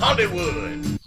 Hollywood.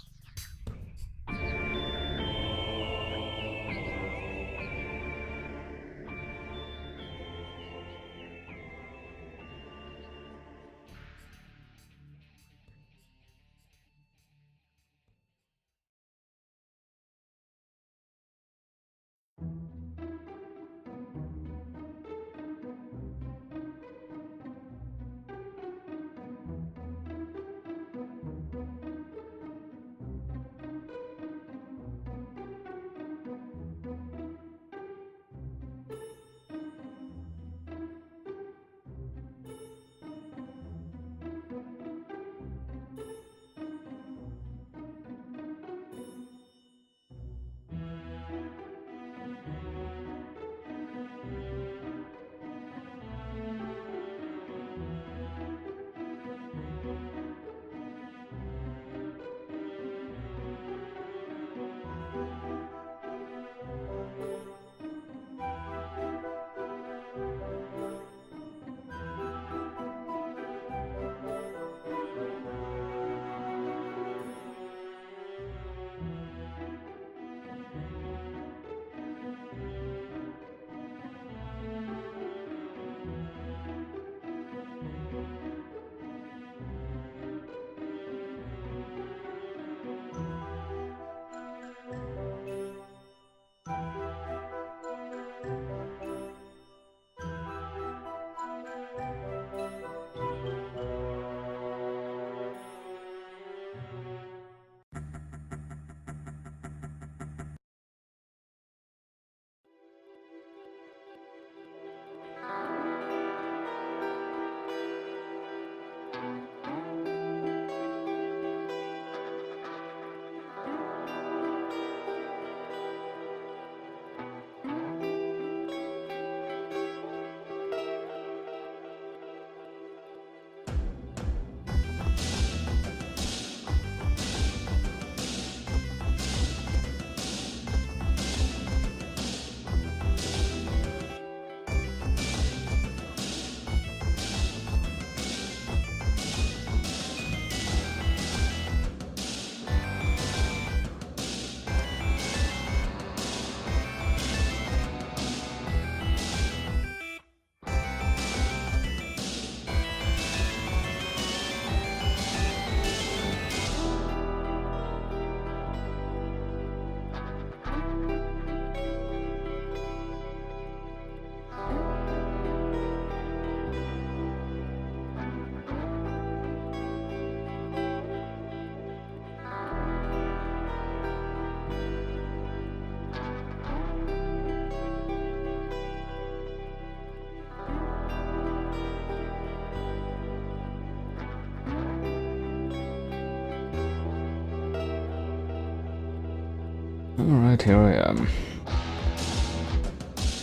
Alright, here I am.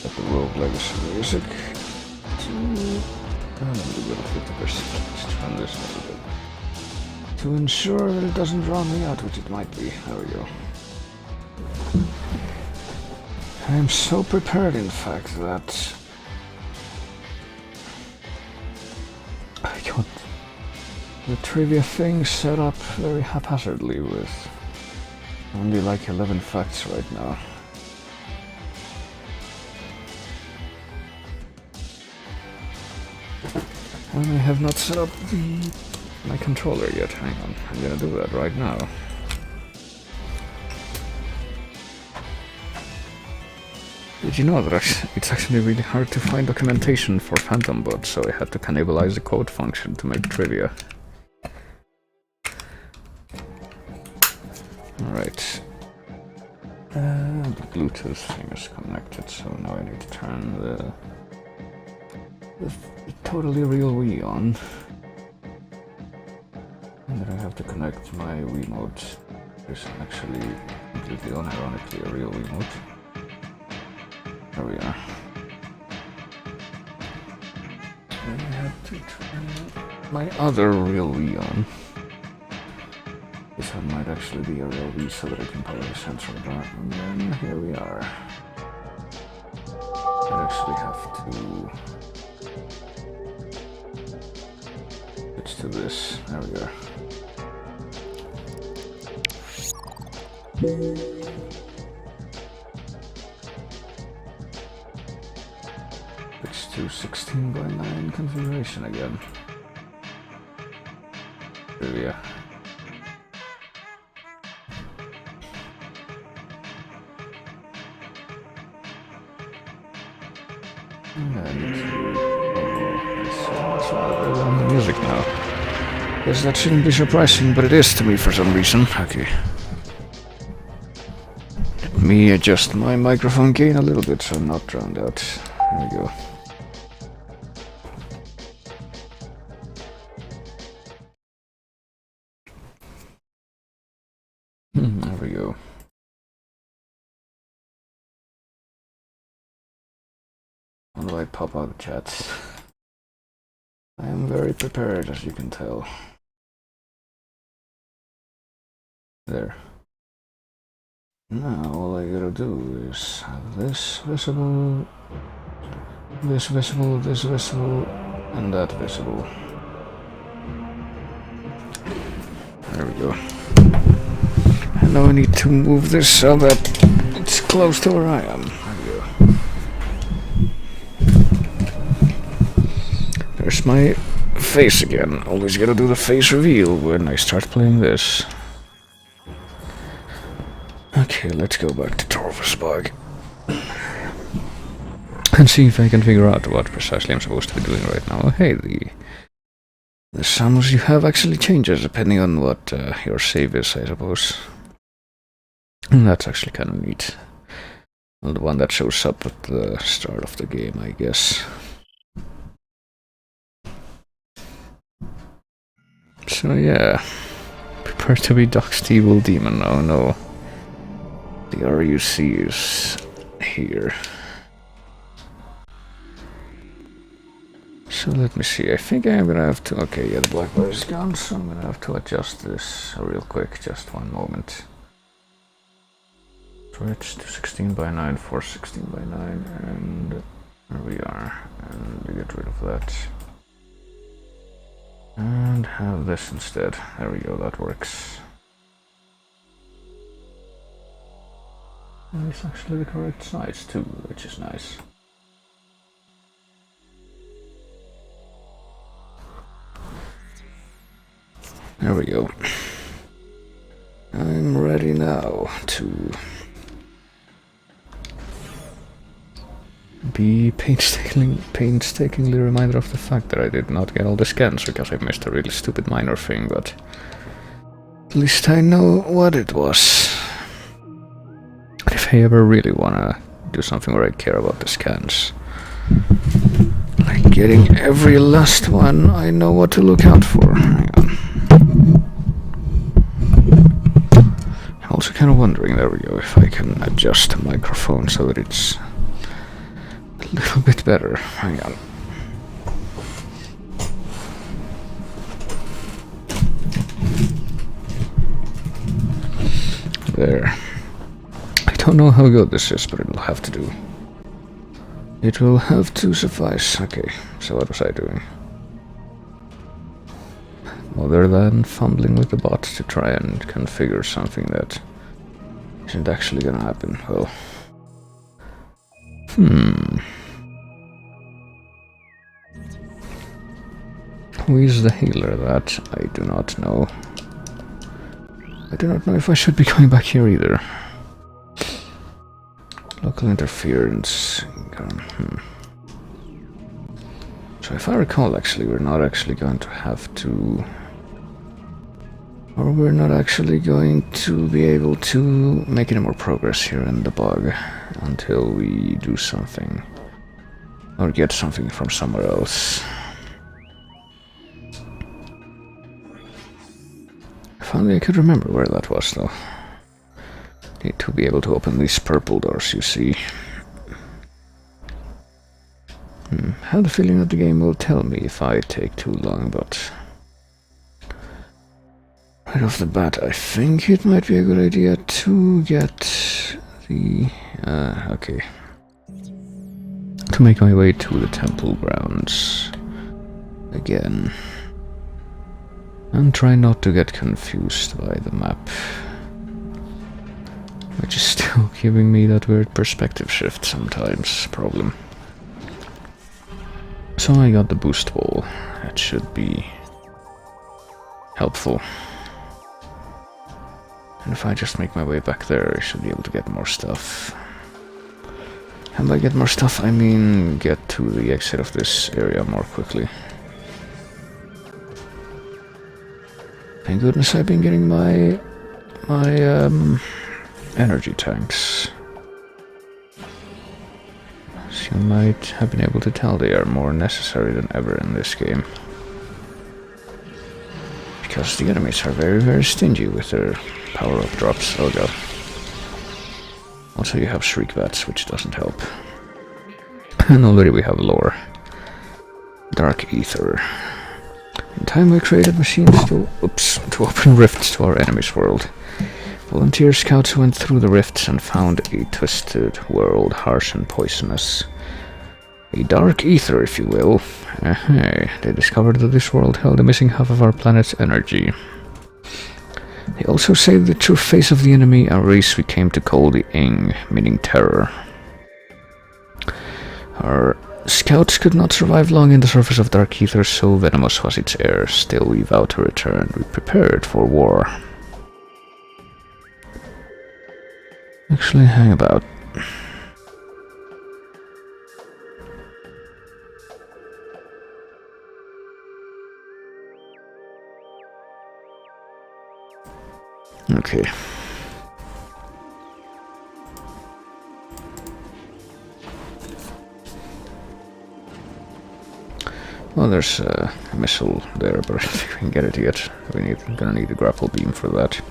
Got the Rogue Legacy music. A little bit of 50%. Let's turn this a little bit. To ensure that it doesn't drown me out, which it might be. There we go. I am so prepared, in fact, that I got the trivia thing set up very haphazardly with only like 11 facts right now. And I have not set up my controller yet. Hang on, I'm gonna do that right now. Did you know that it's actually really hard to find documentation for Phantom Bot, so I had to cannibalize the code function to make trivia. Alright. The Bluetooth thing is connected, so now I need to turn the totally real Wii on. And then I have to connect my Wiimote. This is actually completely unironically a real Wiimote. There we are. And I have to turn my other real Wii on. This one might actually be a real Wii so that I can probably censor that. And then here we are. I actually have to switch to this. There we are. Switch to 16:9 configuration again. There we are. On the music now. Guess that shouldn't be surprising, but it is to me for some reason. Okay. Let me adjust my microphone gain a little bit so I'm not drowned out. There we go. There we go. How do I pop out of chats? I am very prepared, as you can tell. There. Now all I gotta do is have this visible, this visible, this visible, and that visible. There we go. And now I need to move this so that it's close to where I am. There we go. There's my face again. Always gotta do the face reveal when I start playing this. Okay, let's go back to Torvusbog and see if I can figure out what precisely I'm supposed to be doing right now. Hey, the sums you have actually changes depending on what your save is, I suppose. And that's actually kind of neat. Well, the one that shows up at the start of the game, I guess. So yeah, prepare to be Doxed Evil Demon. Oh no. The RUC is here. So let me see, I think I'm gonna have to... Okay, yeah, the black bar is gone, so I'm gonna have to adjust this real quick, just one moment. Switch to 16:9 for 16:9, and there we are. And get rid of that. And have this instead. There we go, that works. And it's actually the correct size too, which is nice. There we go. I'm ready now to be painstakingly reminded of the fact that I did not get all the scans because I missed a really stupid minor thing, but at least I know what it was. If I ever really wanna do something where I care about the scans, like getting every last one, I know what to look out for. Hang on. Also kind of wondering, there we go, if I can adjust the microphone so that it's a little bit better. Hang on. There. I don't know how good this is, but it'll have to do. It will have to suffice. Okay, so what was I doing? Other than fumbling with the bot to try and configure something that isn't actually gonna happen. Well... Who is the healer? That I do not know. I do not know if I should be going back here either. Local interference. So if I recall, actually, we're not actually going to have to... Or we're not actually going to be able to make any more progress here in the bug until we do something. Or get something from somewhere else. If only I could remember where that was, though. Need to be able to open these purple doors, you see. I have the feeling that the game will tell me if I take too long, but... Right off the bat, I think it might be a good idea to get the... okay. To make my way to the temple grounds again. And try not to get confused by the map. Which is still giving me that weird perspective shift sometimes problem. So I got the boost ball. That should be helpful. And if I just make my way back there, I should be able to get more stuff. And by get more stuff, I mean get to the exit of this area more quickly. Thank goodness I've been getting my energy tanks. As you might have been able to tell, they are more necessary than ever in this game. Because the enemies are very, very stingy with their power-up drops. Oh god. Also you have shriek bats, which doesn't help. And already we have lore. Dark ether. In time we created machines to open rifts to our enemy's world. Volunteer scouts went through the rifts and found a twisted world, harsh and poisonous. A dark ether, if you will. They discovered that this world held the missing half of our planet's energy. They also say the true face of the enemy, a race we came to call the Ing, meaning terror. Our scouts could not survive long in the surface of dark ether, so venomous was its air. Still, we vowed to return. We prepared for war. Actually, hang about. Okay. Well, there's a missile there, but I don't think we can get it yet. We're gonna need a grapple beam for that,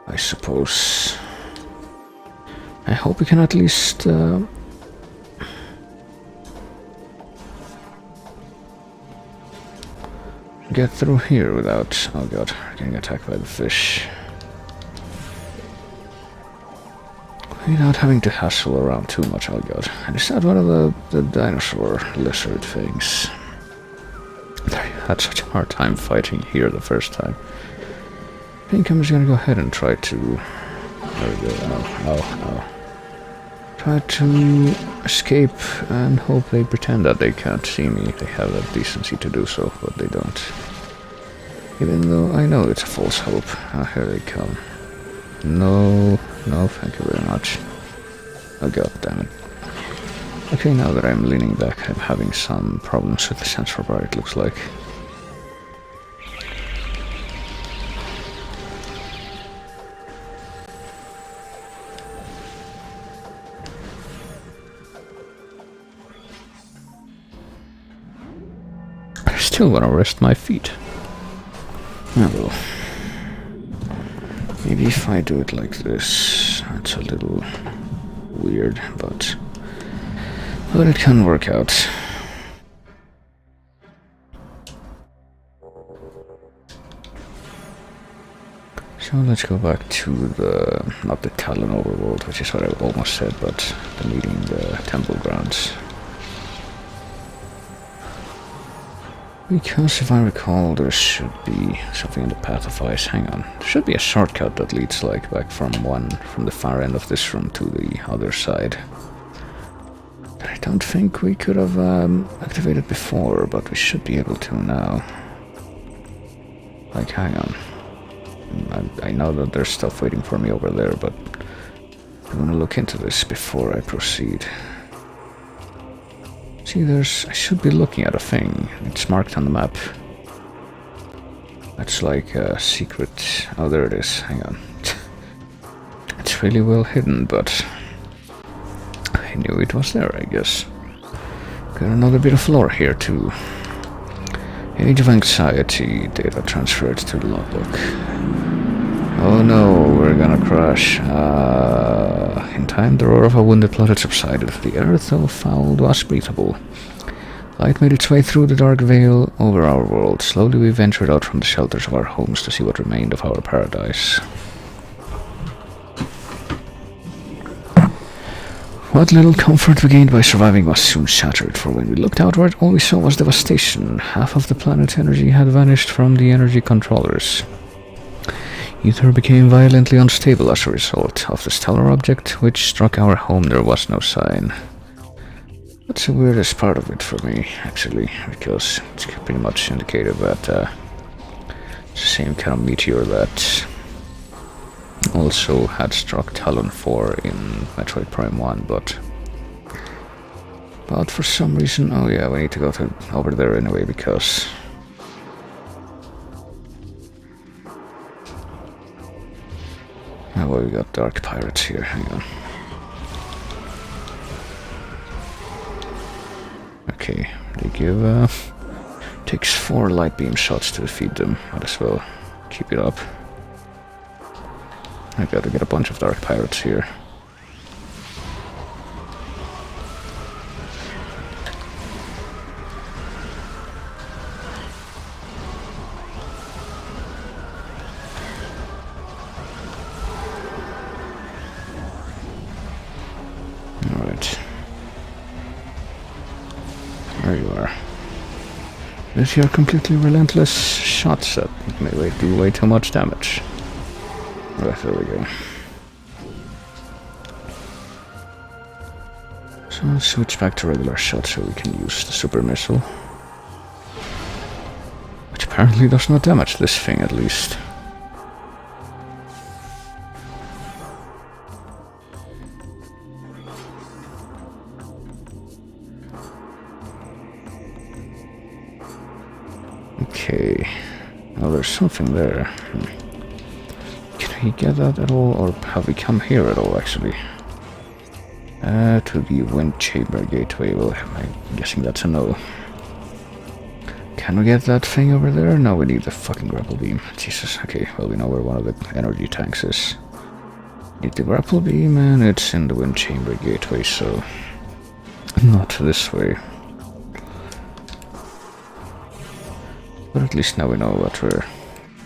I suppose. I hope we can at least get through here without... Oh god, getting attacked by the fish. Without having to hassle around too much. Oh god. And is that one of the dinosaur lizard things? I had such a hard time fighting here the first time. I think I'm just gonna go ahead and try to... There we go. Ow. Try to escape and hope they pretend that they can't see me. They have the decency to do so, but they don't. Even though I know it's a false hope. Ah, here they come. No, thank you very much. Oh god damn it. Okay, now that I'm leaning back, I'm having some problems with the sensor bar, it looks like. I still want to rest my feet. Oh well. Maybe if I do it like this, it's a little weird, but it can work out. So let's go back to the, not the Talon overworld, which is what I almost said, but the meeting, the temple grounds. Because if I recall, there should be something in the path of ice. Hang on. There should be a shortcut that leads like back from the far end of this room to the other side. I don't think we could have activated before, but we should be able to now. Like, hang on. I know that there's stuff waiting for me over there, but I want to look into this before I proceed. See, I should be looking at a thing. It's marked on the map. That's like a secret. Oh, there it is. Hang on. It's really well hidden, but I knew it was there, I guess. Got another bit of lore here, too. Age of Anxiety, data transferred to the logbook. Oh no, we're gonna crash. In time, the roar of a wounded plot had subsided. The air, though foul, was breathable. Light made its way through the dark veil over our world. Slowly we ventured out from the shelters of our homes to see what remained of our paradise. What little comfort we gained by surviving was soon shattered, for when we looked outward, all we saw was devastation. Half of the planet's energy had vanished from the energy controllers. Ether became violently unstable as a result. Of the stellar object which struck our home, there was no sign. That's the weirdest part of it for me, actually, because it's pretty much indicated that it's the same kind of meteor that also had struck Talon 4 in Metroid Prime 1, but for some reason, oh yeah, we need to go over there anyway, because oh well, we got dark pirates here, hang on. Okay, they give takes 4 light beam shots to defeat them. Might as well keep it up. I gotta get a bunch of dark pirates here. Alright. There you are. With your completely relentless shots that may do way too much damage. Right, there we go. So let's switch back to regular shots so we can use the super missile. Which apparently does not damage this thing, at least. Okay. Oh, there's something there. Can we get that at all, or have we come here at all, actually? To the wind chamber gateway. Well, I'm guessing that's a no. Can we get that thing over there? No, we need the fucking grapple beam. Jesus, okay, well, we know where one of the energy tanks is. Need the grapple beam, and it's in the wind chamber gateway, so not this way. But at least now we know what we're...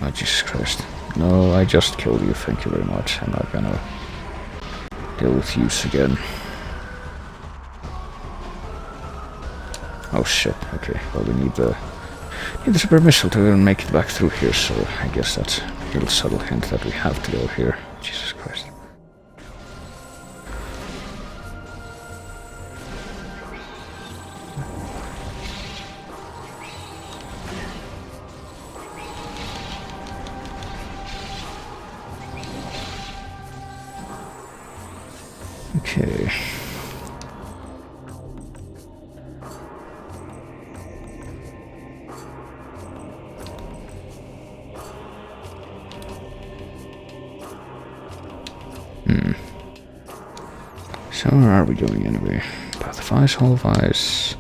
Oh, Jesus Christ. No, I just killed you, thank you very much. I'm not gonna deal with use again. Oh shit, okay, well we need the super missile to make it back through here, so I guess that's a little subtle hint that we have to go here. Jesus Christ. Okay. So where are we going anyway? Path of Ice, Hall of Ice,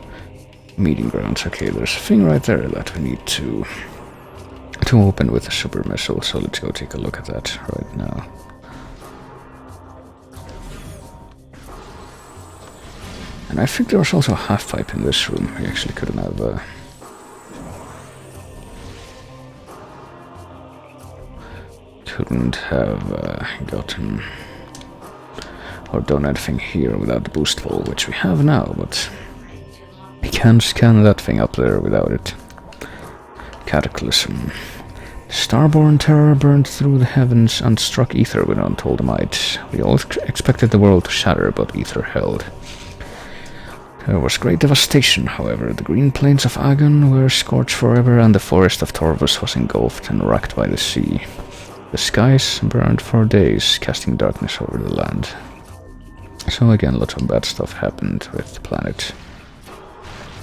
Meeting Grounds. Okay, there's a thing right there that we need to to open with a super missile, so let's go take a look at that right now. And I think there was also a half-pipe in this room. We actually couldn't have... gotten or done anything here without the boost wall, which we have now, but we can't scan that thing up there without it. Cataclysm. Starborn terror burned through the heavens and struck Ether with untold might. We all expected the world to shatter, but Ether held. There was great devastation, however. The green plains of Agon were scorched forever, and the forest of Torvus was engulfed and racked by the sea. The skies burned for days, casting darkness over the land. So again, lots of bad stuff happened with the planet.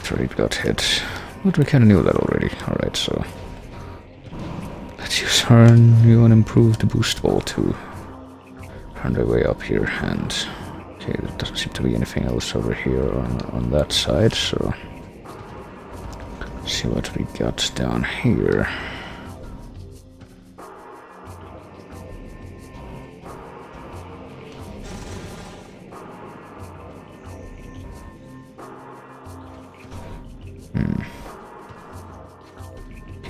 Trade got hit. But we kinda knew that already. Alright, so... let's use our new and improved boost wall to find our way up here, and... okay, there doesn't seem to be anything else over here on that side, so... let's see what we got down here.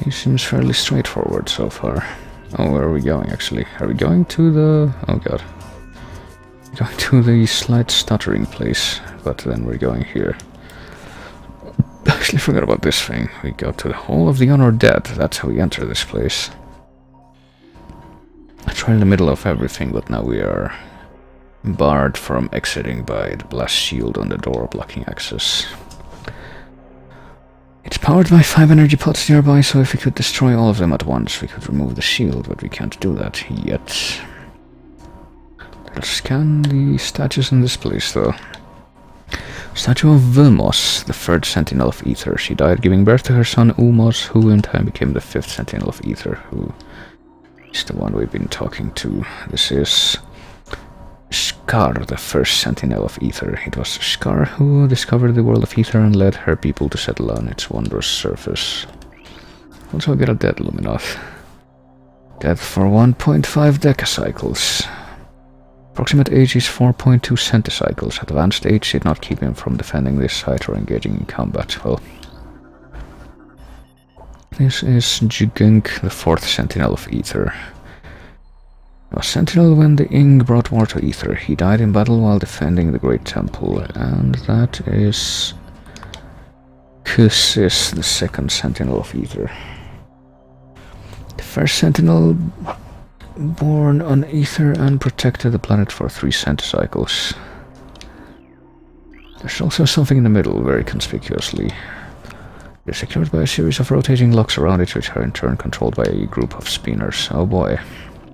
He seems fairly straightforward so far. Oh, where are we going actually? Are we going to the... oh god. Going to the slight stuttering place, but then we're going here. Actually forgot about this thing. We go to the Hall of the Honored Dead. That's how we enter this place. I tried in the middle of everything, but now we are barred from exiting by the blast shield on the door blocking access. It's powered by 5 energy pods nearby, so if we could destroy all of them at once, we could remove the shield, but we can't do that yet. Let's scan the statues in this place, though. Statue of Vilmos, the 3rd Sentinel of Ether. She died giving birth to her son Umos, who in time became the 5th Sentinel of Ether, who is the one we've been talking to. This is Skar, the 1st Sentinel of Ether. It was Skar who discovered the world of Ether and led her people to settle on its wondrous surface. Also get a dead Luminoth. Dead for 1.5 decacycles. Approximate age is 4.2 centicycles. Advanced age did not keep him from defending this site or engaging in combat. Well, this is Jugunk, the 4th Sentinel of Ether. He was Sentinel when the Ing brought war to Ether. He died in battle while defending the Great Temple, and that is Kyssis, the 2nd Sentinel of Ether. The 1st Sentinel born on Ether and protected the planet for 3 centicycles. There's also something in the middle, very conspicuously. It is secured by a series of rotating locks around it, which are in turn controlled by a group of spinners. Oh boy.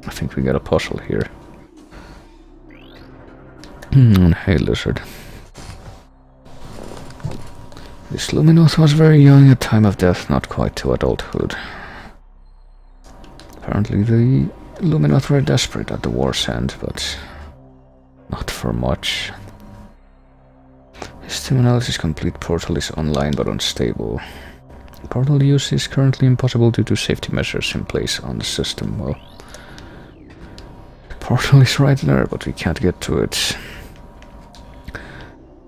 I think we got a puzzle here. Hey, lizard. This Luminoth was very young at time of death, not quite to adulthood. Apparently the Luminoth were desperate at the war's end, but not for much. System analysis complete. Portal is online but unstable. Portal use is currently impossible due to safety measures in place on the system. Well, portal is right there, but we can't get to it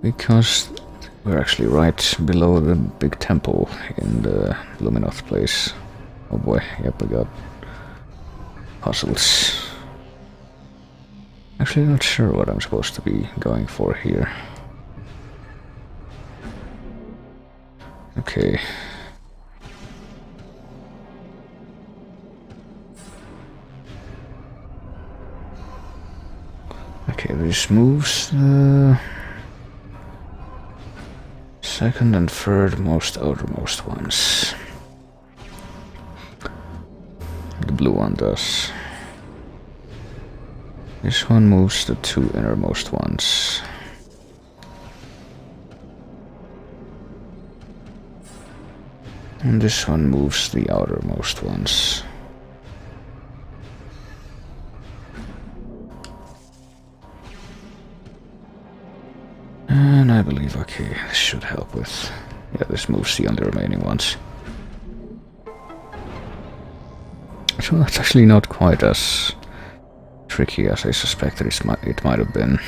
because we're actually right below the big temple in the Luminoth place. Oh boy, yep, we got puzzles. Actually not sure what I'm supposed to be going for here. Okay. Okay, this moves the 2nd and 3rd most outermost ones. The blue one does. This one moves the 2 innermost ones. And this one moves the outermost ones. And I believe, okay, this should help with... yeah, this moves the only remaining ones. So that's actually not quite as tricky as I suspected it might have been.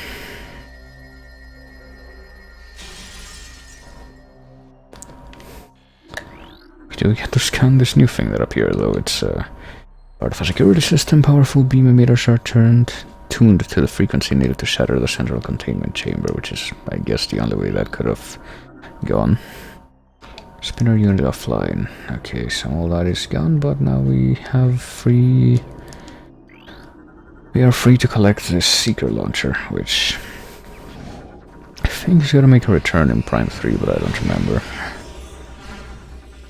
We do get to scan this new thing that appeared though. It's part of a security system. Powerful beam emitters are tuned to the frequency needed to shatter the central containment chamber, which is, I guess, the only way that could have gone. Spinner unit offline. Okay, so all that is gone, but now we have free... We are free to collect this Seeker launcher, which I think is gonna make a return in Prime 3, but I don't remember.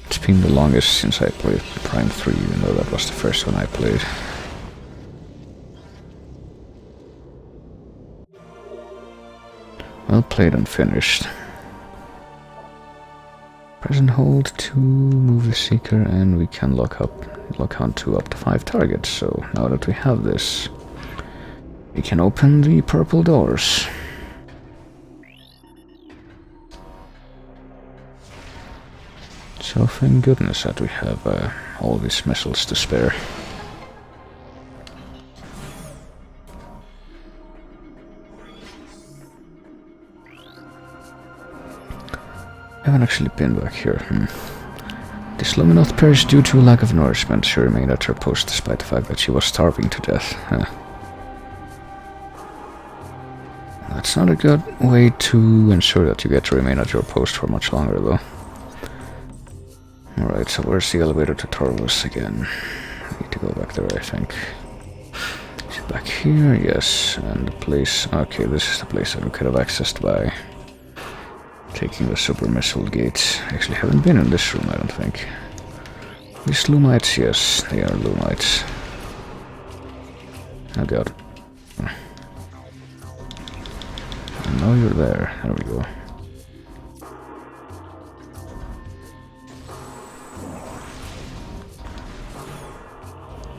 It's been the longest since I played Prime 3, even though that was the first one I played. Well played and finished. Press and hold to move the Seeker, and we can lock on to up to 5 targets. So now that we have this, we can open the purple doors. So thank goodness that we have all these missiles to spare. I haven't actually been back here. This Luminoth perished due to a lack of nourishment. She remained at her post despite the fact that she was starving to death. That's not a good way to ensure that you get to remain at your post for much longer, though. Alright, so where's the elevator to Torvus again? I need to go back there, I think. Is it back here? Yes. And the place... Okay, this is the place that we could have accessed by taking the super missile gates. I actually haven't been in this room, I don't think. These Lumites, yes, they are Lumites. Oh god. I know you're there. There we go.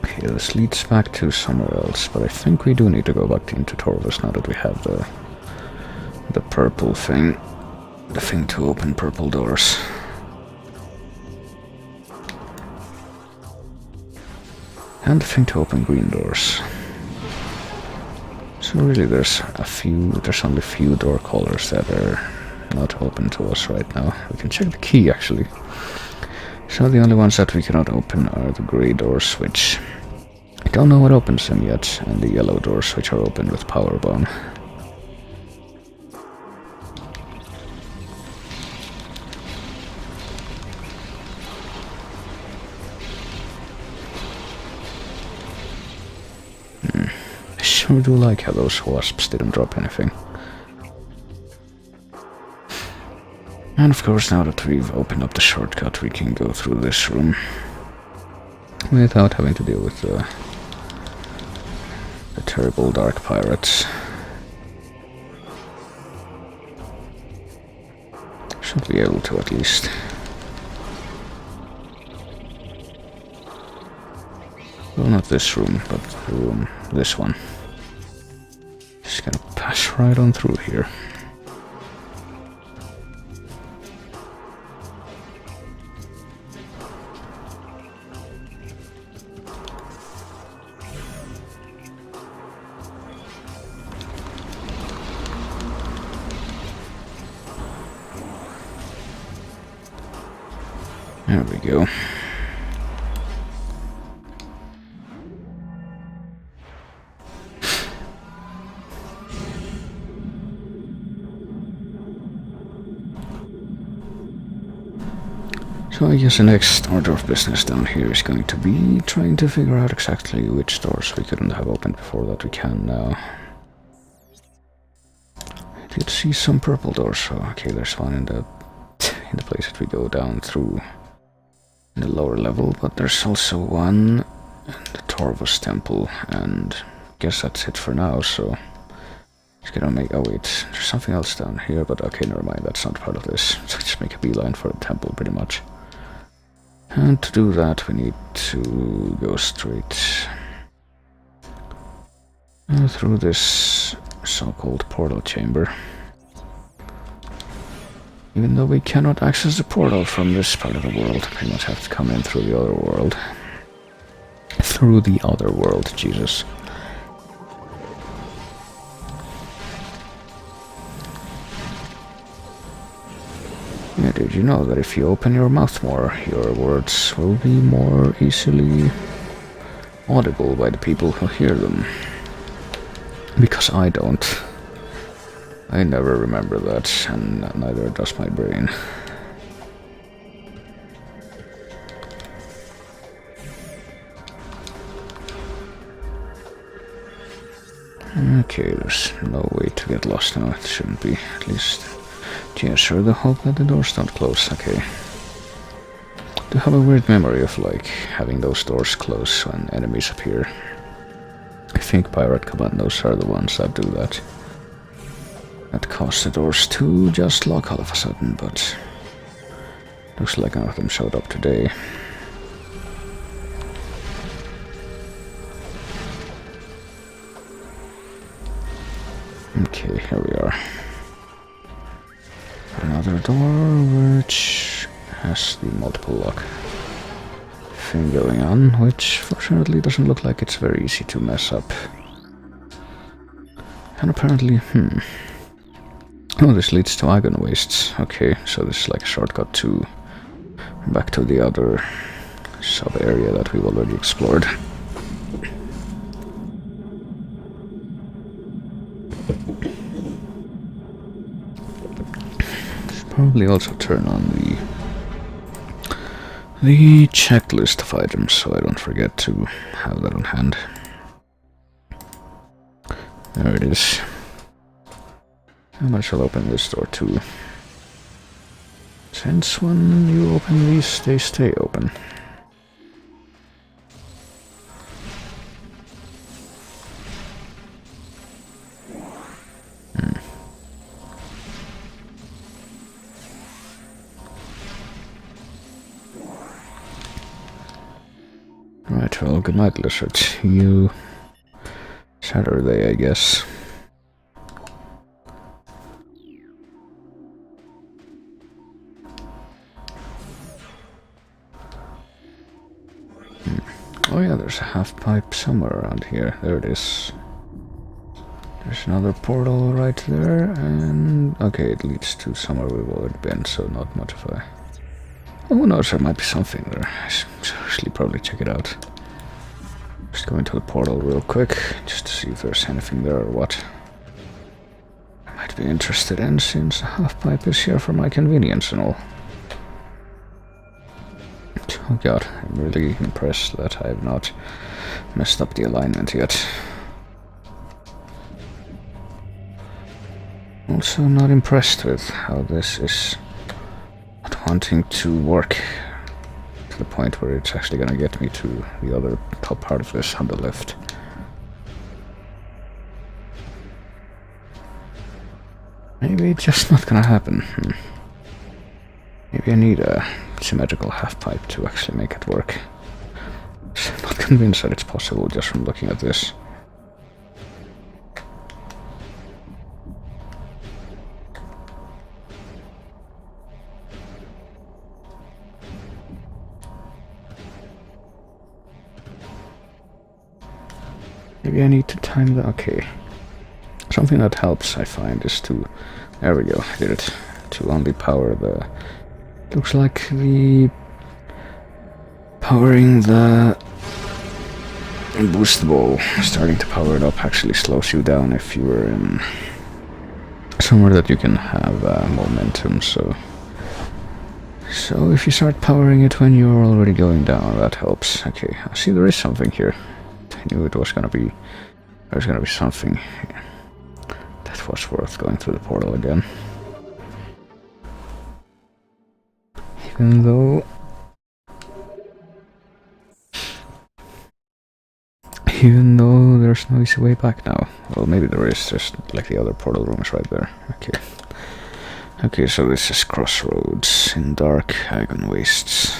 Okay, this leads back to somewhere else, but I think we do need to go back into Torvus now that we have the purple thing. The thing to open purple doors. And the thing to open green doors. So really there's only a few door callers that are not open to us right now. We can check the key actually. So the only ones that we cannot open are the grey doors, which I don't know what opens them yet, and the yellow doors, which are open with power bomb. I sure do like how those wasps didn't drop anything. And of course, now that we've opened up the shortcut, we can go through this room without having to deal with the terrible dark pirates. Should be able to at least. Well, not this room, but the room, this one. Just gonna pass right on through here. There we go. So I guess the next order of business down here is going to be trying to figure out exactly which doors we couldn't have opened before that we can now. I did see some purple doors, so okay, there's one in the place that we go down through in the lower level, but there's also one in the Torvus temple, and I guess that's it for now, so it's gonna make... Oh wait, there's something else down here, but okay, never mind, that's not part of this. So just make a beeline for the temple, pretty much. And to do that, we need to go straight through this so-called portal chamber. Even though we cannot access the portal from this part of the world, we must have to come in through the other world. through the other world, Jesus. Yeah, did you know that if you open your mouth more, your words will be more easily audible by the people who hear them? Because I don't. I never remember that, and neither does my brain. Okay, there's no way to get lost now, it shouldn't be, at least. Yeah, sure, the hope that the doors don't close, okay. Do have a weird memory of, like, having those doors close when enemies appear. I think pirate commandos are the ones that do that. That cause the doors to just lock all of a sudden, but looks like none of them showed up today. Okay, here we are. Another door which has the multiple lock thing going on, which fortunately doesn't look like it's very easy to mess up. And apparently, oh, this leads to Igon Wastes. Okay, so this is like a shortcut to back to the other sub-area that we've already explored. Should probably also turn on the checklist of items so I don't forget to have that on hand. There it is. I might as well open this door too. Since when you open these, they stay open. Right, well, good night, lizard. You... Saturday, I guess. Oh yeah, there's a half pipe somewhere around here. There it is. There's another portal right there, and... okay, it leads to somewhere we've already been, so not much of a... oh, who knows, there might be something there. I should seriously probably check it out. Just go into the portal real quick, just to see if there's anything there or what. I might be interested in, since a half pipe is here for my convenience and all. Oh god, I'm really impressed that I have not messed up the alignment yet. Also not impressed with how this is not wanting to work to the point where it's actually gonna get me to the other top part of this on the left. Maybe it's just not gonna happen. Maybe I need a symmetrical half pipe to actually make it work. I'm not convinced that it's possible just from looking at this. Maybe I need to time the... okay. Something that helps, I find, is to... there we go, I did it. To only power the... looks like the... powering the... boost ball, starting to power it up actually slows you down if you were in... somewhere that you can have momentum, so... so if you start powering it when you're already going down, that helps. Okay, I see there is something here. I knew it was gonna be... there's gonna be something here. That was worth going through the portal again. Even though there's no easy way back now. Well, maybe there is, just like the other portal room is right there. Okay. Okay, so this is Crossroads in Dark Igon Wastes.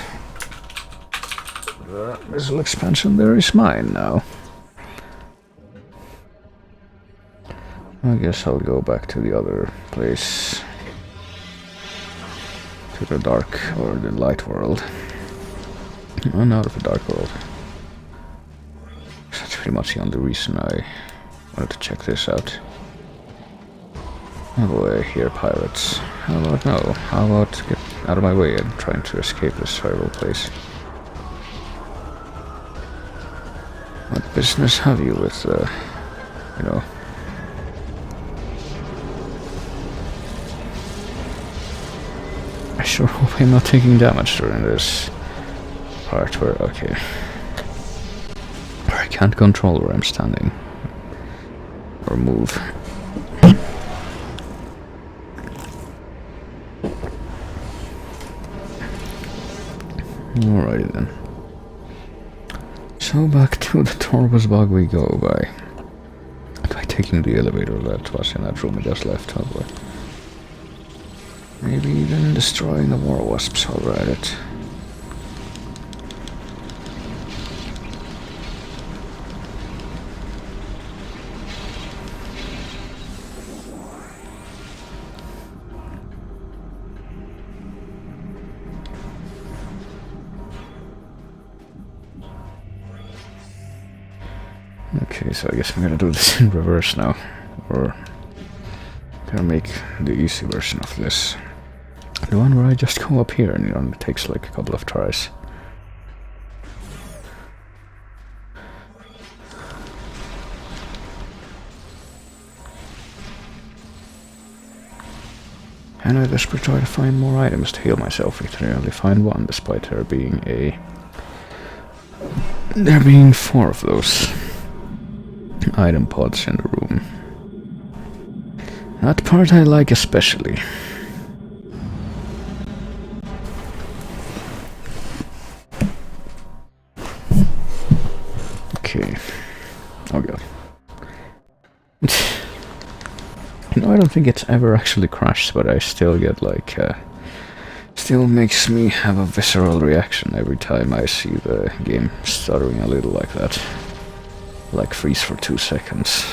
The missile expansion there is mine now. I guess I'll go back to the other place. To the dark, or the light world. Oh, not of the dark world. pretty much the only reason I wanted to check this out. Oh boy, here pirates. How about no? How about get out of my way? I'm trying to escape this horrible place. What business have you with, you know... I sure hope I'm not taking damage during this part where, okay. Where I can't control where I'm standing. Or move. Alrighty then. So back to the Torbus bug we go by taking the elevator that was in that room I just left. Oh boy. Maybe even destroying the war wasps while we're at it. Okay, so I guess I'm gonna do this in reverse now, or gonna make the easy version of this. The one where I just go up here and it only takes like a couple of tries. And I desperately try to find more items to heal myself. I only find one, despite there being four of those item pods in the room. That part I like especially. Okay. Oh god. You know, I don't think it's ever actually crashed, but I still get like, still makes me have a visceral reaction every time I see the game stuttering a little like that. Like freeze for 2 seconds.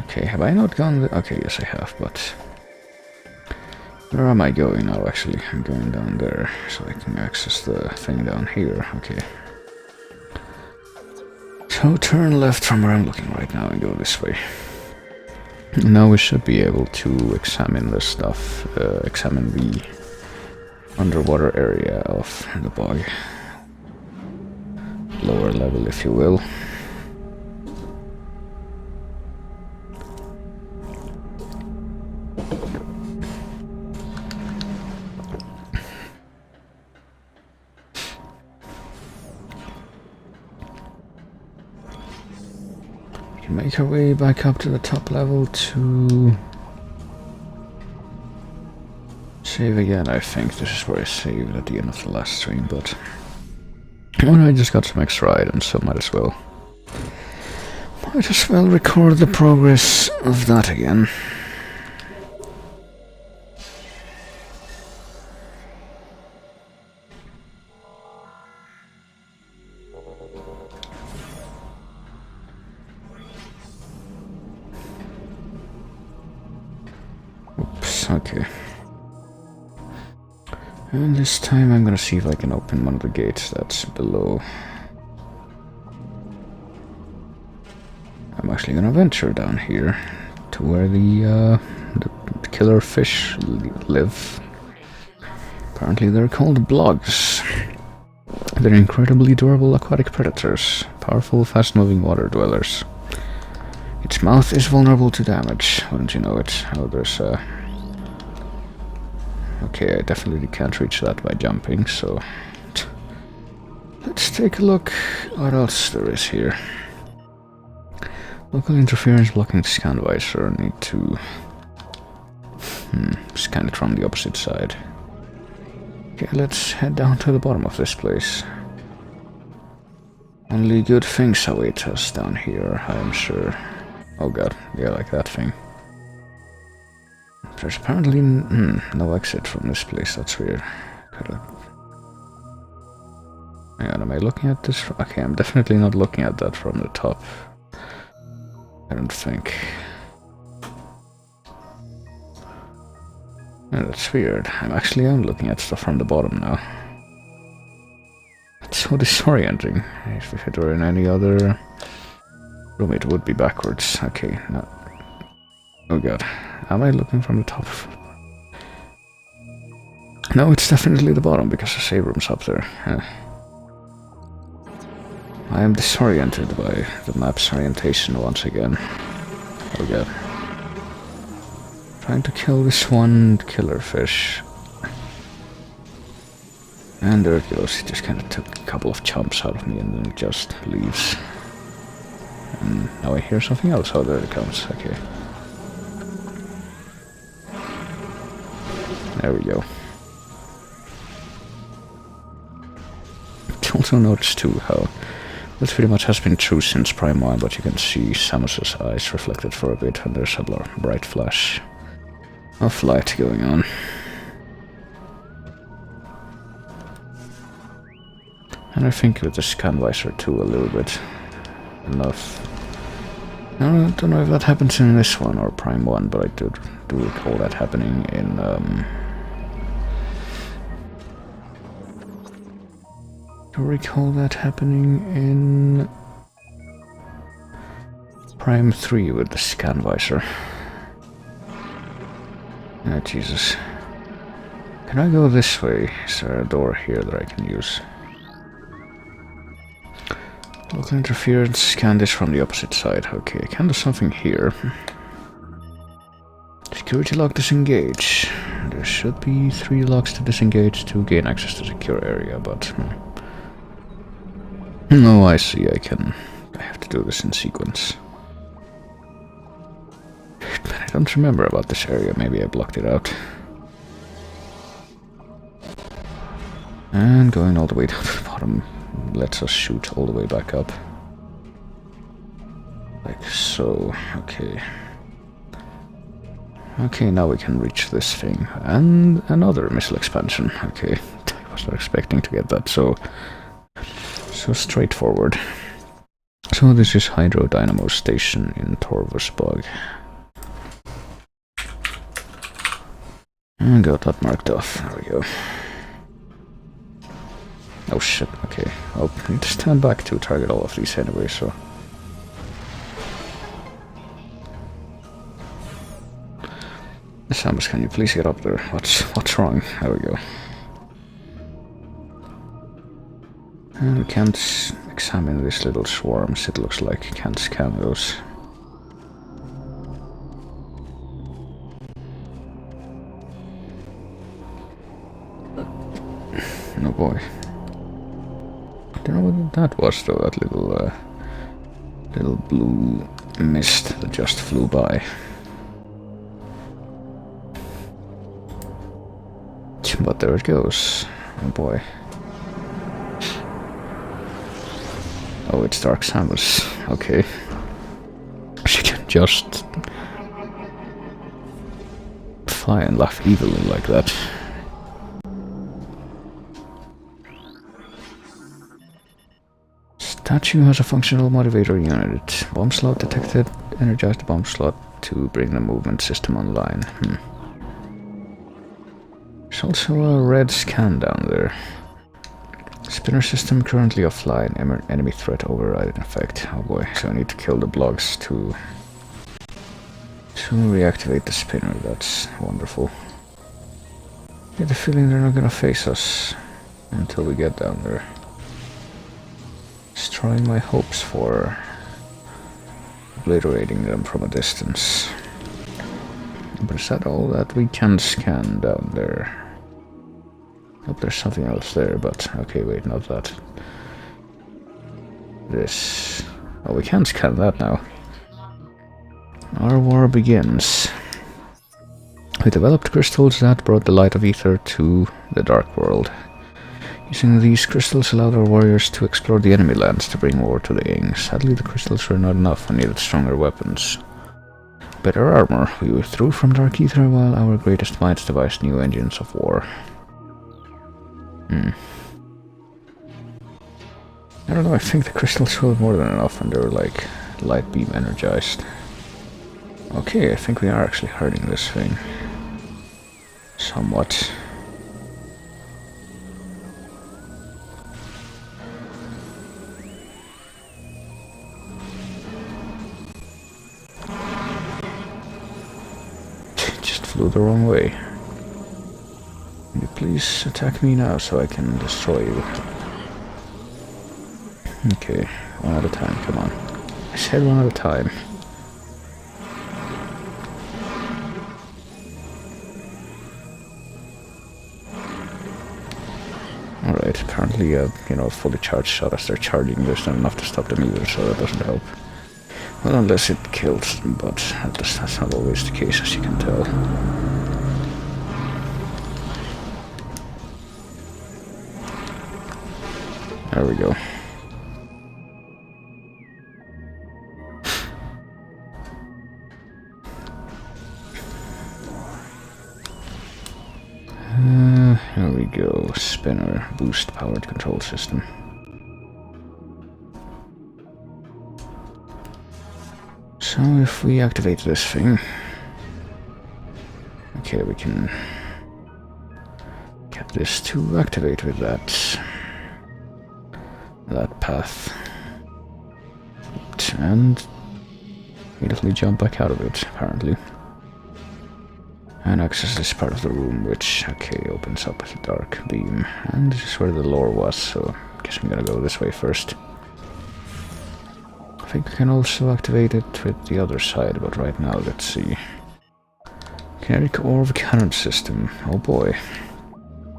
Okay, have I not gone okay, yes I have, but... Where am I going now, actually? I'm going down there, so I can access the thing down here. Okay. So turn left from where I'm looking right now and go this way. Now we should be able to examine the stuff, examine the underwater area of the bog. Lower level, if you will. Make our way back up to the top level to save again. I think this is where I saved at the end of the last stream, but well, I just got some extra items, so might as well record the progress of that again. Okay. And this time I'm gonna see if I can open one of the gates that's below. I'm actually gonna venture down here to where the killer fish live. Apparently they're called blogs. They're incredibly durable aquatic predators, powerful, fast-moving water dwellers. Its mouth is vulnerable to damage, wouldn't you know it? Oh, there's a... Okay, I definitely can't reach that by jumping, so... Let's take a look what else there is here. Local interference blocking scan visor. Need to... scan it from the opposite side. Okay, let's head down to the bottom of this place. Only good things await us down here, I am sure. Oh god, yeah, like that thing. There's apparently no exit from this place, that's weird. Hang on, am I looking at this? Okay, I'm definitely not looking at that from the top. I don't think. Yeah, that's weird. I'm looking at stuff from the bottom now. It's so disorienting. If it were in any other room, it would be backwards. Okay, no. Oh god. Am I looking from the top? No, it's definitely the bottom, because the save room's up there. I am disoriented by the map's orientation once again. Oh god. Trying to kill this one killer fish. And there it goes. It just kind of took a couple of chomps out of me and then it just leaves. And now I hear something else. Oh, there it comes. Okay. There we go. Also notice too how this pretty much has been true since Prime 1, but you can see Samus's eyes reflected for a bit and there's a bright flash of light going on. And I think with the scan visor too a little bit enough. I don't know if that happens in this one or Prime 1, but I do recall that happening in Prime 3 with the scan visor. Oh, Jesus. Can I go this way? Is there a door here that I can use? Local interference, scan this from the opposite side. Okay, I can do something here. Security lock disengage. There should be 3 locks to disengage to gain access to secure area, but... No, I see, I have to do this in sequence. But I don't remember about this area, maybe I blocked it out. And going all the way down to the bottom lets us shoot all the way back up. Like so, okay. Okay, now we can reach this thing. And another missile expansion, okay. I was not expecting to get that so straightforward. So this is Hydro Dynamo Station in Torvusbog. And got that marked off. There we go. Oh shit, okay. I'll need to stand back to target all of these anyway, so... Samus, can you please get up there? What's wrong? There we go. And we can't examine these little swarms, it looks like. Can't scan those. No boy. I don't know what that was though, that little blue mist that just flew by. But there it goes. Oh boy. Oh, it's Dark Samus. Okay. She can just fly and laugh evilly like that. Statue has a functional motivator unit. Bomb slot detected. Energize the bomb slot to bring the movement system online. There's also a red scan down there. Spinner system currently offline. Enemy threat override effect. Oh boy, so I need to kill the blocks to reactivate the spinner. That's wonderful. I get the feeling they're not gonna face us until we get down there. Destroying my hopes for obliterating them from a distance. But is that all that we can scan down there? Hope there's something else there, but okay, wait, not that. This. Oh, we can scan that now. Our war begins. We developed crystals that brought the light of ether to the dark world. Using these crystals allowed our warriors to explore the enemy lands to bring war to the Ing. Sadly, the crystals were not enough and needed stronger weapons. Better armor. We withdrew from dark ether while our greatest minds devised new engines of war. I don't know, I think the crystals were more than enough and they were like light beam energized. Okay, I think we are actually hurting this thing. somewhat. Just flew the wrong way. Can you please attack me now so I can destroy you? Okay, one at a time, come on. I said one at a time. Alright, apparently, fully charged shot as they're charging, there's not enough to stop them either, so that doesn't help. Well, unless it kills them, but that's not always the case, as you can tell. There we go. Here we go. Spinner, boost powered control system. So if we activate this thing, okay, we can get this to activate with that path, and immediately jump back out of it, apparently. And access this part of the room, which, okay, opens up with a dark beam. And this is where the lore was, so I guess I'm gonna go this way first. I think we can also activate it with the other side, but right now, let's see. Kinetic Orb Cannon System. Oh boy.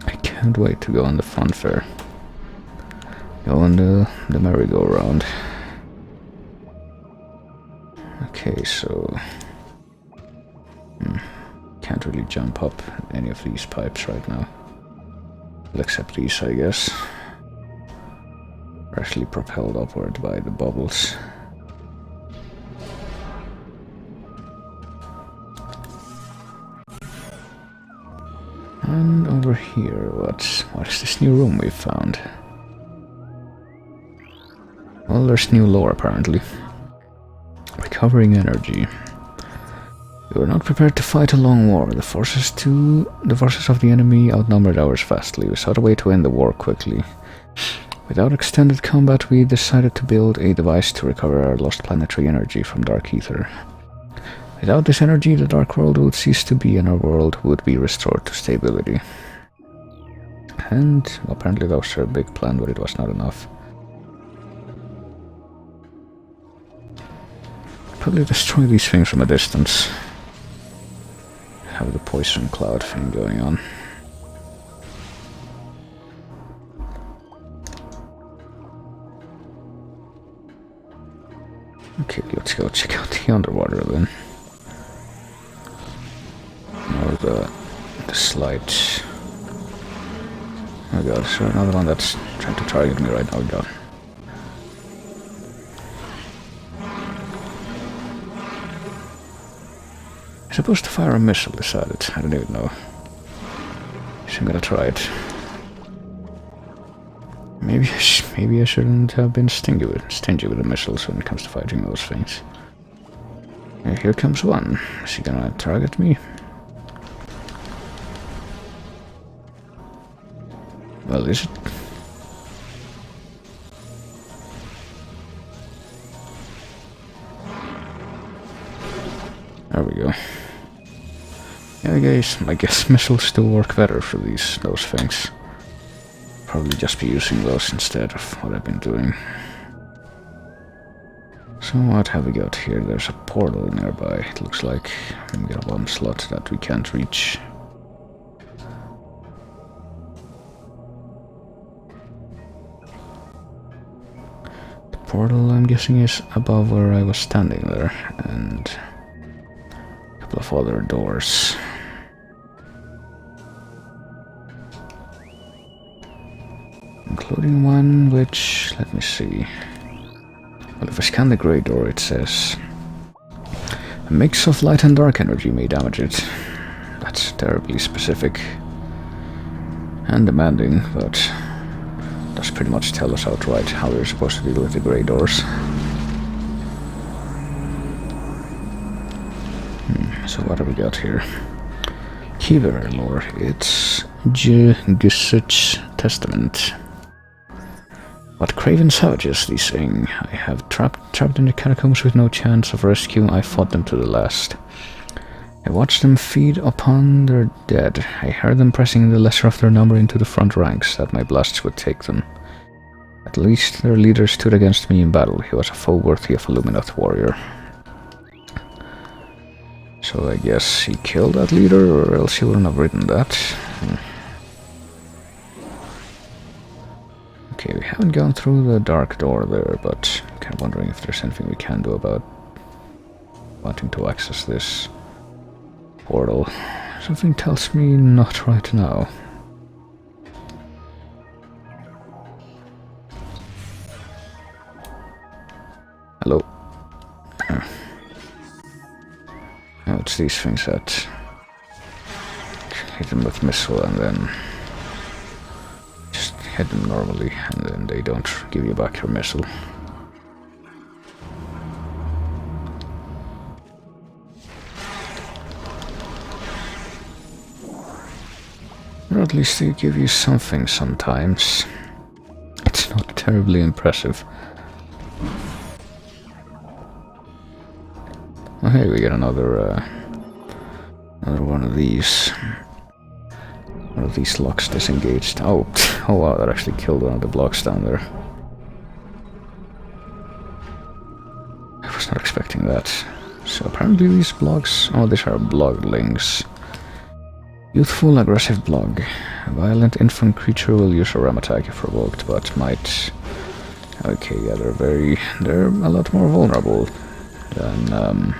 I can't wait to go on the fun fair. Go on the merry-go-round. Okay, so... can't really jump up any of these pipes right now. Well, except these, I guess. Are actually propelled upward by the bubbles. And over here, what is this new room we found? Well, there's new lore apparently. Recovering energy. We were not prepared to fight a long war. The forces of the enemy outnumbered ours vastly. We sought a way to end the war quickly. Without extended combat, we decided to build a device to recover our lost planetary energy from dark ether. Without this energy, the dark world would cease to be, and our world would be restored to stability. And apparently that was their big plan, but it was not enough. Probably destroy these things from a distance. Have the poison cloud thing going on. Okay, let's go check out the underwater then. Or the slight... Oh god, is there another one that's trying to target me right now? Oh god. I'm supposed to fire a missile, decided. I don't even know. So I'm gonna try it. Maybe I shouldn't have been stingy with the missiles when it comes to fighting those things. Here comes one. Is he gonna target me? Well, is it? There we go. Yeah, I guess missiles still work better for those things. Probably just be using those instead of what I've been doing. So what have we got here? There's a portal nearby, it looks like. We got a bomb slot that we can't reach. The portal, I'm guessing, is above where I was standing there, and a couple of other doors. Including one which, let me see. Well, if I scan the grey door, it says a mix of light and dark energy may damage it. That's terribly specific and demanding, but does pretty much tell us outright how we're supposed to deal with the grey doors. So what have we got here? Keeper lore. It's Gusut's Testament. What craven savages, these things. I have trapped in the catacombs with no chance of rescue. I fought them to the last. I watched them feed upon their dead. I heard them pressing the lesser of their number into the front ranks, that my blasts would take them. At least their leader stood against me in battle. He was a foe worthy of a Luminoth warrior. So I guess he killed that leader, or else he wouldn't have written that. Okay, we haven't gone through the dark door there, but I'm kind of wondering if there's anything we can do about wanting to access this portal. Something tells me not right now. Hello. Oh, it's these things that hit them with missile and then just hit them normally, and then they don't give you back your missile. Or at least they give you something sometimes. It's not terribly impressive. Oh, hey, we get another one of these. One of these locks disengaged. Oh, oh wow, that actually killed one of the blocks down there. I was not expecting that. So apparently these blocks... Oh, these are bloglings. Youthful, aggressive blog. A violent infant creature will use a ram attack if provoked, but might... Okay, yeah, they're a lot more vulnerable than,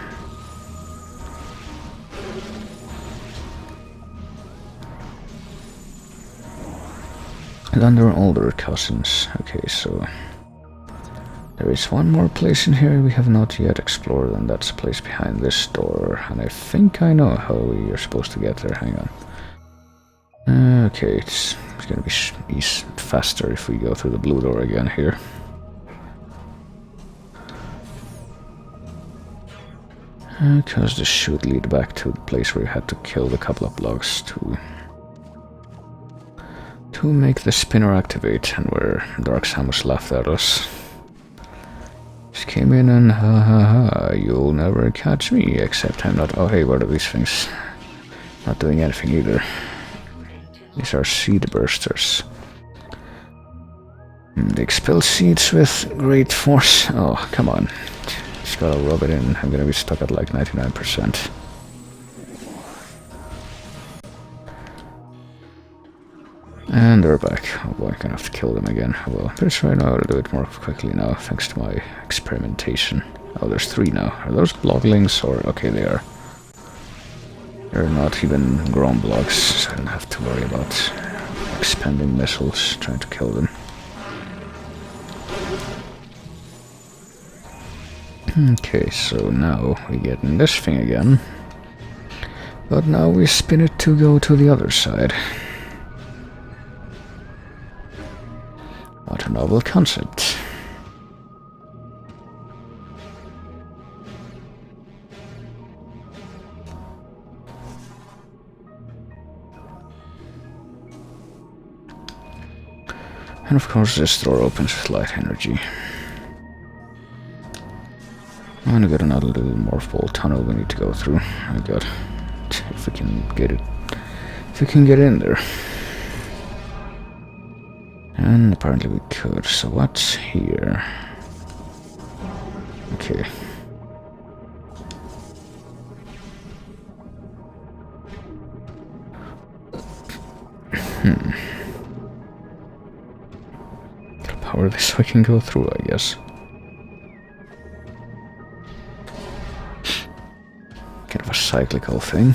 than their older cousins. Okay, so... There is one more place in here we have not yet explored, and that's a place behind this door. And I think I know how we are supposed to get there. Hang on. Okay, it's gonna be faster if we go through the blue door again here. Because this should lead back to the place where we had to kill the couple of blocks to make the spinner activate, and where Dark Samus laughed at us. Just came in and ha ha ha, you'll never catch me, except I'm not... Oh hey, what are these things? Not doing anything either. These are seed bursters. They expel seeds with great force. Oh, come on. Just gotta rub it in. I'm gonna be stuck at like 99%. And they're back. Oh boy, I'm gonna have to kill them again. Well, pretty sure I know how to do it more quickly now, thanks to my experimentation. Oh, there's 3 now. Are those bloglings or... Okay, they are. They're not even grown blocks, so I don't have to worry about expending missiles trying to kill them. Okay, so now we get in this thing again. But now we spin it to go to the other side. What a novel concept. And of course this door opens with light energy. And we got another little morph ball tunnel we need to go through. Oh god. If we can get it. If we can get in there. And apparently we could. So what's here? Okay. Power this so I can go through, I guess. Kind of a cyclical thing.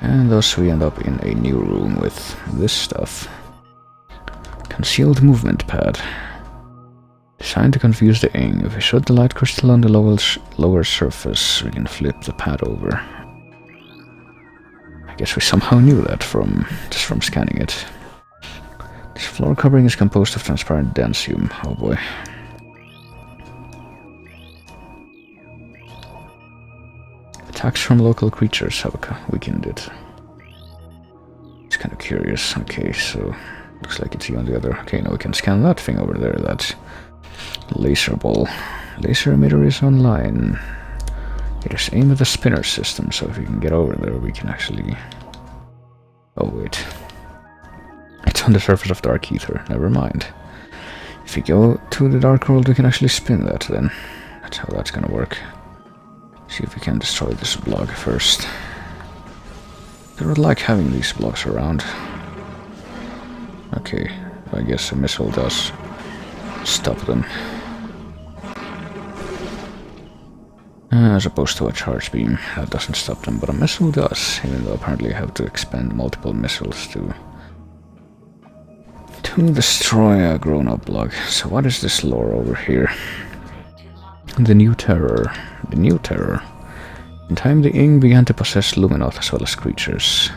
And thus we end up in a new room with this stuff. Concealed movement pad. Designed to confuse the ing. If we shoot the light crystal on the lower surface, we can flip the pad over. I guess we somehow knew that just from scanning it. This floor covering is composed of transparent densium. Oh boy. Attacks from local creatures have weakened it. It's kind of curious. Okay, so looks like it's on the other. Okay, now we can scan that thing over there. That's laser ball. Laser emitter is online. It is aimed at the spinner system, so if we can get over there, we can actually. Oh wait, it's on the surface of dark ether. Never mind. If we go to the dark world, we can actually spin that. Then that's how that's gonna work. See if we can destroy this block first. I don't like having these blocks around. Okay, I guess a missile does stop them. As opposed to a charge beam, that doesn't stop them, but a missile does, even though apparently I have to expend multiple missiles to destroy a grown-up block. So what is this lore over here? The new terror. The new terror. In time, the Ing began to possess Luminoth as well as creatures.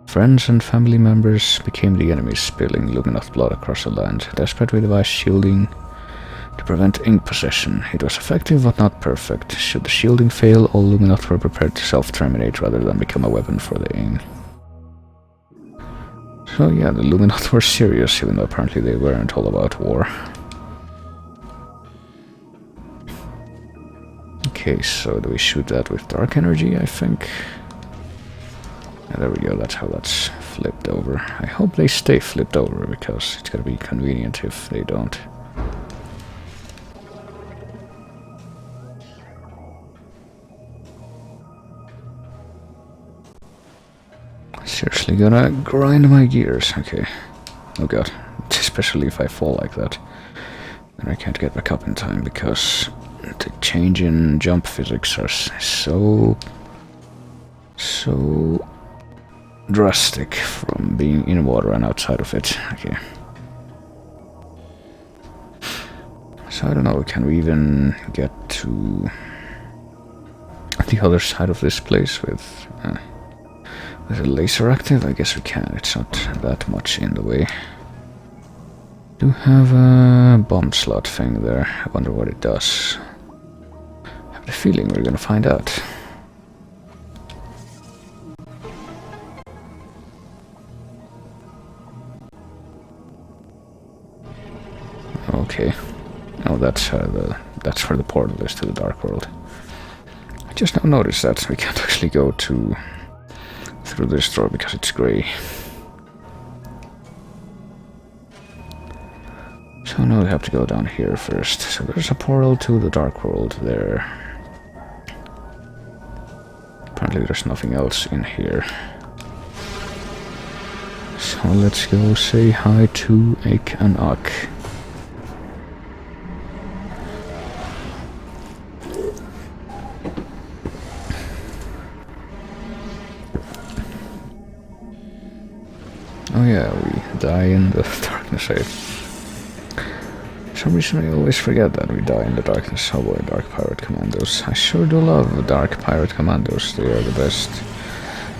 Friends and family members became the enemies, spilling Luminoth blood across the land. Desperate, we devised shielding to prevent Ing possession. It was effective but not perfect. Should the shielding fail, all Luminoth were prepared to self-terminate rather than become a weapon for the Ing. So yeah, the Luminoth were serious, even though apparently they weren't all about war. Okay, so do we shoot that with dark energy, I think? Yeah, there we go, that's how that's flipped over. I hope they stay flipped over, because it's gonna be convenient if they don't. Seriously gonna grind my gears, okay. Oh god, especially if I fall like that. Then I can't get back up in time, because the change in jump physics are so drastic from being in water and outside of it. Okay. So I don't know, can we even get to the other side of this place with a laser active? I guess we can, it's not that much in the way. Do have a bomb slot thing there. I wonder what it does. I have the feeling we're gonna find out. Okay. Oh, that's where the portal is to the dark world. I just now noticed that we can't actually go through this door because it's grey. So now we have to go down here first. So there's a portal to the dark world there. Apparently there's nothing else in here. So let's go say hi to Ik and Ak. Oh yeah, we die in the darkness. For some reason I always forget that we die in the darkness. Oh boy, Dark Pirate Commandos. I sure do love Dark Pirate Commandos. They are the best,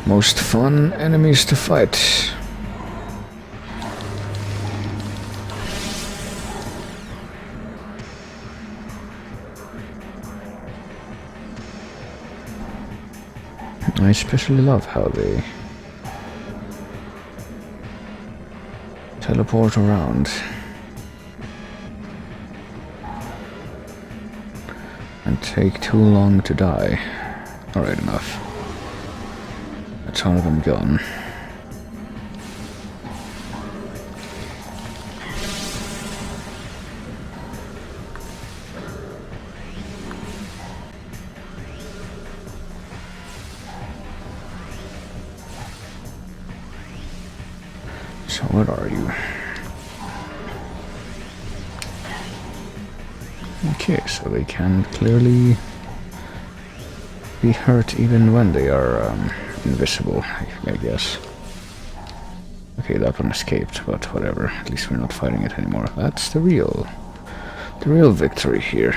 most fun enemies to fight. I especially love how they teleport around and take too long to die. Alright, enough. That's one of them gone. So what are you? Okay, so they can clearly be hurt even when they are invisible, I guess. Okay, that one escaped, but whatever. At least we're not fighting it anymore. That's the real victory here.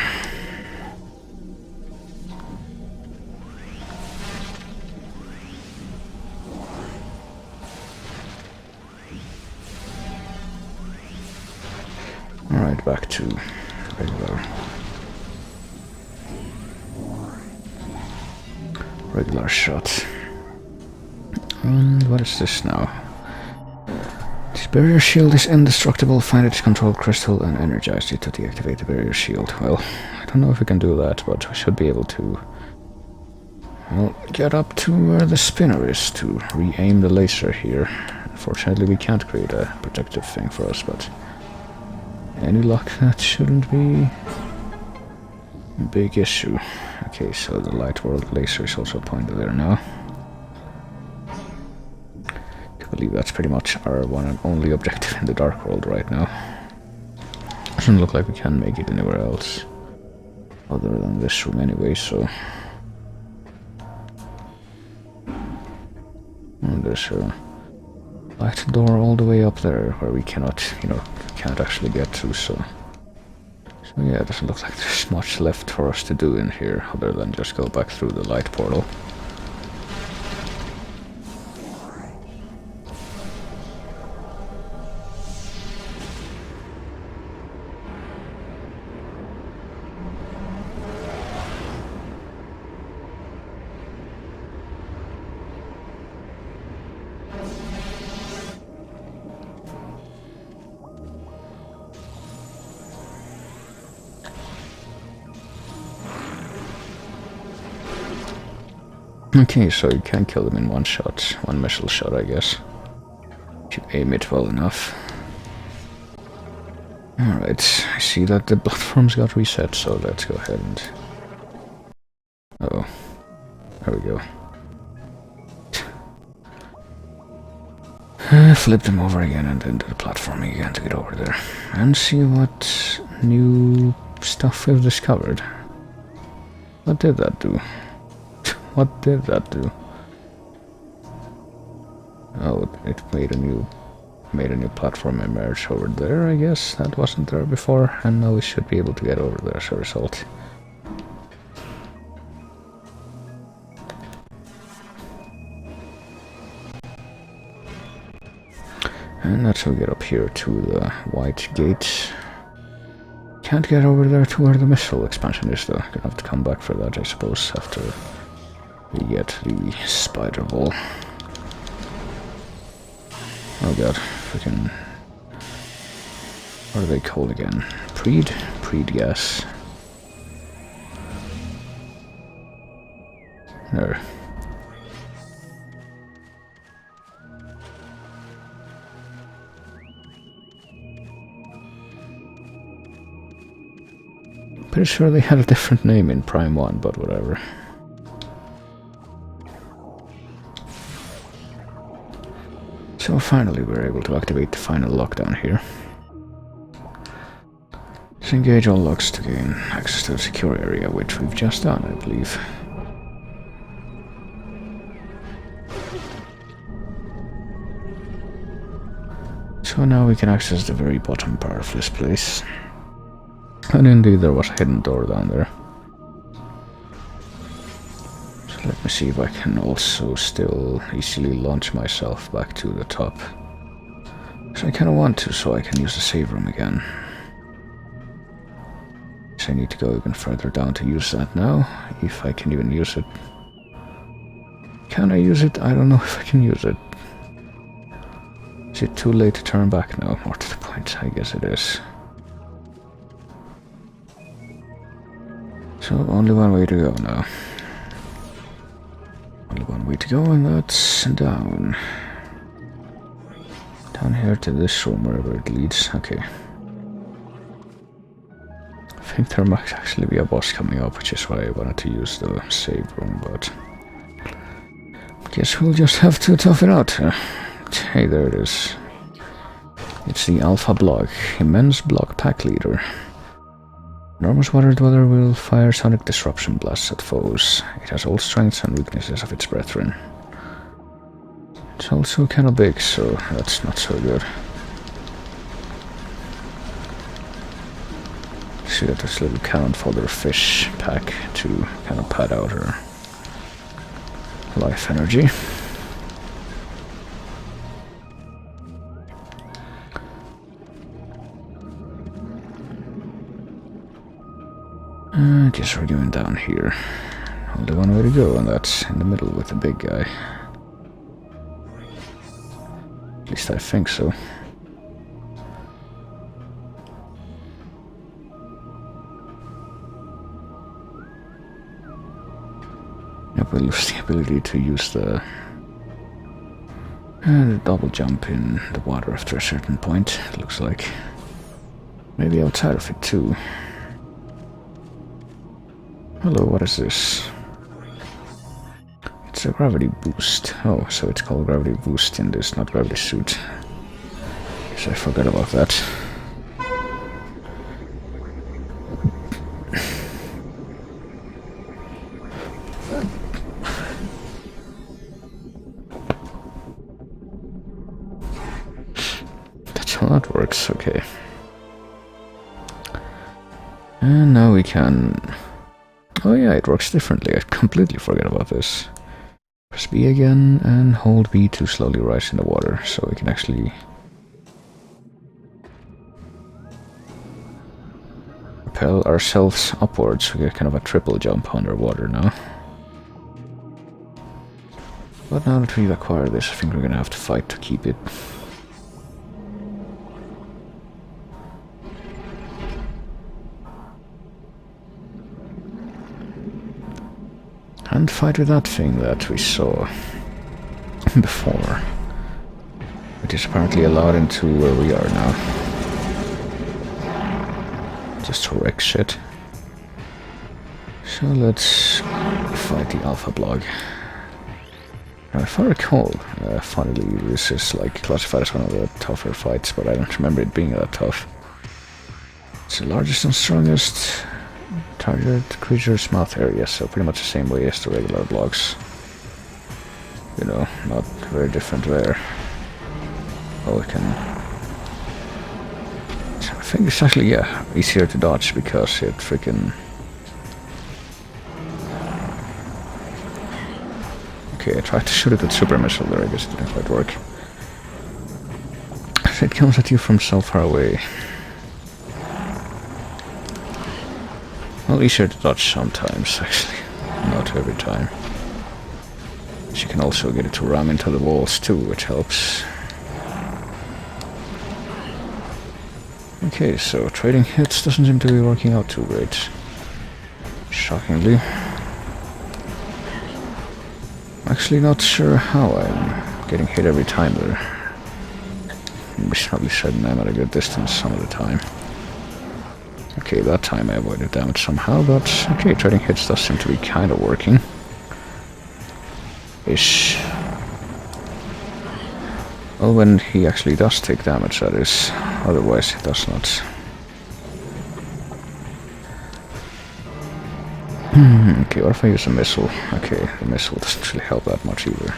Alright, back to regular. regular shot. And what is this now? This barrier shield is indestructible. Find its control crystal and energize it to deactivate the barrier shield. Well, I don't know if we can do that, but we should be able to, well, get up to where the spinner is to re-aim the laser here. Unfortunately, we can't create a protective thing for us, but any luck, that shouldn't be a big issue. Okay, so the light world laser is also pointed there now. I believe that's pretty much our one and only objective in the Dark World right now. Doesn't look like we can make it anywhere else other than this room anyway, so... And there's a light door all the way up there where we cannot, can't actually get to, so... So yeah, it doesn't look like there's much left for us to do in here other than just go back through the light portal. Okay, so you can kill them in one shot, one missile shot, I guess. If you aim it well enough. Alright, I see that the platforms got reset, so let's go ahead and... Oh, there we go. Flip them over again and then do the platforming again to get over there. And see what new stuff we've discovered. What did that do? What did that do? Oh, it made a new platform emerge over there, I guess. That wasn't there before, and now we should be able to get over there as a result. And that's how we get up here to the white gate. Can't get over there to where the missile expansion is, though. Gonna have to come back for that, I suppose, after we get the spider ball. Oh god, freaking... What are they called again? Preed? Preed gas. There. Pretty sure they had a different name in Prime 1, but whatever. So finally we're able to activate the final lockdown here. Disengage all locks to gain access to the secure area, which we've just done, I believe. So now we can access the very bottom part of this place. And indeed there was a hidden door down there. So let me see if I can also still easily launch myself back to the top. So I kinda want to, so I can use the save room again. So I need to go even further down to use that now, if I can even use it. Can I use it? I don't know if I can use it. Is it too late to turn back now? More to the point, I guess it is. So only one way to go now. Only one way to go, and that's down. Down here to this room, wherever it leads. Okay. I think there might actually be a boss coming up, which is why I wanted to use the save room, but... guess we'll just have to tough it out. Hey, there it is. It's the Alpha Block, Immense Block Pack Leader. Enormous Water Dweller will fire sonic disruption blasts at foes. It has all strengths and weaknesses of its brethren. It's also kind of big, so that's not so good. She got this little cannon fodder fish pack to kind of pad out her life energy. I guess we're going down here. only one way to go, and that's in the middle with the big guy. At least I think so. Yep, we'll lose the ability to use the double jump in the water after a certain point, it looks like. Maybe outside of it too. Hello, what is this? It's a gravity boost. Oh, so it's called gravity boost in this, not gravity suit. Guess I forgot about that. That's how that works, okay. And now we can... Oh yeah, it works differently. I completely forgot about this. Press B again and hold B to slowly rise in the water, so we can actually propel ourselves upwards. We get kind of a triple jump underwater now. But now that we've acquired this, I think we're gonna have to fight to keep it. And fight with that thing that we saw before, which is apparently allowed into where we are now. Just to wreck shit. So let's fight the Alpha Blog. Now, if I recall, funnily, this is like classified as one of the tougher fights, but I don't remember it being that tough. It's the largest and strongest target creature's mouth area, so pretty much the same way as the regular blocks. You know, not very different there. Oh, it can... I think it's actually, yeah, easier to dodge because it freaking... Okay, I tried to shoot it with super missile there, I guess it didn't quite work. So it comes at you from so far away. Well, easier to dodge sometimes, actually. Not every time. But you can also get it to ram into the walls too, which helps. Okay, so trading hits doesn't seem to be working out too great. Shockingly. Actually not sure how I'm getting hit every time there. I'm probably certain I'm at a good distance some of the time. Okay, that time I avoided damage somehow, but okay, trading hits does seem to be kind of working. Ish. Well, when he actually does take damage, that is. Otherwise, he does not. Okay, what if I use a missile? Okay, the missile doesn't really help that much either.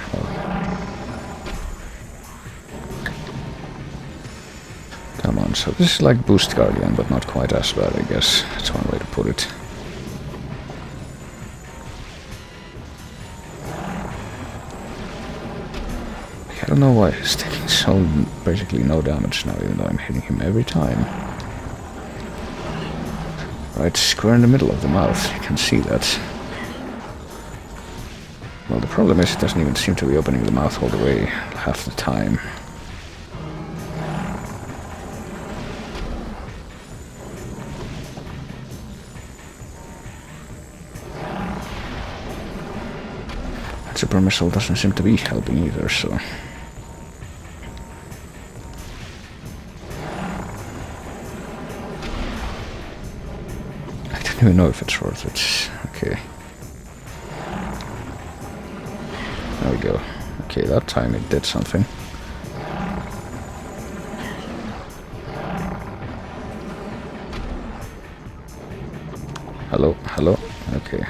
Come on, so this is like Boost Guardian, but not quite as bad, I guess. That's one way to put it. I don't know why he's taking so basically no damage now, even though I'm hitting him every time. Right square in the middle of the mouth, you can see that. Well, the problem is it doesn't even seem to be opening the mouth all the way half the time. Super missile doesn't seem to be helping either, so... I don't even know if it's worth it. Okay. There we go. Okay, that time it did something. Hello, hello, okay.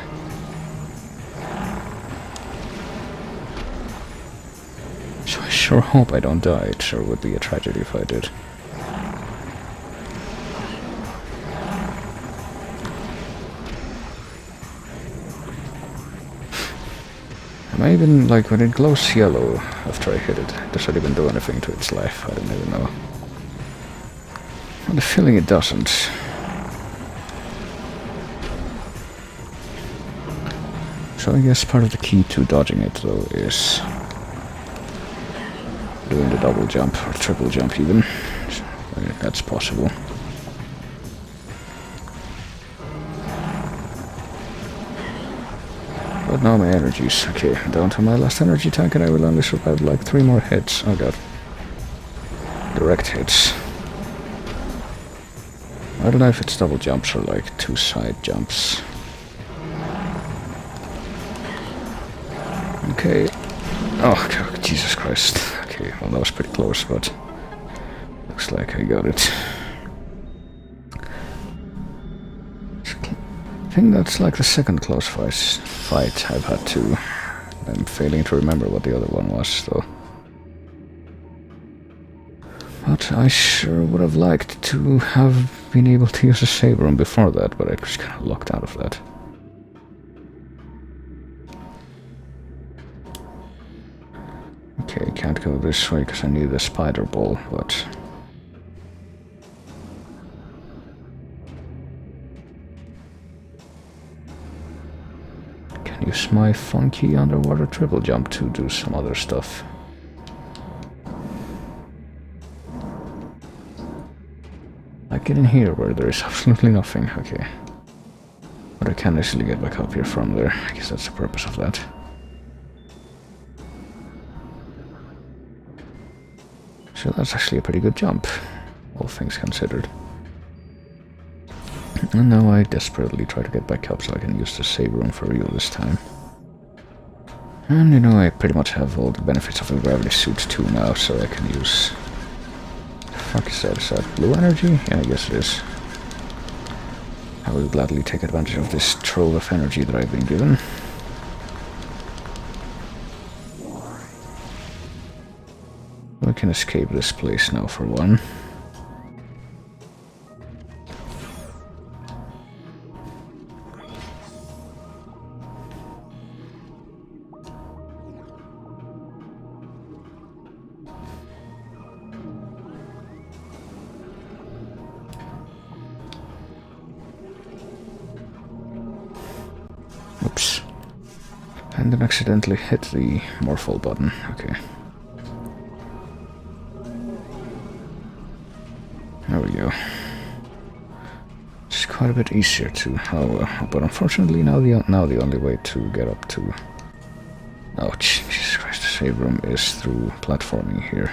I sure hope I don't die. It sure would be a tragedy if I did. Am I even, like, when it glows yellow after I hit it, does it even do anything to its life? I don't even know. I have the feeling it doesn't. So I guess part of the key to dodging it, though, is doing the double jump, or triple jump even. So that's possible. But now my energy's okay. Down to my last energy tank, and I will only survive like 3 more hits. Oh god. Direct hits. I don't know if it's double jumps or like 2 side jumps. Okay. Oh god, Jesus Christ. Okay, well that was pretty close, but looks like I got it. I think that's like the second close fight I've had to. I'm failing to remember what the other one was, though. But I sure would have liked to have been able to use a save room before that, but I was kind of locked out of that. Okay, can't go this way because I need the spider ball, but... can use my funky underwater triple jump to do some other stuff. Like get in here where there is absolutely nothing, okay. But I can easily get back up here from there, I guess that's the purpose of that. So that's actually a pretty good jump, all things considered. And now I desperately try to get back up so I can use the save room for real this time. And you know, I pretty much have all the benefits of the gravity suit too now, so I can use... the fuck is that? Is that blue energy? Yeah, I guess it is. I will gladly take advantage of this trove of energy that I've been given. We can escape this place now for one. Oops. And then accidentally hit the morphle button. Okay. There we go. It's quite a bit easier to... oh, but unfortunately now the only way to get up to... oh, Jesus Christ, the save room is through platforming here.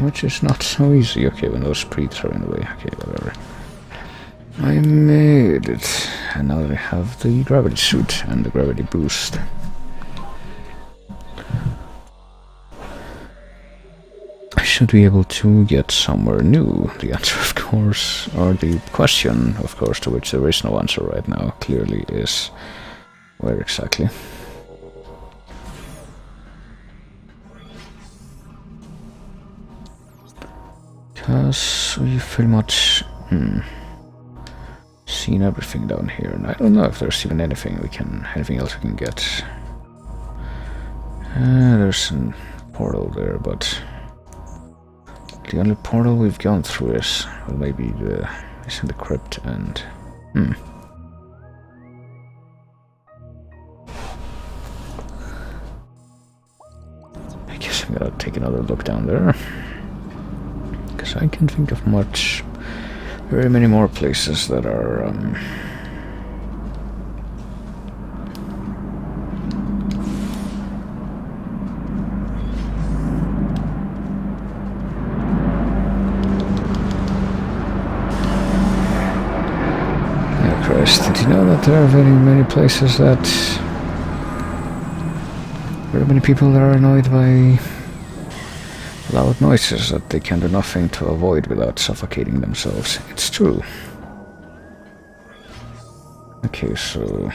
Which is not so easy. Okay, when those creeps are in the way. Okay, whatever. I made it. And now I have the gravity suit and the gravity boost. I should be able to get somewhere new. The answer, of course, or the question, of course, to which there is no answer right now, clearly is where exactly. Because we've pretty much seen everything down here, and I don't know if there's even anything else we can get. There's a portal there, but the only portal we've gone through is, well, maybe is in the crypt, and I guess I'm gonna take another look down there, because I can't think of very many more places that are Christ, did you know that there are many places that... very many people that are annoyed by loud noises that they can do nothing to avoid without suffocating themselves? It's true. Okay, so...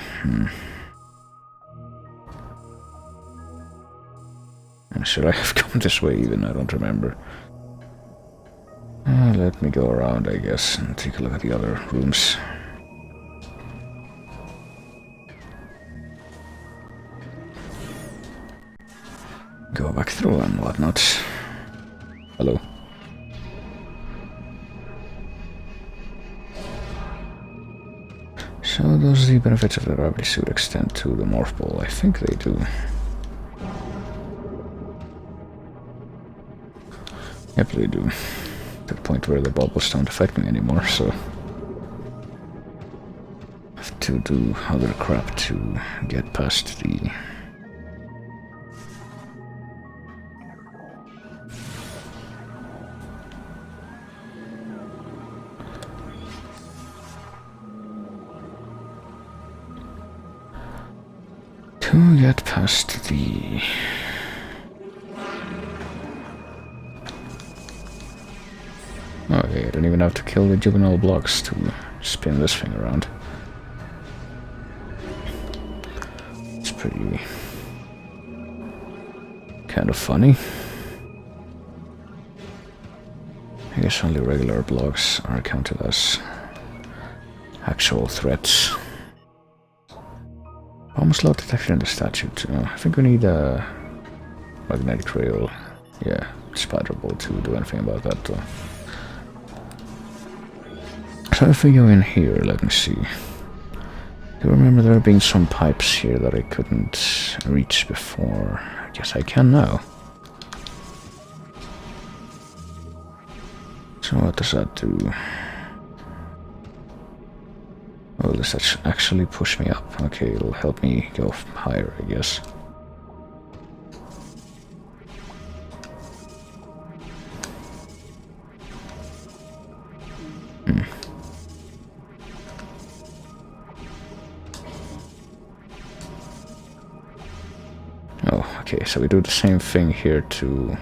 should I have come this way even? I don't remember. Let me go around, I guess, and take a look at the other rooms. Go back through and whatnot. Hello. Does the benefits of the gravity suit extend to the morph ball? I think they do. Yep, they do. To the point where the bubbles don't affect me anymore, so... I have to do other crap to get past the... To get past the... Okay, I don't even have to kill the juvenile blocks to spin this thing around. It's pretty... kind of funny. I guess only regular blocks are counted as actual threats. Almost low detection in the statue too. I think we need a magnetic rail. Yeah, spider ball to do anything about that though. So if we go in here, let me see. Do you remember there being some pipes here that I couldn't reach before? I guess I can now. So what does that do? Oh, does that actually push me up? Okay, it'll help me go higher, I guess. Oh, okay, so we do the same thing here to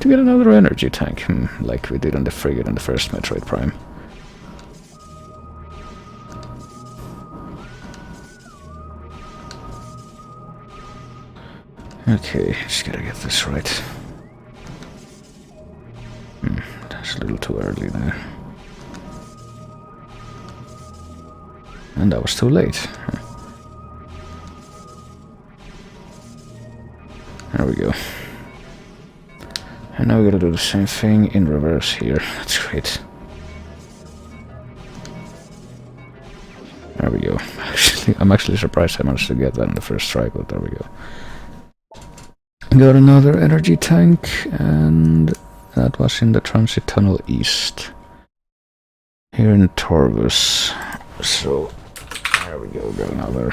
get another energy tank, like we did on the frigate in the first Metroid Prime. Okay, just gotta get this right. That's a little too early there. And that was too late. There we go. And now we gotta do the same thing in reverse here. That's great. There we go. I'm actually surprised I managed to get that in the first try, but there we go. Got another energy tank, and that was in the transit tunnel east. Here in Torvus. So, there we go, got another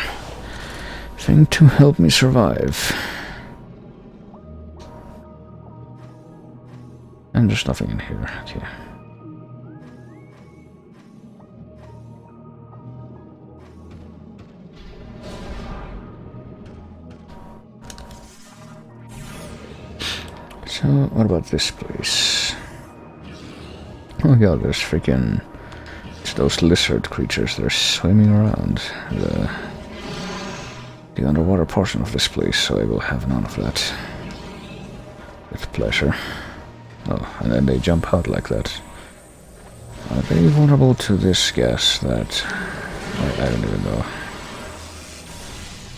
thing to help me survive. And there's nothing in here, okay. So, what about this place? Oh my god, there's freaking... It's those lizard creatures that are swimming around the underwater portion of this place, so I will have none of that. With pleasure. Oh, and then they jump out like that. Are they vulnerable to this gas that... I don't even know.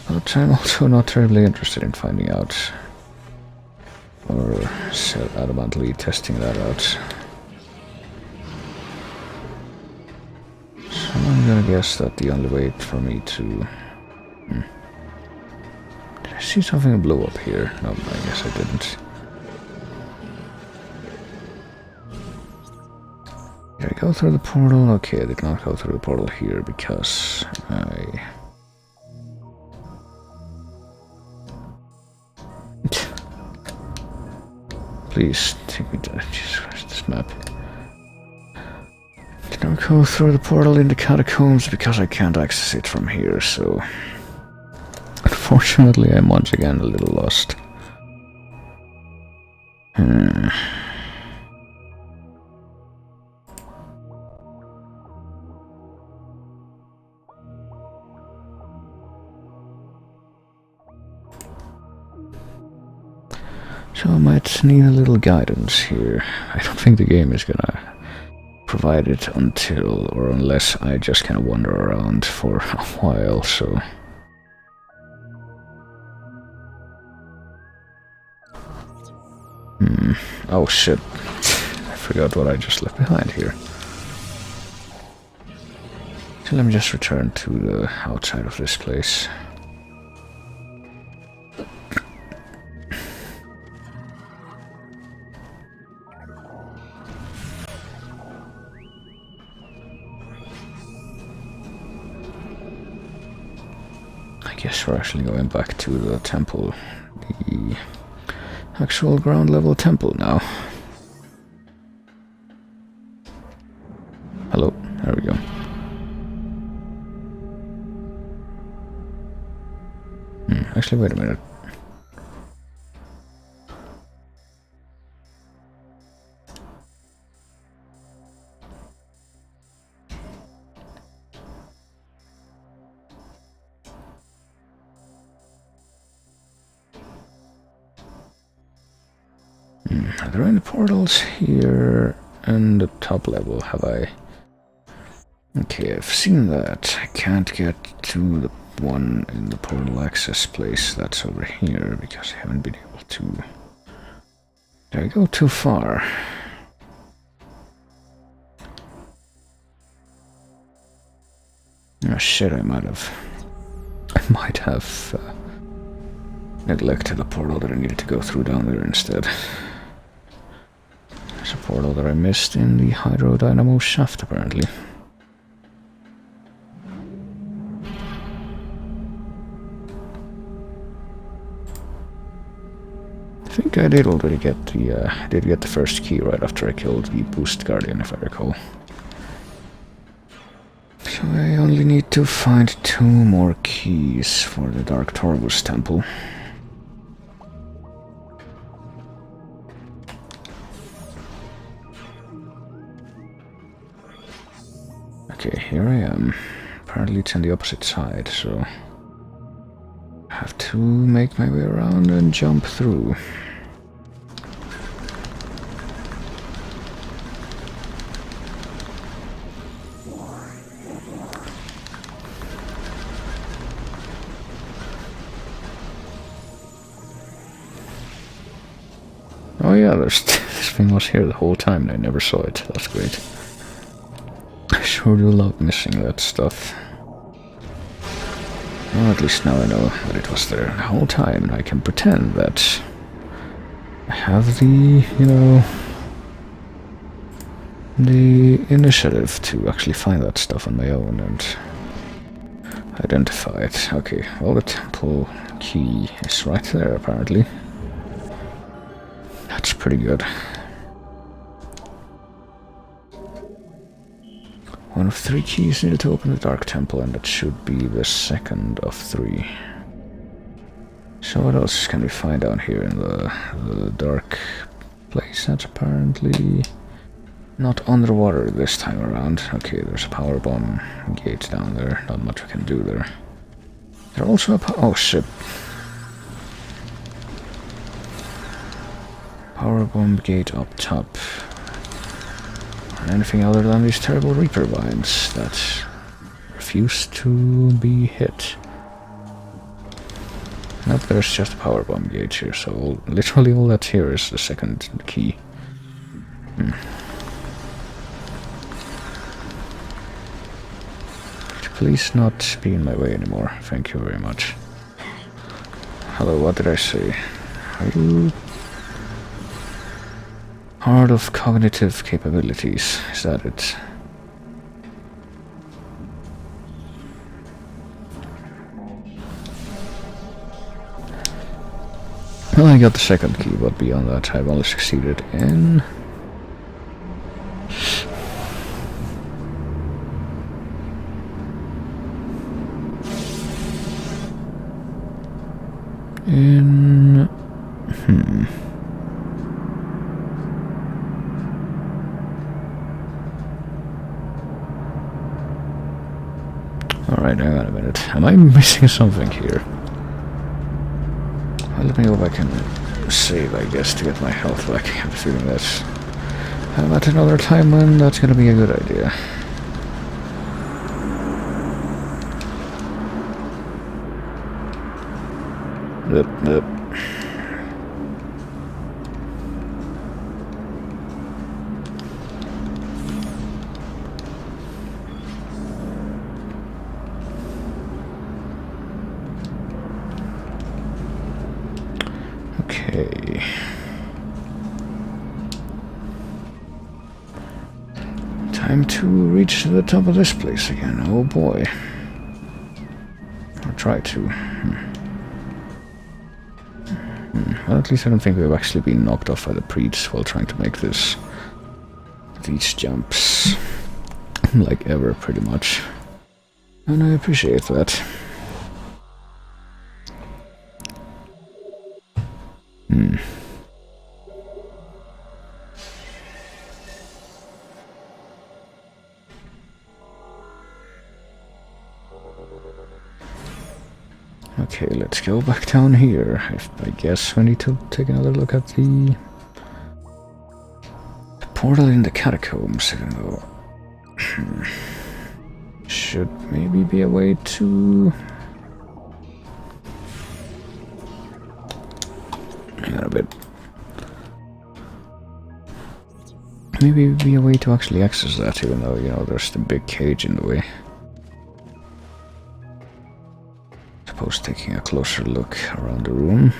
But I'm also not terribly interested in finding out. Or adamantly testing that out. So I'm gonna guess that the only way for me to... Did I see something blue up here? No, I guess I didn't. Did I go through the portal? Okay, I did not go through the portal here because I... Please take me to Jesus Christ, this map. Did not go through the portal in the catacombs because I can't access it from here, so... Unfortunately, I'm once again a little lost. So I might need a little guidance here. I don't think the game is gonna provide it until or unless I just kind of wander around for a while, so... Oh shit. I forgot what I just left behind here. So let me just return to the outside of this place. I guess we're actually going back to the temple, the actual ground level temple now. Hello, there we go. Actually, wait a minute. Are there any portals here in the top level? Have I? Okay, I've seen that. I can't get to the one in the portal access place that's over here because I haven't been able to. Did I go too far? Oh shit, I might have neglected the portal that I needed to go through down there instead. There's a portal that I missed in the hydro dynamo shaft apparently. I think I did already get the first key right after I killed the boost guardian, if I recall. So I only need to find 2 more keys for the Dark Torvus temple. Okay, here I am. Apparently it's on the opposite side, so I have to make my way around and jump through. Oh yeah, this thing was here the whole time and I never saw it. That's great. I sure do love missing that stuff. Well, at least now I know that it was there the whole time and I can pretend that I have the, the initiative to actually find that stuff on my own and identify it. Okay, well, the temple key is right there apparently. That's pretty good. One of 3 keys needed to open the Dark Temple, and that should be the second of 3. So what else can we find down here in the dark place? That's apparently not underwater this time around. Okay, there's a power bomb gate down there. Not much we can do there. There's also a oh shit. Power bomb gate up top. Anything other than these terrible Reaper vines that refuse to be hit. Nope, there's just a power bomb gate here, so literally all that's here is the second key. Could you please not be in my way anymore? Thank you very much. Hello, what did I say? Are you... Heart of cognitive capabilities, is that it? Well, I got the second key, but beyond that I've only succeeded in... Alright, hang on a minute. Am I missing something here? Well, let me go back and save, I guess, to get my health back. I have a feeling that at another time when that's gonna be a good idea. Yep. Time to reach the top of this place again. Oh boy. Or try to. Well, at least I don't think we've actually been knocked off by the preets while trying to make these jumps. Like ever, pretty much. And I appreciate that. Okay, let's go back down here. I guess we need to take another look at the portal in the catacombs, even though should maybe be a way to... Hang on a bit. Maybe be a way to actually access that, even though, you know, there's the big cage in the way. Suppose taking a closer look around the room.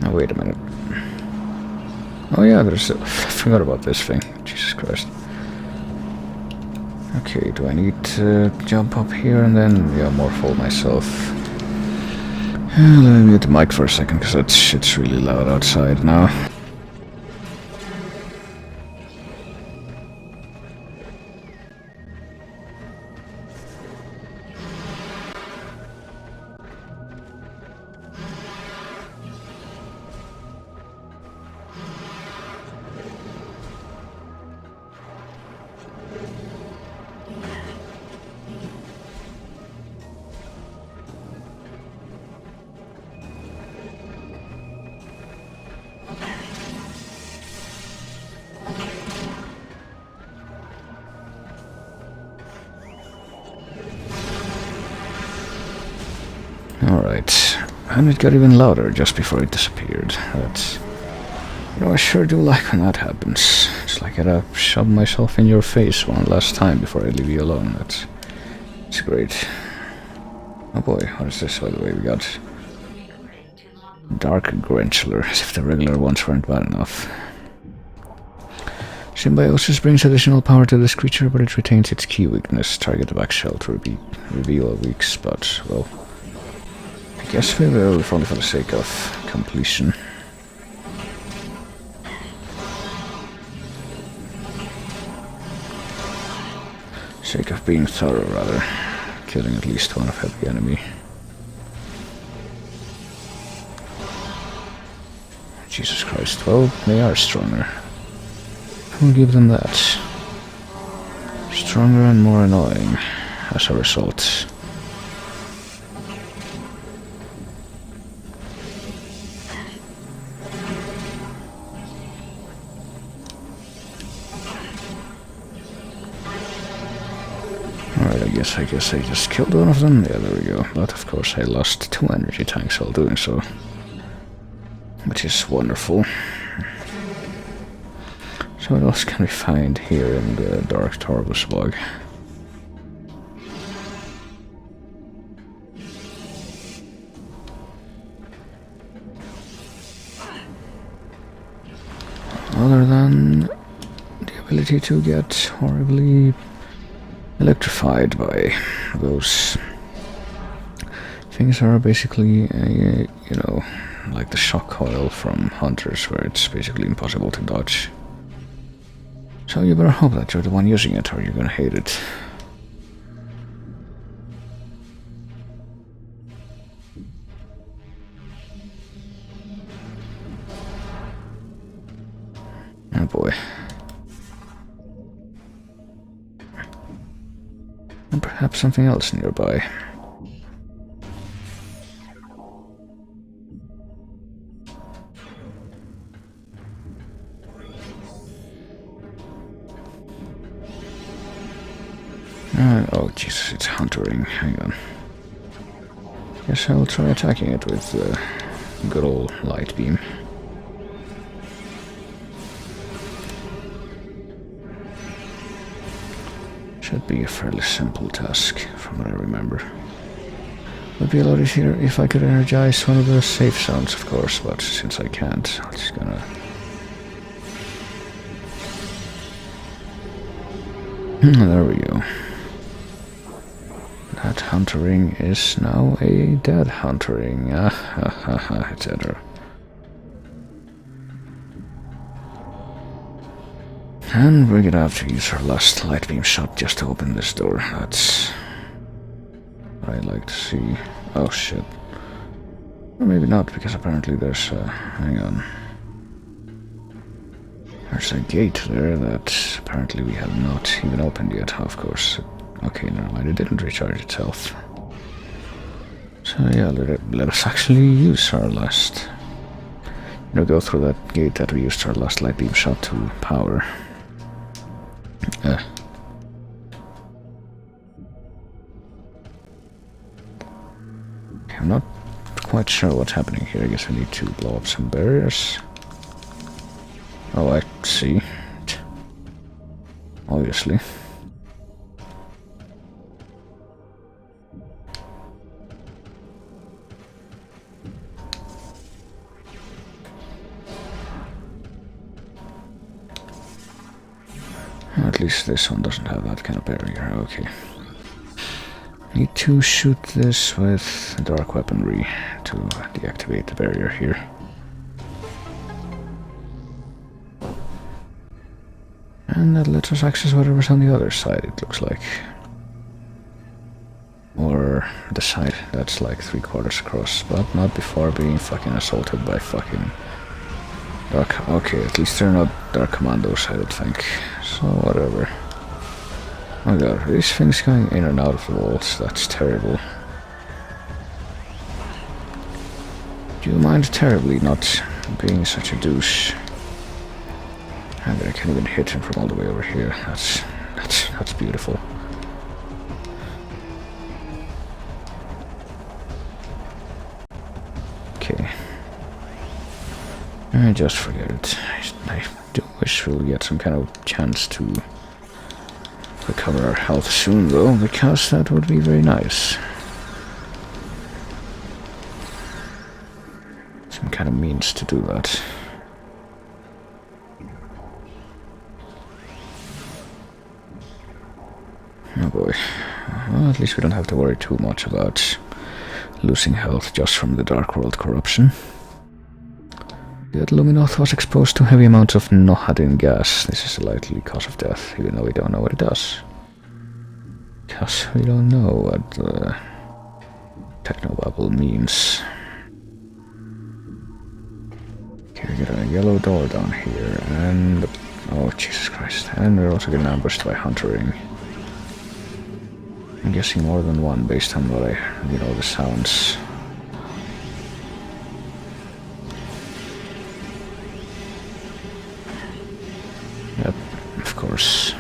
Oh, wait a minute. Oh yeah, there's a... I forgot about this thing. Jesus Christ. Okay, do I need to jump up here and then... Yeah, morphle myself. Let me mute the mic for a second, because that shit's really loud outside now. Alright, and it got even louder just before it disappeared. That's... You know, I sure do like when that happens. It's like I gotta shove myself in your face one last time before I leave you alone. It's great. Oh boy, what is this, by the way? We got... Dark Grenchler, as if the regular ones weren't bad enough. Symbiosis brings additional power to this creature, but it retains its key weakness. Target the back shell to reveal a weak spot. Well... I guess we will, if only for the sake of completion. Sake of being thorough, rather. Killing at least one of every enemy. Jesus Christ, well, they are stronger. We'll give them that. Stronger and more annoying, as a result. I guess I just killed one of them. Yeah, there we go. But of course I lost 2 energy tanks while doing so. Which is wonderful. So what else can we find here in the Dark Torvus bog? Other than the ability to get horribly electrified by those things are basically, you know, like the shock coil from Hunters, where it's basically impossible to dodge. So you better hope that you're the one using it, or you're gonna hate it. Oh boy. And perhaps something else nearby. Oh Jesus, it's huntering. Hang on. Guess I'll try attacking it with the good old light beam. Should be a fairly simple task, from what I remember. Would be a lot easier if I could energize one of the safe zones, of course, but since I can't, I'm just gonna... There we go. That hunter ring is now a dead hunter ring, etc. And we're gonna have to use our last light beam shot just to open this door. That's what I'd like to see. Oh shit. Or maybe not, because apparently there's hang on. There's a gate there that apparently we have not even opened yet, of course. Okay, never mind, it didn't recharge itself. So yeah, let us actually use our last... go through that gate that we used our last light beam shot to power. I'm not quite sure what's happening here. I guess we need to blow up some barriers. Oh, I see. Obviously. At least this one doesn't have that kind of barrier. Okay. Need to shoot this with dark weaponry to deactivate the barrier here. And that lets us access whatever's on the other side, it looks like. Or the side that's like 3/4 across, but not before being fucking assaulted by fucking dark... Okay, at least they're not dark commandos, I don't think. So, whatever. Oh my god, these things going in and out of the walls, that's terrible. Do you mind terribly not being such a douche? I can't even hit him from all the way over here. That's beautiful. Okay. Just forget it. I do wish we'll get some kind of chance to recover our health soon, though, because that would be very nice. Some kind of means to do that. Oh boy. Well, at least we don't have to worry too much about losing health just from the Dark World corruption. That Luminoth was exposed to heavy amounts of Nohadin gas. This is a likely cause of death, even though we don't know what it does. Because we don't know what the technobubble means. Okay, we got a yellow door down here, and... oh, Jesus Christ. And we're also getting ambushed by Hunter Ring. I'm guessing more than one based on what the sounds. Yep, of course.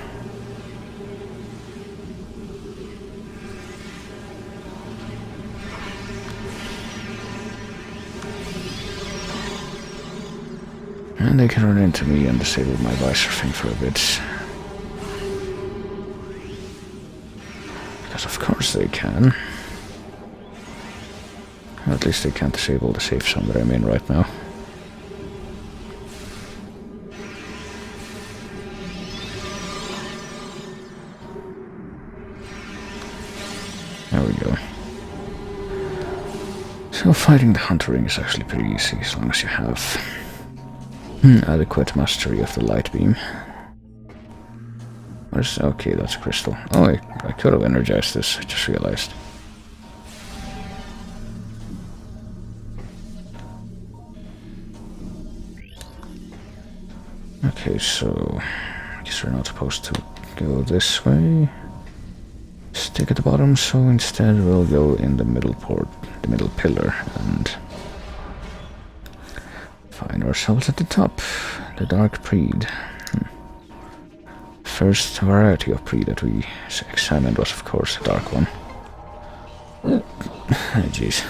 And they can run into me and disable my visor thing for a bit. Because of course they can. Or at least they can't disable the safe zone that I'm in right now. There we go. So fighting the Hunter Ring is actually pretty easy as long as you have adequate mastery of the light beam. Okay, that's a crystal. Oh, I could have energized this, I just realized. Okay, so I guess we're not supposed to go this way. Stick at the bottom, so instead we'll go in the middle the middle pillar, and find ourselves at the top, the Dark Preed. First variety of Preed that we examined was, of course, a dark one. Jeez.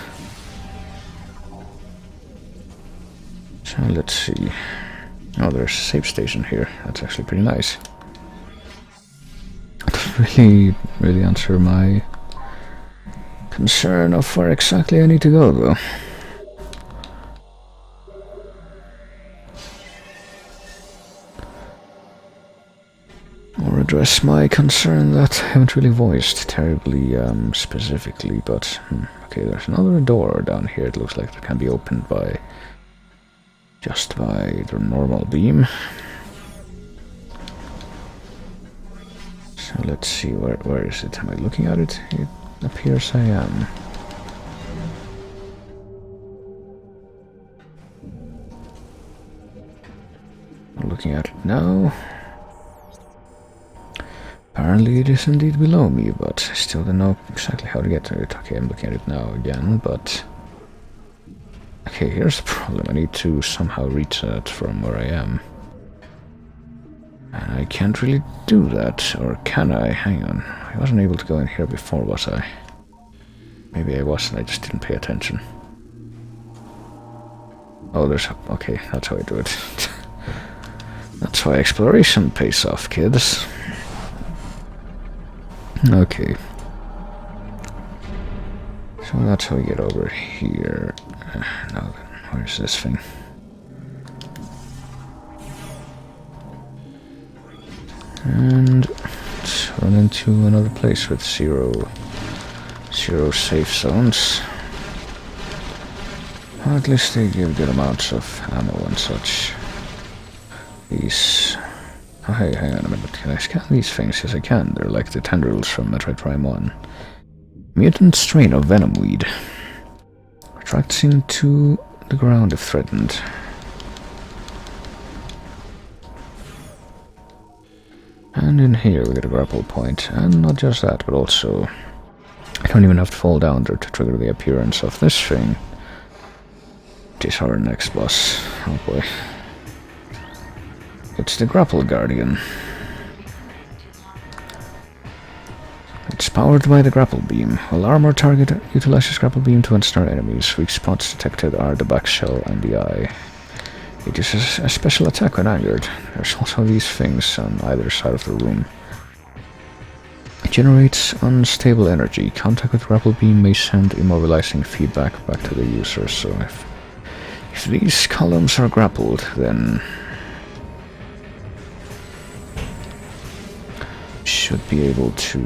So let's see. Oh, there's a save station here. That's actually pretty nice. Really answer my Concern of where exactly I need to go, though. Or address my concern that I haven't really voiced terribly specifically, but... okay, there's another door down here. It looks like it can be opened by... just by the normal beam. So let's see, where is it? Am I looking at it? It appears I am. I'm looking at it now. Apparently it is indeed below me, but I still don't know exactly how to get to it. Okay, I'm looking at it now again, but... okay, here's the problem. I need to somehow reach that from where I am. And I can't really do that, or can I? Hang on. I wasn't able to go in here before, was I? Maybe I wasn't, I just didn't pay attention. Oh, there's... okay, that's how I do it. That's why exploration pays off, kids. Okay. So that's how we get over here. Now then, where's this thing? And let's run into another place with zero safe zones. Well, at least they give good amounts of ammo and such. These... oh, hey, hang on a minute. Can I scan these things? Yes, I can. They're like the tendrils from Metroid Prime 1. Mutant strain of venom weed. Retracts into the ground if threatened. And in here we get a grapple point. And not just that, but also... I don't even have to fall down there to trigger the appearance of this thing. It is our next boss. Oh boy. It's the Grapple Guardian. It's powered by the grapple beam. While armor target utilizes grapple beam to ensnare enemies, weak spots detected are the back shell and the eye. It is a special attack when angered. There's also these things on either side of the room. It generates unstable energy. Contact with grapple beam may send immobilizing feedback back to the user. So if these columns are grappled, then should be able to...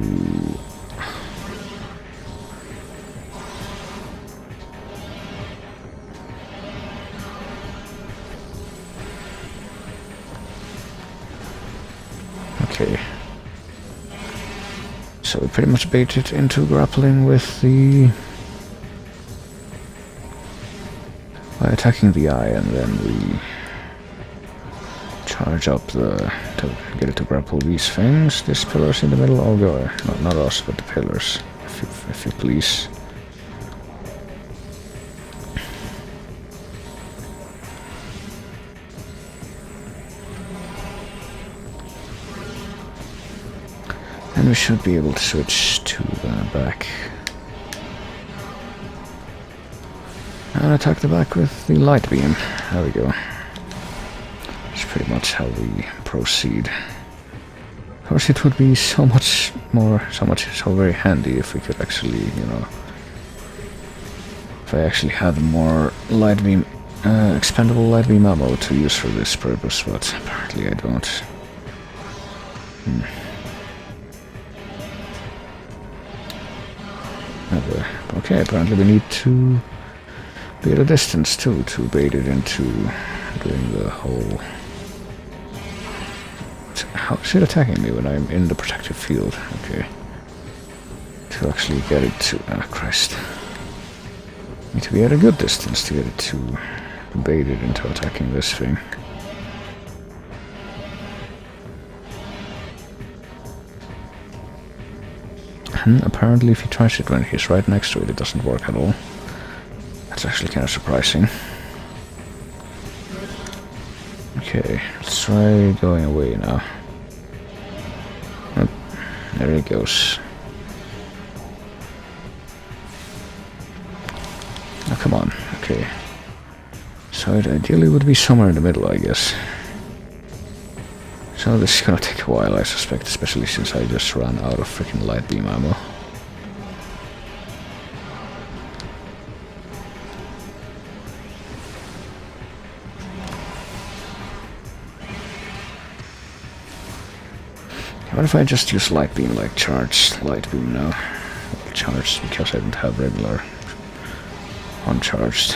okay. So we pretty much bait it into grappling with the... by attacking the eye, and then we charge up the... to get it to grapple these things. These pillars in the middle, I'll go. No, not us, but the pillars, if you please. And we should be able to switch to the back. And attack the back with the light beam. There we go. That's pretty much how we proceed. Of course, it would be so very handy if we could actually, you know, if I actually had more light beam, expendable light beam ammo to use for this purpose, but apparently I don't. Okay, apparently we need to be at a distance too to bait it into doing the whole... how is it attacking me when I'm in the protective field? Okay. To actually get it to... ah, Christ. Need to be at a good distance to get it to bait it into attacking this thing. And apparently if he tries it when he's right next to it, it doesn't work at all. That's actually kind of surprising. Okay, let's try going away now. Oh, there he goes. Oh, come on. Okay. So it ideally would be somewhere in the middle, I guess. So this is gonna take a while, I suspect, especially since I just ran out of freaking light beam ammo. What if I just use light beam, like charged light beam now? Charged because I don't have regular uncharged.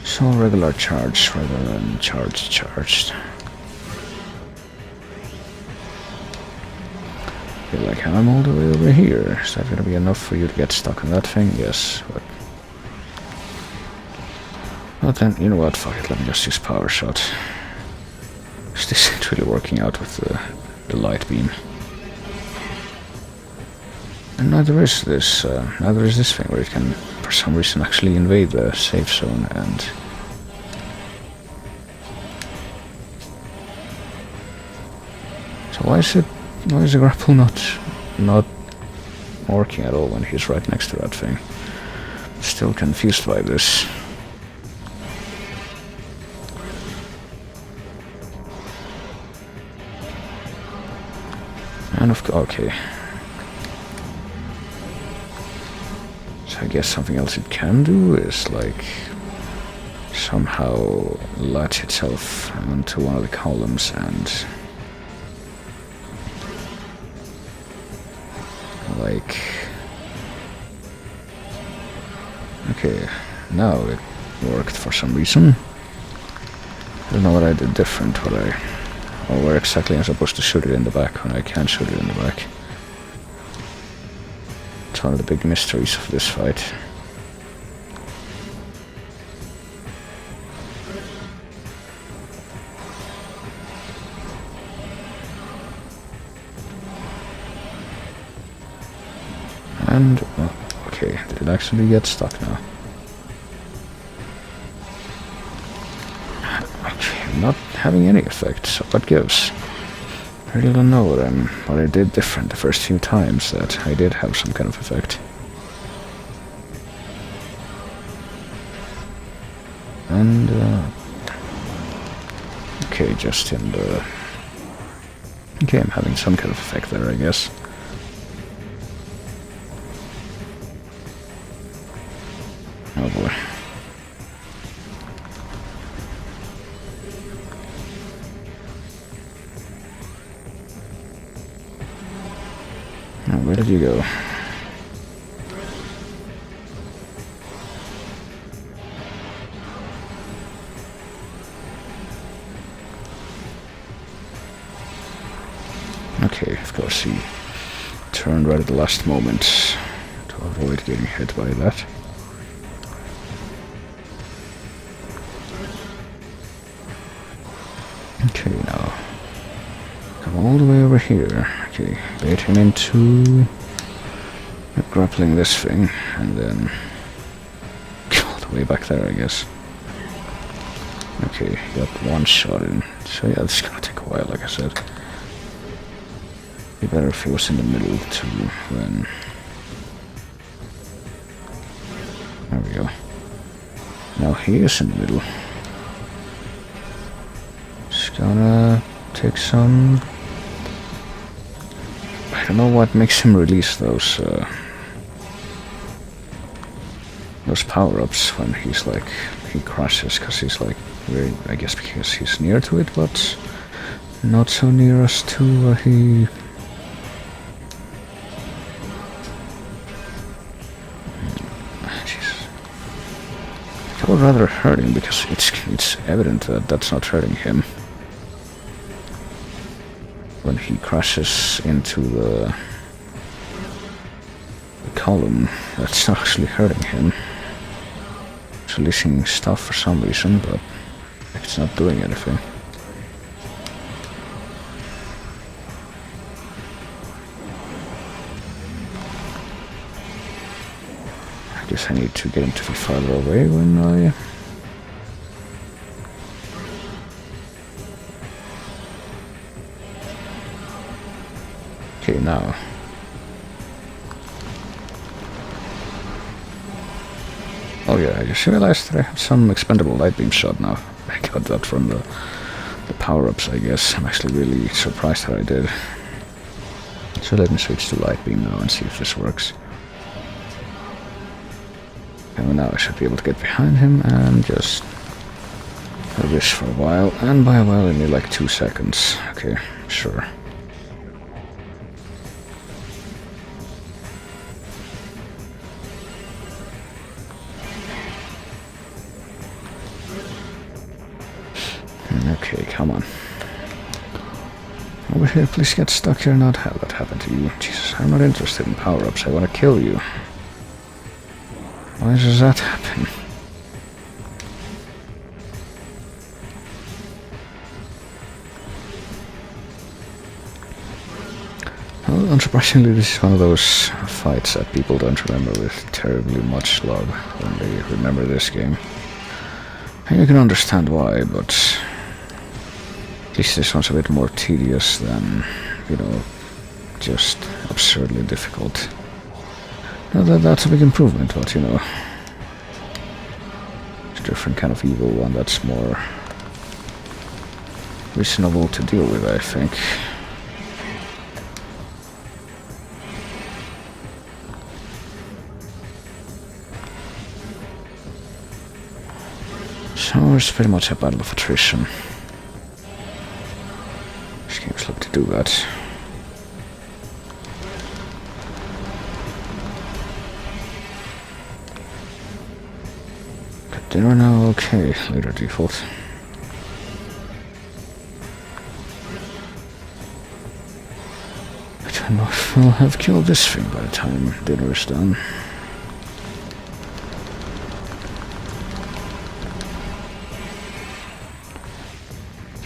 So regular charge rather than charged. Feel like I'm all the way over here. Is that gonna be enough for you to get stuck on that thing? Yes, but... Well then, you know what, fuck it, let me just use power shot. This isn't really working out with the light beam. And neither is this thing where it can, for some reason, actually invade the safe zone and... So why is the grapple not working at all when he's right next to that thing? Still confused by this. And okay. So I guess something else it can do is like somehow latch itself onto one of the columns and like... Okay, now it worked for some reason. I don't know what I did different, or where exactly I'm supposed to shoot it in the back when I can't shoot it in the back. It's one of the big mysteries of this fight. And, well, okay, did it actually get stuck now? Okay, not having any effect, so what gives? I really don't know what I did different the first few times that I did have some kind of effect. And, okay, just in the... Okay, I'm having some kind of effect there, I guess. Oh boy. Now, where did you go? Okay, of course he turned right at the last moment to avoid getting hit by that. Okay, now come all the way over here. Okay, bait him into grappling this thing, and then all the way back there, I guess. Okay, got one shot in. So yeah, this is gonna take a while, like I said. Be better if he was in the middle too, then... There we go. Now he is in the middle. Just gonna take some... I don't know what makes him release those power-ups when he's like... He crashes, because he's like... Very, I guess because he's near to it, but... Not so near us to where he... I would rather hurt him, because it's evident that that's not hurting him. When he crashes into the column, that's not actually hurting him. It's releasing stuff for some reason, but it's not doing anything. I guess I need to get him to be farther away when I... Okay, now. Oh yeah, I just realized that I have some expendable light beam shot now. I got that from the power-ups, I guess. I'm actually really surprised how I did. So let me switch to light beam now and see if this works. And now I should be able to get behind him and just do this for a while. And by a while I mean like 2 seconds. Okay, sure. Okay, come on. Over here, please get stuck here, not have that happen to you. Jesus, I'm not interested in power-ups, I want to kill you. Why does that happen? Well, unsurprisingly, this is one of those fights that people don't remember with terribly much love when they remember this game. And you can understand why, but at least this one's a bit more tedious than, you know, just absurdly difficult. Now that's a big improvement, but you know, it's a different kind of evil, one that's more reasonable to deal with, I think. So it's pretty much a battle of attrition. This game's looking to do that. Got dinner now, okay, later default. I don't know if we'll have killed this thing by the time dinner is done.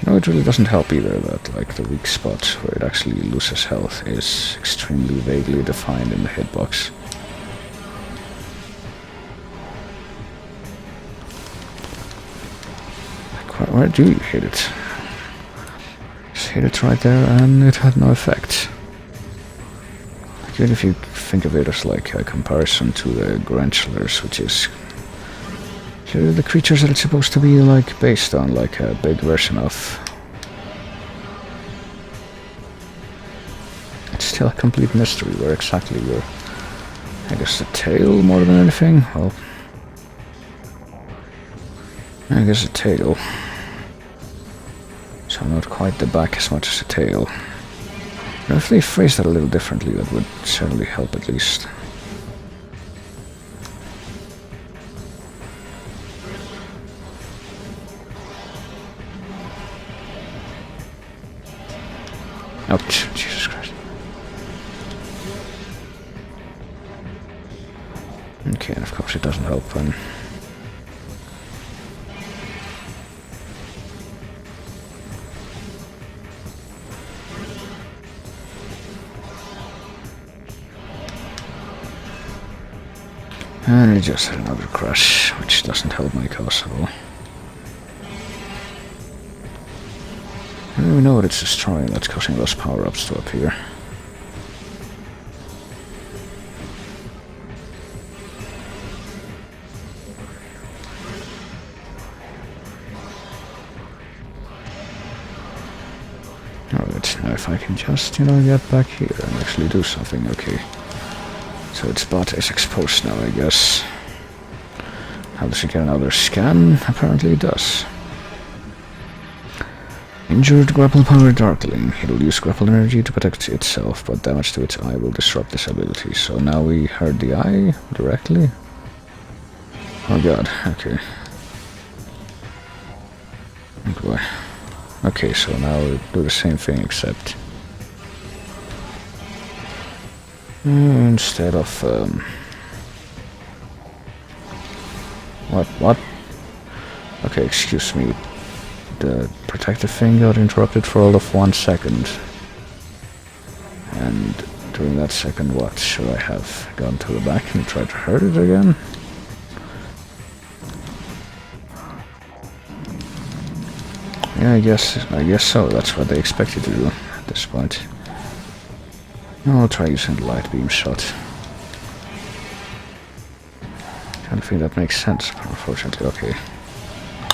No, it really doesn't help either that, like, the weak spot where it actually loses health is extremely vaguely defined in the hitbox. Like, where do you hit it? Just hit it right there and it had no effect. Like, even if you think of it as like a comparison to the Gruntlers, which is the creatures that it's supposed to be like based on, like a big version of. It's still a complete mystery where exactly you're. I guess the tail more than anything. Well, I guess the tail. So not quite the back as much as the tail. But if they phrase that a little differently, that would certainly help at least. Ouch, Jesus Christ. Okay, and of course it doesn't help when... And it just had another crash, which doesn't help my cause at all. I don't even know what it's destroying that's causing those power-ups to appear. Alright, now if I can just, you know, get back here and actually do something, okay. So its butt is exposed now, I guess. How does it get another scan? Apparently it does. Injured grapple power darkling. It'll use grapple energy to protect itself, but damage to its eye will disrupt this ability. So now we hurt the eye directly? Oh god, okay. Oh boy. Okay, so now we do the same thing except... instead of... What? Okay, excuse me. The protective thing got interrupted for all of 1 second. And during that second, what? Should I have gone to the back and tried to hurt it again? Yeah, I guess so. That's what they expect you to do at this point. I'll try using the light beam shot. I don't think that makes sense, unfortunately. Okay.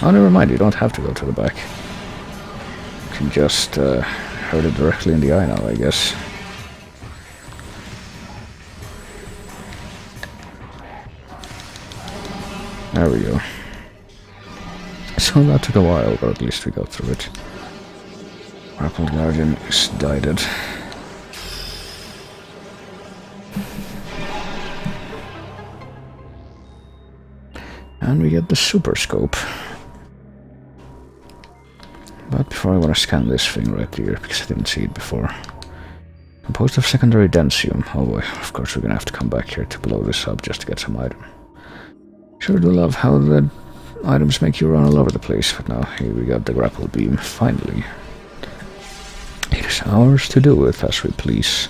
Oh, never mind, you don't have to go to the back. You can just hurt it directly in the eye now, I guess. There we go. So that took a while, but at least we got through it. Grappled Guardian is guided. And we get the super scope. before I want to scan this thing right here, because I didn't see it before. Composed of secondary densium. Oh boy, of course we're gonna have to come back here to blow this up just to get some item. Sure do love how the items make you run all over the place, but now here we got the grapple beam, finally. It is ours to do with as we please.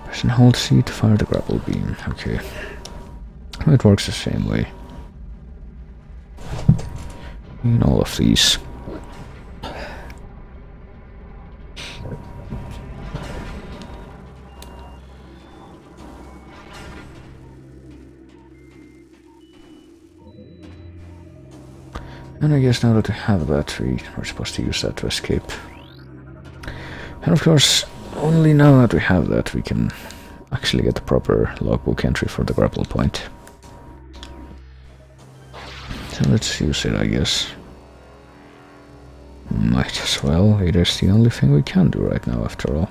Press and hold C to fire the grapple beam. Okay. It works the same way. In all of these. And I guess now that we have that, we're supposed to use that to escape. And of course, only now that we have that, we can actually get the proper logbook entry for the grapple point. So let's use it, I guess. Might as well, it is the only thing we can do right now, after all.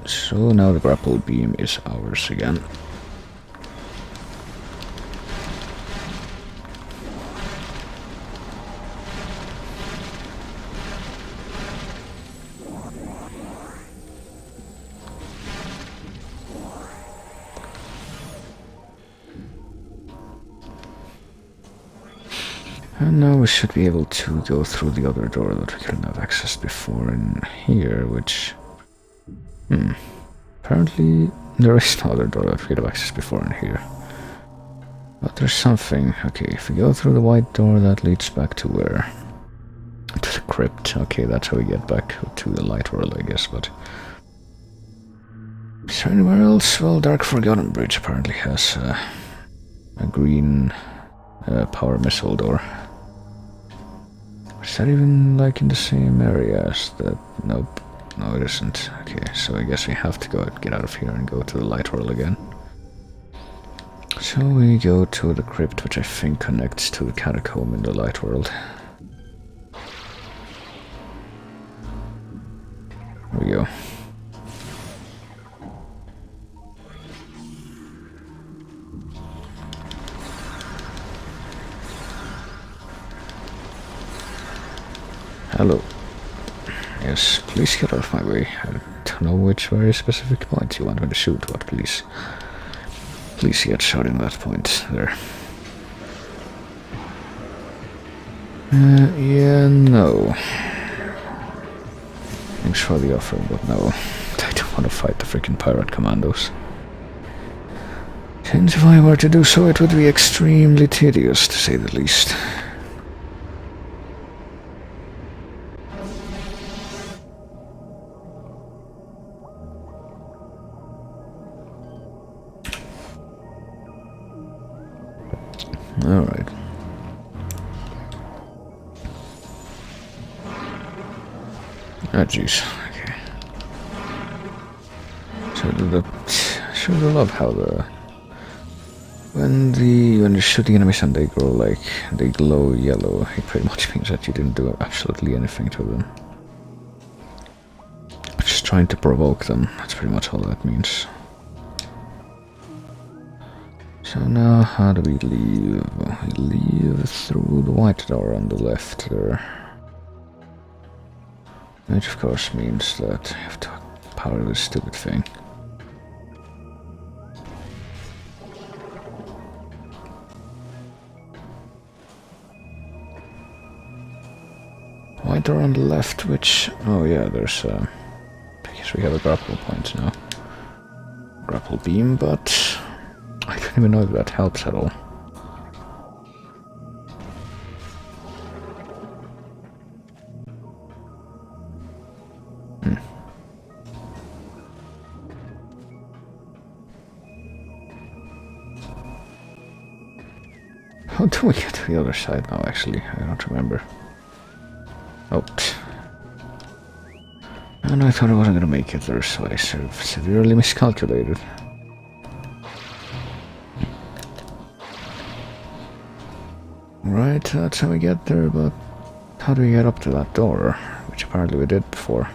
So now the grapple beam is ours again. And now we should be able to go through the other door that we couldn't have accessed before in here, which... Apparently there is no other door that we could have accessed before in here. But there's something. Okay, if we go through the white door, that leads back to where? To the crypt. Okay, that's how we get back to the light world, I guess, but... Is there anywhere else? Well, Dark Forgotten Bridge apparently has a green power missile door. Is that even like in the same area as that? Nope. No, it isn't. Okay, so I guess we have to get out of here and go to the light world again. So we go to the crypt, which I think connects to the catacomb in the light world. There we go. Hello. Yes, please get out of my way. I don't know which very specific point you want me to shoot, but please get shooting that point there. Yeah, no. Thanks for the offer, but no. I don't want to fight the freaking pirate commandos. Since if I were to do so, it would be extremely tedious, to say the least. Alright. Oh jeez, okay. Sure do love how when you're shooting enemies and they glow yellow, it pretty much means that you didn't do absolutely anything to them. Just trying to provoke them, that's pretty much all that means. So now, how do we leave? We leave through the white door on the left there. Which of course means that I have to power this stupid thing. White door on the left, which... Oh yeah, there's I guess we have a grapple point now. Grapple beam, but... I don't even know if that helps at all. How do we get to the other side now, actually? I don't remember. Oh. And I thought I wasn't gonna make it there, so I severely miscalculated. Right, that's how we get there, but how do we get up to that door? Which apparently we did before.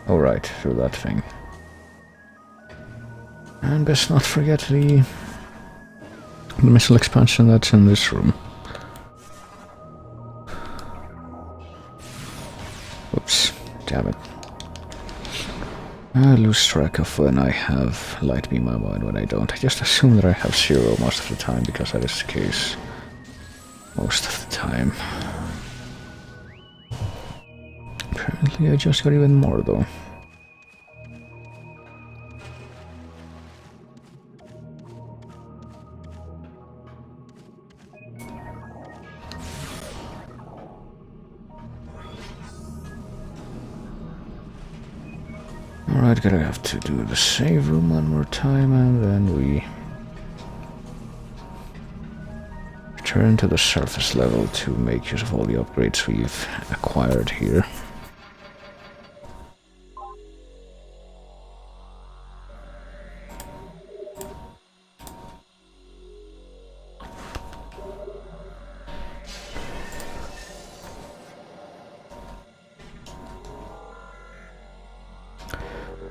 Oh right, through that thing. And best not forget the missile expansion that's in this room. Oops, damn it. I lose track of when I have light beam ammo and when I don't. I just assume that I have 0 most of the time, because that is the case most of the time. Apparently I just got even more though. Alright, gonna have to do the save room one more time, and then we return to the surface level to make use of all the upgrades we've acquired here.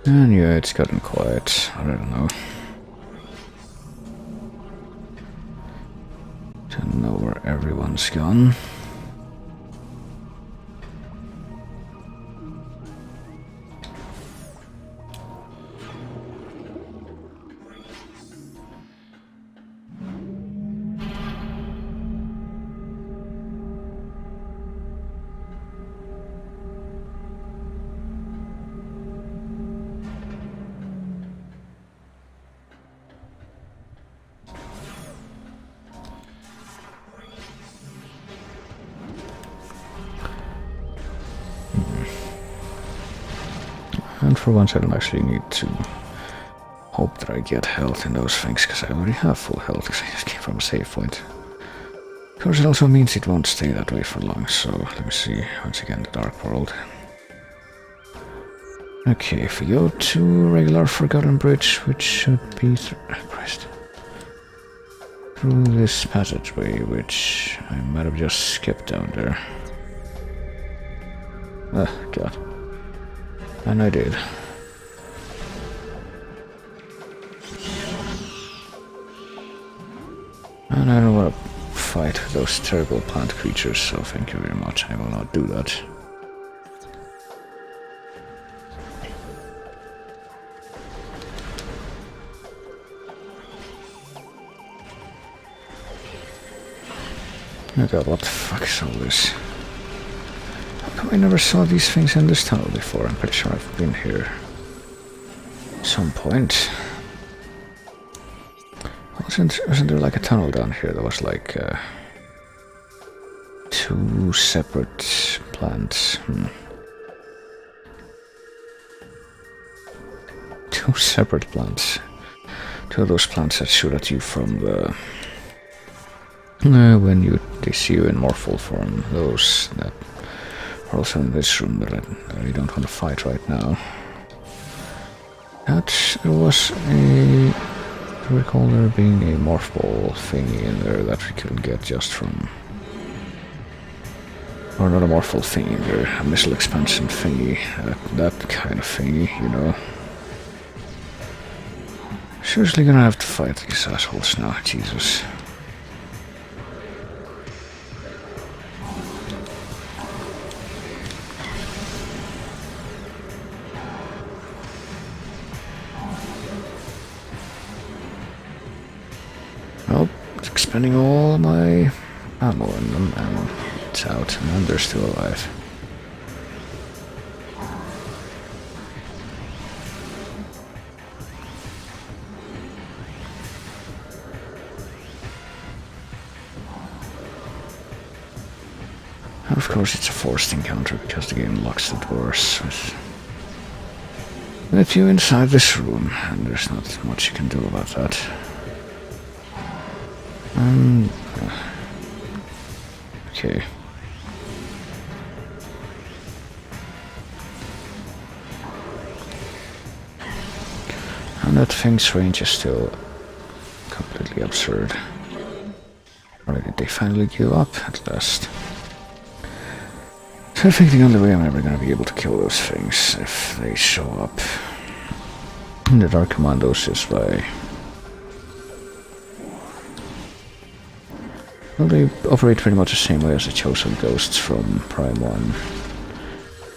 And yeah, it's gotten quiet. I don't know. Don't know where everyone's gone. And for once I don't actually need to hope that I get health in those things, because I already have full health, because I just came from a save point. Of course it also means it won't stay that way for long, so let me see, once again the Dark World. Okay, if we go to regular Forgotten Bridge, which should be through this passageway, which I might have just skipped down there. Ah, God. And I did. And I don't want to fight those terrible plant creatures, so thank you very much, I will not do that. Oh god, what the fuck is all this? How come I never saw these things in this tunnel before? I'm pretty sure I've been here at some point. Wasn't there like a tunnel down here that was like 2 separate plants? 2 separate plants. 2 of those plants that shoot at you from the... when they see you in more full form. Those that are also in this room, but I don't want to fight right now. That was a... I recall there being a morph ball thingy in there that we couldn't get just from... Or not a morph ball thingy there, a missile expansion thingy, that kind of thingy, you know. Seriously gonna have to fight these assholes now, Jesus. Well, expending all my ammo in them, and it's out, and they're still alive. And of course it's a forced encounter, because the game locks the doors with you inside this room, and there's not much you can do about that. Okay. And that thing's range is still completely absurd. Or did they finally give up at last? So I think the only way I'm ever gonna be able to kill those things if they show up in the Dark Commandos is by... Well, they operate pretty much the same way as the Chosen Ghosts from Prime 1.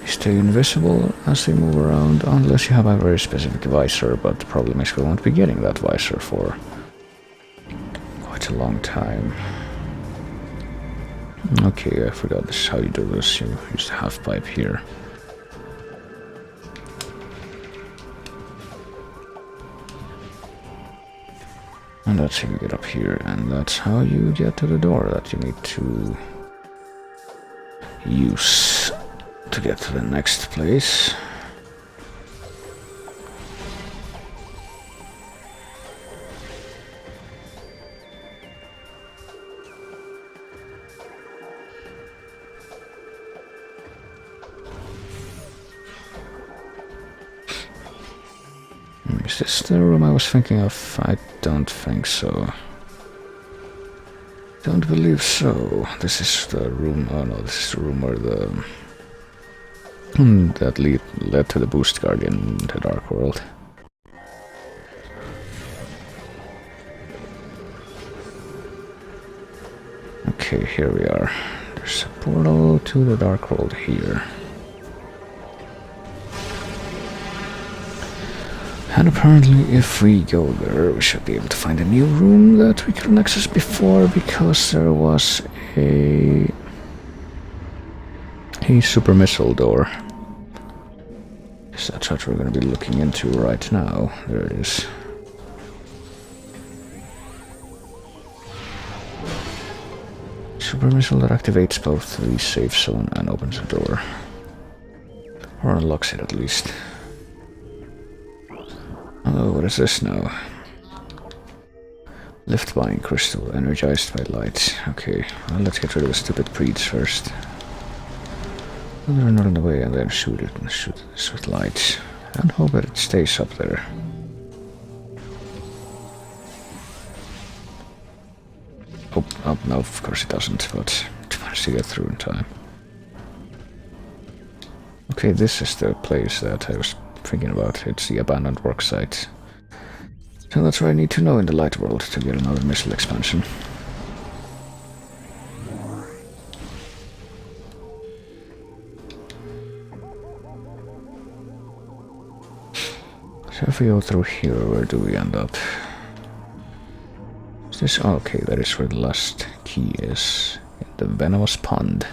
They stay invisible as they move around, unless you have a very specific visor, but the problem is we won't be getting that visor for quite a long time. Okay, I forgot this is how you do this. You use the half pipe here. And that's how you get up here, and that's how you get to the door that you need to use to get to the next place. Is this the room I was thinking of? I don't think so. Don't believe so. This is the room. Oh no, this is the room where the that led to the Boost Guardian in the Dark World. Okay, here we are. There's a portal to the Dark World here. And apparently if we go there, we should be able to find a new room that we couldn't access before because there was a super missile door. So that's what we're going to be looking into right now. There it is. Super missile that activates both the safe zone and opens the door. Or unlocks it at least. Oh, what is this now? Lift buying crystal, energized by light. Okay, well, let's get rid of the stupid preeds first. Well, they're not in the way, and then shoot it and shoot this with light. And hope that it stays up there. Oh, no, of course it doesn't, but it managed to get through in time. Okay, this is the place that I was thinking about. It's the abandoned work site. So that's what I need to know in the light world to get another missile expansion. So if we go through here, where do we end up? Is this... Oh, okay, that is where the last key is. In the venomous pond.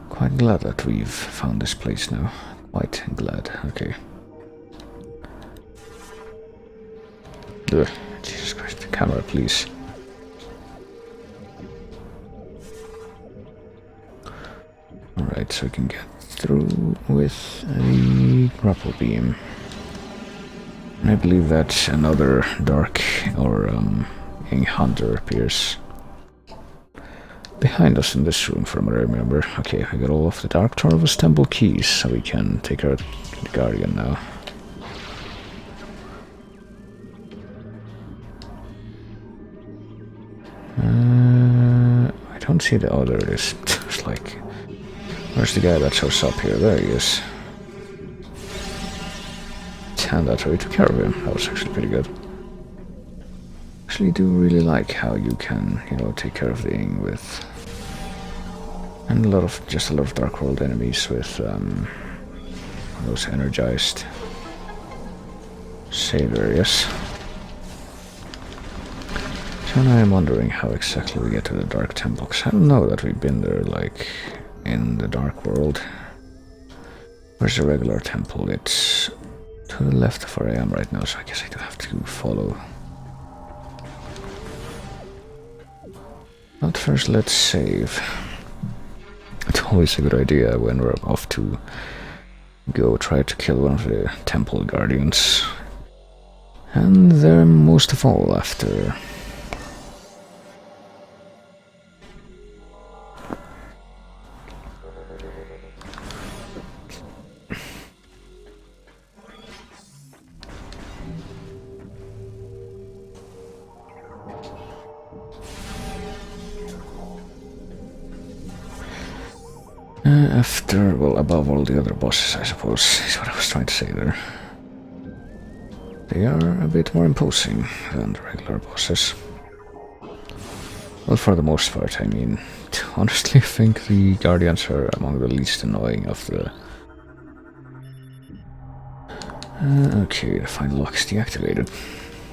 Quite glad that we've found this place now. Quite glad. Okay. Ugh, Jesus Christ, the camera, please. Alright, so we can get through with a grapple beam. And I believe that another dark or young hunter appears behind us in this room, from what I remember. Okay, I got all of the Dark Torvus Temple keys, so we can take out the Guardian now. I don't see the... Oh, there it is. It's like... Where's the guy that shows up here? There he is. And that's how we took care of him. That was actually pretty good. Actually do really like how you can, you know, take care of the Ing with... And a lot of Dark World enemies with those energized save areas. So now I'm wondering how exactly we get to the Dark Temple, because I don't know that we've been there, like, in the Dark World. Where's the regular temple? It's to the left of where I am right now, so I guess I do have to follow. But first, let's save. It's always a good idea when we're off to go try to kill one of the temple guardians. And they're most of all after... After, well, above all the other bosses, I suppose, is what I was trying to say there. They are a bit more imposing than the regular bosses. Well, for the most part, I mean. Honestly, I think the Guardians are among the least annoying of the... okay, the final lock is deactivated.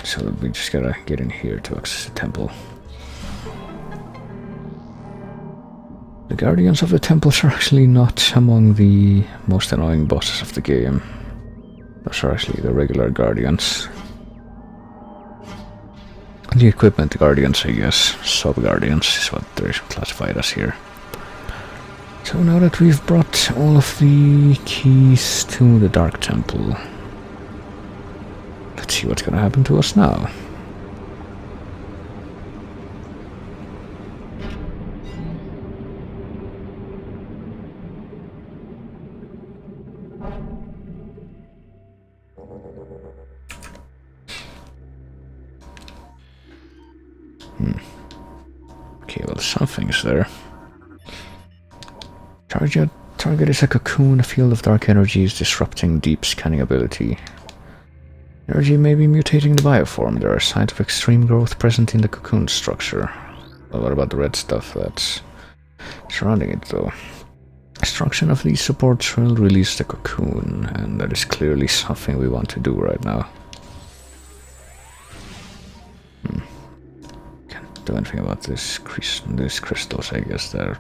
So we just gotta get in here to access the temple. The Guardians of the Temples are actually not among the most annoying bosses of the game. Those are actually the regular Guardians. The equipment Guardians, I guess. Sub-Guardians is what they're classified as here. So now that we've brought all of the keys to the Dark Temple, let's see what's gonna happen to us now. Okay, well, something's there. Target is a cocoon. A field of dark energy is disrupting deep scanning ability. Energy may be mutating the bioform. There are signs of extreme growth present in the cocoon structure. Well, what about the red stuff that's surrounding it, though? Destruction of these supports will release the cocoon, and that is clearly something we want to do right now. Can't do anything about these crystals, I guess they're...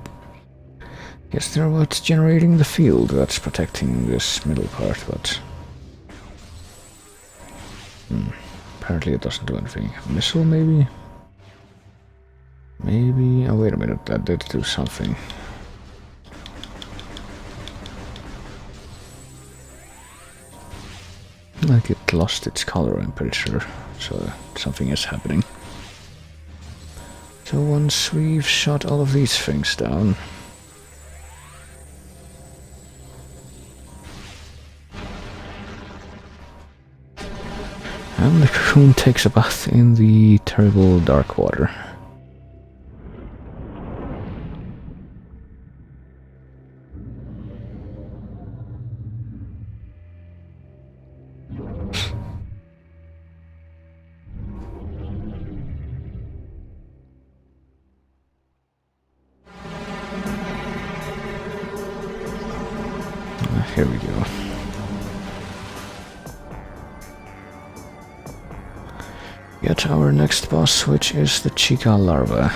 Yes, they're what's generating the field that's protecting this middle part, but... apparently it doesn't do anything. Missile, maybe? Maybe... Oh, wait a minute, that did do something. Like it lost its color, I'm pretty sure. So something is happening. So once we've shot all of these things down... and the cocoon takes a bath in the terrible dark water. Here we go. Yet our next boss, which is the Chica larva,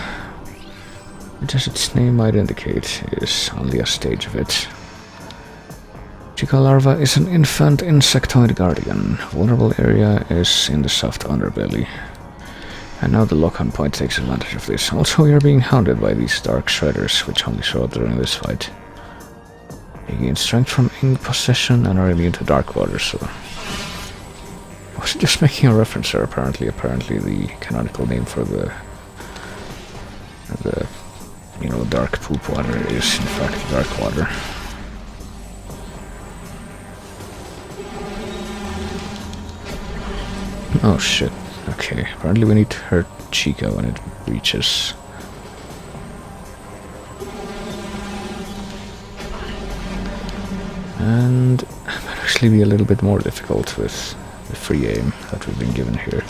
which as its name might indicate, is only a stage of it. Chica larva is an infant insectoid guardian. Vulnerable area is in the soft underbelly. And now the lock-on point takes advantage of this. Also, we are being hounded by these dark shredders, which only show up during this fight. They gain strength from ink possession and are immune to dark water, so... I was just making a reference there, apparently the canonical name for the you know, dark poop water is in fact dark water. Oh shit, okay, apparently we need to hurt Chica when it reaches. And it might actually be a little bit more difficult with the free aim that we've been given here.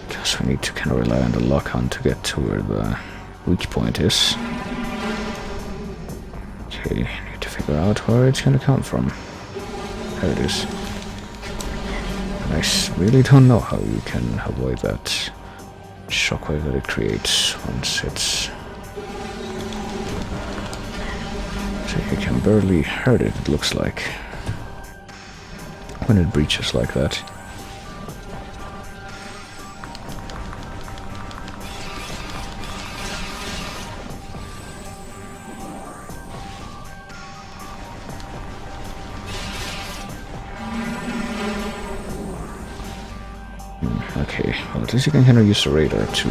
Because we need to kind of rely on the lock-on to get to where the weak point is. Okay, need to figure out where it's gonna come from. There it is. And I really don't know how you can avoid that shockwave that it creates once it's... So you can barely hurt it, it looks like, when it breaches like that. Okay, well at least you can kind of use the radar to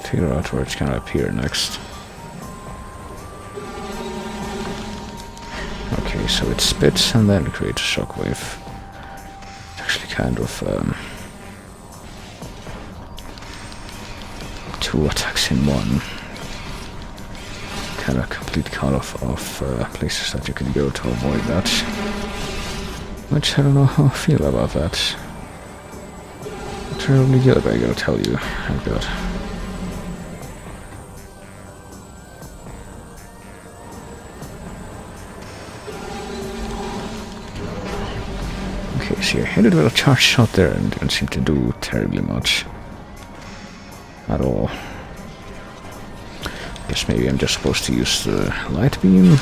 figure out where it's gonna appear next. Okay, so it spits and then creates a shockwave. It's actually kind of two attacks in one. Kind of complete cut-off of places that you can go to avoid that. Which I don't know how I feel about that. Not terribly good, I gotta tell you. Oh god. Okay, so I hit it with a charge shot there and didn't seem to do terribly much. At all. Guess maybe I'm just supposed to use the light beam.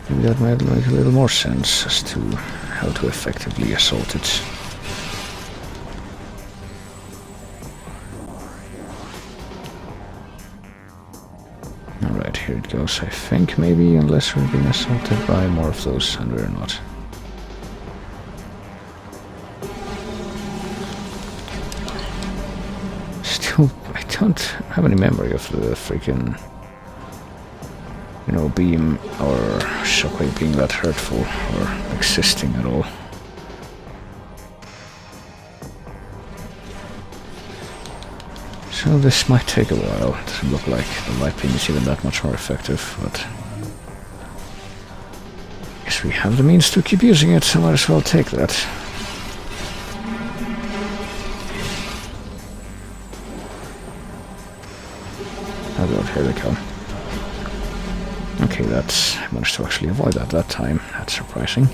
Maybe that might make a little more sense as to how to effectively assault it. Alright, here it goes, I think, maybe, unless we're being assaulted by more of those, and we're not. Still, I don't have any memory of the freaking, you know, beam or shockwave being that hurtful or existing at all. So this might take a while. It doesn't look like the light beam is even that much more effective, but I guess we have the means to keep using it, so might as well take that. Oh god, here they come. Okay, I managed to actually avoid that time. That's surprising.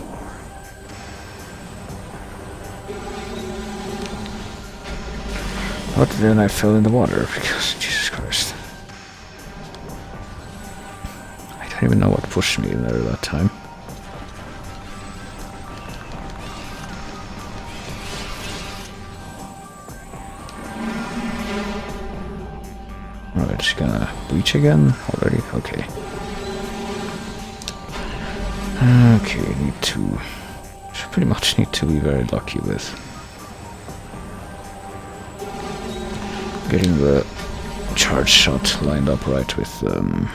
But then I fell in the water because, Jesus Christ. I don't even know what pushed me in there that time. Alright, she's gonna breach again already? Okay. Okay, need to... Should pretty much need to be very lucky with getting the charge shot lined up right with the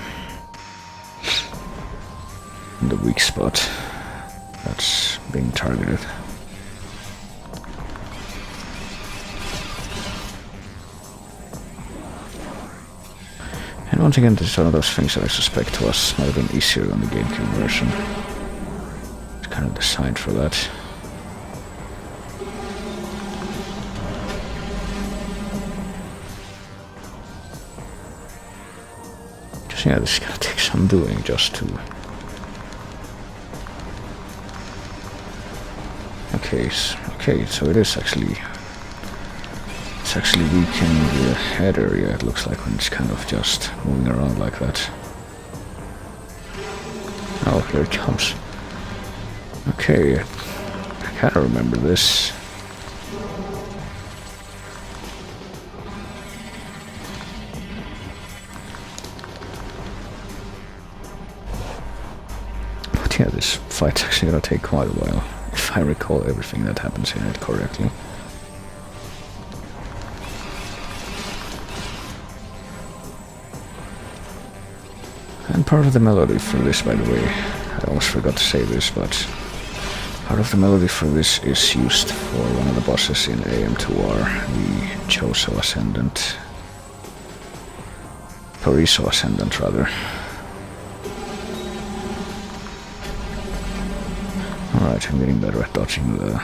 weak spot that's being targeted. And once again, this is one of those things that I suspect to us might have been easier than the GameCube version. It's kind of designed for that. Just, yeah, this is gonna take some doing just to... Okay, so it is actually... It's actually weakening the head area, it looks like, when it's kind of just moving around like that. Oh, here it comes. Okay, I kind of remember this. But yeah, this fight's actually gonna take quite a while, if I recall everything that happens in it correctly. And part of the melody for this, by the way, I almost forgot to say this, but part of the melody for this is used for one of the bosses in AM2R, the Choso Ascendant. Pariso Ascendant, rather. Alright, I'm getting better at dodging the...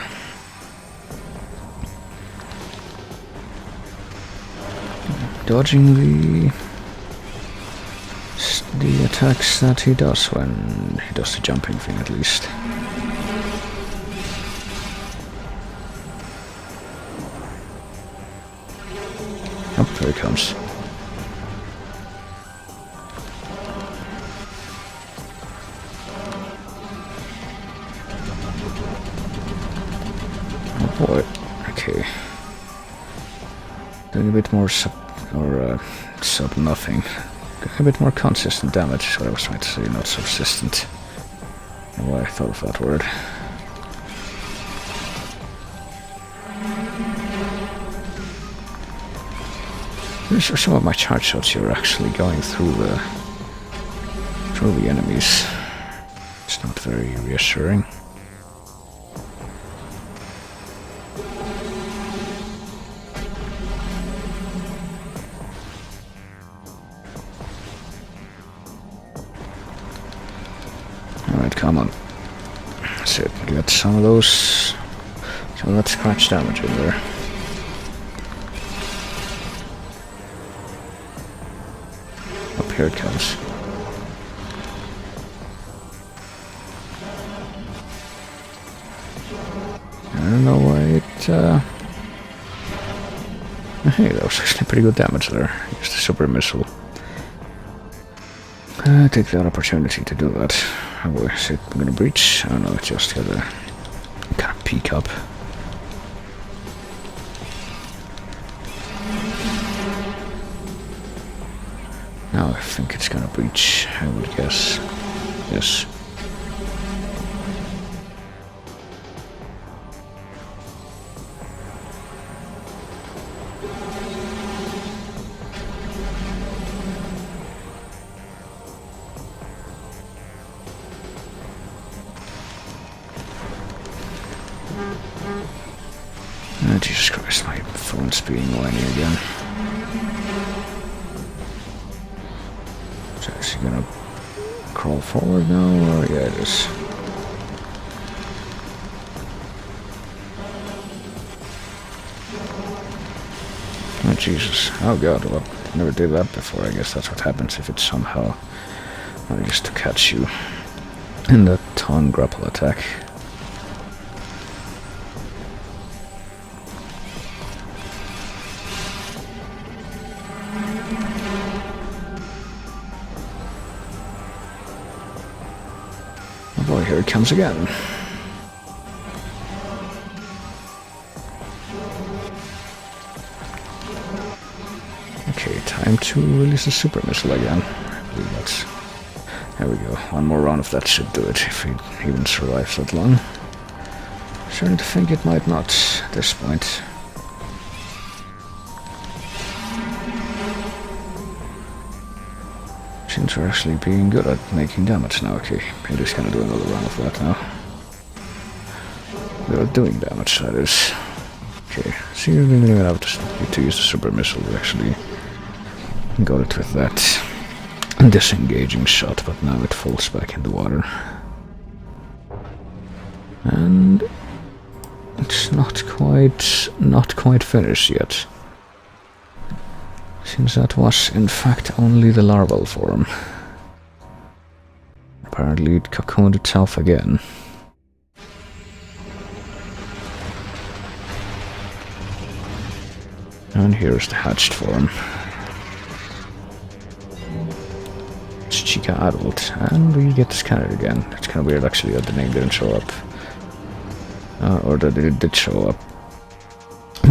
the attacks that he does when he does the jumping thing, at least. Oh, there he comes. Oh boy, okay. Doing a bit more sub nothing. A bit more consistent damage is what I was trying to say, not subsistent. I don't know why I thought of that word. Some of my charge shots, you're actually going through the enemies. It's It's not very reassuring. Alright, come on. That's it. Get some of those. Some of that scratch damage in there. Up here it comes. I don't know why it. Hey, that was actually pretty good damage there. Used a super missile. Take that opportunity to do that. How is it gonna breach? I don't know, it just gotta kind of peek up. Now I think it's gonna breach, I would guess. Yes. Oh, Jesus Christ, my phone's being whiny again. So is he gonna crawl forward now, or yeah it is. Oh Jesus, oh god, well, I never did that before. I guess that's what happens if it somehow manages to catch you in that tongue grapple attack. Oh boy, here it comes again. Okay, time to release the super missile again. I believe that's... There we go. One more round of that should do it, if he even survives that long. Starting to think it might not at this point. Seems we're actually being good at making damage now. Okay, I'm just gonna do another run of that now. We are doing damage, that is. Okay, so you're really gonna have to use the super missile to actually got it with that disengaging shot, but now it falls back in the water. And it's not quite finished yet. Since that was in fact only the larval form. Apparently it cocooned itself again. And here's the hatched form. It's Chica Adult, and we get the scanner again. It's kind of weird actually that the name didn't show up. Or that it did show up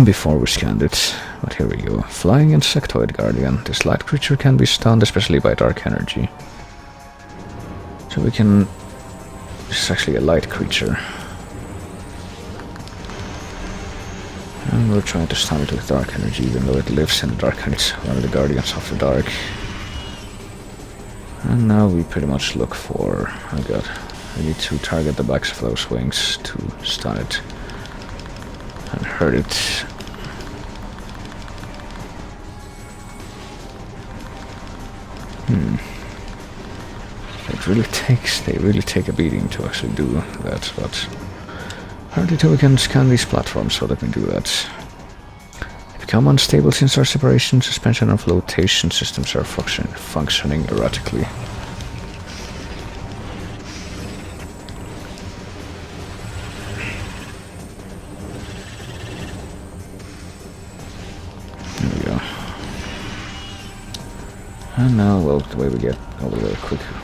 before we scanned it. But here we go. Flying Insectoid Guardian. This light creature can be stunned, especially by dark energy. So we can... This is actually a light creature. And we're trying to stun it with dark energy, even though it lives in the dark and it's one of the guardians of the dark. And now we pretty much look for... Oh god. We need to target the backs of those wings to stun it. And hurt it. They really take a beating to actually do that, but apparently too we can scan these platforms, so let me do that. They become unstable since our separation, suspension and flotation systems are functioning erratically. There we go. And now, well, the way we get over there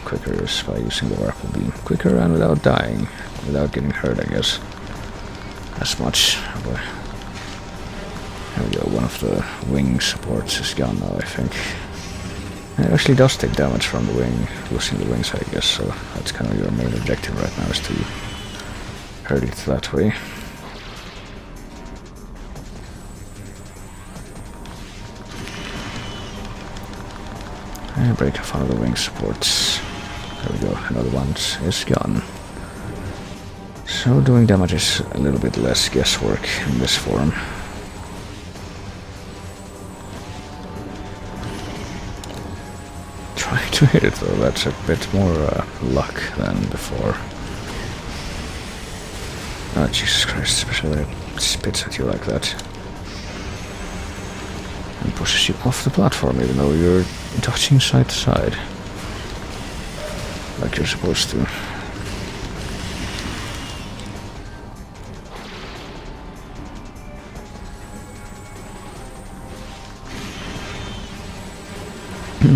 quicker is by using the Warple Beam. Quicker and without dying. Without getting hurt, I guess. As much. But there we go, one of the wing supports is gone now, I think. And it actually does take damage from the wing, losing the wings, I guess, so that's kind of your main objective right now, is to hurt it that way. And break off one of the wing supports. There we go, another one is gone. So doing damage is a little bit less guesswork in this form. Trying to hit it though, that's a bit more luck than before. Oh Jesus Christ, especially when it spits at you like that. And pushes you off the platform even though you're dodging side to side. Like you're supposed to.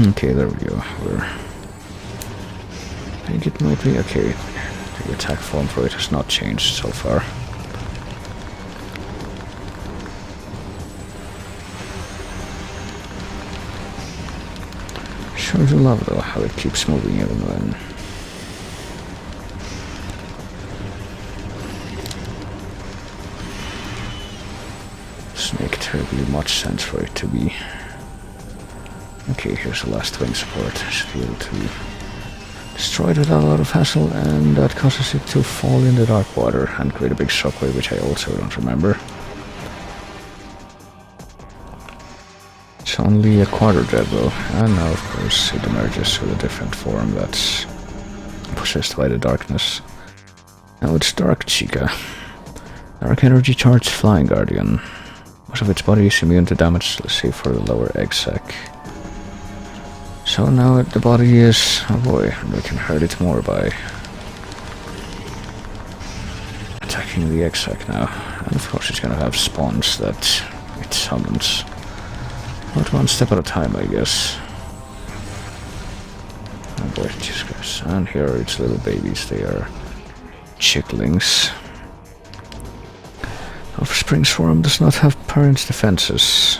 Okay, there we go. I think it might be okay. The attack form for it has not changed so far. Sure do love though how it keeps moving even when doesn't make terribly much sense for it to be. Okay, here's the last wing support. Should be able to destroy it without a lot of hassle, and that causes it to fall in the dark water and create a big shockwave, which I also don't remember. It's only a quarter dead though, and now of course it emerges with a different form that's possessed by the darkness. Now it's Dark Chica. Dark energy charged flying guardian. Most of its body is immune to damage, save for the lower egg sac. So now the body is... oh boy, we can hurt it more by attacking the egg sac now. And of course it's gonna have spawns that it summons. But one step at a time, I guess. Oh boy, Jesus Christ. And here are its little babies, they are chicklings. Offspring Swarm does not have parents' defenses.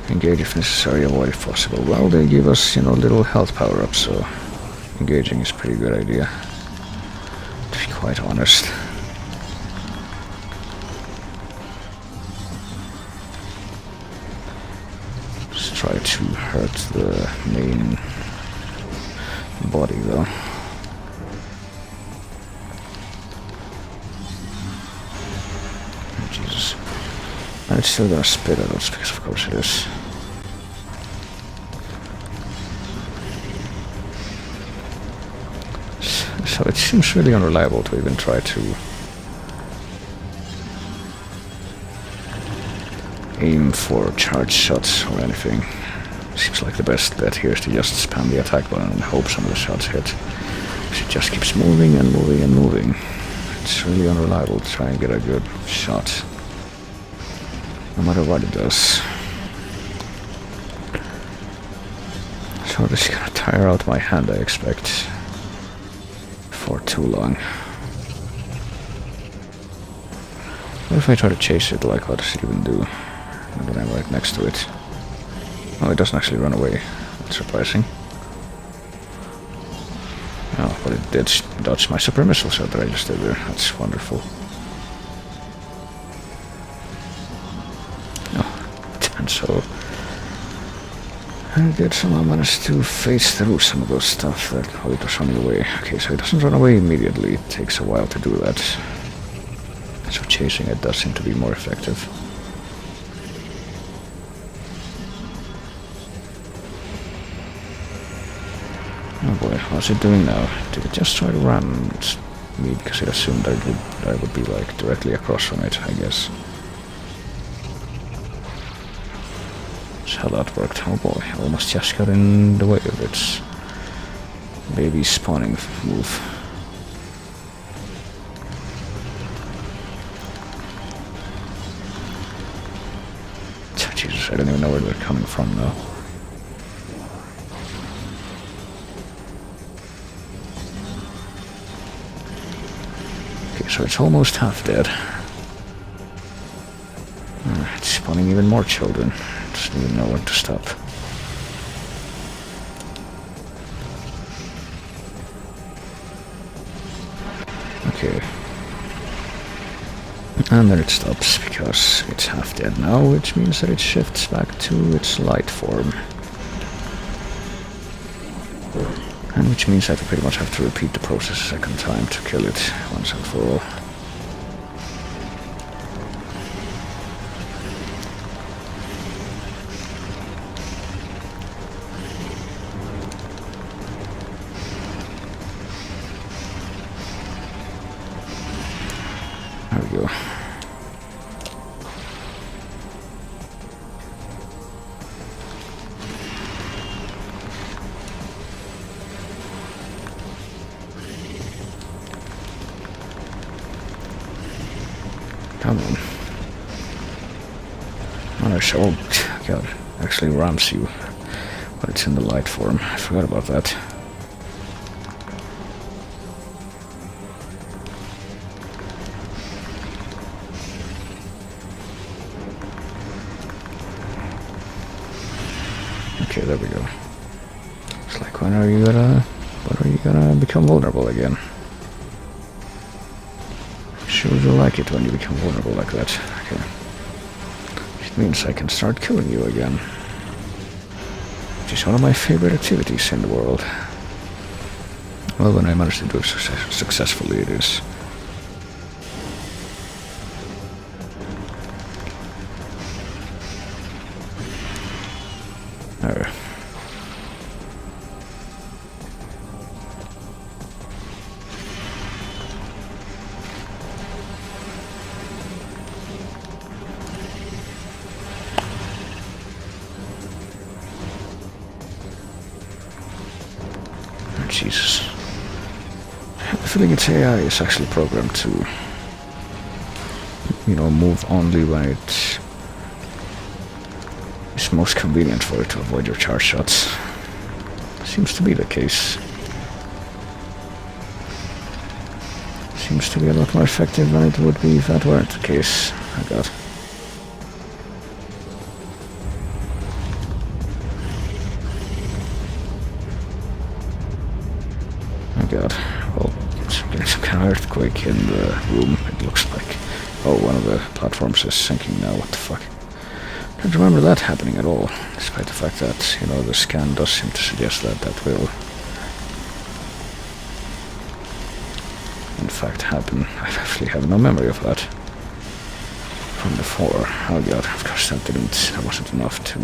Engage if necessary, avoid if possible. Well, they give us, you know, little health power-ups, so engaging is a pretty good idea, to be quite honest. Let's try to hurt the main body, though. Oh, Jesus. And it's still gonna spit at us, because of course it is. So it seems really unreliable to even try to aim for charge shots or anything. Seems like the best bet here is to just spam the attack button and hope some of the shots hit. Because it just keeps moving and moving and moving. It's really unreliable to try and get a good shot, no matter what it does. So this is gonna tire out my hand, I expect, for too long. What if I try to chase it? Like, what does it even do? And then I'm right next to it. Oh, it doesn't actually run away. That's surprising. Oh, but it did dodge my super missile shot that I just did there. That's wonderful. Oh, and so I did somehow manage to phase through some of those stuff that while it was running away. Okay, so it doesn't run away immediately. It takes a while to do that. So chasing it does seem to be more effective. Oh boy, how's it doing now? Did it just try to ram me because it assumed I would be like directly across from it, I guess. That's how that worked. Oh boy, I almost just got in the way of its baby spawning move. Jesus, I don't even know where they're coming from now. Okay, so it's almost half dead. It's spawning even more children. It doesn't even know when to stop. Okay. And then it stops because it's half dead now, which means that it shifts back to its light form. And which means that we pretty much have to repeat the process a second time to kill it once and for all. There we go. Come on. Oh, God. Actually rams you when it's in the light form. I forgot about that. Okay, there we go. It's like, when are you gonna become vulnerable again? Sure do like it when you become vulnerable like that. Okay. It means I can start killing you again. Which is one of my favorite activities in the world. Well, when I manage to do it successfully, it is. There. Jesus. I have a feeling its AI is actually programmed to, move only when it is most convenient for it to avoid your charge shots. Seems to be the case. Seems to be a lot more effective than it would be if that weren't the case. Oh god. God. Well, some kind of earthquake in the room, it looks like. Oh, one of the platforms is sinking now, what the fuck. Can't remember that happening at all, despite the fact that, the scan does seem to suggest that that will, in fact, happen. I actually have no memory of that from before. Oh god, of course that wasn't enough to...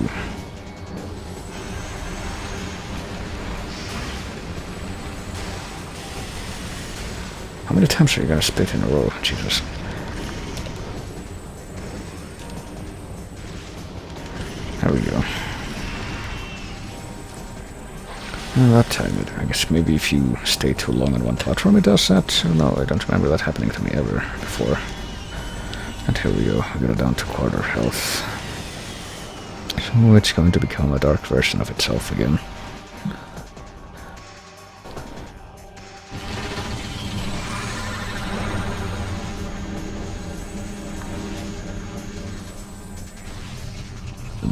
How many times are you gonna spit in a row? Jesus. There we go. Well, that time, I guess maybe if you stay too long on one platform it does that. No, I don't remember that happening to me ever before. And here we go, we got it down to quarter health. So it's going to become a dark version of itself again.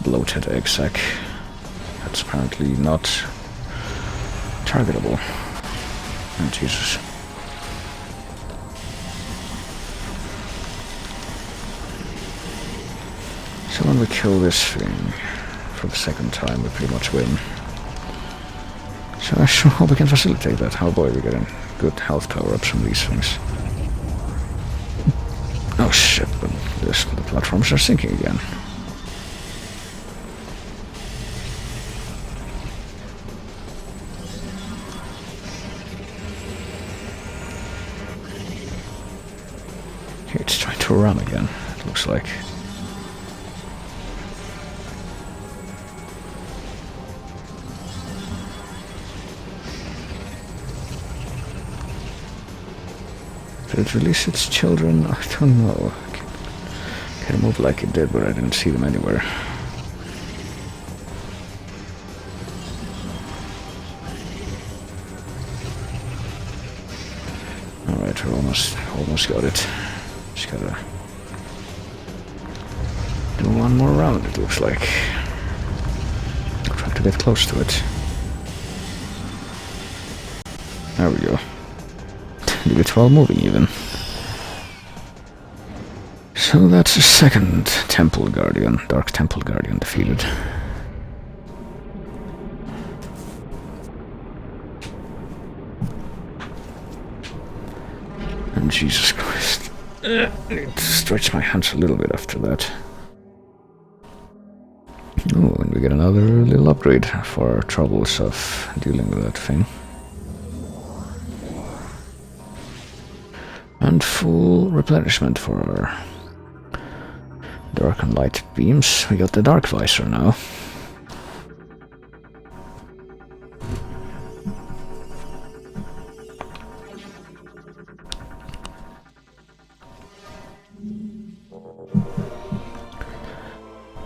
Bloated egg sac. That's apparently not targetable. Oh, Jesus. So when we kill this thing for the second time, we pretty much win. So I sure hope we can facilitate that. Oh boy, we're getting good health power-ups from these things. Oh shit, but the platforms are sinking again. It's trying to run again, it looks like. Did it release its children? I don't know. Can it move like it did, but I didn't see them anywhere. Alright, we're almost got it. Just gotta do one more round, it looks like. I'll try to get close to it. There we go. Did it while moving even. So that's the second Temple Guardian, Dark Temple Guardian defeated. Jesus Christ. I need to stretch my hands a little bit after that. Oh, and we get another little upgrade for our troubles of dealing with that thing. And full replenishment for our dark and light beams. We got the dark visor now.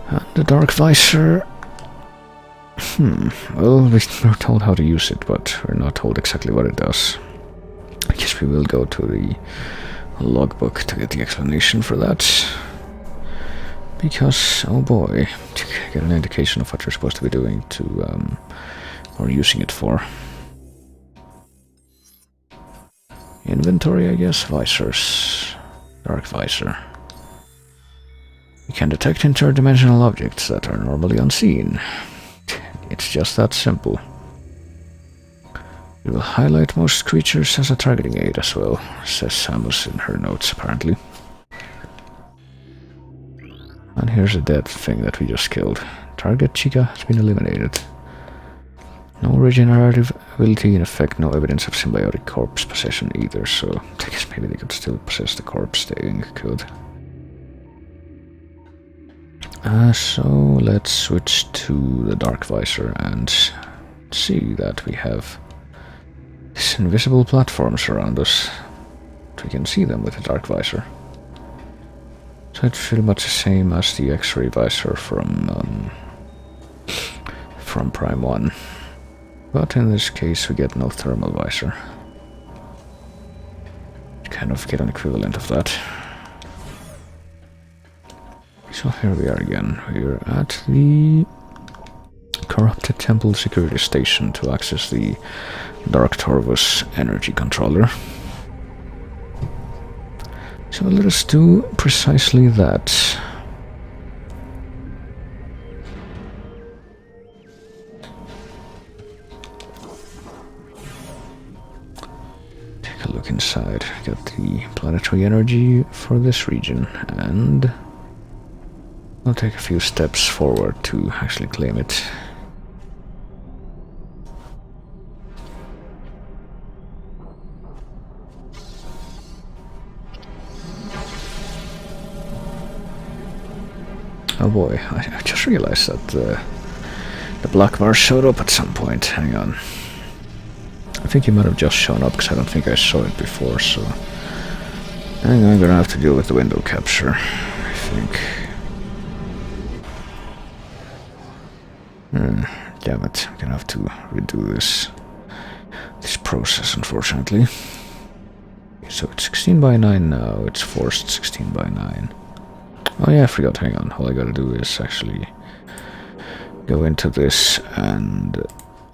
And the dark visor... well, we're told how to use it, but we're not told exactly what it does. I guess we will go to the logbook to get the explanation for that. Because, oh boy, to get an indication of what you're supposed to be doing to, or using it for. Inventory, I guess, visors. Dark visor. You can detect interdimensional objects that are normally unseen. It's just that simple. It will highlight most creatures as a targeting aid as well, says Samus in her notes apparently. And here's a dead thing that we just killed. Target Chica has been eliminated. No regenerative ability in effect, no evidence of symbiotic corpse possession either, so I guess maybe they could still possess the corpse they could. So let's switch to the dark visor and see that we have these invisible platforms around us. We can see them with the dark visor. So it's pretty much the same as the X-ray visor from Prime 1. But in this case we get no thermal visor. Kind of get an equivalent of that. So here we are again. We're at the Corrupted Temple Security Station to access the Dark Torvus energy controller. So let us do precisely that. Take a look inside. Got the planetary energy for this region, and I'll take a few steps forward to actually claim it. Oh boy, I just realized that the black bar showed up at some point. Hang on. I think he might have just shown up because I don't think I saw it before, so I'm gonna have to deal with the window capture, I think. Damn it, I'm gonna have to redo this process, unfortunately. So it's 16 by 9 now, it's forced 16 by 9. Oh yeah, I forgot, hang on. All I gotta do is actually go into this and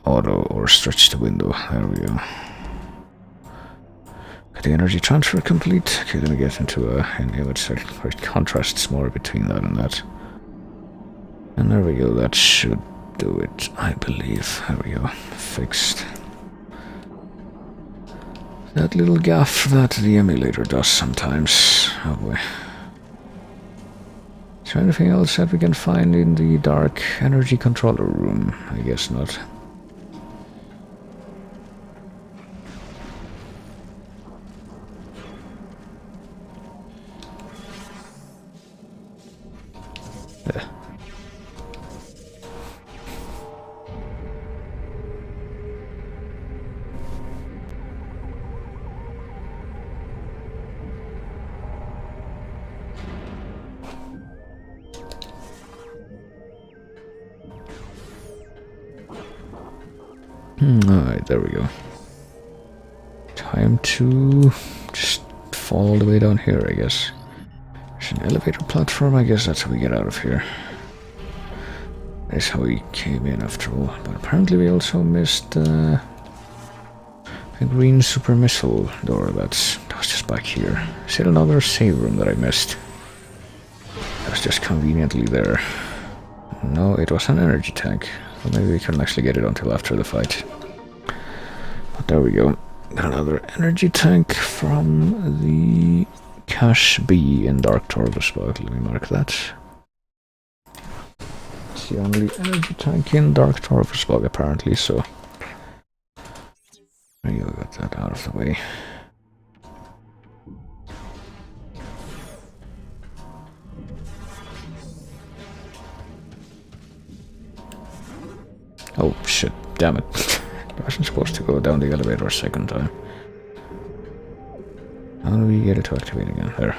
auto or stretch the window. There we go. Got the energy transfer complete. Okay, let me get into an image where it contrasts more between that and that. And there we go, that should do it, I believe. There we go, fixed. That little gaff that the emulator does sometimes. Oh boy. Is there anything else that we can find in the dark energy controller room? I guess not. Alright, there we go. Time to just fall all the way down here, I guess. There's an elevator platform, I guess that's how we get out of here. That's how we came in after all. But apparently we also missed a green super missile door that was just back here. Is it another save room that I missed? That was just conveniently there. No, it was an energy tank. Well, maybe we couldn't actually get it until after the fight. But there we go. Got another energy tank from the Cache B in Dark Torvusbog. Let me mark that. It's the only energy tank in Dark Torvusbog apparently, so there you go, got that out of the way. Oh shit, damn it. I wasn't supposed to go down the elevator a second time. How do we get it to activate again? There.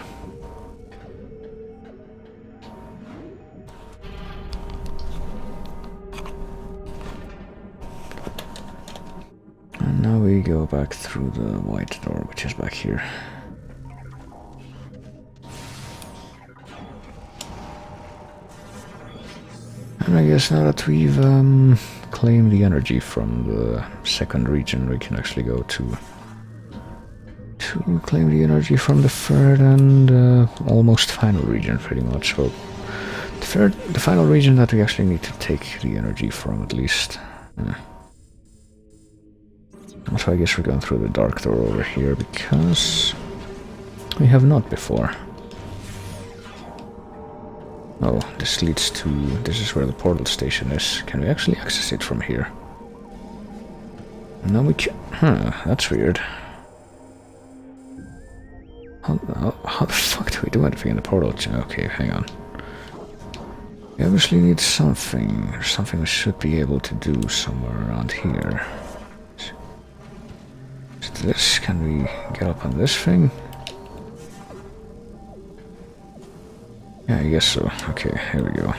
And now we go back through the white door, which is back here. And I guess now that we've claimed the energy from the second region, we can actually go to claim the energy from the third and almost final region, pretty much. Well, the final region that we actually need to take the energy from, at least. So I guess we're going through the dark door over here, because we have not before. Oh, this leads to... this is where the portal station is. Can we actually access it from here? No, we can't. Huh, that's weird. How the fuck do we do anything in the portal? Okay, hang on. We obviously need something. There's something we should be able to do somewhere around here. Is this? Can we get up on this thing? Yeah, I guess so. Okay, here we go.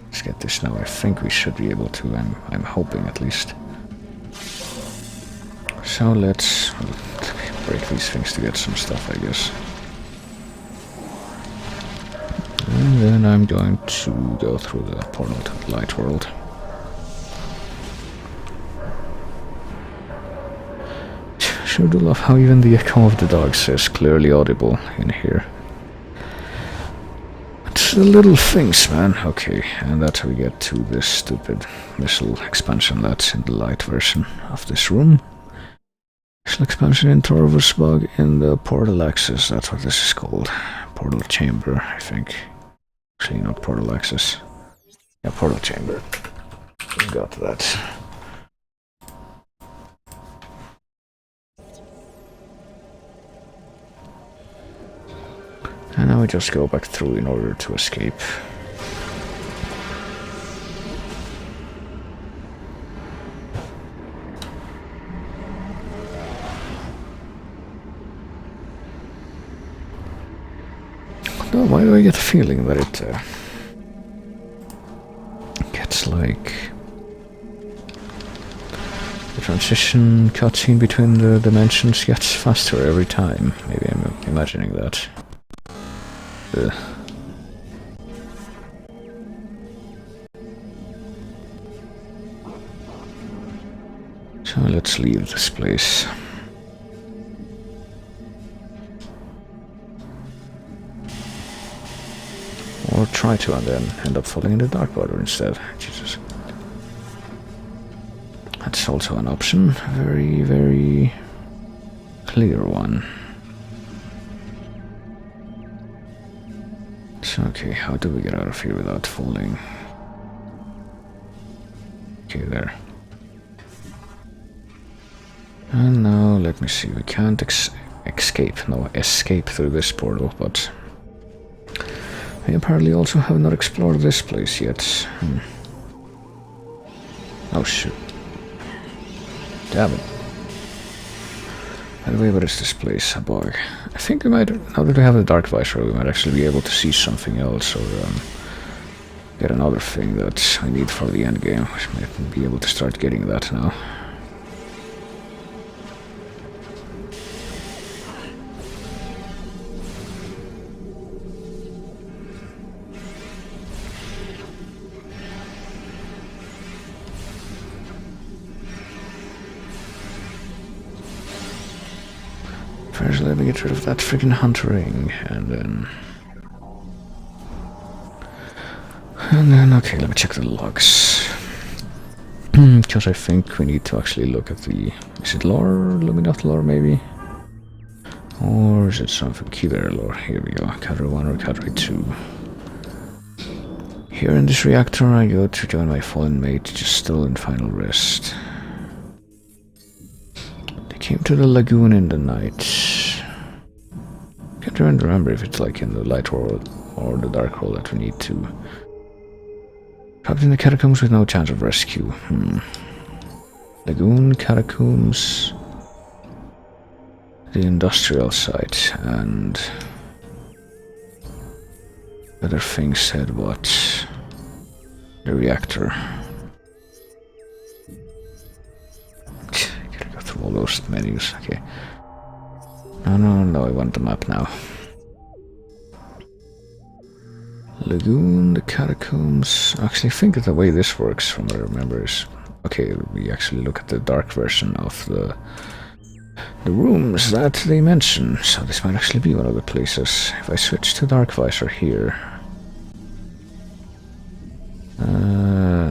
Let's get this now. I think we should be able to. I'm hoping at least. So let's break these things to get some stuff, I guess. And then I'm going to go through the portal to the light world. Sure do love how even the echo of the dogs is clearly audible in here. It's the little things, man. Okay, and that's how we get to this stupid missile expansion that's in the light version of this room. Missile expansion in Torvusbog in the portal access, that's what this is called. Portal chamber, I think. Actually, not portal access. Yeah, portal chamber. We got that. And now we just go back through in order to escape. No, why do I get the feeling that it gets like the transition cutscene between the dimensions gets faster every time? Maybe I'm imagining that. So let's leave this place. Or try to and then end up falling in the dark water instead. Jesus. That's also an option. Very, very clear one. So, okay, how do we get out of here without falling? Okay, there. And now, let me see, we can't escape through this portal, but we apparently also have not explored this place yet. Oh shit. Damn it. By the way, what is this place? A bog. I think we might, now that we have the Dark Visor, we might actually be able to see something else, or get another thing that I need for the endgame. We might be able to start getting that now. First, let me get rid of that freaking hunt ring, and then, okay, let me check the logs. Because I think we need to actually look at the... Is it lore? Luminot lore, maybe? Or is it something Keybearer lore? Here we go. Cadre 1 or Cadre 2. Here in this reactor I go to join my fallen mate, just still in final rest. They came to the lagoon in the night. Can't even remember if it's like in the light world or the dark world that we need to. Trapped in the catacombs with no chance of rescue. Lagoon, catacombs, the industrial site, and other thing said what? The reactor. Gotta go through all those menus. Okay. No, I want the map now. Lagoon, the catacombs. Actually, I think that the way this works, from what I remember, is... Okay, we actually look at the dark version of the rooms that they mention. So this might actually be one of the places. If I switch to Dark Visor here...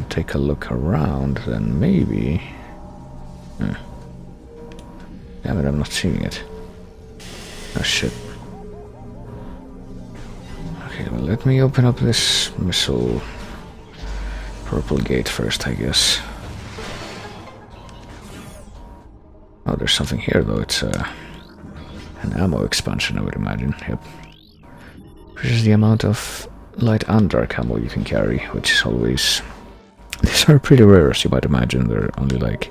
take a look around, then maybe... Damn it, I'm not seeing it. Oh shit. Okay, well, let me open up this missile purple gate first, I guess. Oh, there's something here though. It's an ammo expansion, I would imagine. Yep. Which is the amount of light and dark ammo you can carry, which is always... These are pretty rare, as you might imagine. There are only like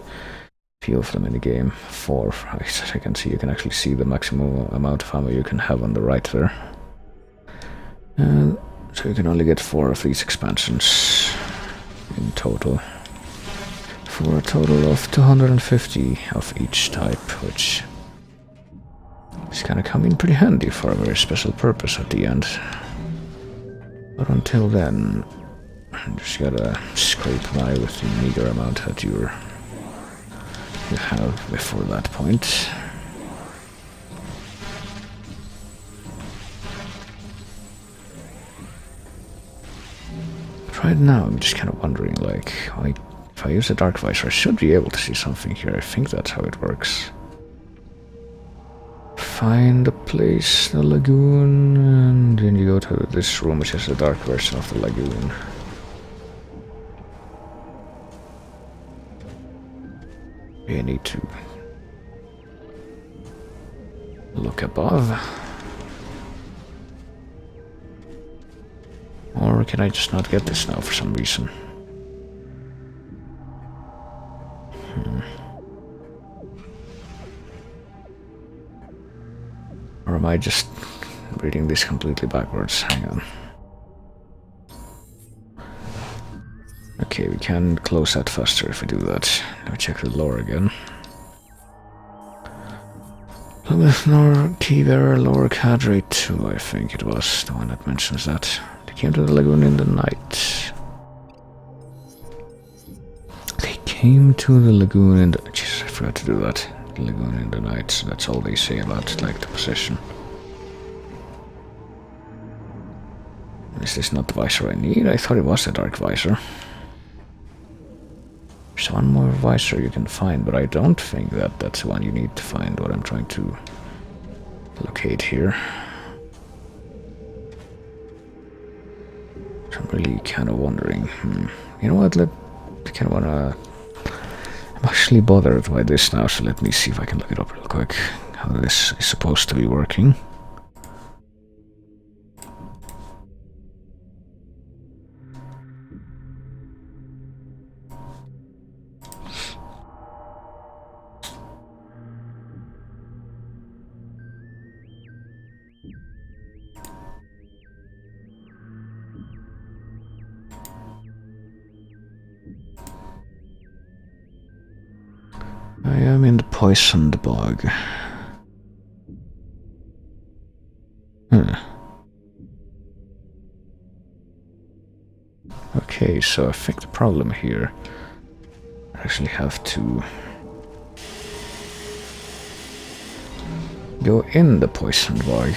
a few of them in the game. 4, as I can see. You can actually see the maximum amount of ammo you can have on the right there. So you can only get 4 of these expansions in total. For a total of 250 of each type, which is gonna come in pretty handy for a very special purpose at the end. But until then, just gotta scrape by with the meager amount that you have before that point. But right now, I'm just kind of wondering, like, if I use a Dark Visor, I should be able to see something here. I think that's how it works. Find the place, the lagoon, and then you go to this room, which is the dark version of the lagoon. You need to look above. Or can I just not get this now for some reason? Or am I just reading this completely backwards? Hang on. Okay, we can close that faster if we do that. Let me check the lore again. Luminor, Keybearer, Lore Cadre 2, I think it was, the one that mentions that. They came to the lagoon in the night. They came to the lagoon in the... Jesus, I forgot to do that. The lagoon in the night, so that's all they say about, like, the position. Is this not the visor I need? I thought it was the Dark Visor. There's one more visor you can find, but I don't think that that's the one you need to find, what I'm trying to locate here. So I'm really kind of wondering, you know what, I'm actually bothered by this now, so let me see if I can look it up real quick, how this is supposed to be working. I am in the poisoned bog. Okay, so I think the problem here, I actually have to go in the poisoned bog.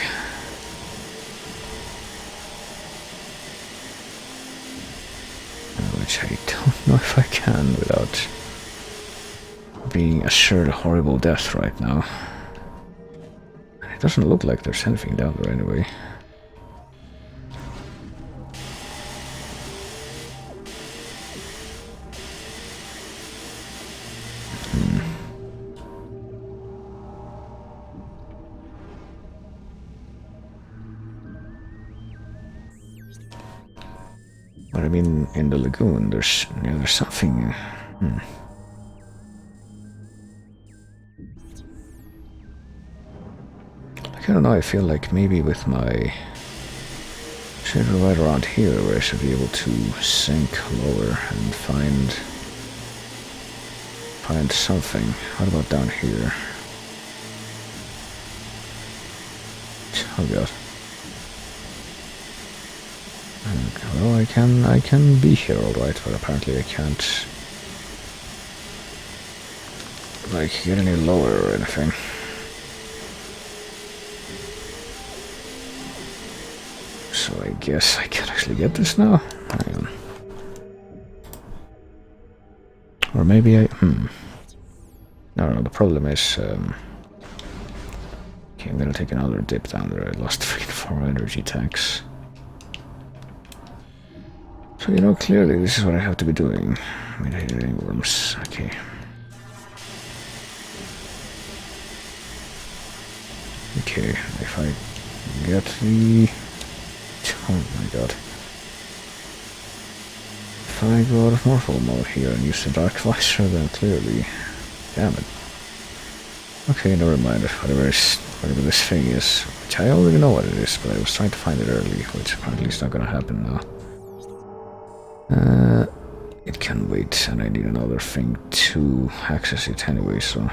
Which which I don't know if I can without being assured a horrible death right now. It doesn't look like there's anything down there anyway. But I mean, in the lagoon, there's something. I don't know, I feel like maybe with my shader right around here where I should be able to sink lower and find something. What about down here? Oh god. Okay, well, I can be here alright, but apparently I can't like get any lower or anything. So I guess I can actually get this now? Hang on. Or maybe I... No, the problem is... okay, I'm gonna take another dip down there. I lost freaking 4 energy tanks. So, you know, clearly this is what I have to be doing. Mutating worms. Okay. Okay, if I get the... Oh my god. If I go out of mortal mode here and use the dark visor, then clearly... Damn it. Okay, never mind. Whatever this thing is, which I already know what it is, but I was trying to find it early, which apparently is not gonna happen now. It can wait, and I need another thing to access it anyway, so...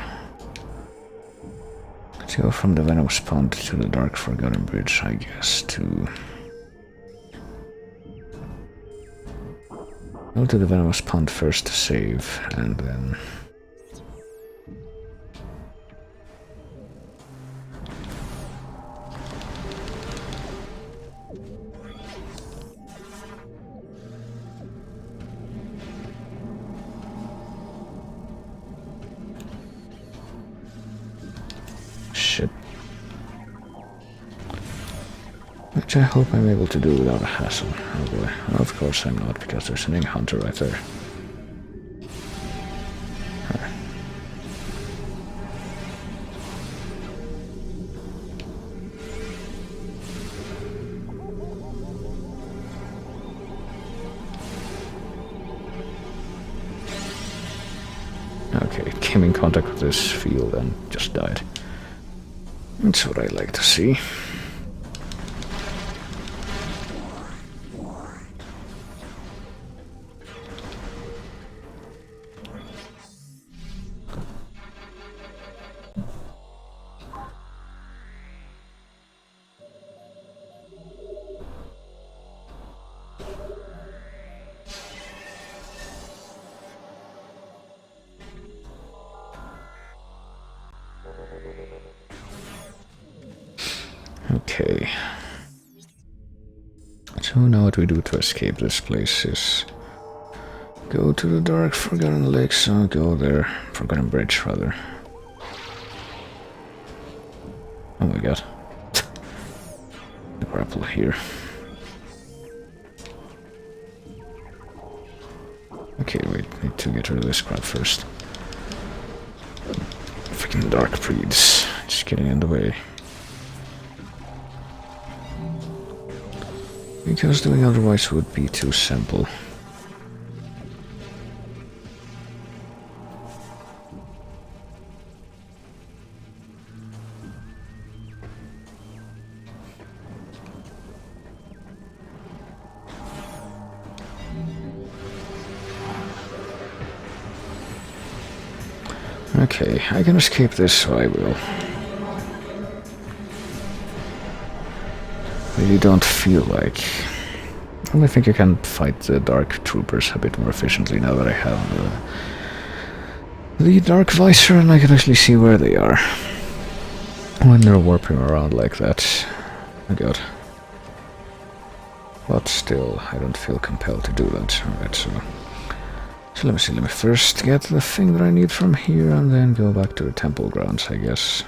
Let's go from the Venomous Pond to the Dark Forgotten Bridge, I guess, to... Go to the Venomous Pond first to save, and then... Shit. Which I hope I'm able to do without a hassle. Oh boy. Well, of course I'm not, because there's an ink hunter right there. Okay, it came in contact with this field and just died. That's what I like to see. Okay. So now what we do to escape this place is go to the Dark Forgotten Lakes, go there. Forgotten Bridge, rather. Oh my god. The grapple here. Okay, wait, need to get rid of this crap first. Freaking Dark Breeds, just getting in the way. Because doing otherwise would be too simple. Okay, I can escape this, so I will. You don't feel like... Well, I think I can fight the Dark Troopers a bit more efficiently now that I have the Dark Visor and I can actually see where they are when they're warping around like that. Oh god. But still, I don't feel compelled to do that. Alright, so... So let me see, let me first get the thing that I need from here and then go back to the temple grounds, I guess.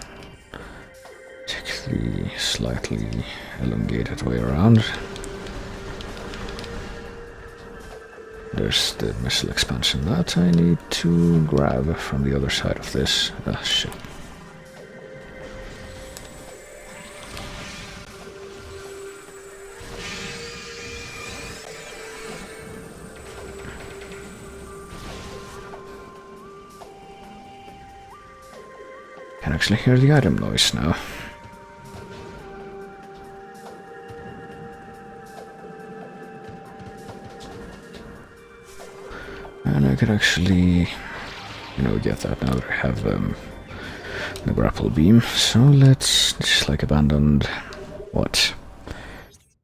Take the slightly elongated way around. There's the missile expansion that I need to grab from the other side of this. Ah, shit. Can actually hear the item noise now. And I could actually, get that now that I have the grapple beam. So let's just like abandoned what?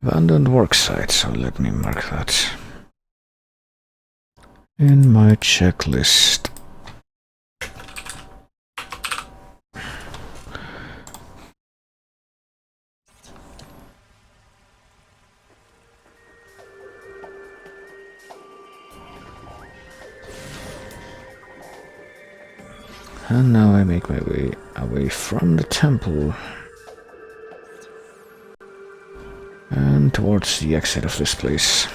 Abandoned work site. So let me mark that in my checklist. And now I make my way away from the temple and towards the exit of this place.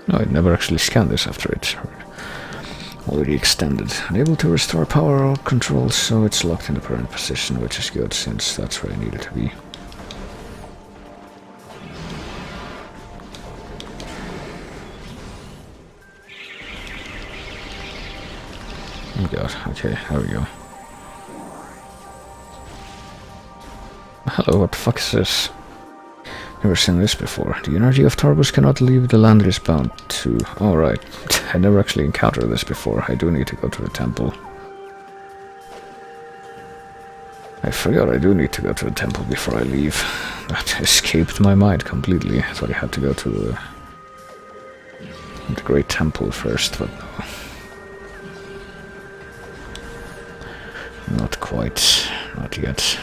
No, I never actually scanned this after it. Already extended. Unable to restore power or control, so it's locked in the current position, which is good since that's where I need it to be. Oh god, okay, there we go. Hello, what the fuck is this? Never seen this before. The energy of Tarbus cannot leave the land it is bound to. Alright. I never actually encountered this before. I do need to go to the temple. I forgot I do need to go to the temple before I leave. That escaped my mind completely. I thought I had to go to the Great Temple first, but no. Not quite. Not yet.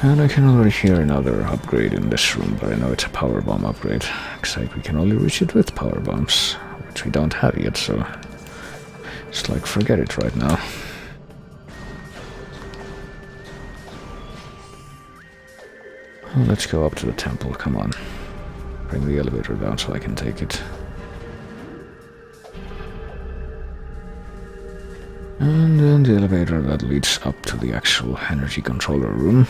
And I can already hear another upgrade in this room, but I know it's a power bomb upgrade. Looks like we can only reach it with power bombs, which we don't have yet, so it's like forget it right now. Well, let's go up to the temple, come on. Bring the elevator down so I can take it. And then the elevator that leads up to the actual energy controller room.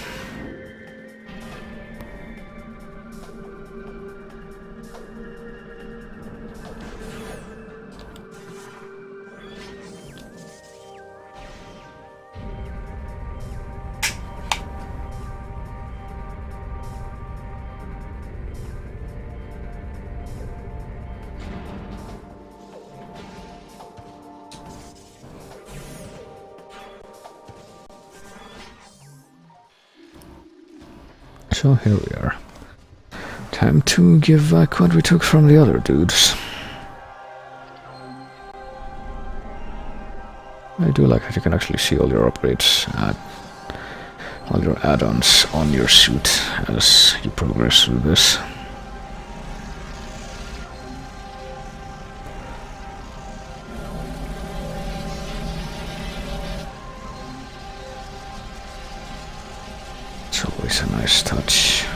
So here we are. Time to give back what we took from the other dudes. I do like that you can actually see all your upgrades, all your add-ons on your suit as you progress through this. It's always a nice touch.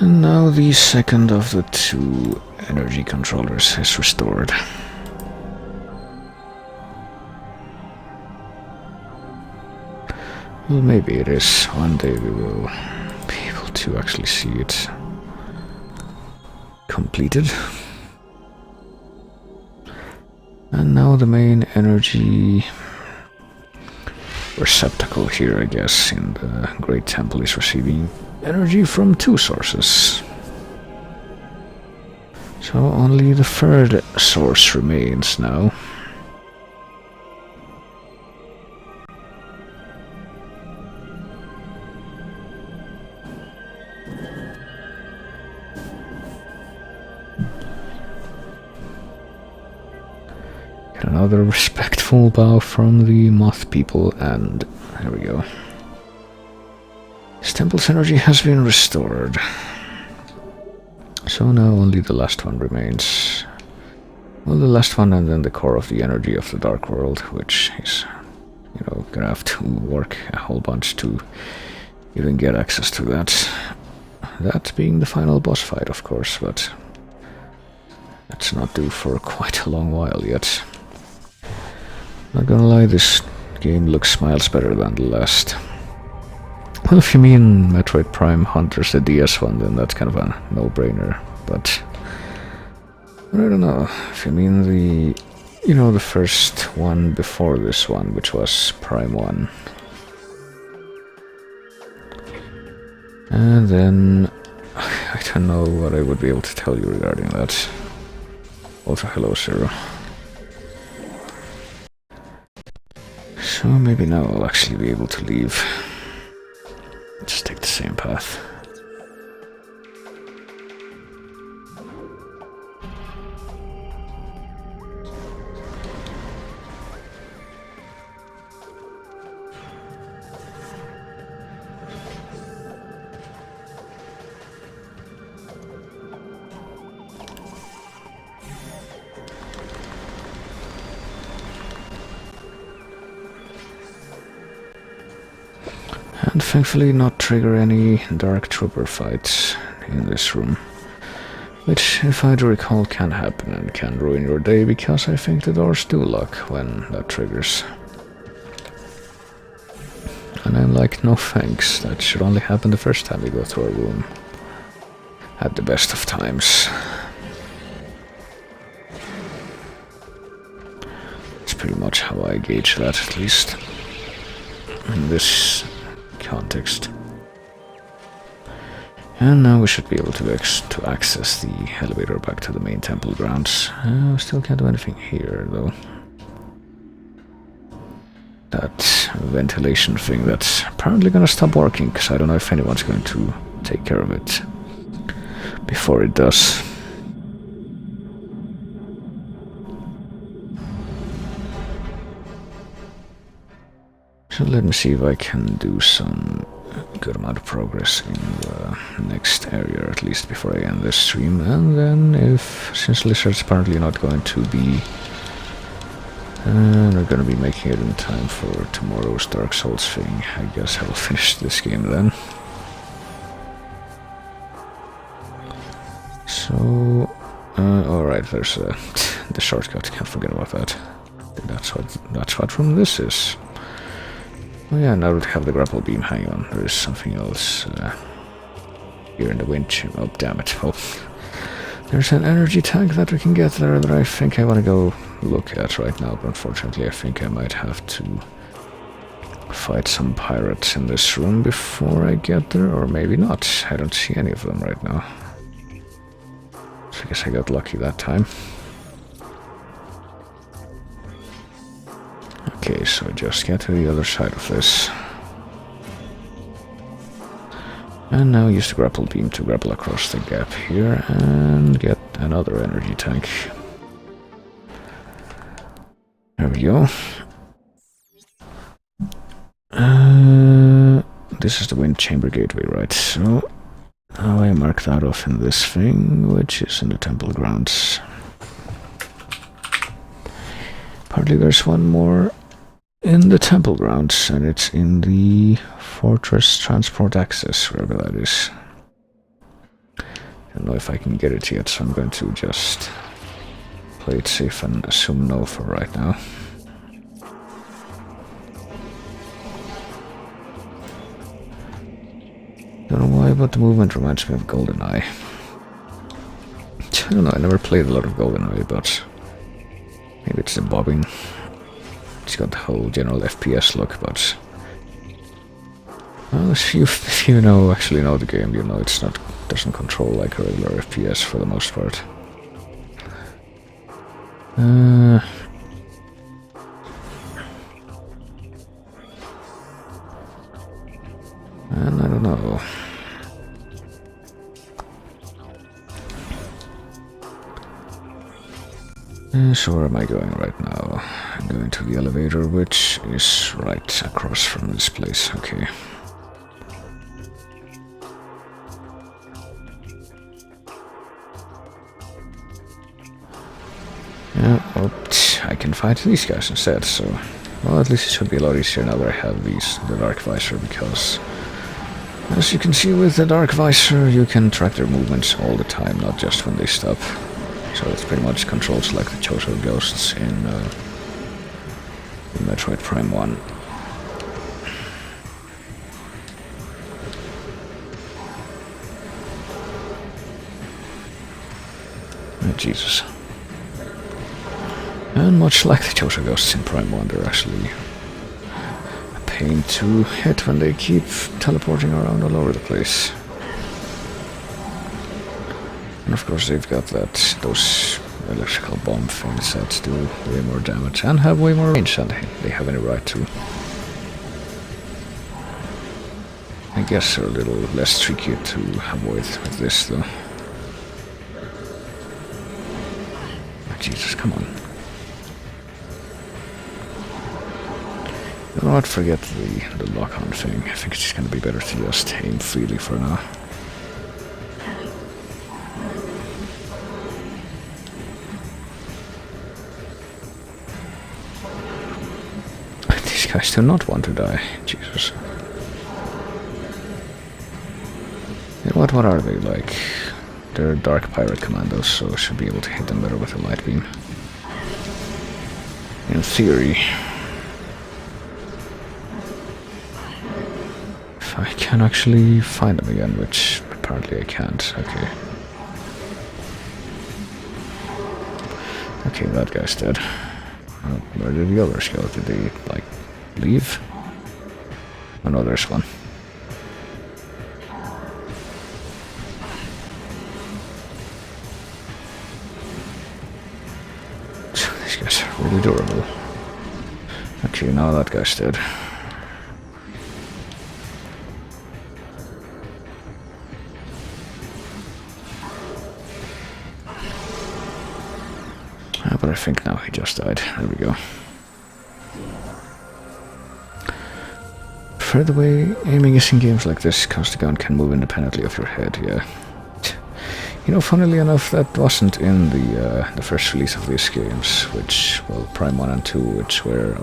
And now the second of the two energy controllers is restored. Well, maybe it is. One day we will be able to actually see it completed. And now the main energy receptacle here, I guess, in the Great Temple is receiving energy from 2 sources. So only the 3rd source remains now. Get another respectful bow from the moth people, and there we go. This temple's energy has been restored. So now only the last one remains. Well, the last one and then the core of the energy of the Dark World, which is, you know, gonna have to work a whole bunch to even get access to that. That being the final boss fight, of course, but that's not due for quite a long while yet. Not gonna lie, this game looks miles better than the last. Well, if you mean Metroid Prime Hunters, the DS one, then that's kind of a no-brainer, but I don't know. If you mean the, you know, the first one before this one, which was Prime 1. And then I don't know what I would be able to tell you regarding that. Also, hello, Zero. So maybe now I'll actually be able to leave. Just take the same path. And thankfully not trigger any Dark Trooper fights in this room. Which, if I do recall, can happen and can ruin your day, because I think the doors do lock when that triggers. And I'm like, no thanks, that should only happen the first time we go through a room. At the best of times. That's pretty much how I gauge that, at least. In this context. And now we should be able to access the elevator back to the main temple grounds. Still can't do anything here, though. That ventilation thing that's apparently gonna stop working, because I don't know if anyone's going to take care of it before it does. So let me see if I can do some good amount of progress in the next area, at least before I end this stream. And then since Lizard's apparently not going to be not going to be making it in time for tomorrow's Dark Souls thing, I guess I'll finish this game then. So, alright, there's the shortcut, can't forget about that. That's what room this is. Oh yeah, now that I have the grapple beam, hang on, there is something else here in the wind chamber. Oh, damn it. Well, there's an energy tank that we can get there that I think I want to go look at right now, but unfortunately I think I might have to fight some pirates in this room before I get there, or maybe not. I don't see any of them right now. So I guess I got lucky that time. Okay, so just get to the other side of this. And now use the grapple beam to grapple across the gap here and get another energy tank. There we go. This is the wind chamber gateway, right? So now I mark that off in this thing, which is in the temple grounds. Partly there's one more in the temple grounds, and it's in the fortress transport access, wherever that is. I don't know if I can get it yet, so I'm going to just play it safe and assume no for right now. Don't know why, but the movement reminds me of GoldenEye. I don't know, I never played a lot of GoldenEye, but maybe it's the bobbing. It's got the whole general FPS look, but Well, if you know actually know the game, you know it's not doesn't control like a regular FPS for the most part. And I don't know. So where am I going right now? I'm going to the elevator, which is right across from this place. Okay. Yeah, well, I can fight these guys instead, so... Well, at least it should be a lot easier now that I have the Dark Visor, because... As you can see with the Dark Visor, you can track their movements all the time, not just when they stop. So it pretty much controls like the Chozo Ghosts in Metroid Prime 1. Oh, Jesus. And much like the Chozo Ghosts in Prime 1, they're actually a pain to hit when they keep teleporting around all over the place. And of course they've got those electrical bomb things that do way more damage and have way more range than they have any right to. I guess they're a little less tricky to avoid with this though. Oh, Jesus, come on. You know what, forget the lock-on thing. I think it's just gonna be better to just aim freely for now. These guys do not want to die. Jesus. You know what are they like? They're Dark Pirate Commandos, so I should be able to hit them better with a light beam. In theory. If I can actually find them again, which apparently I can't. Okay. Okay, that guy's dead. Where did the others go? Did they, like, leave? Oh no, there's one. These guys are really durable. Okay, now that guy's dead. But I think now he just died. There we go. For the way aiming is in games like this, because the gun can move independently of your head, yeah. You know, funnily enough, that wasn't in the first release of these games, which, well, Prime 1 and 2, which were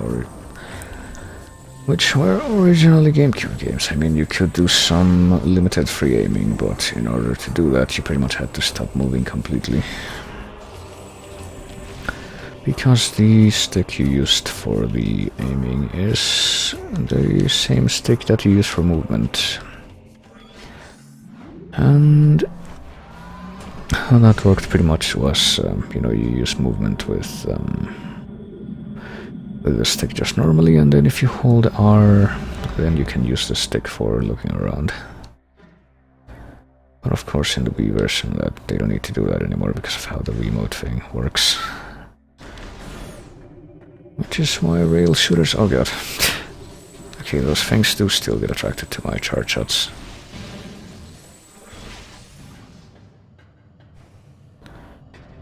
originally GameCube games. I mean, you could do some limited free aiming, but in order to do that, you pretty much had to stop moving completely. Because the stick you used for the aiming is the same stick that you use for movement. And how that worked pretty much was, you know, you use movement with the stick just normally, and then if you hold R, then you can use the stick for looking around. But of course in the Wii version that they don't need to do that anymore because of how the remote thing works. Which is why rail shooters... Oh god. Okay, those things do still get attracted to my charge shots.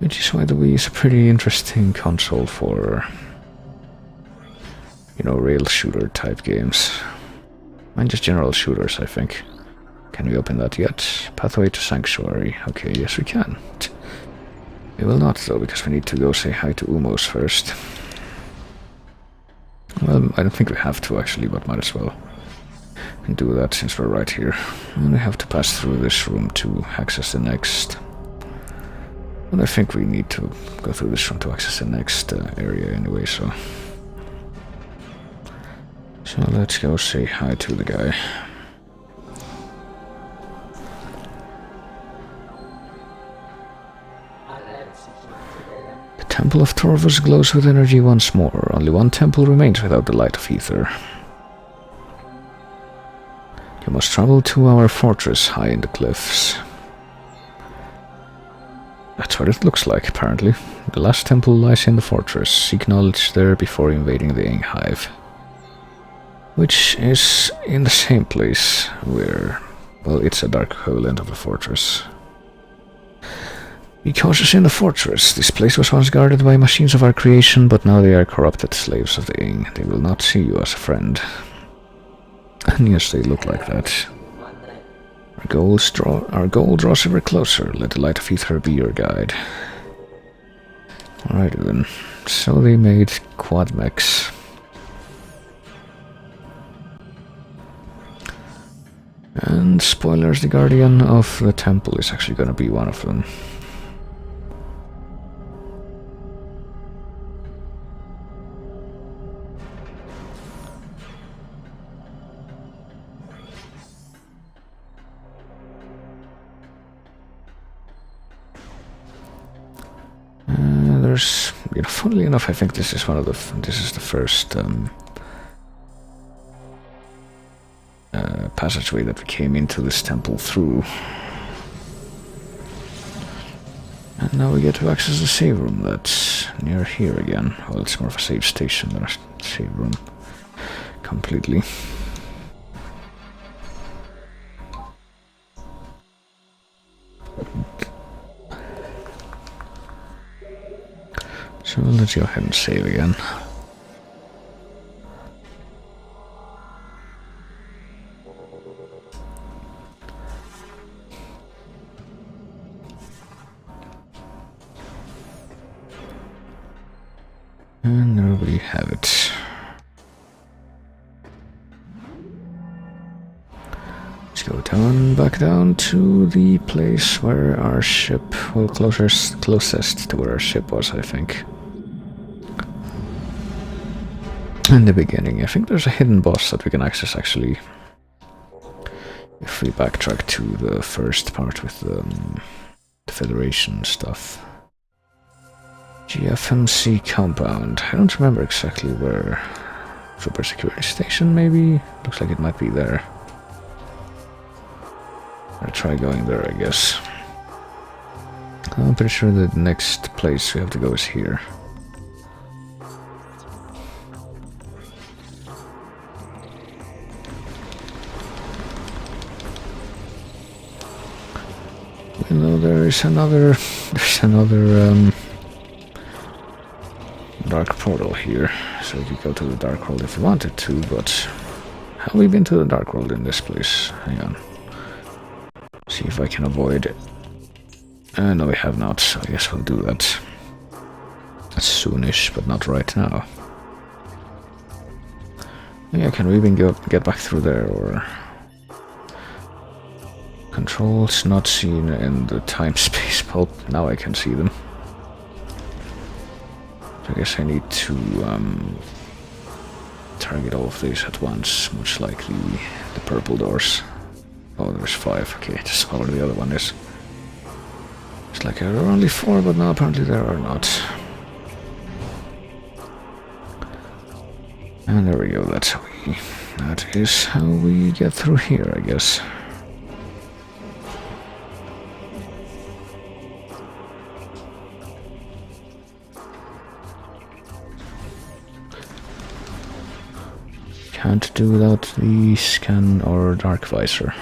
Which is why the Wii is a pretty interesting console for, you know, rail shooter type games. And just general shooters, I think. Can we open that yet? Pathway to Sanctuary. Okay, yes we can. We will not though, because we need to go say hi to Umos first. Well, I don't think we have to actually, but might as well do that since we're right here. And we have to pass through this room to access the next. And I think we need to go through this room to access the next area anyway, so... So let's go say hi to the guy. The Temple of Torvus glows with energy once more. Only one temple remains without the light of ether. You must travel to our fortress high in the cliffs. That's what it looks like, apparently. The last temple lies in the fortress. Seek knowledge there before invading the Ing Hive. Which is in the same place where... well, it's a dark equivalent of the fortress. Be cautious in the fortress. This place was once guarded by machines of our creation, but now they are corrupted slaves of the Ing. They will not see you as a friend. And yes, they look like that. Our goal draws ever closer. Let the light of ether be your guide. Alright then. So they made quad mechs. And spoilers, the guardian of the temple is actually gonna be one of them. There's, funnily enough, I think this is the first passageway that we came into this temple through. And now we get to access the save room that's near here again. Well, it's more of a save station than a save room. Completely. So let's go ahead and save again. And there we have it. Let's go back down to the place where our ship, well, closest to where our ship was, I think. In the beginning, I think there's a hidden boss that we can access actually. If we backtrack to the first part with the Federation stuff. GFMC compound. I don't remember exactly where. Trooper security station, maybe? Looks like it might be there. I'll try going there, I guess. I'm pretty sure the next place we have to go is here. You know, there's another dark portal here, so we go to the dark world if we wanted to, but have we been to the dark world in this place? Hang on. See if I can avoid it. No, we have not, so I guess we'll do that soonish, but not right now. Yeah, can we even get back through there, or... Controls not seen in the time-space pulp. Now I can see them. So I guess I need to target all of these at once, much like the purple doors. Oh, there's 5. Okay, I just saw where the other one is. It's like there are only 4, but now apparently there are not. And there we go. That is how we get through here, I guess. Can't do without the scan or dark visor.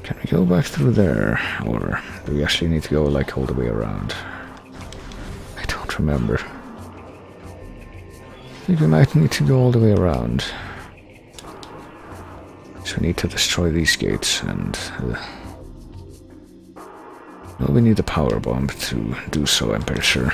Can we go back through there, or do we actually need to go like all the way around? I don't remember. I think we might need to go all the way around. So we need to destroy these gates and... well, we need a power bomb to do so, I'm pretty sure.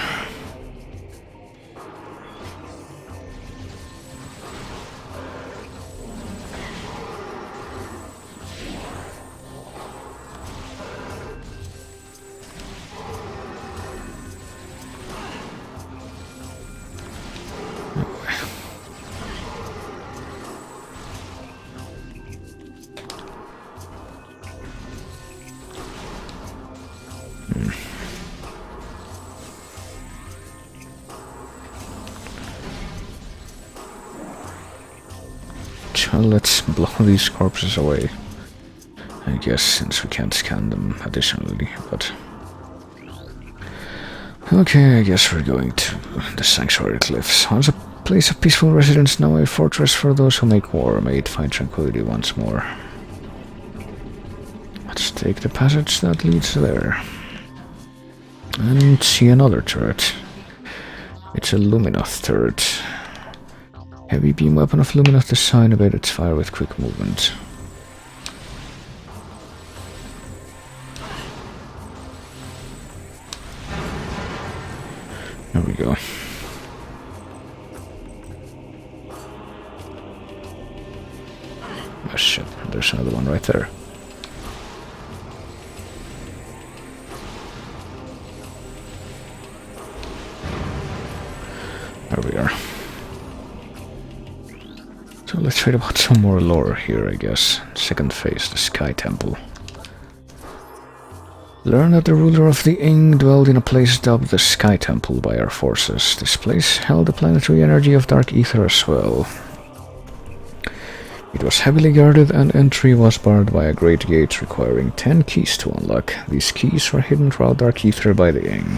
Well, let's blow these corpses away. I guess, since we can't scan them additionally, but... Okay, I guess we're going to the Sanctuary Cliffs. Once a place of peaceful residence, now a fortress for those who make war. May it find tranquility once more. Let's take the passage that leads there. And see another turret. It's a Luminoth turret. Heavy beam weapon of Luminoth design, evade its fire with quick movement. There we go. Oh shit, there's another one right there. There we are. So let's read about some more lore here, I guess. Second phase, the Sky Temple. Learn that the ruler of the Ing dwelled in a place dubbed the Sky Temple by our forces. This place held the planetary energy of dark ether as well. It was heavily guarded and entry was barred by a great gate requiring 10 keys to unlock. These keys were hidden throughout dark ether by the Ing.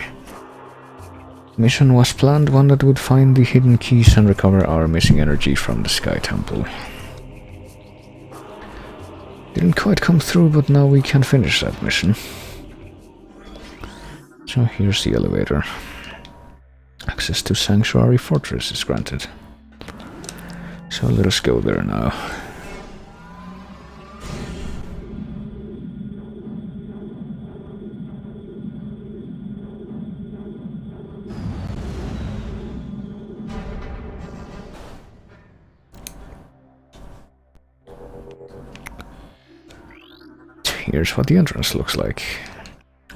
Mission was planned, one that would find the hidden keys and recover our missing energy from the Sky Temple. Didn't quite come through, but now we can finish that mission. So here's the elevator. Access to Sanctuary Fortress is granted. So let us go there now. Here's what the entrance looks like.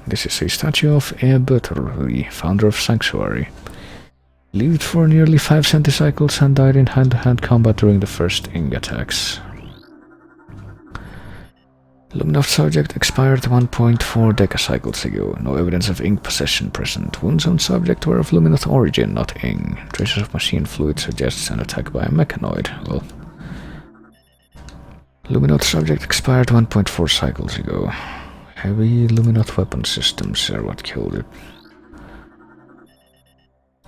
This is a statue of Ebetur, the founder of Sanctuary. Lived for nearly 5 centicycles and died in hand-to-hand combat during the first Ing attacks. Luminoth subject expired 1.4 decacycles ago. No evidence of Ing possession present. Wounds on subject were of Luminoth origin, not Ing. Traces of machine fluid suggests an attack by a mechanoid. Well, Luminoth subject expired 1.4 cycles ago. Heavy Luminoth weapon systems are what killed it.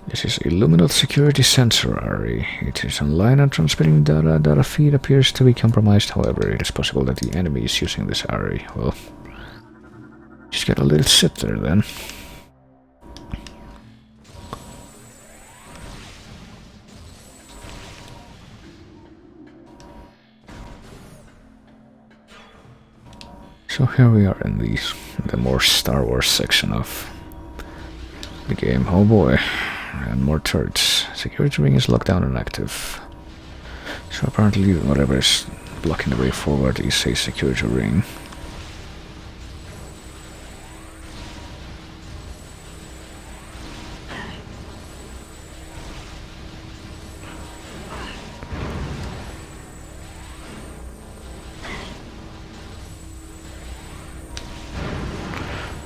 This is a Luminoth security sensor array. It is online and transmitting data. Data feed appears to be compromised, however. It is possible that the enemy is using this array. Well, just gotta let it sit there then. So here we are in the more Star Wars section of the game. Oh boy. And more turrets. Security ring is locked down and active. So apparently whatever is blocking the way forward is a security ring.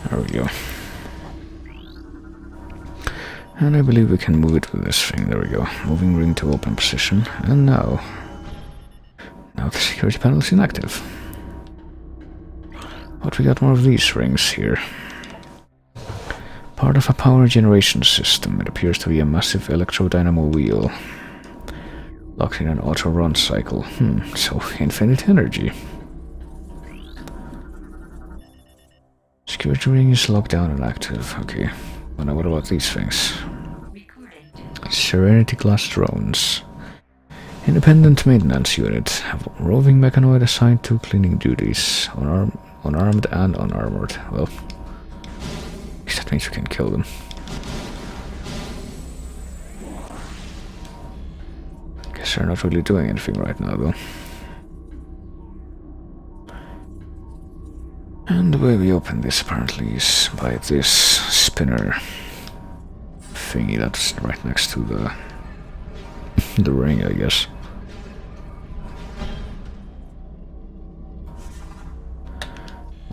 There we go. And I believe we can move it with this thing. There we go. Moving ring to open position. And now the security panel is inactive. But we got more of these rings here. Part of a power generation system. It appears to be a massive electrodynamo wheel. Locked in an auto-run cycle. So infinite energy. Security ring is locked down and active. Okay. Well, now what about these things? Serenity class drones. Independent maintenance unit. Have roving mechanoid assigned to cleaning duties. Unarmed and unarmored. Well, that means we can kill them. Guess they're not really doing anything right now though. And the way we open this apparently is by this spinner thingy that's right next to the ring, I guess.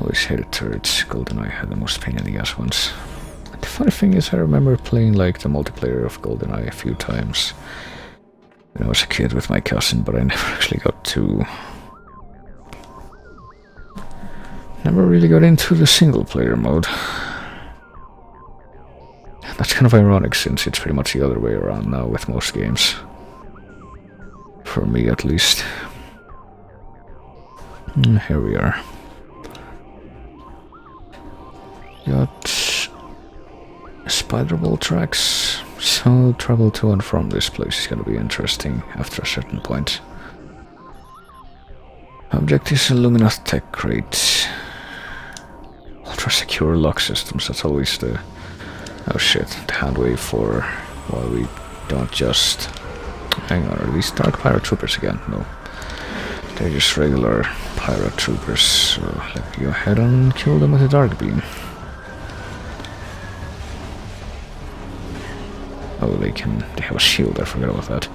Always hated turrets. GoldenEye had the most pain in the ass ones. The funny thing is I remember playing like the multiplayer of GoldenEye a few times. when I was a kid with my cousin, but I never actually got to... Never really got into the single-player mode. That's kind of ironic, since it's pretty much the other way around now with most games. For me, at least. Here we are. Got spider ball tracks, so travel to and from this place is gonna be interesting after a certain point. Object is Illuminous Tech Crate. Ultra secure lock systems, that's always the... Oh shit, the handwave for why we don't just... Hang on, are these Dark Pirate Troopers again? No. They're just regular Pirate Troopers, so let me go ahead and kill them with a Dark Beam. Oh, they have a shield, I forgot about that.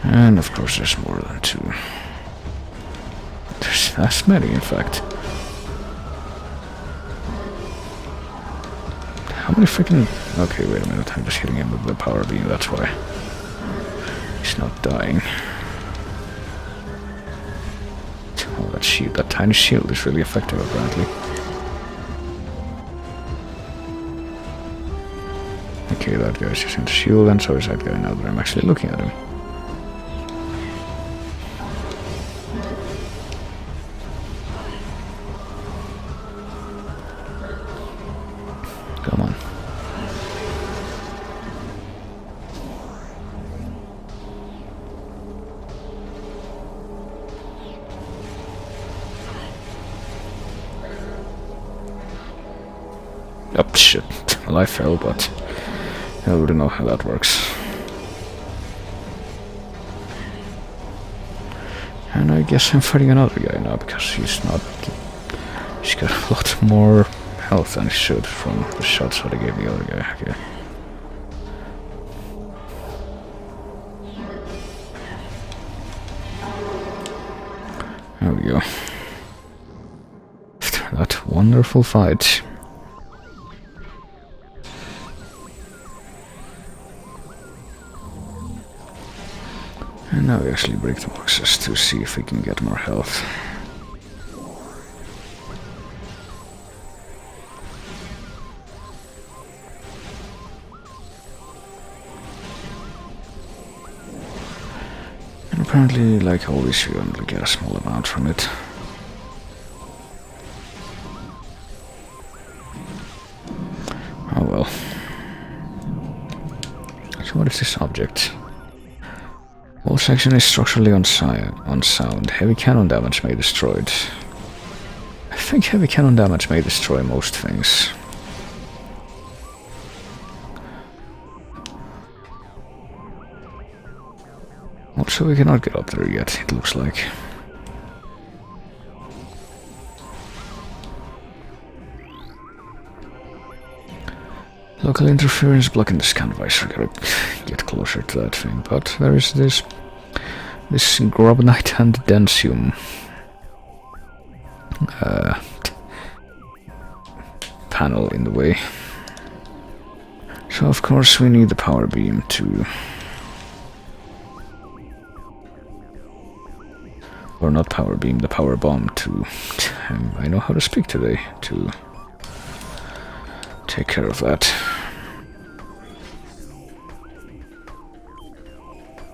And of course there's more than two. There's as many, in fact. How many freaking... Okay, wait a minute, I'm just hitting him with the power beam, that's why. He's not dying. Oh, that shield, that tiny shield is really effective, apparently. Okay, that guy's using the shield, and so is that guy now that I'm actually looking at him. Come on. Oh shit. Well, I fell, but I wouldn't know how that works. And I guess I'm fighting another guy now, because he's not... He's got a lot more health than he should from the shots that I gave the other guy. Okay. There we go. After that wonderful fight. And now we actually break the boxes to see if we can get more health. And apparently, like always, you only get a small amount from it. Oh well. So what is this object? Wall section is structurally unsound. Heavy cannon damage may destroy it. I think heavy cannon damage may destroy most things. Also, we cannot get up there yet, it looks like. Local interference blocking the scan visor. Gotta get closer to that thing, but there is this grobnite and densium panel in the way. So of course we need the power beam to... Or not power beam, the power bomb to... I know how to speak today, to take care of that.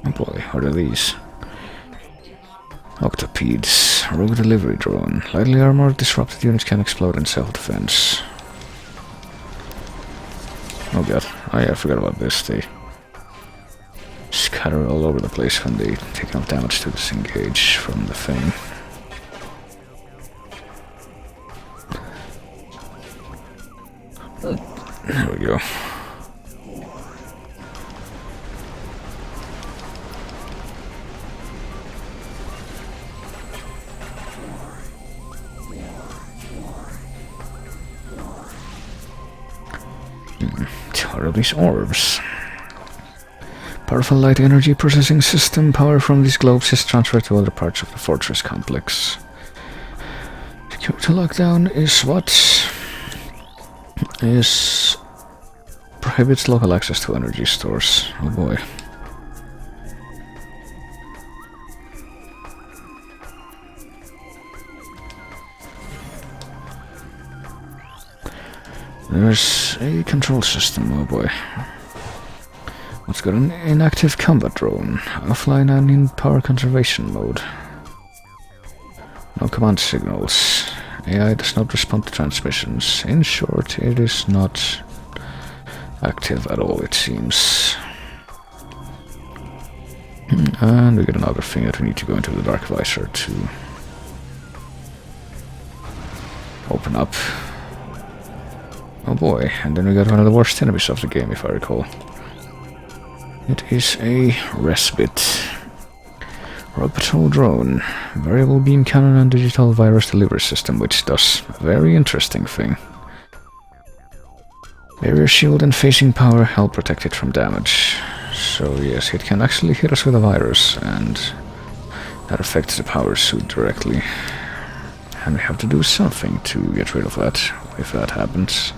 Oh boy, what are these? Octopedes, rogue delivery drone. Lightly armored, disrupted units can explode in self-defense. Oh god, oh yeah, I forgot about this. They scatter all over the place when they take enough damage to disengage from the thing. There we go. What are these orbs? Powerful light energy processing system. Power from these globes is transferred to other parts of the fortress complex. Security lockdown is what? Is... prohibits local access to energy stores. Oh boy. There's a control system, oh boy. Let's got an inactive combat drone, offline and in power conservation mode. No command signals. AI does not respond to transmissions. In short, it is not active at all, it seems. And we get another thing that we need to go into the dark visor to open up. Oh boy, and then we got one of the worst enemies of the game, if I recall. It is a respite. Rogue patrol drone, variable beam cannon and digital virus delivery system, which does a very interesting thing. Barrier shield and phasing power help protect it from damage. So yes, it can actually hit us with a virus, and that affects the power suit directly. And we have to do something to get rid of that, if that happens.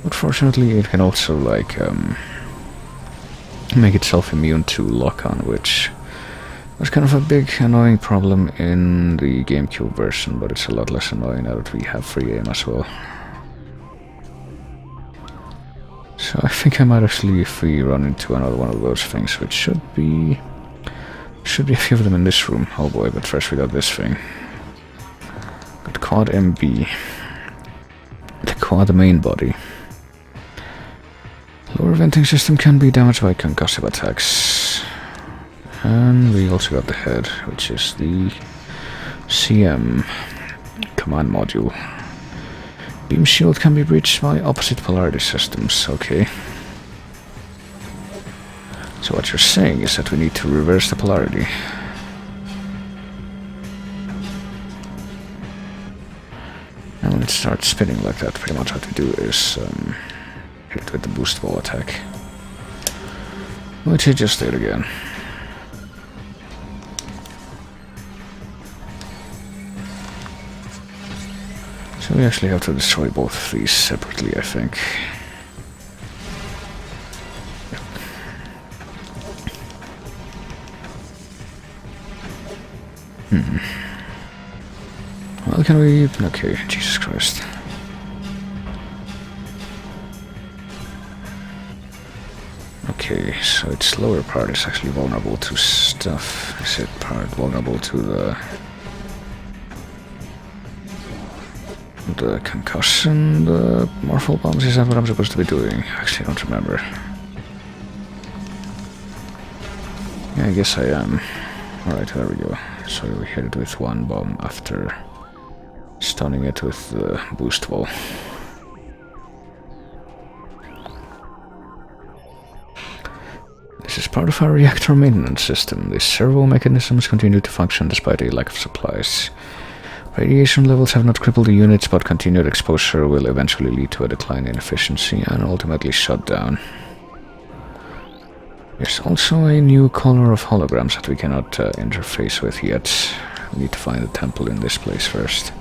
But fortunately it can also, like, make itself immune to lock-on, which was kind of a big annoying problem in the GameCube version, but it's a lot less annoying now that we have free aim as well. So I think I might actually, if we run into another one of those things, which should be a few of them in this room. Oh boy, but first we got this thing. Got Quad MB. The Quad main body. Lower venting system can be damaged by concussive attacks. And we also got the head, which is the CM command module. Beam shield can be breached by opposite polarity systems, okay. So what you're saying is that we need to reverse the polarity. And when it starts spinning like that, pretty much what we do is hit it with the boost ball attack. Which I just did again. So we actually have to destroy both of these separately, I think. Well, can we... okay, Jesus Christ. Okay, so its lower part is actually vulnerable to stuff. Is it part vulnerable to the concussion, the morphle bombs? Is that what I'm supposed to be doing? Actually, I don't remember. Yeah, I guess I am. Alright, there we go. So we hit it with one bomb after stunning it with the boost ball. This is part of our reactor maintenance system. The servo mechanisms continue to function despite a lack of supplies. Radiation levels have not crippled the units, but continued exposure will eventually lead to a decline in efficiency and ultimately shut down. There's also a new color of holograms that we cannot interface with yet. We need to find a temple in this place first.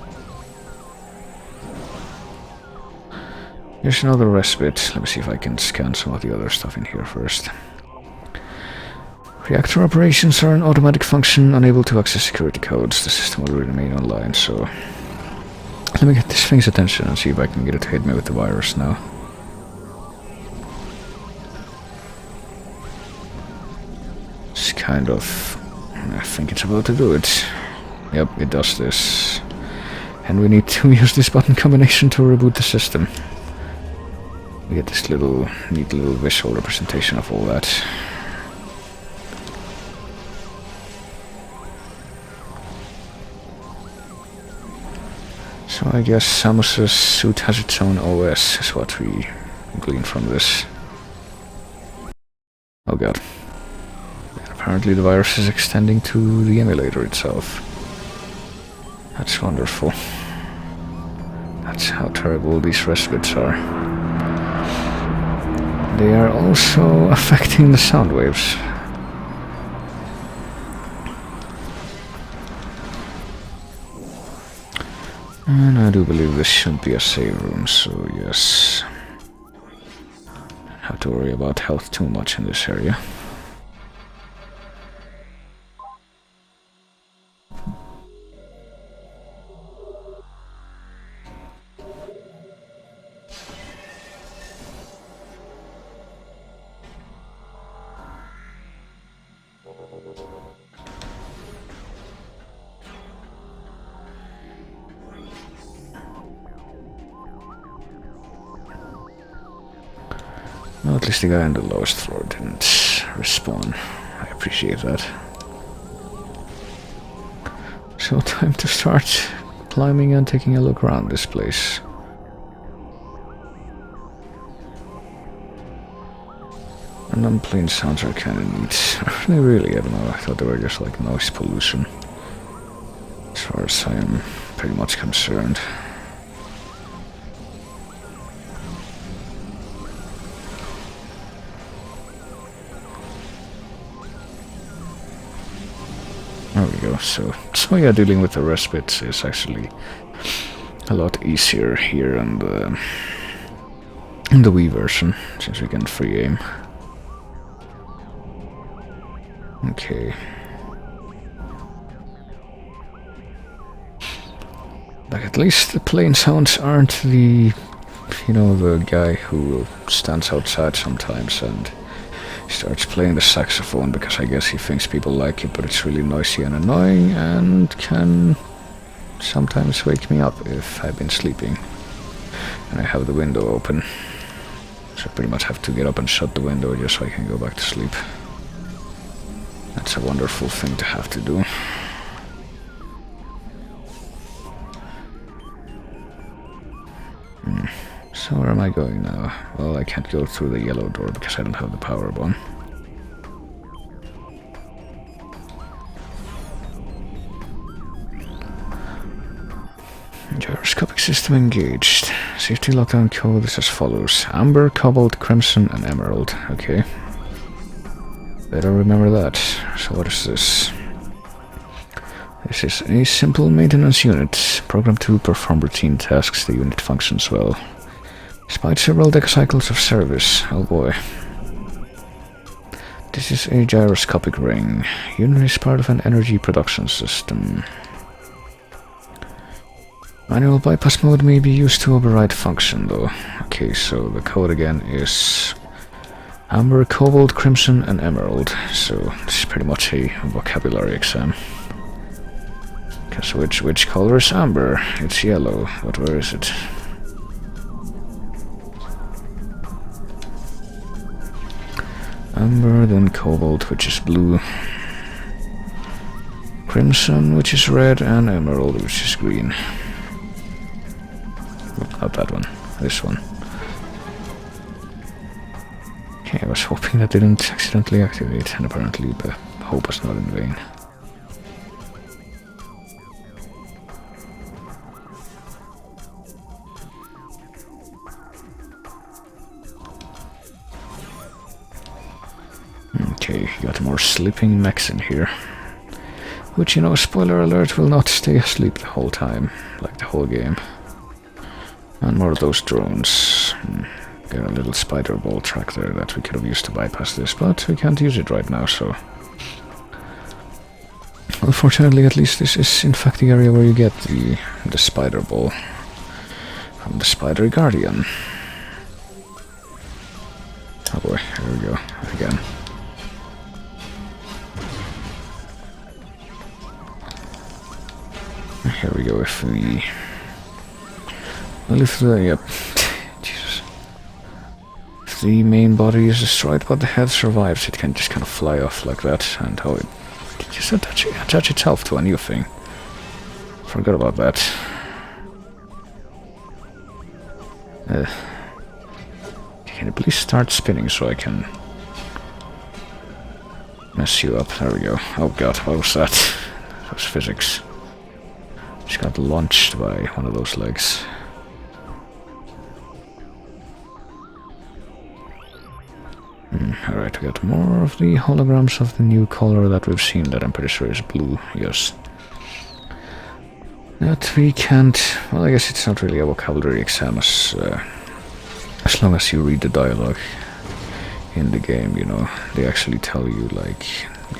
Here's another respite. Let me see if I can scan some of the other stuff in here first. Reactor operations are an automatic function, unable to access security codes. The system will remain online, so... let me get this thing's attention and see if I can get it to hit me with the virus now. It's kind of... I think it's about to do it. Yep, it does this. And we need to use this button combination to reboot the system. We get this little, neat little visual representation of all that. So I guess Samus's suit has its own OS, is what we glean from this. Oh god. And apparently the virus is extending to the emulator itself. That's wonderful. That's how terrible these respites are. they are also affecting the sound waves. And I do believe this should be a save room, so yes. Don't have to worry about health too much in this area. Well, at least the guy on the lowest floor didn't respawn. I appreciate that. So time to start climbing and taking a look around this place. And unplayed sounds are kinda neat. They really, I don't know, I thought they were just like noise pollution. As far as I am pretty much concerned. There we go, so yeah, dealing with the respite is actually a lot easier here in the Wii version, since we can free aim. Okay. Like, at least the plane sounds aren't the, you know, the guy who stands outside sometimes and starts playing the saxophone because I guess he thinks people like it, but it's really noisy and annoying and can sometimes wake me up if I've been sleeping and I have the window open. So I pretty much have to get up and shut the window just so I can go back to sleep. That's a wonderful thing to have to do. So where am I going now? Well, I can't go through the yellow door because I don't have the power button. Gyroscopic system engaged. Safety lockdown code is as follows. Amber, Cobalt, Crimson, and Emerald. Okay. Better remember that. So what is this? This is a simple maintenance unit, programmed to perform routine tasks. The unit functions well, despite several cycles of service. Oh boy. This is a gyroscopic ring. Unit is part of an energy production system. Manual bypass mode may be used to override function though. Okay, so the code again is Amber, Cobalt, Crimson, and Emerald. So this is pretty much a vocabulary exam. Because which color is Amber? It's yellow, but where is it? Amber, then Cobalt, which is blue. Crimson, which is red, and Emerald, which is green. Oh, not that one, this one. Okay, I was hoping that didn't accidentally activate, and apparently the hope was not in vain. Okay, got more sleeping mechs in here. Which, you know, spoiler alert, will not stay asleep the whole time, like the whole game. And more of those drones. Got a little spider ball track there that we could have used to bypass this, but we can't use it right now, so... Unfortunately, at least this is in fact the area where you get the spider ball from the Spider Guardian. Oh boy, here we go, again. Here we go, if we... Well, if the... Yep. Jesus. If the main body is destroyed but the head survives, it can just kind of fly off like that, and how it... Just attach itself to a new thing. Forgot about that. Can you please start spinning so I can... mess you up? There we go. Oh god, what was that? That was physics. Just got launched by one of those legs. Alright, we got more of the holograms of the new color that we've seen that I'm pretty sure is blue, yes. That we can't... Well, I guess it's not really a vocabulary exam as long as you read the dialogue in the game, you know. They actually tell you, like,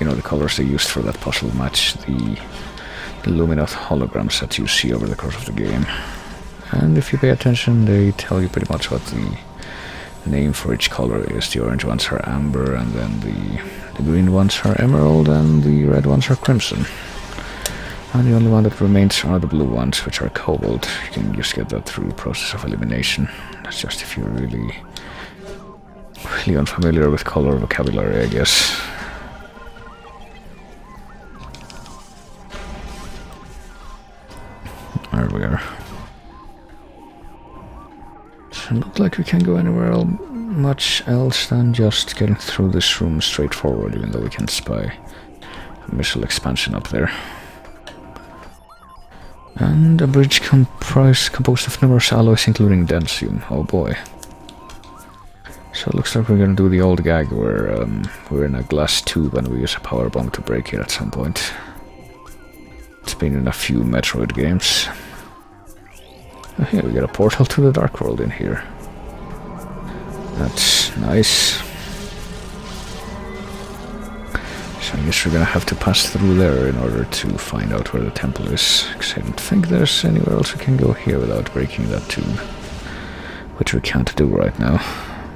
you know, the colors they used for that puzzle match the luminous holograms that you see over the course of the game. And if you pay attention, they tell you pretty much what the name for each color is. The orange ones are amber, and then the green ones are emerald, and the red ones are crimson. And the only one that remains are the blue ones, which are cobalt. You can just get that through process of elimination. That's just if you're really unfamiliar with color vocabulary, I guess. There we are. So not like we can go anywhere much else than just getting through this room straight forward, even though we can spy a missile expansion up there. And a bridge composed of numerous alloys, including densium. Oh boy. So it looks like we're gonna do the old gag where we're in a glass tube and we use a power bomb to break it at some point. It's been in a few Metroid games. Oh, here we got a portal to the Dark World in here. That's nice. So I guess we're gonna have to pass through there in order to find out where the temple is. Because I don't think there's anywhere else we can go here without breaking that tube. Which we can't do right now.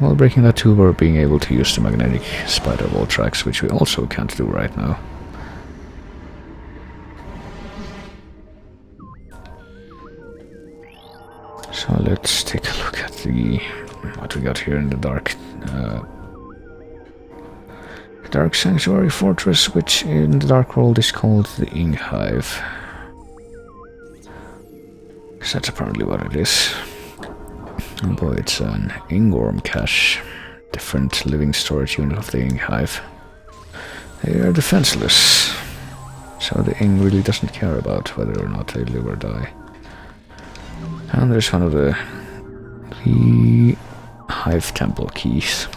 Well, breaking that tube or being able to use the magnetic spider wall tracks, which we also can't do right now. So let's take a look at what we got here in the Dark Sanctuary Fortress, which in the Dark World is called the Ing Hive. Because that's apparently what it is. Oh boy, it's an Ingworm cache. Different living storage unit of the Ing Hive. They are defenseless. So the Ing really doesn't care about whether or not they live or die. And there's one of the Hive Temple keys.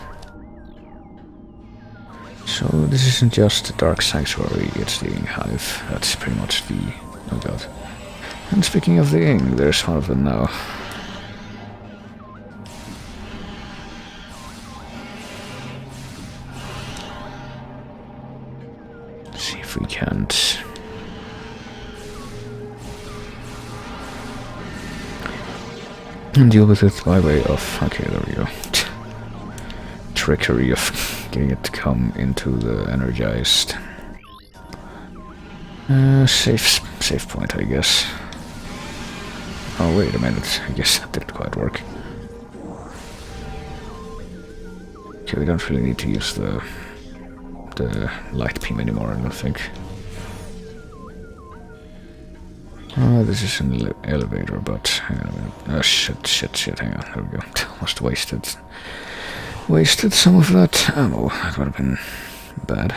So this isn't just the Dark Sanctuary, it's the Ing Hive. That's pretty much the... oh god. And speaking of the Ing, there's one of them now. Let's see if we can't... and deal with it by way of... okay, there we go. Trickery of getting it to come into the energized... safe point, I guess. Oh, wait a minute. I guess that didn't quite work. Okay, we don't really need to use the light beam anymore, I don't think. Oh, this is an elevator, but hang on a minute. Oh, shit, hang on, there we go. Almost wasted some of that ammo. That would have been bad.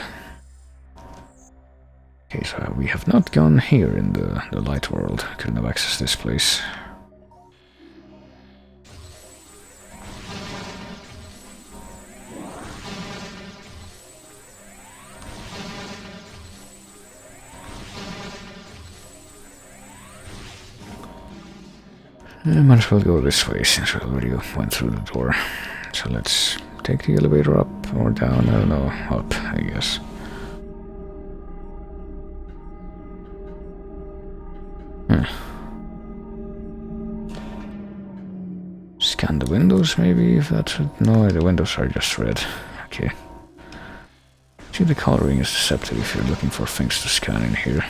Okay, so we have not gone here in the light world. Couldn't have accessed this place. I might as well go this way since we already went through the door. So let's take the elevator up or down, I don't know, up, I guess. Scan the windows maybe, if that's it. No, the windows are just red. Okay. See, the coloring is deceptive if you're looking for things to scan in here.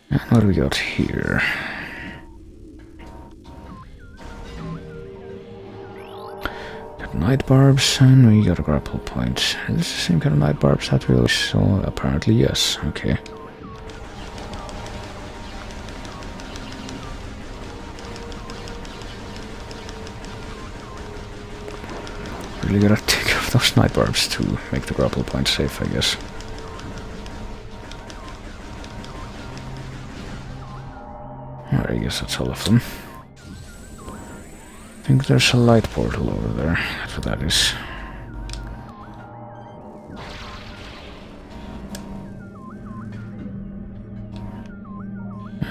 And what do we got here? Got night barbs, and we got a grapple point. Is this the same kind of night barbs that we saw? Apparently, yes. Okay. Really gotta take off those night barbs to make the grapple point safe, I guess. I guess that's all of them. I think there's a light portal over there. That's what that is.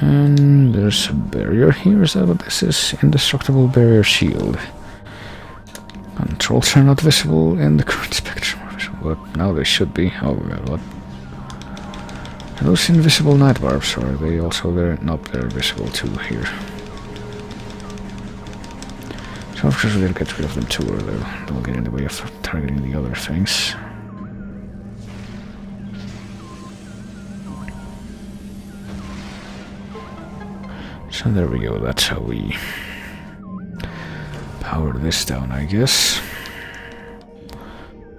And there's a barrier here. Is that what this is? Indestructible barrier shield. Controls are not visible in the current spectrum. But now they should be. Oh god, what? Are those invisible night barbs, or are they also very... Nope, they're visible too here. So of course we're gonna get rid of them too, or they'll get in the way of targeting the other things. So there we go, that's how we power this down, I guess.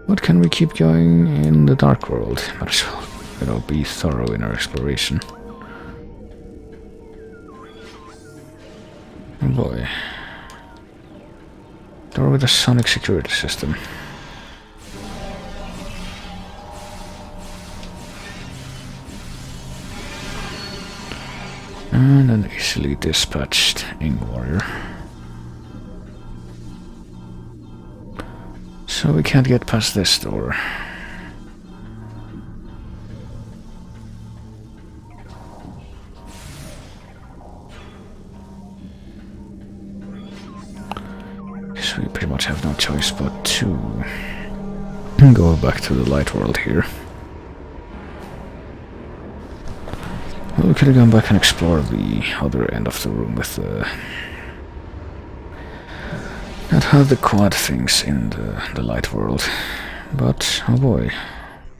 What can we keep going in the dark world? Might as well, you know, be thorough in our exploration. Oh boy. Door with a sonic security system. And an easily dispatched ink warrior. So we can't get past this door. So we pretty much have no choice but to go back to the light world here. Well, we could have gone back and explored the other end of the room with the... Not have the quad things in the light world. But, oh boy,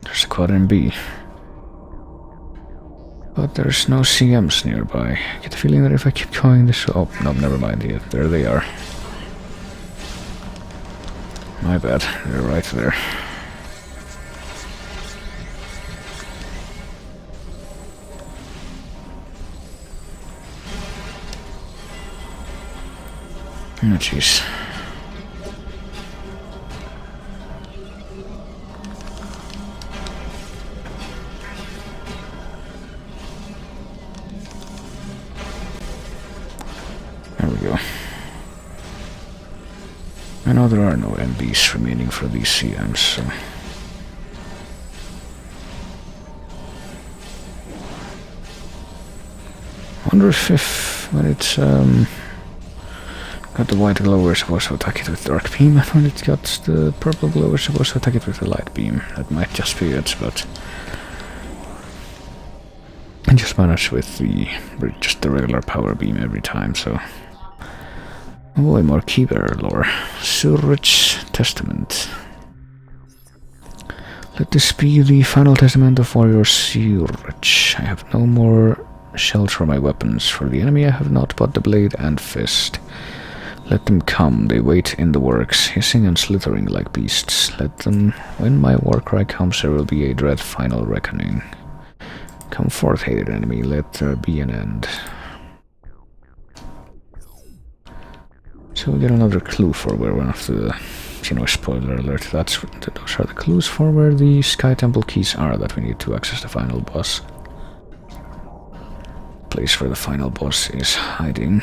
there's a quad in B. But there's no CMs nearby. I get the feeling that if I keep going this... Oh, no, never mind. Yeah, there they are. My bad, they're right there. Oh, jeez. There we go. I know there are no MBs remaining for these CMs, so... I wonder if when it's got the white glow we're supposed to attack it with dark beam, and when it's got the purple glow we're supposed to attack it with the light beam. That might just be it, but... I just managed with just the regular power beam every time, so... Oh boy, more keybearer lore. Surrich Testament. Let this be the final testament of warrior Surrich. I have no more shells for my weapons. For the enemy I have not but the blade and fist. Let them come, they wait in the works, hissing and slithering like beasts. Let them... When my warcry comes there will be a dread final reckoning. Come forth, hated enemy, let there be an end. So we get another clue for where one of the... You know, spoiler alert, those are the clues for where the Sky Temple keys are that we need to access the final boss. Place where the final boss is hiding.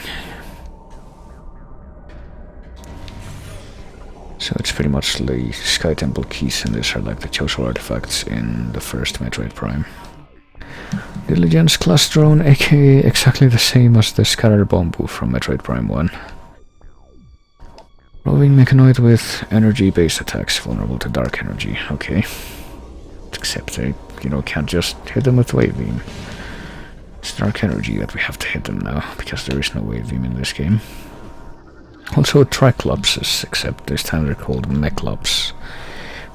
So it's pretty much the Sky Temple keys, and these are like the chosen artifacts in the first Metroid Prime. Diligence class drone, aka exactly the same as the Scatter Bombu from Metroid Prime 1. Roving mechanoid with energy-based attacks vulnerable to dark energy. Okay. Except they, you know, can't just hit them with wave beam. It's dark energy that we have to hit them now, because there is no wave beam in this game. Also Triclopses, except this time they're called Mechlops.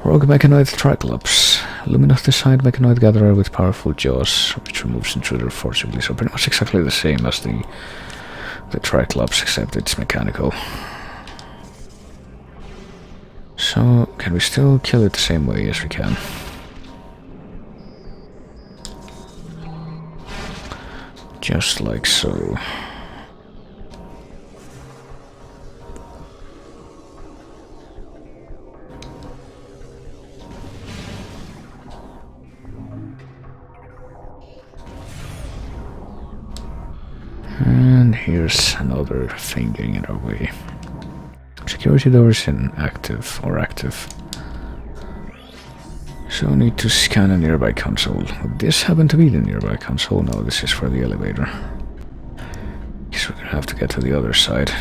Rogue mechanoid Triclops. Luminosity-side mechanoid gatherer with powerful jaws, which removes intruder forcibly. So pretty much exactly the same as the Triclops, except it's mechanical. So, can we still kill it the same way as we can? Just like so. And And here's another thing getting in our way. Security doors inactive or active. So I need to scan a nearby console. Would this happen to be the nearby console? No, this is for the elevator. Guess we're gonna have to get to the other side.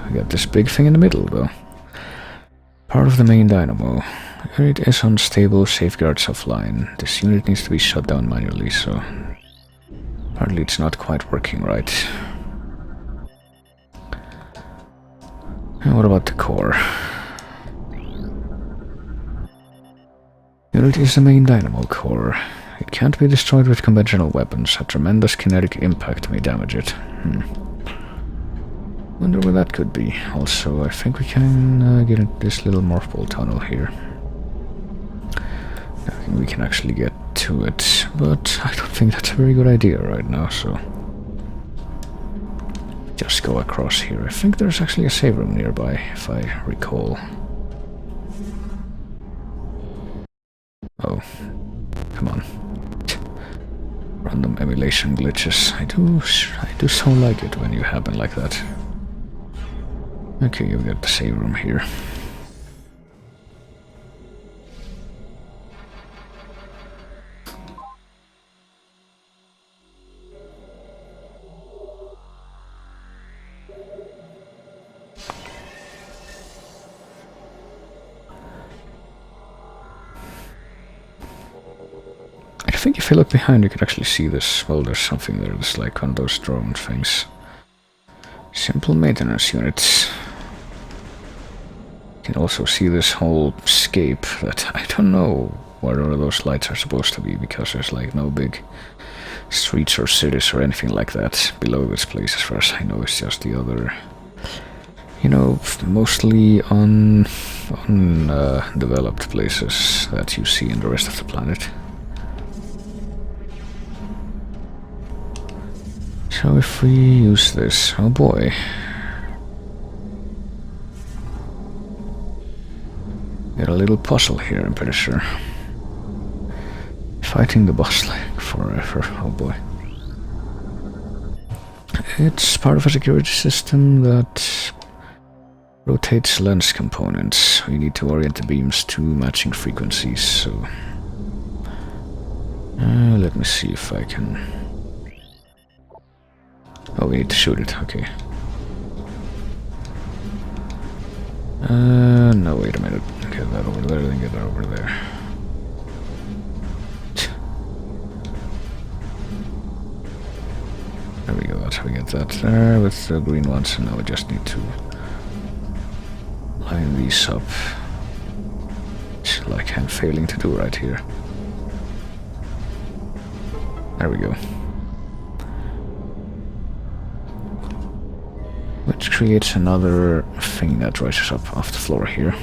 We got this big thing in the middle though. Part of the main dynamo. Unit is unstable, safeguards offline. This unit needs to be shut down manually, so apparently it's not quite working right. And what about the core? Unit is the main dynamo core. It can't be destroyed with conventional weapons. A tremendous kinetic impact may damage it. Wonder where that could be. Also, I think we can get into this little morph ball tunnel here. I think we can actually get to it, but I don't think that's a very good idea right now, so just go across here. I think there's actually a save room nearby, if I recall. Oh, come on. Random emulation glitches. I do so like it when you happen like that. Okay, you've got the save room here. I think if you look behind you can actually see this. Well, there's something there. It's like one of those drone things. Simple maintenance units. You can also see this whole scape that I don't know where those lights are supposed to be, because there's like no big streets or cities or anything like that below this place as far as I know. It's just the other, you know, mostly undeveloped places that you see in the rest of the planet. So if we use this, oh boy. Got a little puzzle here, I'm pretty sure. Fighting the boss like forever, oh boy. It's part of a security system that rotates lens components. We need to orient the beams to matching frequencies, so let me see if I can. Oh, we need to shoot it, okay. No, wait a minute. Get that over there, then get that over there. There we go, that's how we get that there with the green ones, and now we just need to line these up. Like I'm failing to do right here. There we go. Which creates another thing that rises up off the floor here.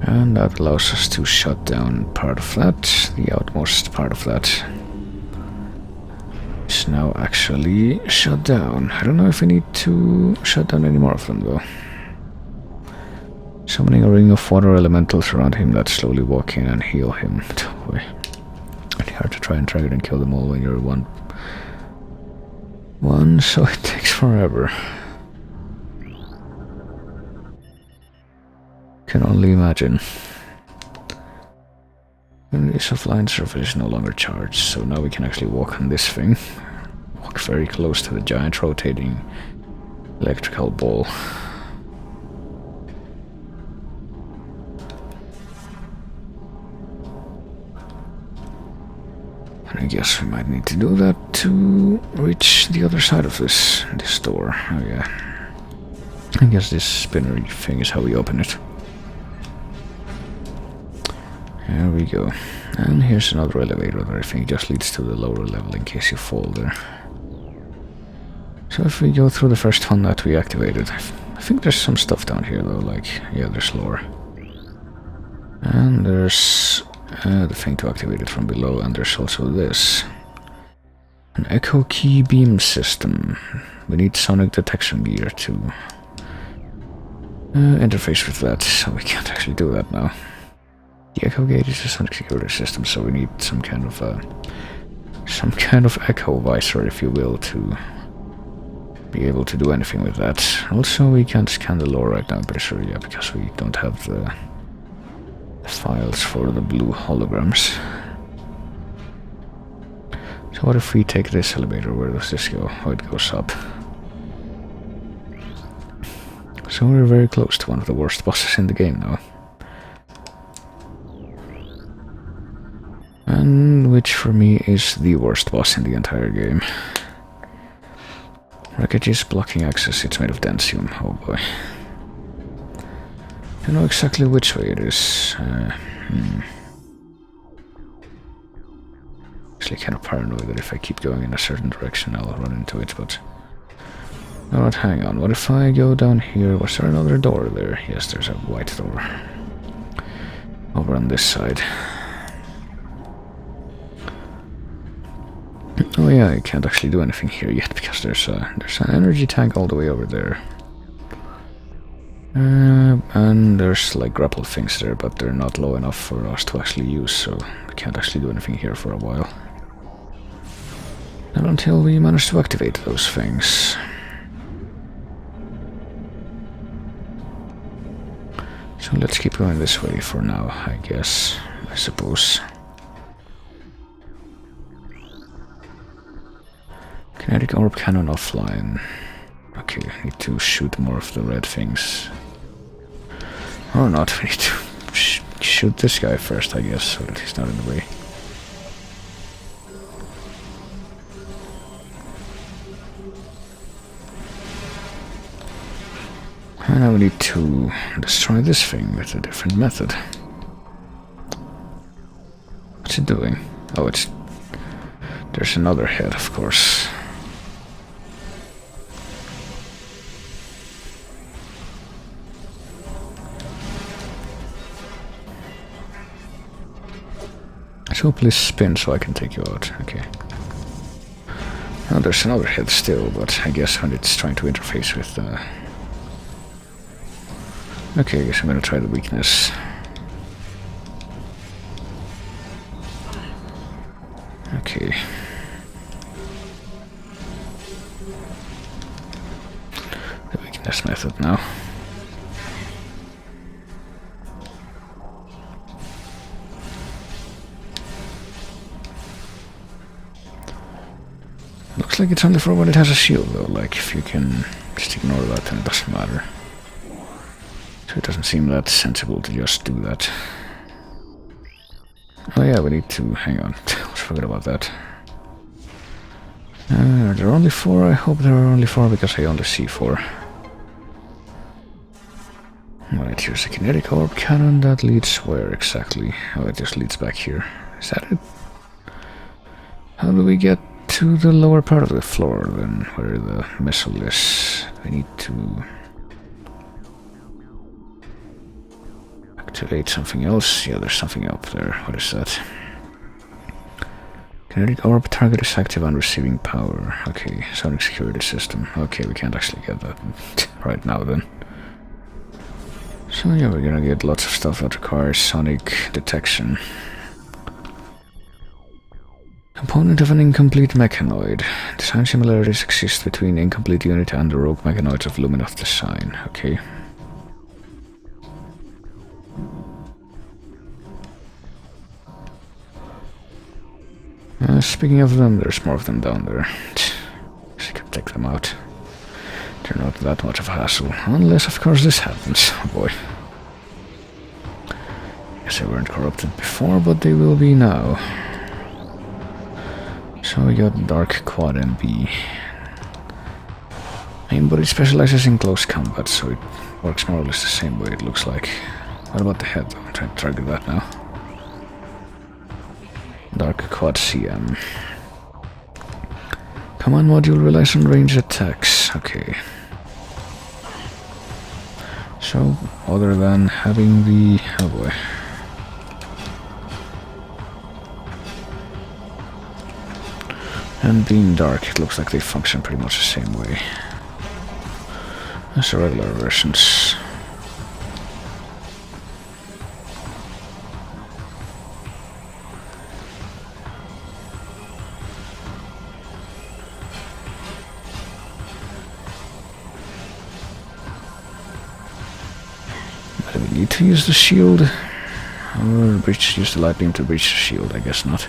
And that allows us to shut down part of that. The outmost part of that is now actually shut down. I don't know if we need to shut down any more of them though. Summoning a ring of water elementals around him that slowly walk in and heal him. Boy. It's hard to try and drag it and kill them all when you're one, so it takes forever. Can only imagine. And this offline surface is no longer charged, so now we can actually walk on this thing. Walk very close to the giant rotating electrical ball. And I guess we might need to do that to reach the other side of this door. Oh yeah. I guess this spinnery thing is how we open it. There we go. And here's another elevator that I think just leads to the lower level in case you fall there. So if we go through the first one that we activated, I think there's some stuff down here though, like, yeah, there's lore. And there's the thing to activate it from below, and there's also this. An echo key beam system. We need sonic detection gear to interface with that, so we can't actually do that now. The echo gate is a sonic security system, so we need some kind of some kind of echo visor, if you will, to be able to do anything with that. Also, we can't scan the lore right now, I'm pretty sure, yeah, because we don't have the files for the blue holograms. So what if we take this elevator? Where does this go? Oh, it goes up. So we're very close to one of the worst bosses in the game now. And which for me is the worst boss in the entire game. Wreckage is blocking access, it's made of dentium, oh boy. Don't know exactly which way it is. Actually kind of paranoid that if I keep going in a certain direction I'll run into it, but... Alright, hang on, what if I go down here? Was there another door there? Yes, there's a white door. Over on this side. Oh yeah, I can't actually do anything here yet because there's an energy tank all the way over there. And there's like grapple things there, but they're not low enough for us to actually use, so we can't actually do anything here for a while. Not until we manage to activate those things. So let's keep going this way for now, I guess, I suppose. Kinetic orb cannon offline. Okay, I need to shoot more of the red things. Or not, we need to shoot this guy first, I guess, so that he's not in the way. And now we need to destroy this thing with a different method. What's it doing? Oh, it's... There's another head, of course. So please spin so I can take you out. Okay. Now there's another head still, but I guess when it's trying to interface with okay, I guess I'm gonna try the weakness. Okay. The weakness method now. Looks like it's only for when it has a shield though, like if you can just ignore that then it doesn't matter. So it doesn't seem that sensible to just do that. Oh yeah, we need to... hang on, I forgot about that. Are there only 4? I hope there are only 4 because I only see 4. Right, here's a kinetic orb cannon that leads where exactly? Oh, it just leads back here. Is that it? How do we get to the lower part of the floor then, where the missile is? We need to activate something else. Yeah, there's something up there. What is that? Kinetic orb target is active on receiving power. Okay, sonic security system. Okay, we can't actually get that right now then. So yeah, we're gonna get lots of stuff that requires sonic detection. Component of an incomplete mechanoid. Design similarities exist between incomplete unit and the rogue mechanoids of Luminoth design. Okay. Speaking of them, there's more of them down there. I could take them out. They're not that much of a hassle. Unless, of course, this happens. Oh boy. Guess they weren't corrupted before, but they will be now. So we got Dark Quad MB. Main body specializes in close combat, so it works more or less the same way it looks like. What about the head though? I'm trying to target that now. Dark Quad CM. Command module relies on ranged attacks. Okay. So, other than having the... oh boy. And being dark, it looks like they function pretty much the same way as the regular versions. Do we need to use the shield? Or use the lightning to breach the shield? I guess not.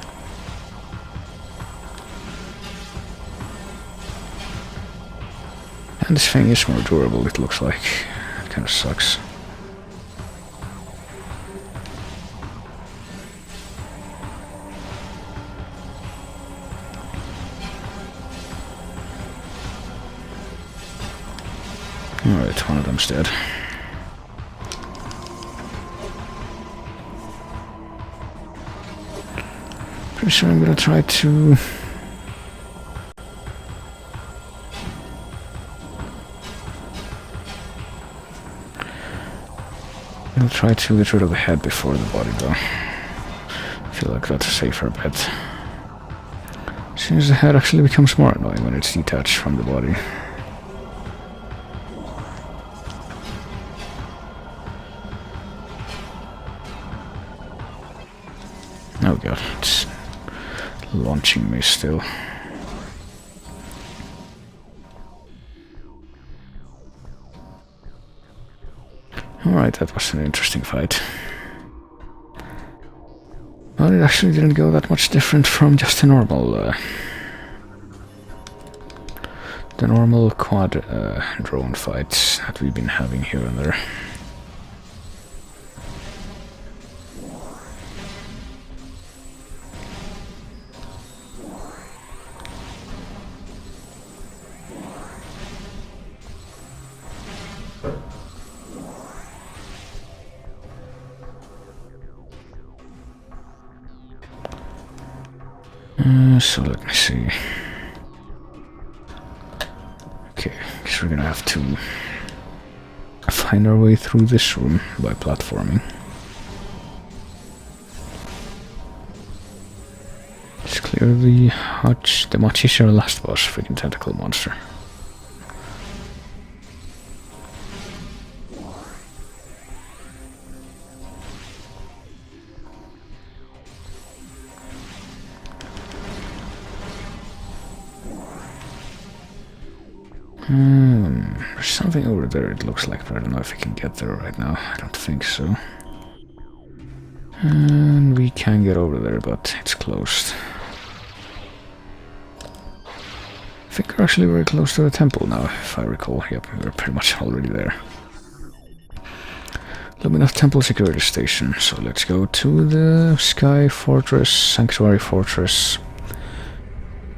And this thing is more durable, it looks like. It kinda sucks. Alright, one of them's dead. Pretty sure I'm gonna try to... I'll try to get rid of the head before the body, though. I feel like that's a safer bet. Since the head actually becomes more annoying when it's detached from the body. Oh god, it's launching me still. Alright, that was an interesting fight. Well, it actually didn't go that much different from just a normal... the normal quad drone fights that we've been having here and there. So let me see. Okay, guess we're gonna have to find our way through this room by platforming. Let's clear the hutch. The much easier last boss, freaking tentacle monster. There's something over there, it looks like, but I don't know if I can get there right now. I don't think so. And we can get over there, but it's closed. I think we're actually very close to the temple now, if I recall. Yep, we're pretty much already there. Luminoth Temple Security Station. So let's go to the Sky Fortress, Sanctuary Fortress,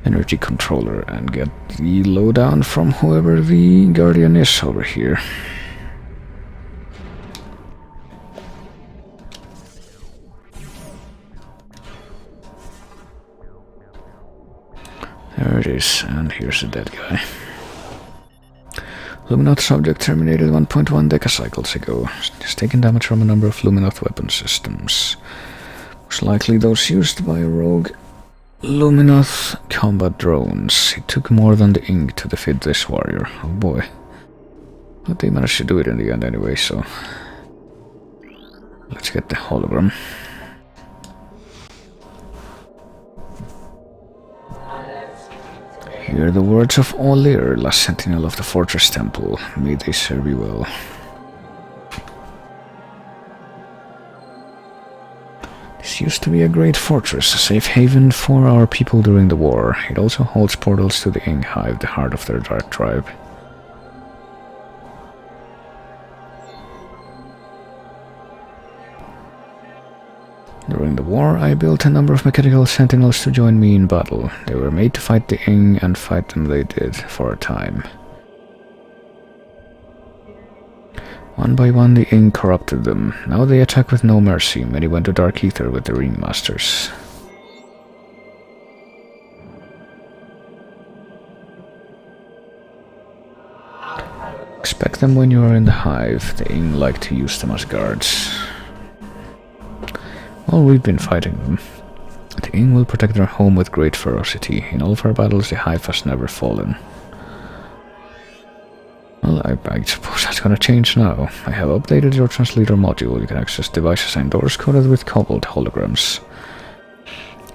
Energy Controller, and get the lowdown from whoever the Guardian is over here. There it is, and here's the dead guy. Luminoth subject terminated 1.1 decacycles ago. Has taken damage from a number of Luminoth weapon systems. Most likely those used by rogue Luminoth combat drones. It took more than the ink to defeat this warrior. Oh boy. But they managed to do it in the end anyway, so... Let's get the hologram. Hear the words of Olir, last sentinel of the fortress temple. May they serve you well. This used to be a great fortress, a safe haven for our people during the war. It also holds portals to the Ing Hive, the heart of their dark tribe. During the war, I built a number of mechanical sentinels to join me in battle. They were made to fight the Ing, and fight them they did, for a time. One by one the Ing corrupted them. Now they attack with no mercy. Many went to Dark Ether with the Ringmasters. Expect them when you are in the Hive. The Ing like to use them as guards. While we've been fighting them, the Ing will protect their home with great ferocity. In all of our battles the Hive has never fallen. Well, I suppose that's gonna change now. I have updated your translator module. You can access devices and doors coded with cobalt holograms.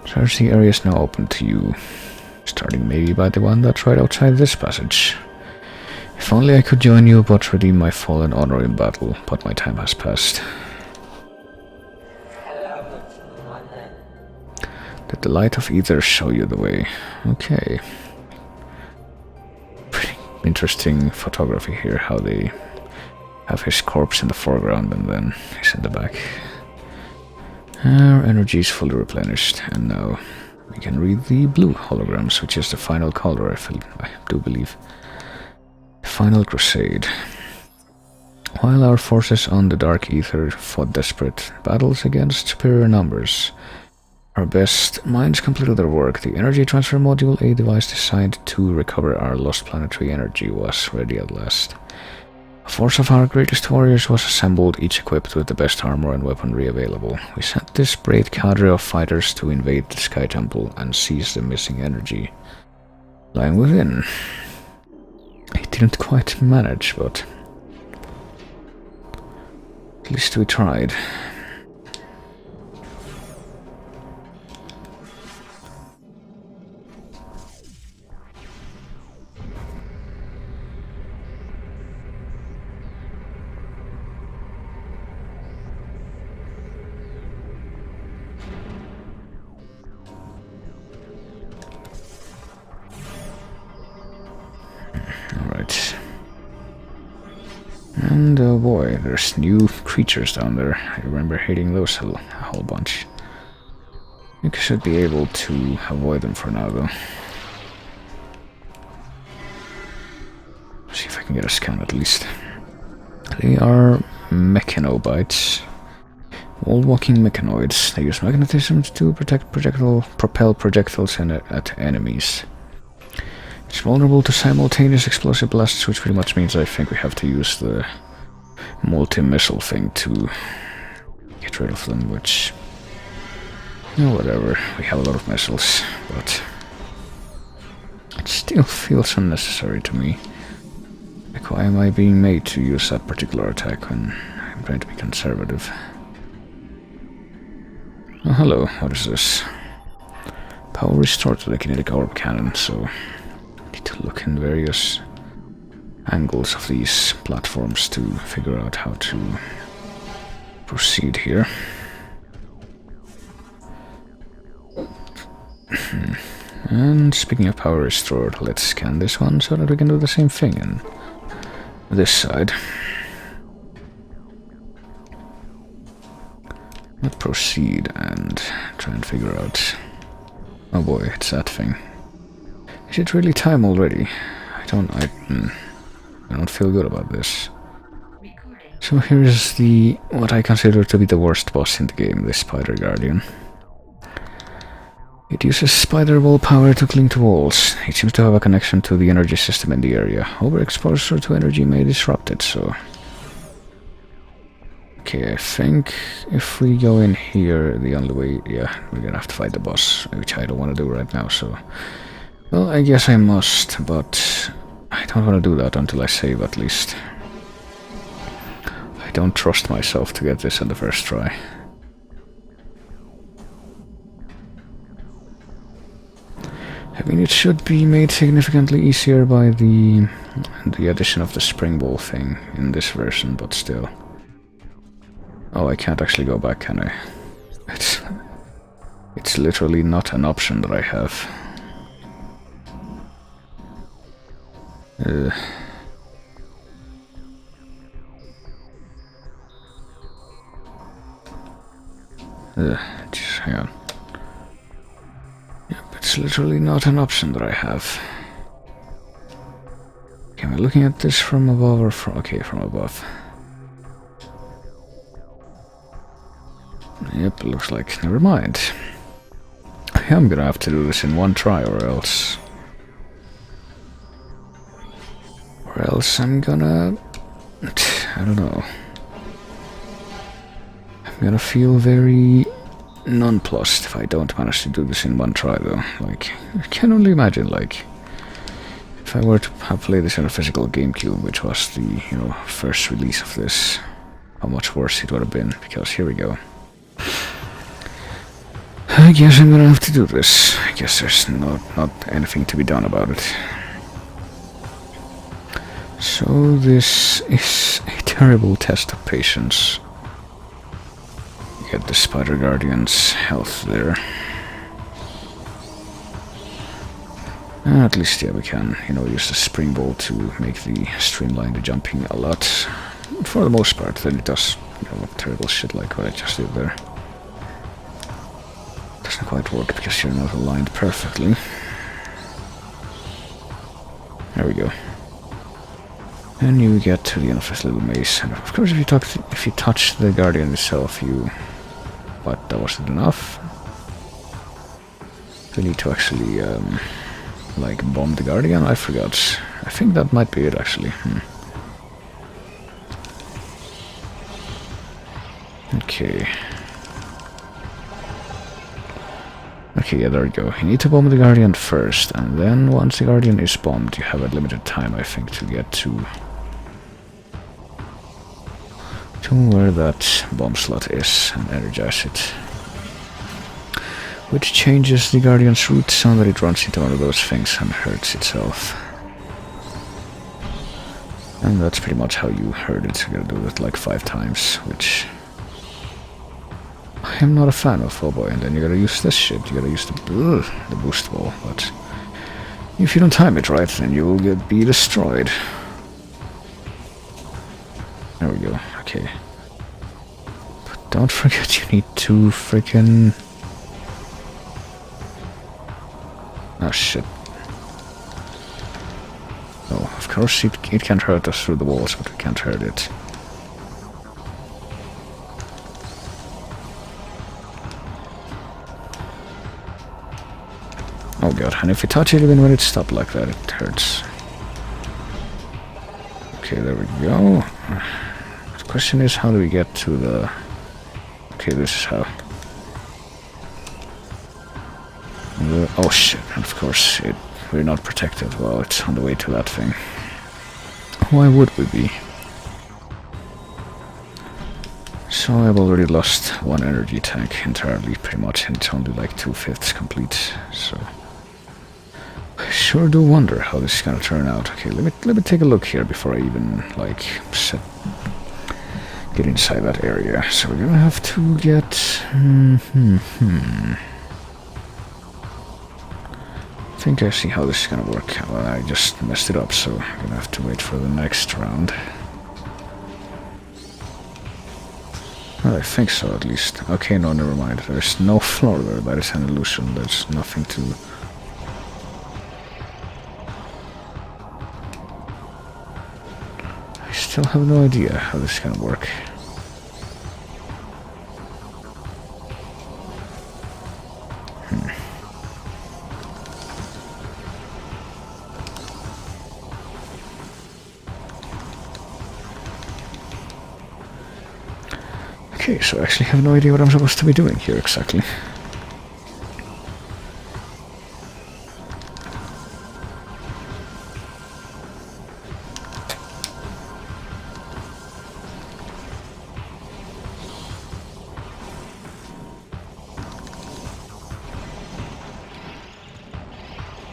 Search the area is now open to you, starting maybe by the one that's right outside this passage. If only I could join you but redeem my fallen honor in battle, but my time has passed. Let the light of ether show you the way. Okay. Pretty interesting photography here, how they have his corpse in the foreground and then he's in the back. Our energy is fully replenished, and now we can read the blue holograms, which is the final color, I do believe. The final crusade. While our forces on the dark ether fought desperate battles against superior numbers, our best minds completed their work. The energy transfer module, a device designed to recover our lost planetary energy, was ready at last. A force of our greatest warriors was assembled, each equipped with the best armor and weaponry available. We sent this brave cadre of fighters to invade the Sky Temple and seize the missing energy lying within. It didn't quite manage, but at least we tried. Alright. And oh boy, there's new creatures down there. I remember hating those a whole bunch. I think I should be able to avoid them for now, though. See if I can get a scan at least. They are mechanobites. Wall-walking mechanoids. They use magnetism to propel projectiles at enemies. It's vulnerable to simultaneous explosive blasts, which pretty much means I think we have to use the multi-missile thing to get rid of them, which... no, whatever. We have a lot of missiles, but... it still feels unnecessary to me. Like, why am I being made to use that particular attack when I'm trying to be conservative? Oh, hello. What is this? Power restored to the kinetic orb cannon, so... to look in various angles of these platforms to figure out how to proceed here. And speaking of power restored, let's scan this one so that we can do the same thing on this side. Let's proceed and try and figure out... oh boy, it's that thing. Is it really time already? I don't feel good about this. So here's what I consider to be the worst boss in the game, the Spider Guardian. It uses spider ball power to cling to walls. It seems to have a connection to the energy system in the area. Overexposure to energy may disrupt it, so... okay, I think if we go in here, the only way... yeah, we're gonna have to fight the boss, which I don't want to do right now, so... well, I guess I must, but I don't want to do that until I save, at least. I don't trust myself to get this on the first try. I mean, it should be made significantly easier by the addition of the spring ball thing in this version, but still. Oh, I can't actually go back, can I? It's literally not an option that I have. Just hang on. Yep, it's literally not an option that I have. Okay, am I looking at this from above or from... okay, from above. Yep, it looks like... never mind. I am gonna have to do this in one try or else... I'm gonna... I don't know. I'm gonna feel very nonplussed if I don't manage to do this in one try, though. Like, I can only imagine, like, if I were to have played this on a physical GameCube, which was the, you know, first release of this, how much worse it would have been, because here we go. I guess I'm gonna have to do this. I guess there's not anything to be done about it. So this is a terrible test of patience. Get the Spider Guardian's health there. At least, yeah, we can, use the springboard to make streamline the jumping a lot. For the most part, then it does, terrible shit like what I just did there. Doesn't quite work because you're not aligned perfectly. There we go. And you get to the end of this little maze. And of course, if you touch the Guardian itself, But that wasn't enough. We need to actually, bomb the Guardian? I forgot. I think that might be it, actually. Okay. Okay, yeah, there we go. You need to bomb the Guardian first, and then once the Guardian is bombed, you have a limited time, I think, to get to where that bomb slot is and energize it. Which changes the Guardian's route so that it runs into one of those things and hurts itself. And that's pretty much how you heard it. You gotta do it like 5 times, which I am not a fan of. Oh boy, and then you gotta use this shit. You gotta use the boost wall, but if you don't time it right, then you will be destroyed. There we go. Okay. But don't forget you need to freaking... Oh shit. Oh, of course it can't hurt us through the walls, but we can't hurt it. Oh god, and if you touch it even when it's stopped like that, it hurts. Okay, there we go. The question is, how do we get to the... Okay, this is how. Oh shit, and of course we're not protected. Well, it's on the way to that thing. Why would we be? So I've already lost 1 energy tank entirely, pretty much, and it's only like 2/5 complete, so... I sure do wonder how this is gonna turn out. Okay, let me take a look here before I even, get inside that area. So we're gonna have to get... I think I see how this is gonna work. Well, I just messed it up, so I'm gonna have to wait for the next round. Well, I think so, at least. Okay, no, never mind. There's no floor there. That is an illusion. There's nothing to... I still have no idea how this is gonna work. Okay, so I actually have no idea what I'm supposed to be doing here exactly.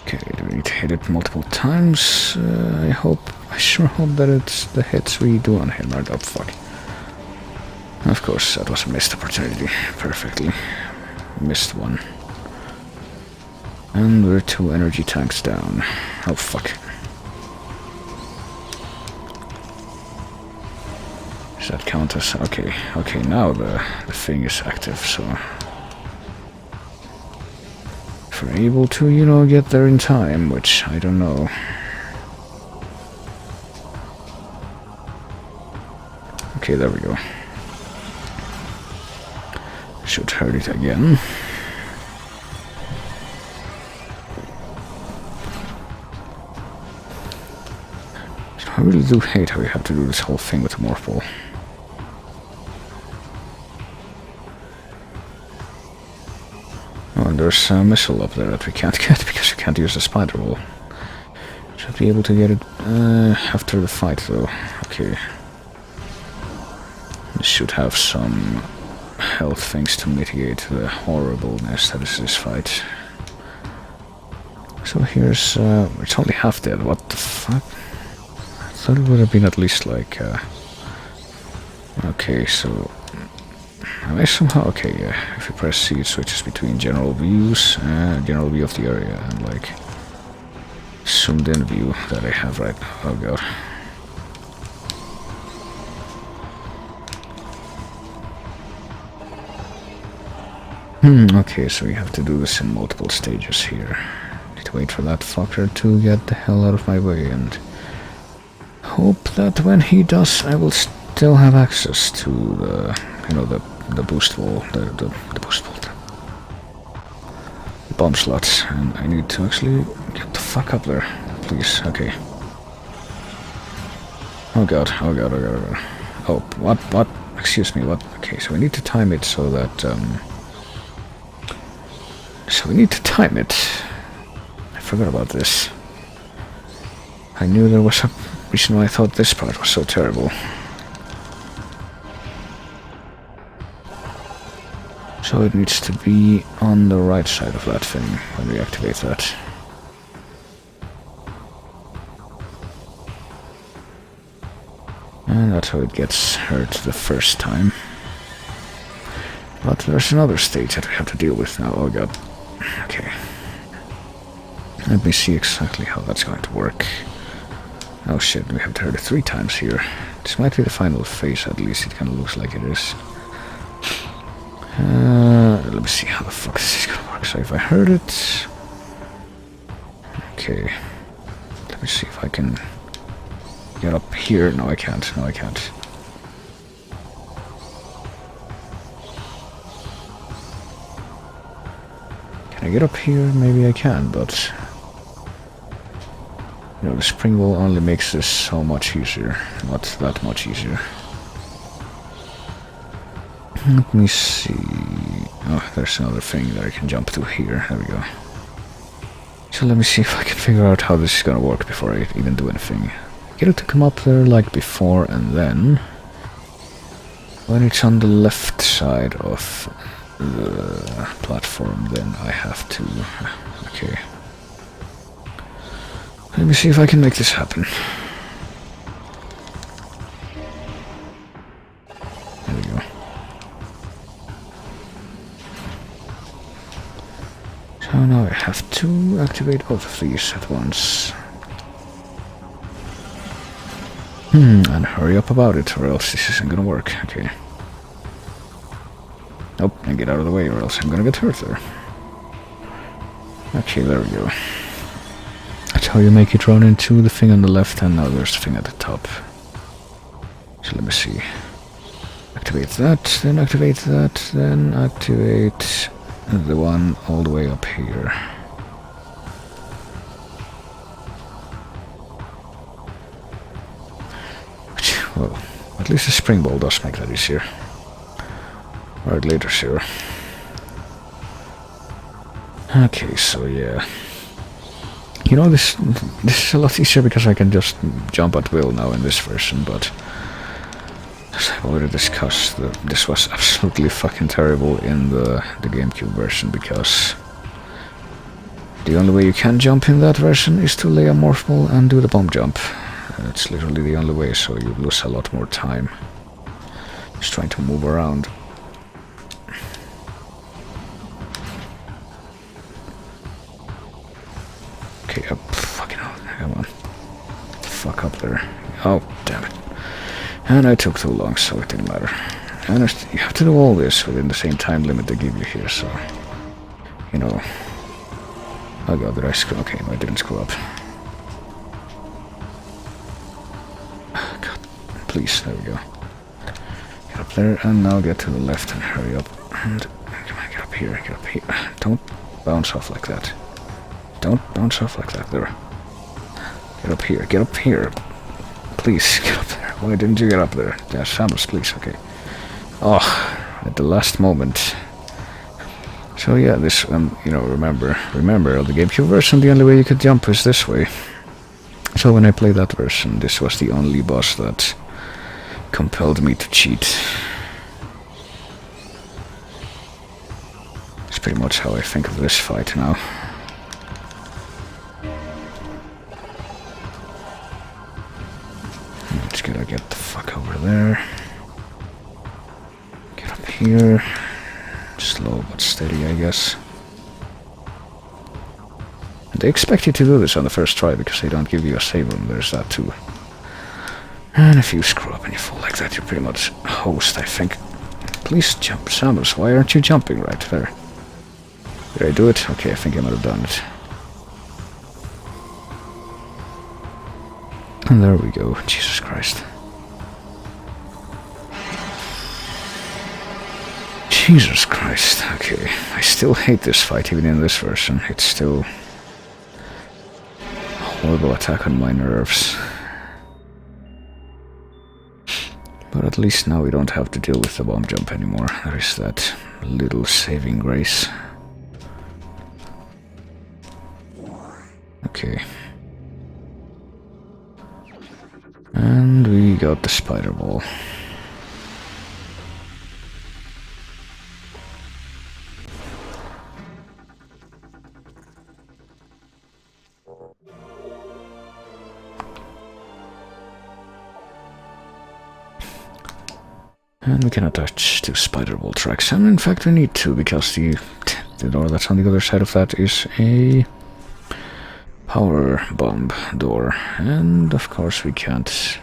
Okay, do we need to hit it multiple times? I sure hope that it's the hits we do on him are... Oh, fuck. Of course, that was a missed opportunity. Perfectly. Missed one. And we're 2 energy tanks down. Oh, fuck. Does that count as... Okay, now the thing is active, so... If we're able to, get there in time, which I don't know. Okay, there we go. Should hurt it again. I really do hate how we have to do this whole thing with the morph ball. Oh, and there's a missile up there that we can't get because we can't use the spider wall. Should be able to get it after the fight, though. Okay. This should have some health things to mitigate the horribleness that is this fight. So here's... it's only half dead. What the fuck? thought it would have been at least like... okay, so... am I somehow... okay, yeah. If you press C, it switches between general views and general view of the area and like... zoomed in view that I have right now. Oh god. Okay, so we have to do this in multiple stages here. Need to wait for that fucker to get the hell out of my way and hope that when he does, I will still have access to the, you know, the boost wall, the boost wall, the bomb slots, and I need to actually get the fuck up there, please. Okay. Oh god, oh god, oh god, oh god. Oh, what? Excuse me, what? Okay, so we need to time it so that, so we need to time it. I forgot about this. I knew there was a reason why I thought this part was so terrible. So it needs to be on the right side of that thing when we activate that. And that's how it gets hurt the first time. But there's another stage that we have to deal with now. Oh god. Okay. Let me see exactly how that's going to work. Oh shit, we have to hurt it 3 times here. This might be the final phase, at least it kind of looks like it is. Let me see how the fuck this is gonna work. So if I hurt it... okay. Let me see if I can get up here. No, I can't. No, I can't. Can I get up here? Maybe I can, but... you know, the spring wall only makes this so much easier. Not that much easier. Let me see... oh, there's another thing that I can jump to here. There we go. So let me see if I can figure out how this is gonna work before I even do anything. Get it to come up there like before, and then... when it's on the left side of the platform, then I have to... okay. Let me see if I can make this happen. There we go. So now I have to activate both of these at once. And hurry up about it, or else this isn't gonna work. Okay. Nope, and get out of the way, or else I'm gonna get hurt there. Okay, there we go. That's how you make it run into the thing on the left, and now there's the thing at the top. So let me see. Activate that, then activate that, then activate the one all the way up here. Well, at least the spring ball does make that easier. Or later, sure. Okay, so yeah. You know, this is a lot easier because I can just jump at will now in this version, but... as I've already discussed, this was absolutely fucking terrible in the GameCube version, because... the only way you can jump in that version is to lay a morph ball and do the bomb jump. It's literally the only way, so you lose a lot more time just trying to move around. Okay, up. Fucking hell. Come on. Get the fuck up there. Oh, damn it. And I took too long, so it didn't matter. And you have to do all this within the same time limit they give you here, so... you know... oh god, did I screw... okay, no, I didn't screw up. God, please, there we go. Get up there, and now get to the left and hurry up. And... come on, get up here, get up here. Don't bounce off like that. Don't bounce off like that, there. Get up here, get up here. Please, get up there. Why didn't you get up there? Yeah, Samus, please, okay. Oh, at the last moment. So yeah, this, you know, remember, the GameCube version, the only way you could jump is this way. So when I played that version, this was the only boss that compelled me to cheat. It's pretty much how I think of this fight now. gotta get the fuck over there. Get up here. Slow but steady, I guess. They expect you to do this on the first try because they don't give you a save room, there's that too. And if you screw up and you fall like that, you're pretty much host, I think. Please jump, Samus, why aren't you jumping right there? Did I do it? Okay, I think I might have done it. And there we go, Jesus Christ. Jesus Christ, okay. I still hate this fight, even in this version. It's still a horrible attack on my nerves. But at least now we don't have to deal with the bomb jump anymore. There is that little saving grace. Okay. And we got the spider ball. And we can attach two spider ball tracks, and in fact we need to, because the door that's on the other side of that is a power bomb door, and of course we can't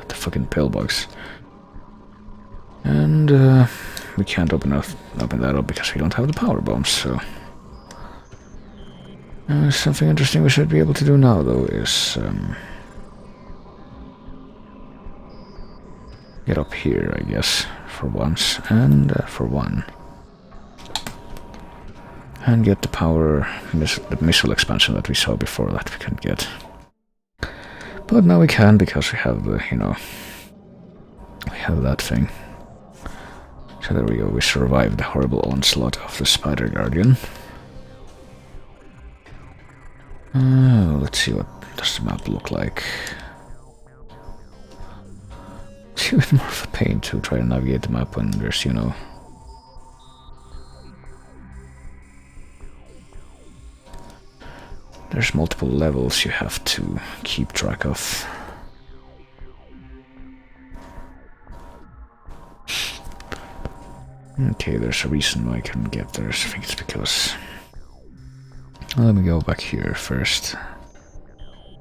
the fucking pillbox, and we can't open that up because we don't have the power bombs. So something interesting we should be able to do now, though, is get up here, I guess, for once, and for one. And get the power, the missile expansion that we saw before that we couldn't get. But now we can, because we have the, we have that thing. So there we go, we survived the horrible onslaught of the Spider Guardian. Let's see, what does the map look like. It's even more of a pain to try to navigate the map when there's, there's multiple levels you have to keep track of. Okay, there's a reason why I couldn't get there. I think it's because... Let me go back here first.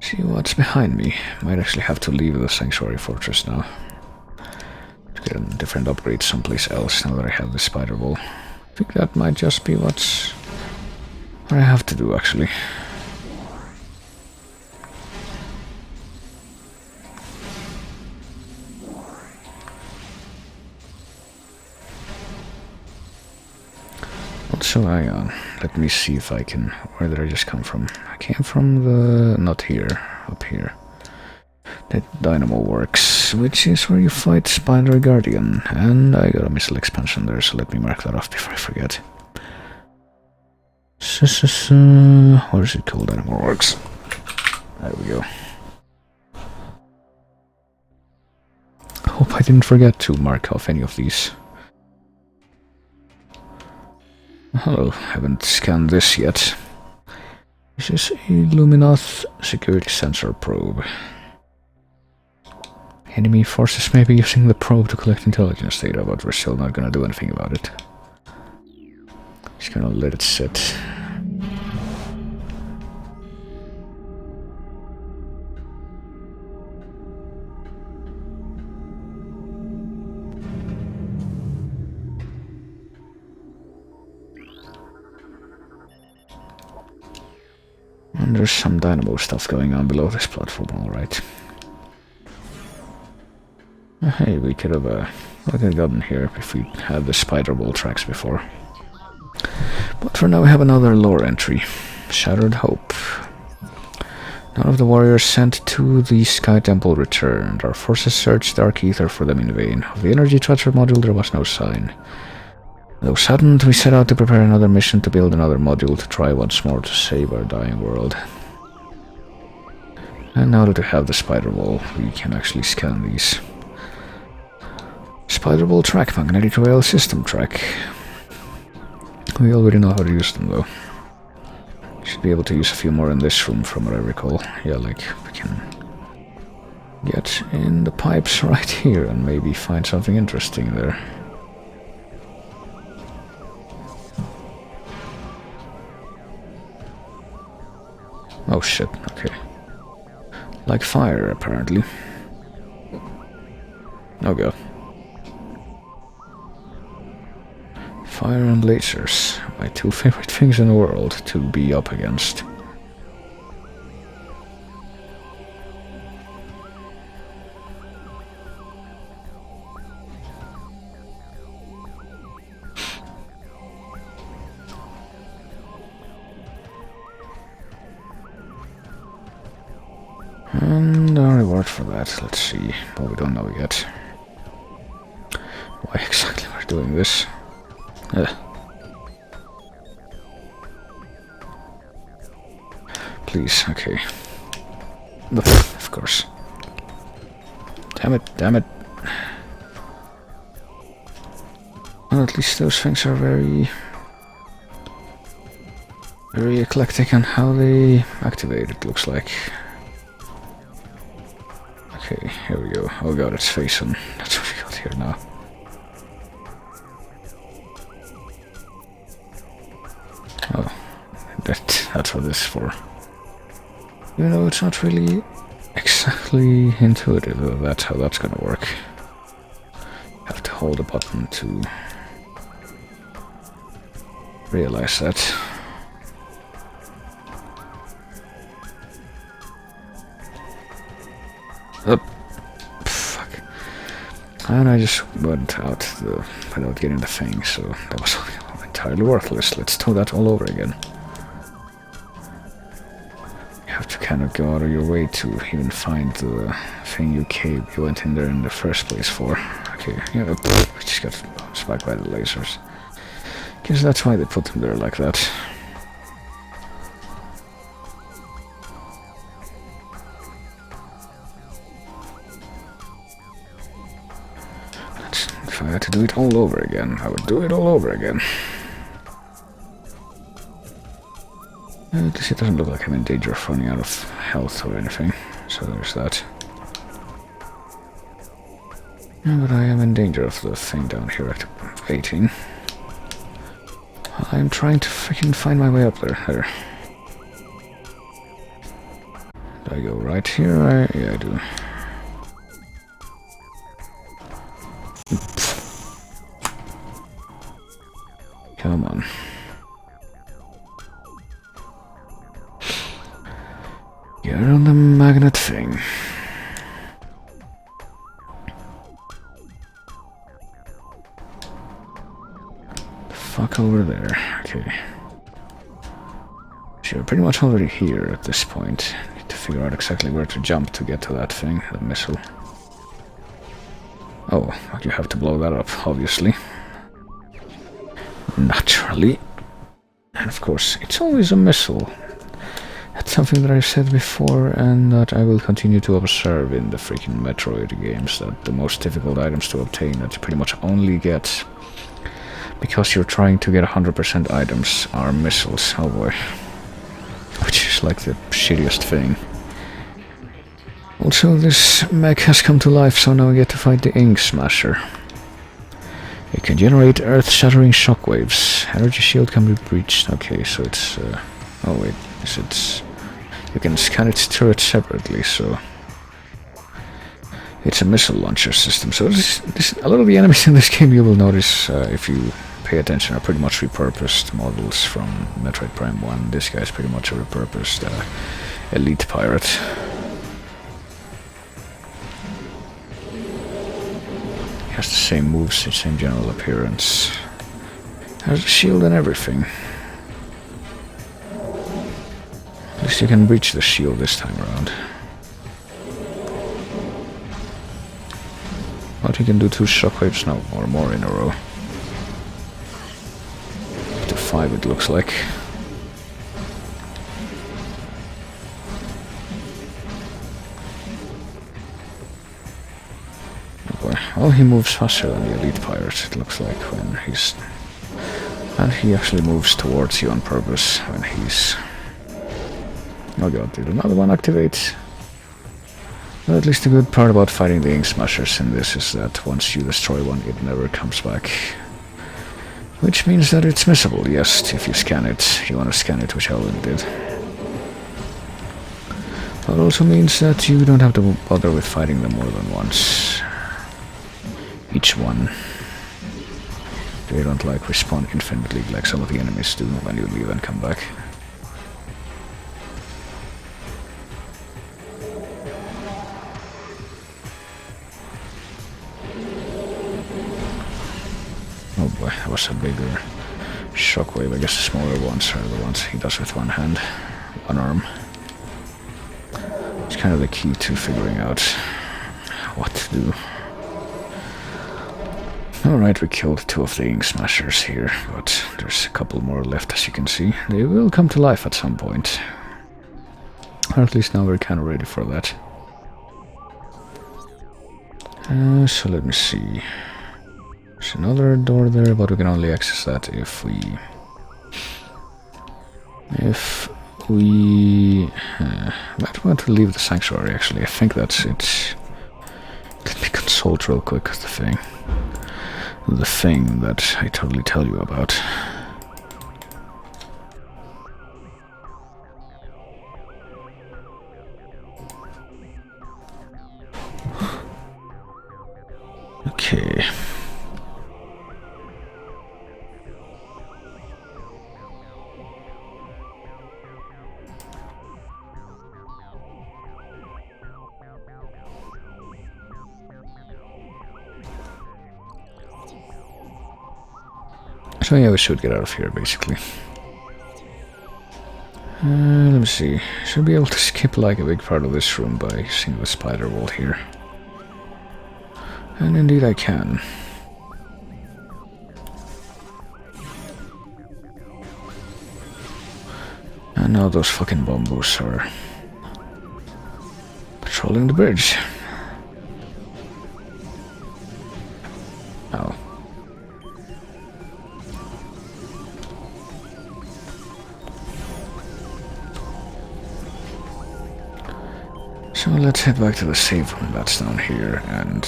See what's behind me. Might actually have to leave the Sanctuary Fortress now. To get a different upgrade someplace else now that I have the Spider Ball. I think that might just be what I have to do, actually. So hang on, let me see if I can... Where did I just come from? I came from the... not here, up here. The Dynamo Works, which is where you fight Spider Guardian. And I got a missile expansion there, so let me mark that off before I forget. What is it called? Dynamo Works. There we go. Hope I didn't forget to mark off any of these. Hello, haven't scanned this yet. This is a Luminoth security sensor probe. Enemy forces may be using the probe to collect intelligence data, but we're still not gonna do anything about it. Just gonna let it sit. And there's some dynamo stuff going on below this platform, alright. Hey, we could have gotten here if we had the Spider Ball tracks before. But for now we have another lore entry. Shattered Hope. None of the warriors sent to the Sky Temple returned. Our forces searched Dark Ether for them in vain. Of the energy transfer module there was no sign. Though saddened, we set out to prepare another mission to build another module to try once more to save our dying world. And now that we have the Spider Ball, we can actually scan these. Spider Ball track, magnetic rail system track. We already know how to use them though. Should be able to use a few more in this room from what I recall. Yeah, like we can get in the pipes right here and maybe find something interesting there. Oh shit, okay. Like fire, apparently. Oh god. Fire and lasers. My two favorite things in the world to be up against. And a reward for that, let's see. But we don't know yet. Why exactly we're doing this. Please, okay. Of course. Damn it, damn it. Well, at least those things are very eclectic on how they activate, it looks like. Okay, here we go. Oh god, it's facing. That's what we got here now. Oh, that's what this is for. Even though it's not really exactly intuitive, that's how that's gonna work. You have to hold a button to realize that. Fuck. And I just went out without getting the thing, so that was entirely worthless. Let's do that all over again. You have to kind of go out of your way to even find the thing you went in there in the first place for. Okay, yeah, we just got spiked by the lasers. Guess that's why they put them there like that. If I had to do it all over again, I would do it all over again. At least it doesn't look like I'm in danger of running out of health or anything, so there's that. Yeah, but I am in danger of the thing down here activating. I'm trying to freaking find my way up there. There. Do I go right here? Yeah, I do. Come on. Get on the magnet thing. Fuck over there. Okay. So you're pretty much already here at this point. Need to figure out exactly where to jump to get to that thing, the missile. Oh, you have to blow that up, obviously. Naturally. And of course, it's always a missile. That's something that I've said before, and that I will continue to observe in the freaking Metroid games, that the most difficult items to obtain that you pretty much only get because you're trying to get 100% items are missiles. Oh boy. Which is like the shittiest thing. Also, this mech has come to life, so now we get to fight the Ink Smasher. It can generate earth-shattering shockwaves. Energy shield can be breached. Okay, so it's... oh wait, it's... You can scan its turret separately, so... It's a missile launcher system. So a lot of the enemies in this game, you will notice, if you pay attention, are pretty much repurposed models from Metroid Prime 1. This guy's pretty much a repurposed elite pirate. Has the same moves, the same general appearance. Has a shield and everything. At least you can breach the shield this time around. But you can do 2 shockwaves now, or more in a row. Up to 5 it looks like. Well, he moves faster than the elite pirate, it looks like, when he's... And he actually moves towards you on purpose when he's... Oh god, did another one activate? But at least the good part about fighting the Ink Smashers in this is that once you destroy one, it never comes back. Which means that it's missable, yes, if you scan it. You want to scan it, which I already did. But it also means that you don't have to bother with fighting them more than once. Each one. They don't like respawn infinitely like some of the enemies do when you leave and come back. Oh boy, that was a bigger shockwave. I guess the smaller ones are the ones he does with one hand, one arm. It's kind of the key to figuring out what to do. Alright, we killed 2 of the Ink Smashers here, but there's a couple more left, as you can see. They will come to life at some point. Or at least now we're kind of ready for that. So let me see. There's another door there, but we can only access that if we... might want to leave the sanctuary, actually. I think that's it. Let me consult real quick with the thing that I totally tell you about. Okay. So yeah, we should get out of here, basically. Let me see. Should be able to skip like a big part of this room by using the spider wall here. And indeed I can. And now those fucking bamboos are patrolling the bridge. Oh. So let's head back to the save room that's down here, and...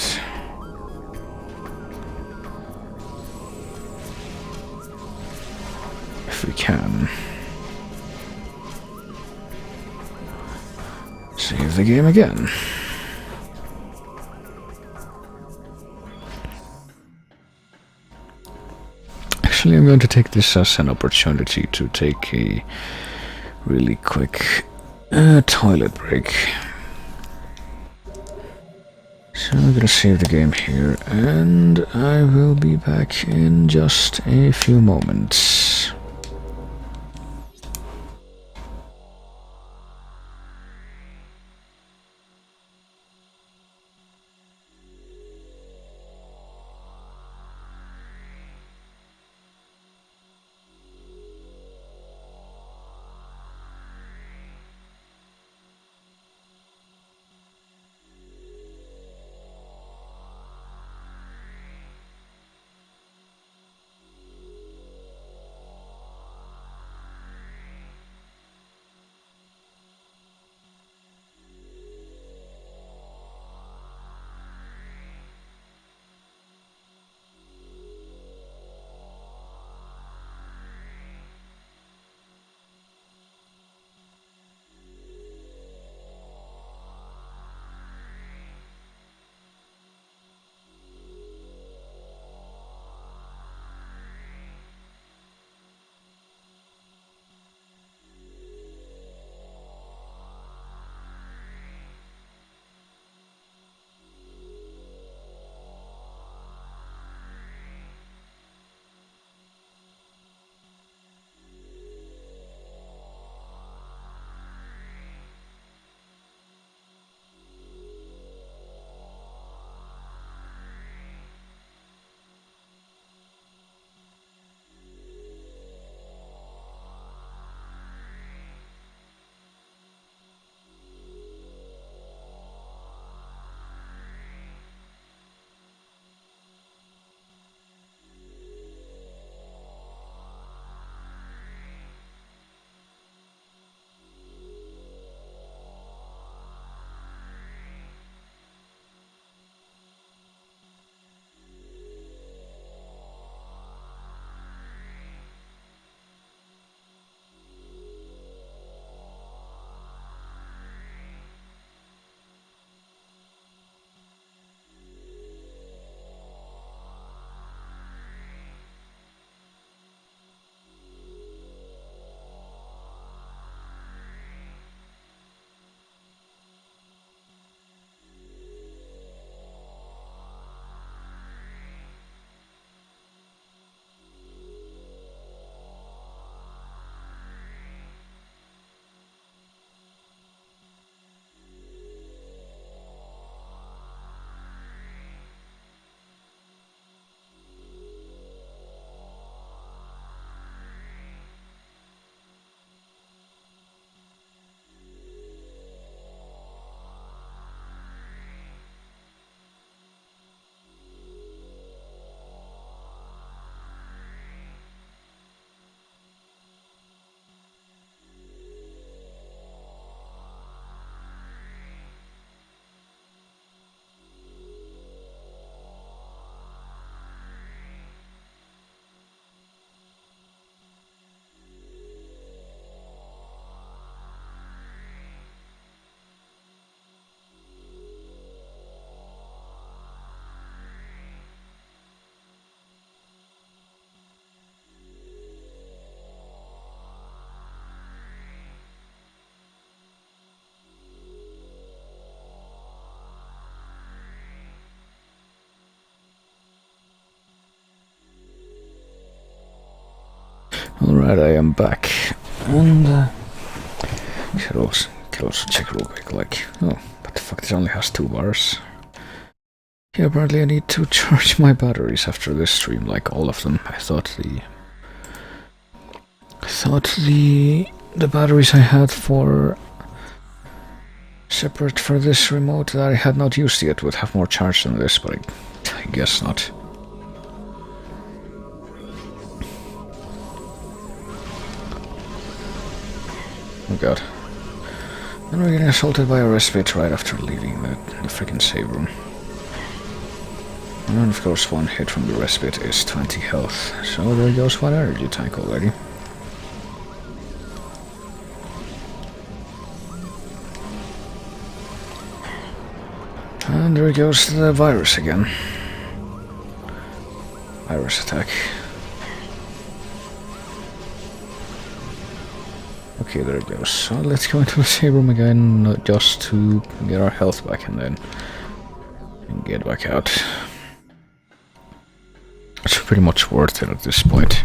if we can... save the game again. Actually, I'm going to take this as an opportunity to take a really quick toilet break. So I'm gonna save the game here, and I will be back in just a few moments. Alright, I am back. And could also check real quick, like, oh, what the fuck, this only has 2 bars. Yeah, apparently I need to charge my batteries after this stream, like all of them. I thought the batteries I had for separate for this remote that I had not used yet would have more charge than this, but I guess not. Oh god. And we're getting assaulted by a respite right after leaving the freaking save room. And of course 1 hit from the respite is 20 health, so there goes 1 energy tank already. And there goes the virus again. Virus attack. Okay, there it goes. So let's go into the save room again, just to get our health back and then get back out. It's pretty much worth it at this point.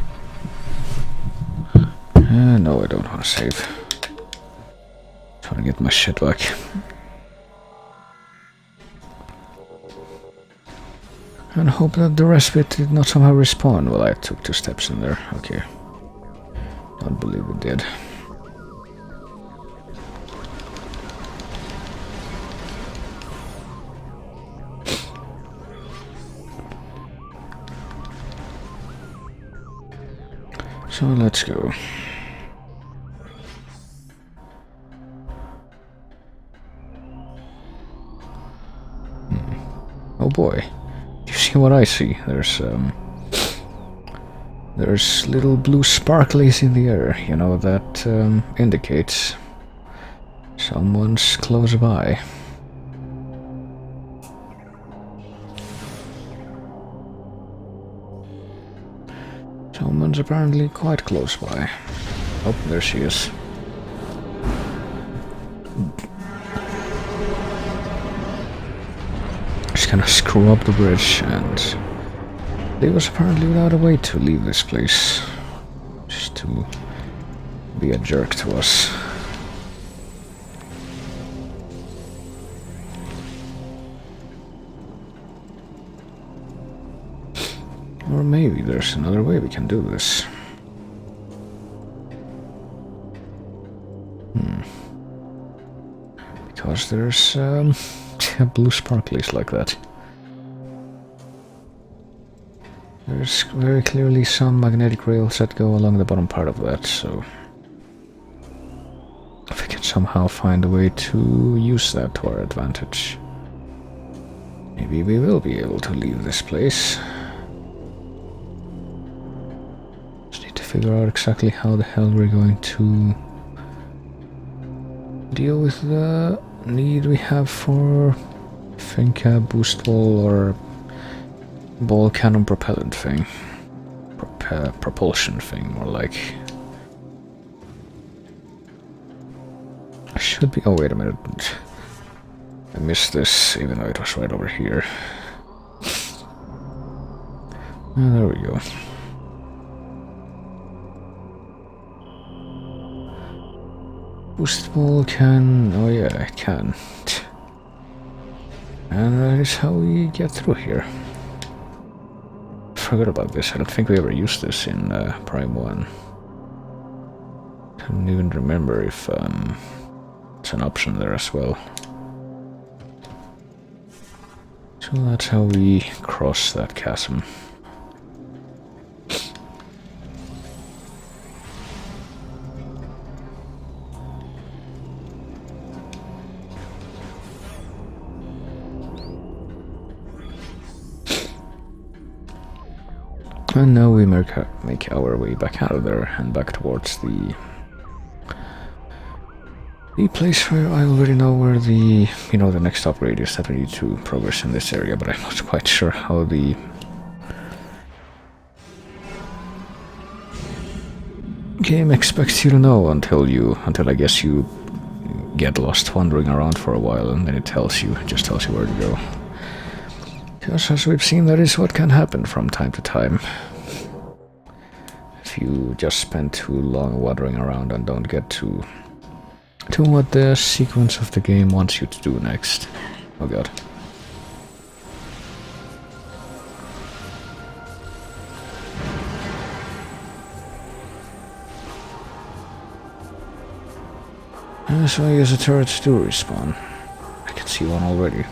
No, I don't want to save. Trying to get my shit back. And hope that the respite did not somehow respawn while I took 2 steps in there. Okay. Don't believe it did. So let's go. Oh boy. Do you see what I see? There's little blue sparklies in the air, you know, that indicates someone's close by. Someone's apparently quite close by. Oh, there she is. Just gonna screw up the bridge and leave us apparently without a way to leave this place. Just to be a jerk to us. Or maybe there's another way we can do this. Because there's blue sparklies like that. There's very clearly some magnetic rails that go along the bottom part of that, so if we can somehow find a way to use that to our advantage, maybe we will be able to leave this place. Figure out exactly how the hell we're going to deal with the need we have for, I think, a boost ball or ball cannon propellant thing. Propulsion thing, more like. I should be. Oh, wait a minute. I missed this, even though it was right over here. Ah, there we go. Boost ball can... oh yeah, it can. And that is how we get through here. Forgot about this, I don't think we ever used this in Prime 1. Can't even remember if it's an option there as well. So that's how we cross that chasm. And now we make our way back out of there and back towards the place where I already know where the, you know, the next upgrade is that we need to progress in this area, but I'm not quite sure how the game expects you to know until I guess you get lost wandering around for a while, and then it just tells you where to go. Because as we've seen, that is what can happen from time to time. if you just spend too long wandering around and don't get to what the sequence of the game wants you to do next. Oh god. So I guess the turrets do respawn. I can see one already.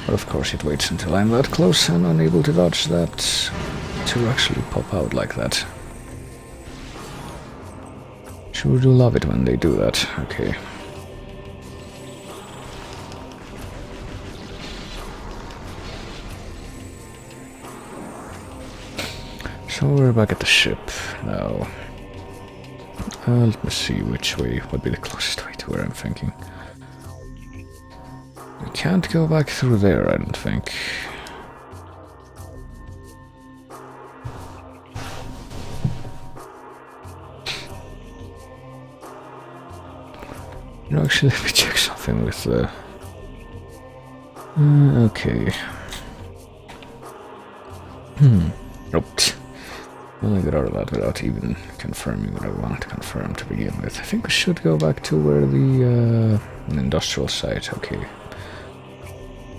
But of course it waits until I'm that close and unable to dodge that to actually pop out like that. Sure do love it when they do that. Okay. So we're back at the ship now. Let me see which way would be the closest way to where I'm thinking. We can't go back through there, I don't think. No, actually, let me check something with the... okay. Nope. Only got out of that without even confirming what I wanted to confirm to begin with. I think we should go back to where the industrial site. Okay.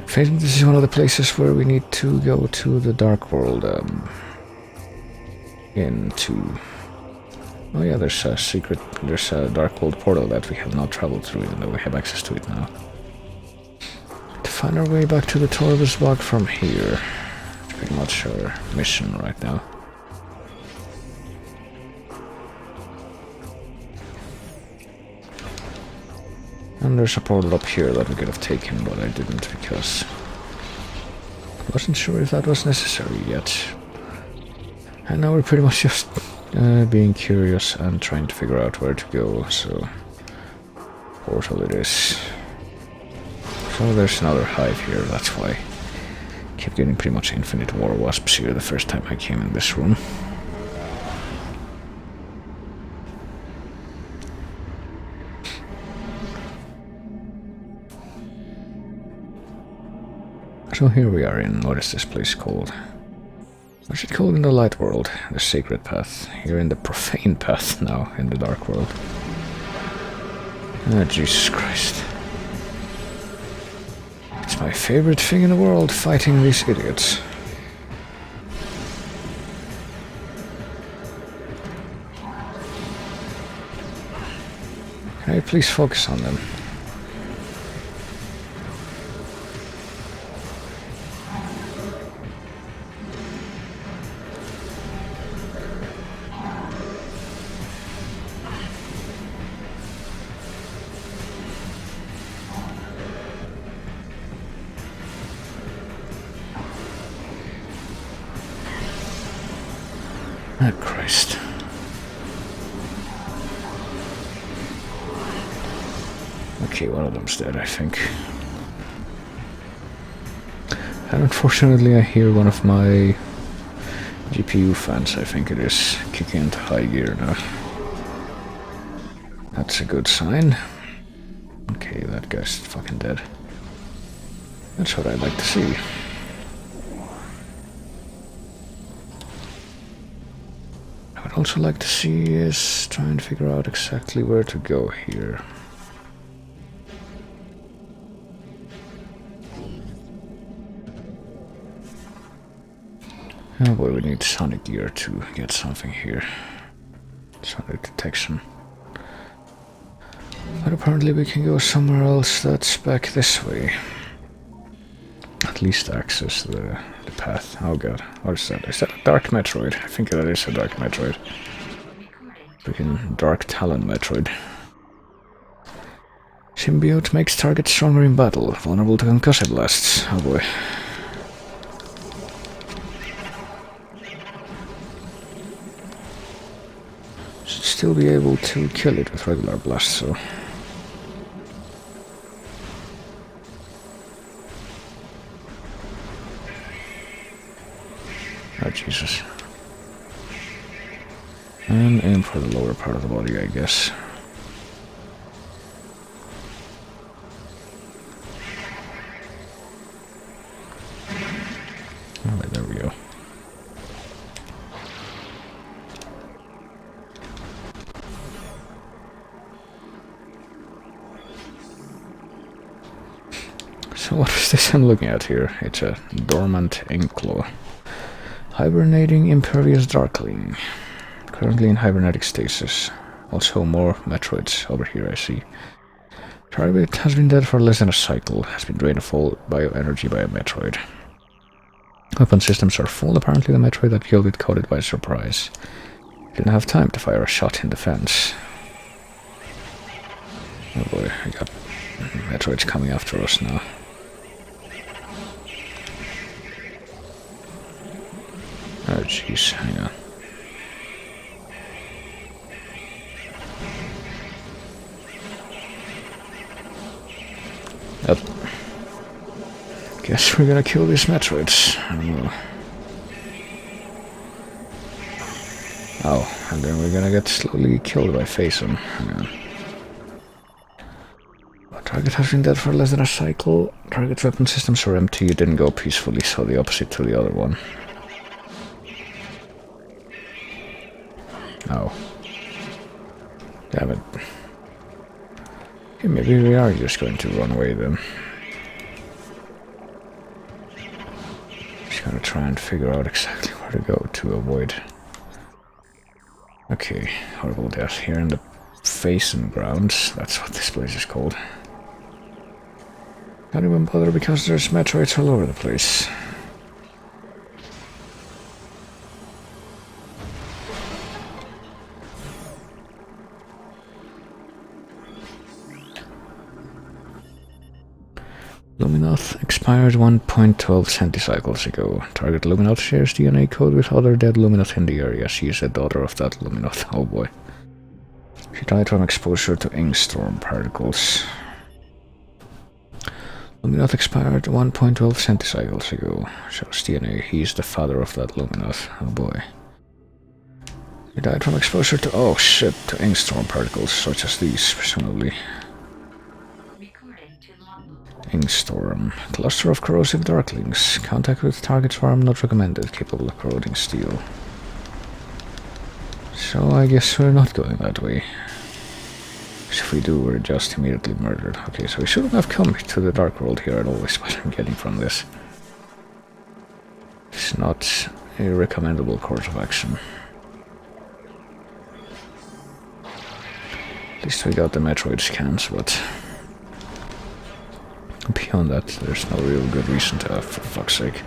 I think this is one of the places where we need to go to the Dark World. Oh yeah, there's a Dark World portal that we have not traveled through, even though we have access to it now. To find our way back to the Torvus bog from here. It's pretty much our mission right now. And there's a portal up here that we could have taken, but I didn't because I wasn't sure if that was necessary yet. And now we're pretty much just being curious and trying to figure out where to go, so portal it is. So there's another hive here, that's why I kept getting pretty much infinite war wasps here the first time I came in this room. So here we are in, what is this place called? What's it called in the light world? The sacred path. Here in the profane path now, in the dark world. Oh, Jesus Christ. It's my favorite thing in the world, fighting these idiots. Can I please focus on them? Oh, Christ. Okay, one of them's dead, I think. And unfortunately I hear one of my GPU fans, I think it is, kicking into high gear now. That's a good sign. Okay, that guy's fucking dead. That's what I'd like to see. What I'd also like to see is try and figure out exactly where to go here. Oh boy, we need sonic gear to get something here. Sonic detection. But apparently we can go somewhere else that's back this way. At least access the path. Oh god, what is that? Is that a Dark Metroid? I think that is a Dark Metroid. Freaking Dark Talon Metroid. Symbiote makes target stronger in battle, vulnerable to concussive blasts. Oh boy. Should still be able to kill it with regular blasts, so... Oh, Jesus. And aim for the lower part of the body, I guess. Alright, there we go. So what is this I'm looking at here? It's a dormant Inklo. Hibernating impervious darkling. Currently in hibernatic stasis. Also more Metroids over here I see. Target has been dead for less than a cycle. Has been drained of all bioenergy by a Metroid. Weapon systems are full. Apparently the Metroid that killed it caught it by surprise. Didn't have time to fire a shot in defense. Oh boy, we got Metroids coming after us now. Oh jeez, hang on. Yep. Guess we're gonna kill these Metroids. Oh, and then we're gonna get slowly killed by Faison. Hang on. Target has been dead for less than a cycle. Target's weapon systems are empty. It didn't go peacefully, so the opposite to the other one. Oh. Damn it. Okay, maybe we are just going to run away then. Just gonna try and figure out exactly where to go to avoid. Okay, horrible death here in the Faison grounds. That's what this place is called. Can't even bother because there's Metroids all over the place. Luminoth expired 1.12 centicycles ago. Target Luminoth shares DNA code with other dead Luminoth in the area. She is the daughter of that Luminoth. Oh boy. She died from exposure to Inkstorm particles. Luminoth expired 1.12 centicycles ago. Shows DNA. He's the father of that Luminoth. Oh boy. He died from exposure to... oh shit, to Inkstorm particles, such as these, presumably. Inkstorm. Cluster of corrosive darklings. Contact with target's farm not recommended. Capable of corroding steel. So I guess we're not going that way. If we do, we're just immediately murdered. Okay, so we shouldn't have come to the Dark World here at all, is what I'm getting from this. It's not a recommendable course of action. At least we got the Metroid scans, but... beyond that, there's no real good reason to have, for fuck's sake.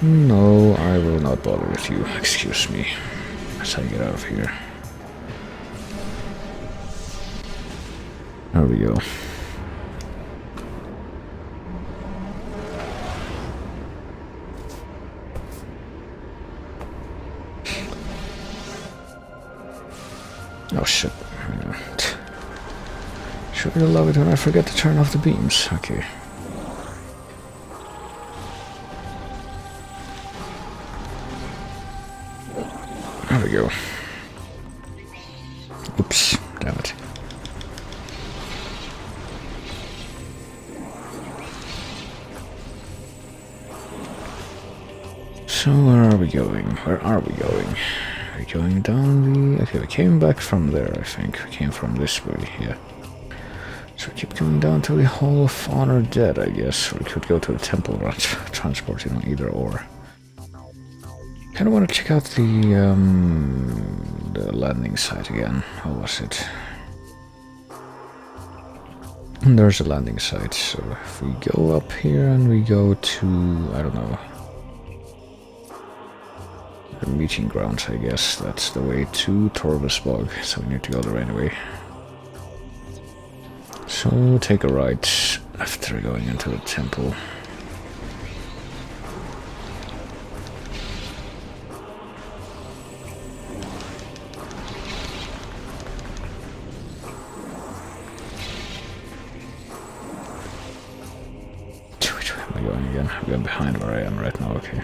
No, I will not bother with you. Excuse me. As I get out of here. There we go. Oh shit. Sure you'll love it when I forget to turn off the beams. Okay. There we go. Oops, damn it. So where are we going? Where are we going? Are we going down the... okay, we came back from there, I think. We came from this way, yeah. So we keep going down to the Hall of Honor Dead, I guess. Or we could go to the temple route, transporting on either or. Kinda wanna check out the landing site again. How was it? And there's a landing site, so if we go up here and we go to, I don't know, the meeting grounds, I guess. That's the way to Torvusbog, so we need to go there anyway. So take a right after going into the temple. Which way am I going again? I'm going behind where I am right now, okay.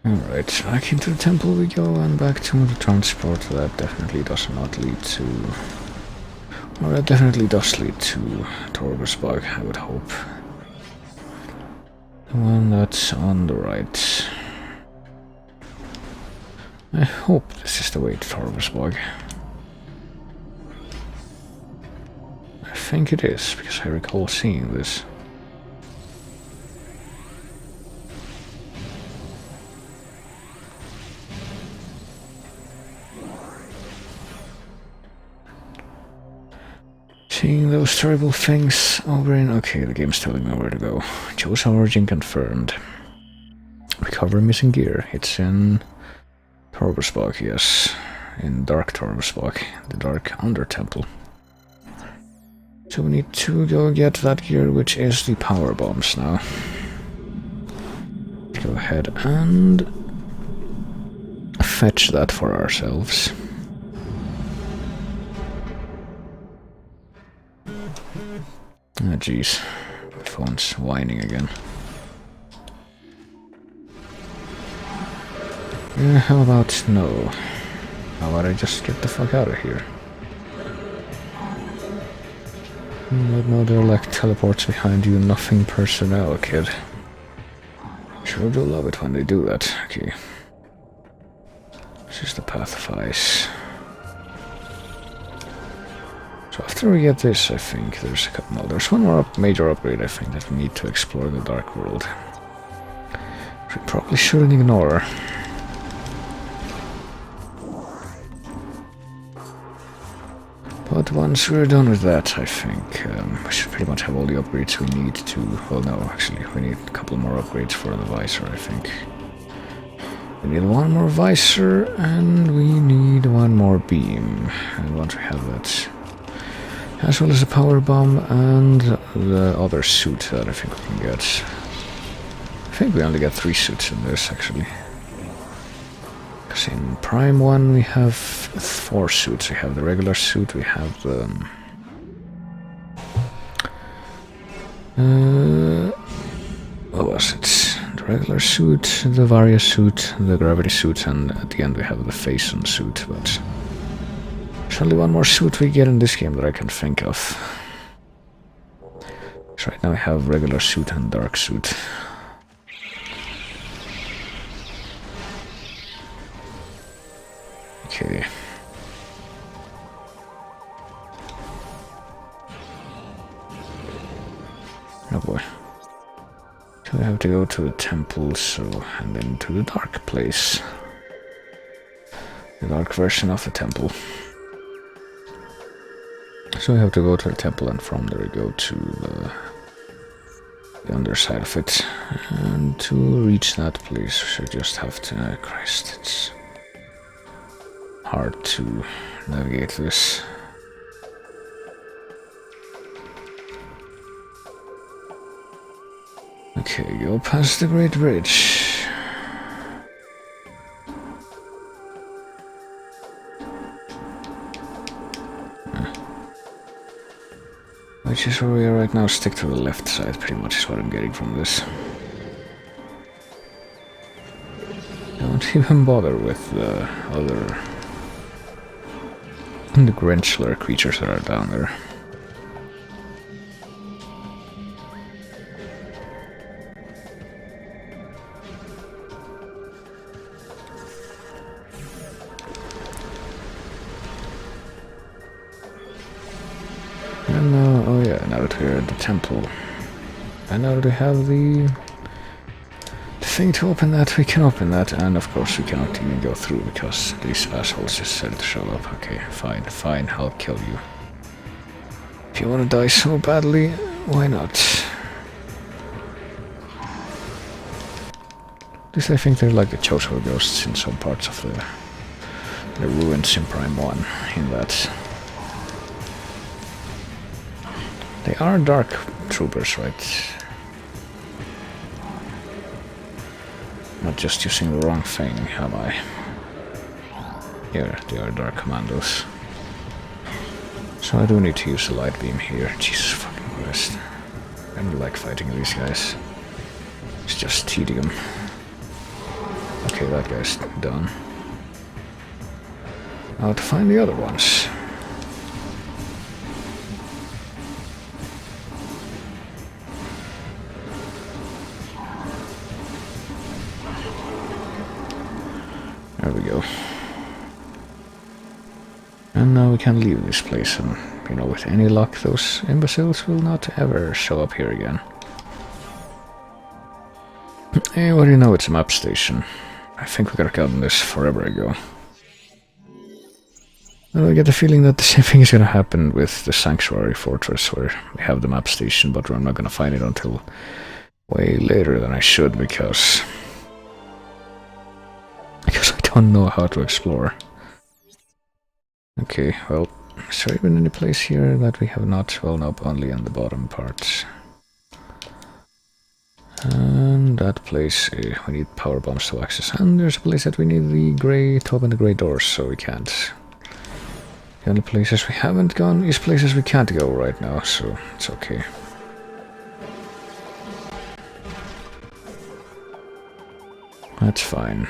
Alright, back into the temple we go, and back to the transport. That definitely does not lead to... Or that definitely does lead to Torgersbog, I would hope. The one that's on the right. I hope this is the way to Torgersbog. I think it is, because I recall seeing this. Seeing those terrible things over in... Okay, the game's telling me where to go. Choose origin confirmed. Recover missing gear. It's in Torgersbog, yes. In Dark Torgersbog, the Dark Under Temple. So we need to go get that gear, which is the power bombs now. Go ahead and fetch that for ourselves. Ah, jeez. My phone's whining again. How about no? How about I just get the fuck out of here? But no, there are like teleports behind you, nothing personnel, kid. Sure do love it when they do that. Okay. This is the path of ice. So after we get this, I think there's a couple... No, there's one more major upgrade, I think, that we need to explore the Dark World. We probably shouldn't ignore. But once we're done with that, I think we should pretty much have all the upgrades we need to... Well, no, actually, we need a couple more upgrades for the visor, I think. We need one more visor, and we need one more beam. And once we have that, as well as a power bomb and the other suit that I think we can get. I think we only get 3 suits in this, actually. Because in Prime 1 we have 4 suits. We have the regular suit, we have the... what was it? The regular suit, the Varia suit, the gravity suit, and at the end we have the Phason suit, but... There's only one more suit we get in this game that I can think of. So right now we have regular suit and dark suit. Okay. Oh boy. So we have to go to the temple, and then to the dark place. The dark version of the temple. So we have to go to the temple, and from there we go to the underside of it. And to reach that place, we should just have to... Christ, it's hard to navigate this. Okay, go past the Great Bridge. Which is where we are right now. Stick to the left side, pretty much is what I'm getting from this. Don't even bother with the other... the Grenchler creatures that are down there. And now, oh yeah, now that we're at the temple, and now that we have the thing to open that, we can open that, and of course we cannot even go through because these assholes just said to show up. Okay, fine, I'll kill you. If you want to die so badly, why not? At least I think they're like the Chozo ghosts in some parts of the ruins in Prime 1, in that they are dark troopers, right? Not just using the wrong thing, am I? Yeah, they are dark commandos. So I do need to use a light beam here. Jesus fucking Christ. I don't like fighting these guys. It's just tedium. Okay, that guy's done. Now to find the other ones. There we go. And now we can leave this place, and, you know, with any luck, those imbeciles will not ever show up here again. Hey, what do you know, it's a map station. I think we could have gotten this forever ago. Well, I get the feeling that the same thing is gonna happen with the Sanctuary Fortress, where we have the map station, but I'm not gonna find it until way later than I should, because I don't know how to explore. Okay, well, is there even any place here that we have not? Well, nope, only in the bottom parts. And that place, we need power bombs to access. And there's a place that we need the grey to open the grey doors, so we can't. The only places we haven't gone is places we can't go right now, so it's okay. That's fine.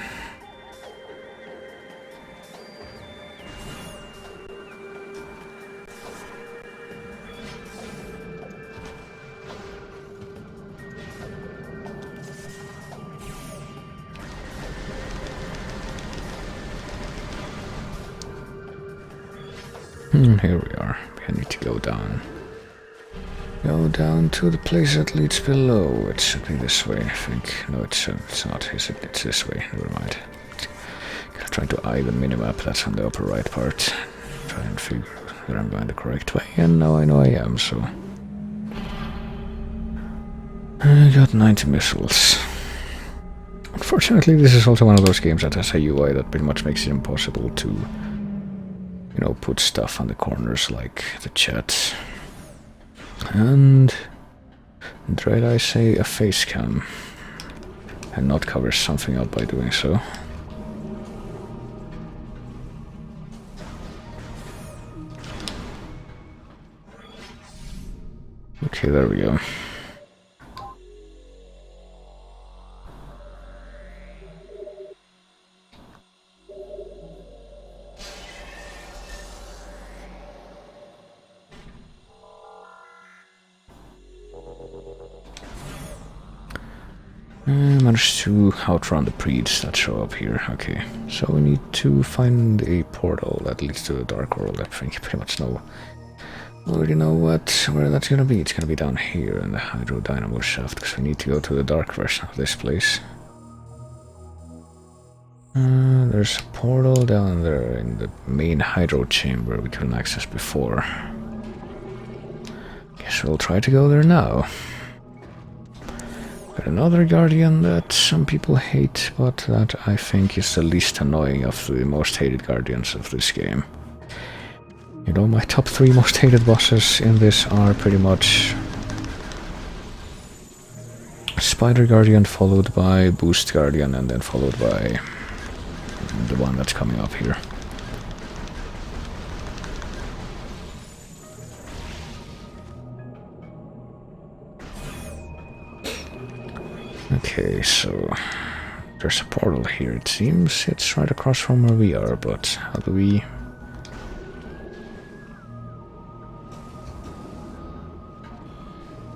Here we are. We need to go down. Go down to the place that leads below. It should be this way, I think. No, it's not. Is it? It's this way. Never mind. Trying to eye the minimap that's on the upper right part. Try and figure that I'm going the correct way, and now I know I am, so... I got 90 missiles. Unfortunately, this is also one of those games that has a UI that pretty much makes it impossible to, you know, put stuff on the corners like the chat. And dare I say a face cam, and not cover something up by doing so. Okay, there we go. Managed to outrun the Preeds that show up here. Okay, so we need to find a portal that leads to the Dark World. I think you pretty much know. Already know where that's gonna be. It's gonna be down here in the Hydro Dynamo shaft, because we need to go to the dark version of this place. There's a portal down there in the main Hydro chamber we couldn't access before. Guess we'll try to go there now. Got another Guardian that some people hate, but that I think is the least annoying of the most hated Guardians of this game. You know, my top 3 most hated bosses in this are pretty much Spider Guardian, followed by Boost Guardian, and then followed by the one that's coming up here. Okay, so there's a portal here, it seems. It's right across from where we are, but how do we...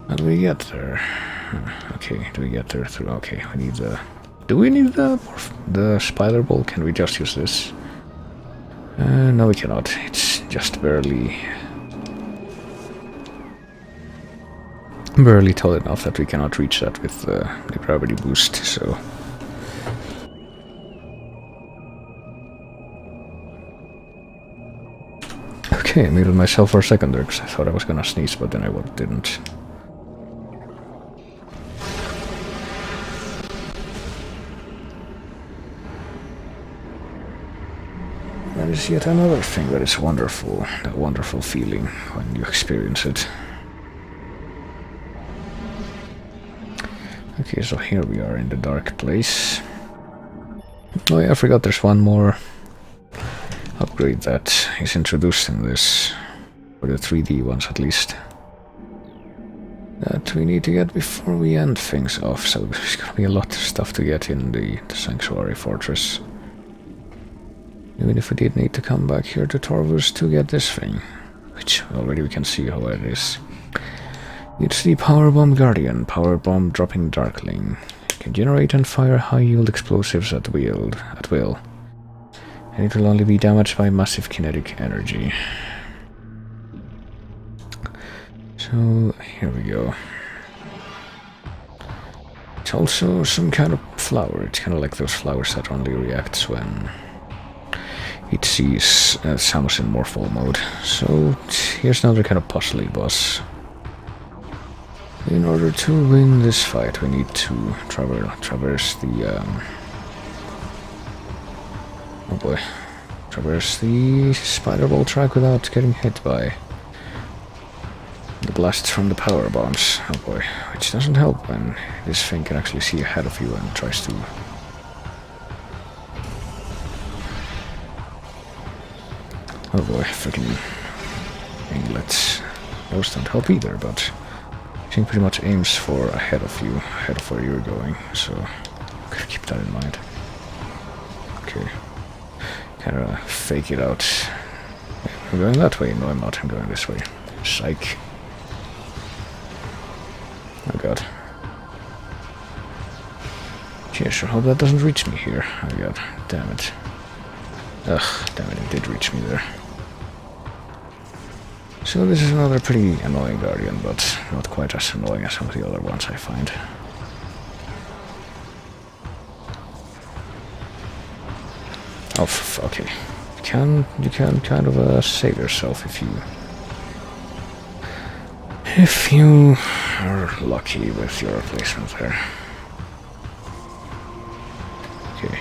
How do we get there? Okay, do we get there through... Okay, we need the... Do we need the spider ball? Can we just use this? No, we cannot. It's just barely tall enough that we cannot reach that with the gravity boost, so... Okay, I muted myself for a second there, because I thought I was gonna sneeze, but then I didn't. That is yet another thing that is wonderful, that wonderful feeling when you experience it. Okay, so here we are in the dark place. Oh yeah, I forgot there's one more upgrade that is introduced in this, for the 3D ones at least. that we need to get before we end things off, so there's gonna be a lot of stuff to get in the Sanctuary Fortress. Even if we did need to come back here to Torvus to get this thing, which already we can see how it is. It's the Powerbomb Guardian, Powerbomb dropping Darkling. Can generate and fire high-yield explosives at will, and it will only be damaged by massive kinetic energy. So, here we go. It's also some kind of flower. It's kind of like those flowers that only reacts when it sees Samus in Morphle mode. So, here's another kind of puzzly boss. In order to win this fight, we need to traverse the oh boy, traverse the spider ball track without getting hit by the blasts from the power bombs. Oh boy, which doesn't help when this thing can actually see ahead of you and tries to. Oh boy, freaking anglets. Those don't help either, but I think pretty much aims for ahead of you, ahead of where you're going, so gotta keep that in mind. Okay. Kinda fake it out. I'm going that way. No, I'm not. I'm going this way. Psych. Oh god. Gee, I sure hope that doesn't reach me here. Oh god. Damn it. Ugh, damn it, it did reach me there. So this is another pretty annoying Guardian, but not quite as annoying as some of the other ones I find. Oh, okay. You can kind of save yourself if you are lucky with your placement there. Okay.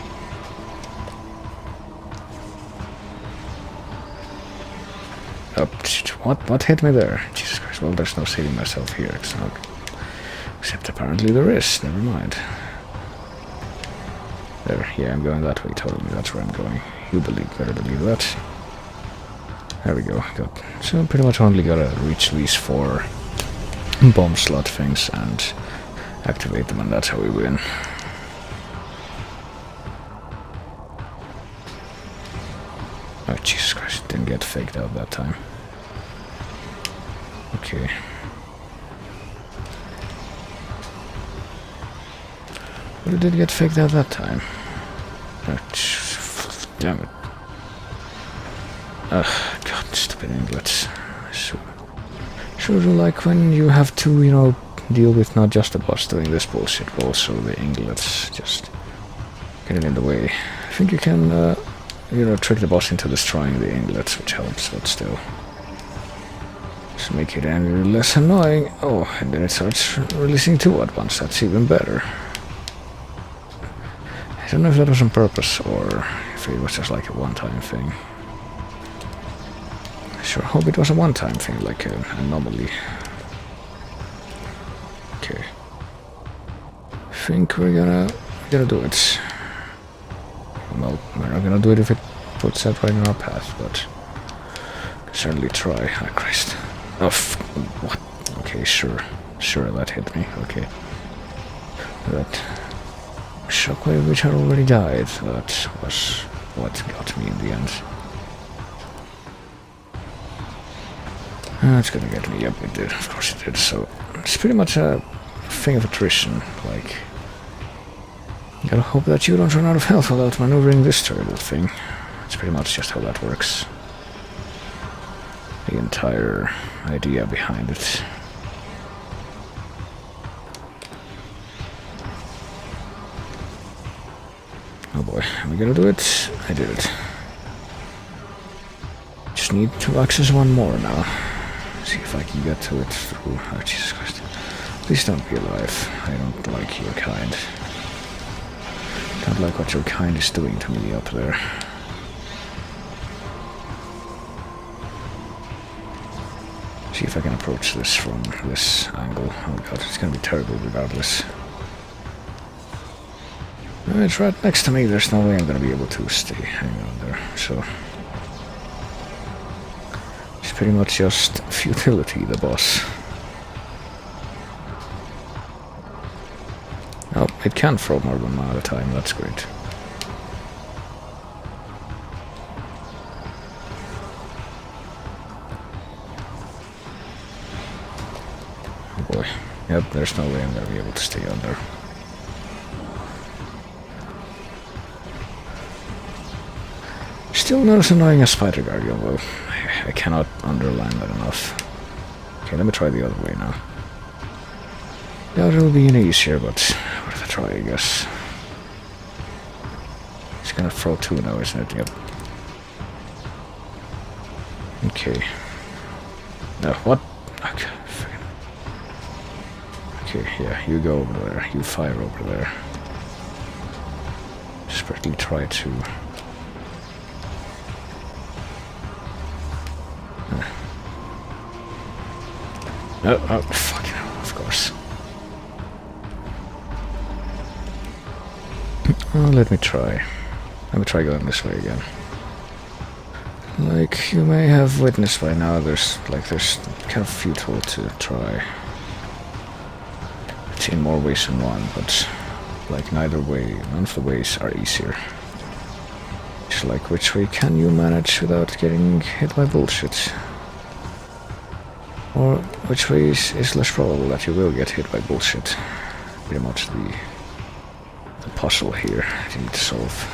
Oh, what hit me there? Jesus Christ, well, there's no saving myself here, except apparently there is, never mind. There, yeah, I'm going that way, totally, that's where I'm going. You better believe that. There we go, good. So pretty much only gotta reach these 4 bomb slot things and activate them, and that's how we win. Oh, Jesus Christ, didn't get faked out that time. Okay. But it did get faked out that time. Oh, damn it. Ugh, god, stupid anglets. Sure do like when you have to, you know, deal with not just the boss doing this bullshit, but also the anglets just getting in the way. I think you can, you know, trick the boss into destroying the anglets, which helps, but still. Just make it any less annoying. Oh, and then it starts releasing 2 at once, that's even better. I don't know if that was on purpose, or if it was just like a one-time thing. I sure hope it was a one-time thing, like an anomaly. Okay. I think we're gonna do it. Well, we're not gonna do it if it puts that right in our path, but can certainly try. Ah, Christ. Oh, what? Okay, sure, that hit me. Okay. That shockwave, which had already died, that was what got me in the end. It's gonna get me. Yep, it did. Of course it did. So it's pretty much a thing of attrition. Like, you gotta hope that you don't run out of health without maneuvering this terrible thing. It's pretty much just how that works. The entire idea behind it. Oh boy, am I gonna do it? I did it. Just need to access one more now. See if I can get to it through. Oh, Jesus Christ. Please don't be alive. I don't like your kind. Don't like what your kind is doing to me up there. See if I can approach this from this angle. Oh god, it's gonna be terrible regardless. It's right next to me, there's no way I'm gonna be able to stay hanging on there, so... It's pretty much just futility, the boss. Oh, it can throw more than one at a time, that's great. Oh boy. Yep, there's no way I'm gonna be able to stay under. Still not as annoying as Spider Guardian, though. I cannot underline that enough. Okay, let me try the other way now. Doubt it'll be any easier, but what if I try, I guess. It's gonna throw two now, isn't it? Yep. Okay. No, what? Okay, okay, yeah, you go over there. You fire over there. Desperately try to... No, oh, fucking hell, of course. Oh, let me try. Let me try going this way again. Like you may have witnessed by now, there's kind of futile to try. It's in more ways than one, but like neither way, none of the ways are easier. It's like, which way can you manage without getting hit by bullshit? Or which way is less probable that you will get hit by bullshit? Pretty much the puzzle here that you need to solve.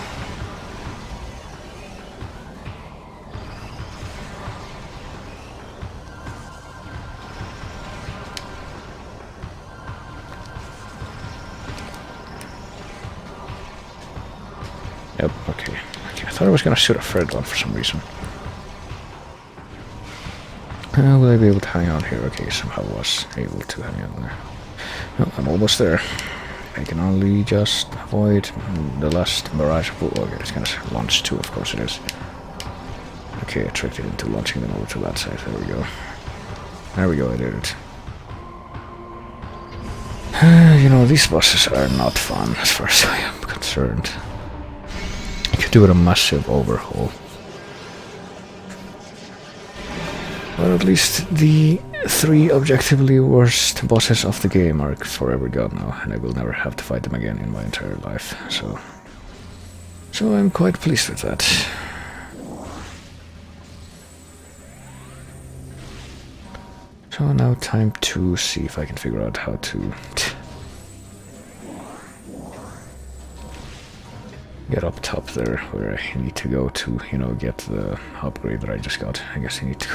Yep, okay. I thought I was gonna shoot a third one for some reason. Will I be able to hang on here? Okay, somehow was able to hang on there. No, I'm almost there. I can only just avoid the last barrage of... Okay, it's gonna launch two, of course it is. Okay, I tricked it into launching them over to that side. There we go. There we go, I did it. You know, these bosses are not fun, as far as I am concerned. I could do with a massive overhaul. But at least the three objectively worst bosses of the game are forever gone now, and I will never have to fight them again in my entire life, so I'm quite pleased with that. So now time to see if I can figure out how to get up top there, where I need to go to, you know, get the upgrade that I just got. I guess I need to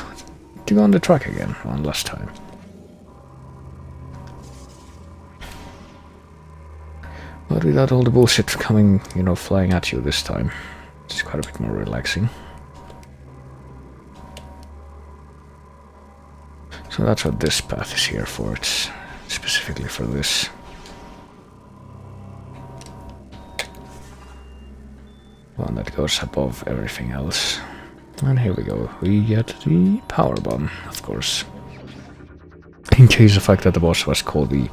go on the track again, one last time. But without all the bullshit coming, you know, flying at you this time, it's quite a bit more relaxing. So that's what this path is here for. It's specifically for this. One that goes above everything else. And here we go. We get the power bomb, of course. In case the fact that the boss was called the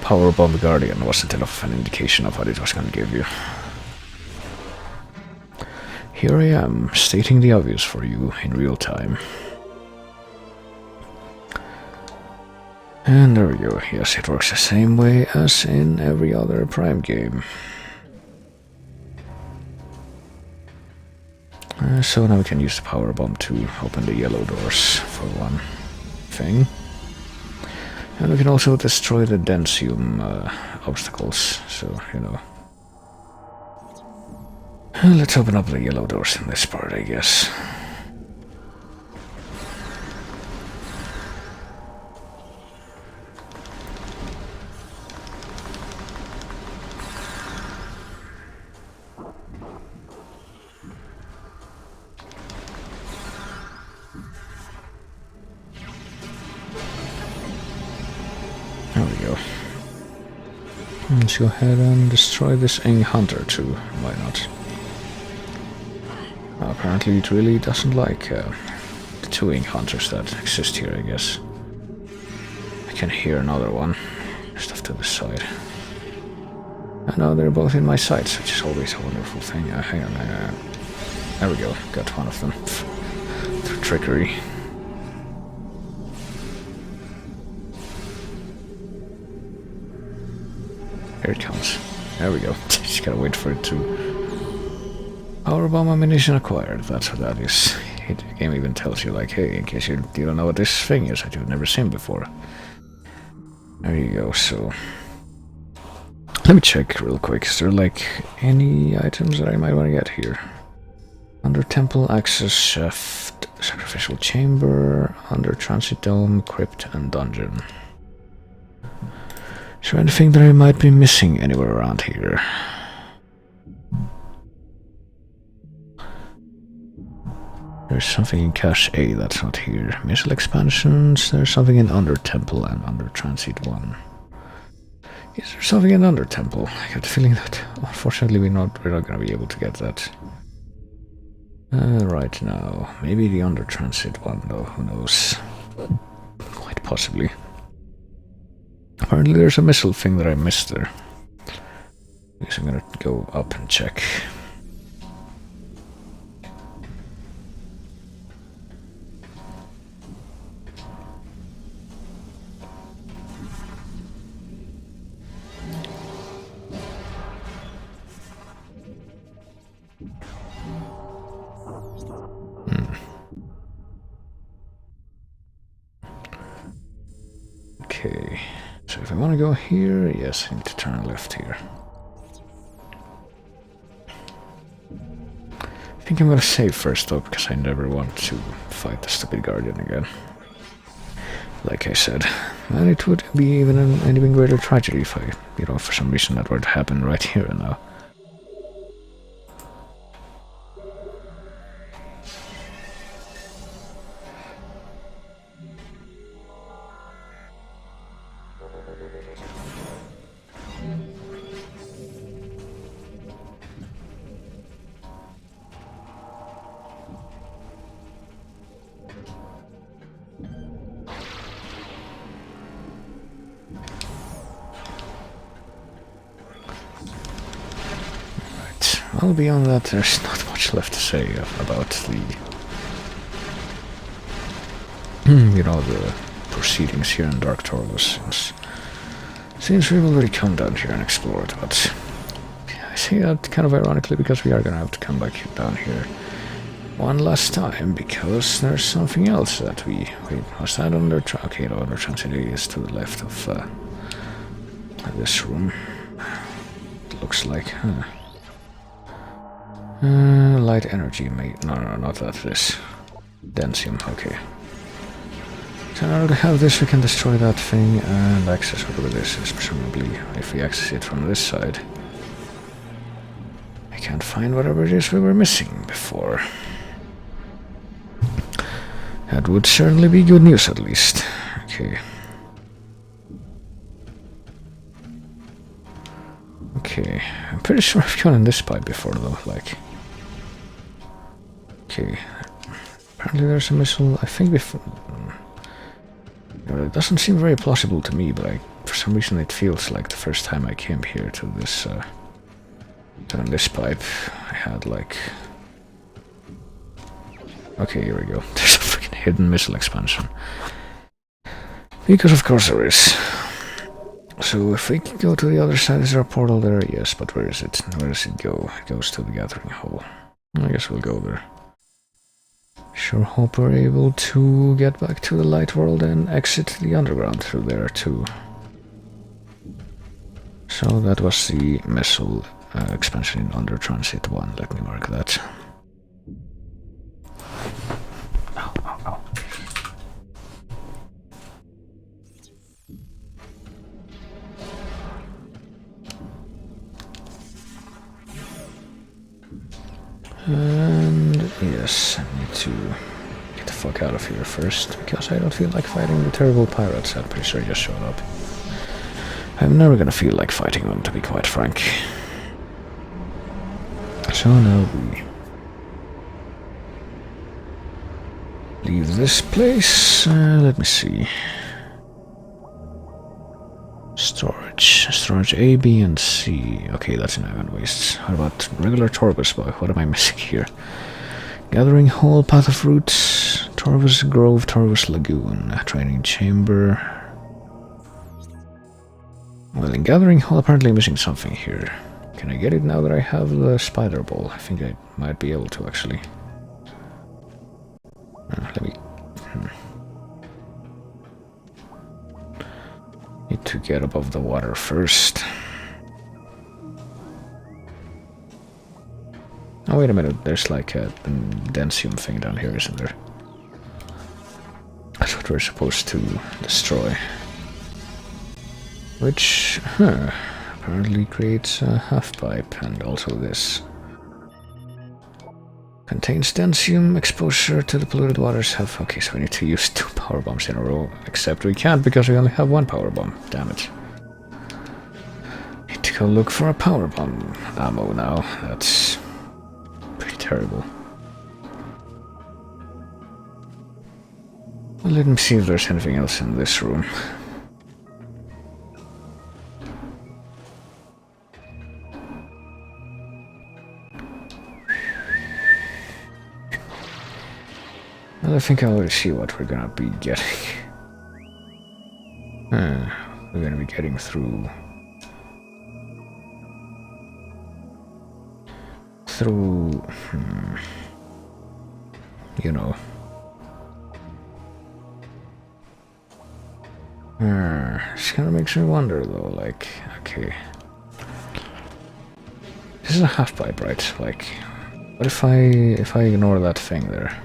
Power Bomb Guardian wasn't enough of an indication of what it was going to give you. Here I am, stating the obvious for you in real time. And there we go. Yes, it works the same way as in every other Prime game. So now we can use the power bomb to open the yellow doors, for one thing. And we can also destroy the Densium obstacles, so, you know. Let's open up the yellow doors in this part, I guess. There we go. Let's go ahead and destroy this Ing Hunter too. Why not? Apparently it really doesn't like the two Ing Hunters that exist here, I guess. I can hear another one just off to the side. I know they're both in my sights, which is always a wonderful thing. Hang on. There we go. Got one of them. Through trickery. Here it comes. There we go. Just gotta wait for it to... Power bomb ammunition acquired. That's what that is. The game even tells you, like, hey, in case you don't know what this thing is that you've never seen before. There you go, so... Let me check real quick. Is there, like, any items that I might want to get here? Under temple, access shaft, sacrificial chamber, under transit dome, crypt, and dungeon. Is there anything that I might be missing anywhere around here? There's something in cache A that's not here. Missile expansions, there's something in under temple and under transit 1. Is there something in under temple? I got the feeling that unfortunately we're not gonna be able to get that. Right now. Maybe the under transit one though, who knows? Quite possibly. Apparently there's a missile thing that I missed there. I guess I'm gonna go up and check. Okay, so if I want to go here, yes, I need to turn left here. I think I'm gonna save first though, because I never want to fight the stupid guardian again. Like I said, and it would be even an even greater tragedy if I, for some reason that were to happen right here and now. Well, beyond that, there's not much left to say about the, the proceedings here in Dark Torvus. Seems we've already come down here and explored, but I say that kind of ironically because we are gonna have to come back down here one last time because there's something else that we was that under okay, no, under transit is to the left of this room. It looks like, huh? Light energy, mate. No, not that. This. Densium, okay. So now that we have this, we can destroy that thing and access whatever this is, presumably. If we access it from this side. I can't find whatever it is we were missing before. That would certainly be good news, at least. Okay. Okay, I'm pretty sure I've gone in this pipe before, though, like... Okay, apparently there's a missile, I think before... It doesn't seem very plausible to me, but for some reason it feels like the first time I came here to this, this pipe, I had, like... Okay, here we go. There's a freaking hidden missile expansion. Because of course there is. So if we can go to the other side, is there a portal there? Yes, but where is it? Where does it go? It goes to the gathering hall. I guess we'll go there. Sure hope we're able to get back to the light world and exit the underground through there too. So that was the missile expansion in Under Transit 1. Let me mark that. Ow, ow, ow. And yes, I need to get the fuck out of here first, because I don't feel like fighting the terrible pirates that pretty sure just showed up. I'm never gonna feel like fighting them, to be quite frank. So now we leave this place. Let me see. Storage A, B, and C. Okay, that's in Iron Wastes. How about regular Torvus? What am I missing here? Gathering Hall, Path of Roots, Torvus Grove, Torvus Lagoon, Training Chamber. Well, in Gathering Hall, apparently missing something here. Can I get it now that I have the spider ball? I think I might be able to, actually. Let me... Need to get above the water first. Oh, wait a minute. There's like a densium thing down here, isn't there? That's what we're supposed to destroy. Which, apparently creates a half-pipe, and also this. Contains densium, exposure to the polluted waters have... Okay, so we need to use 2 power bombs in a row, except we can't because we only have 1 power bomb. Damn it. Need to go look for a power bomb ammo now. That's pretty terrible. Well, let me see if there's anything else in this room. Well, I think I already see what we're gonna be getting. We're gonna be getting through... You know. This kind of makes me wonder, though, like, okay. This is a half-pipe, right? Like, what if I ignore that thing there?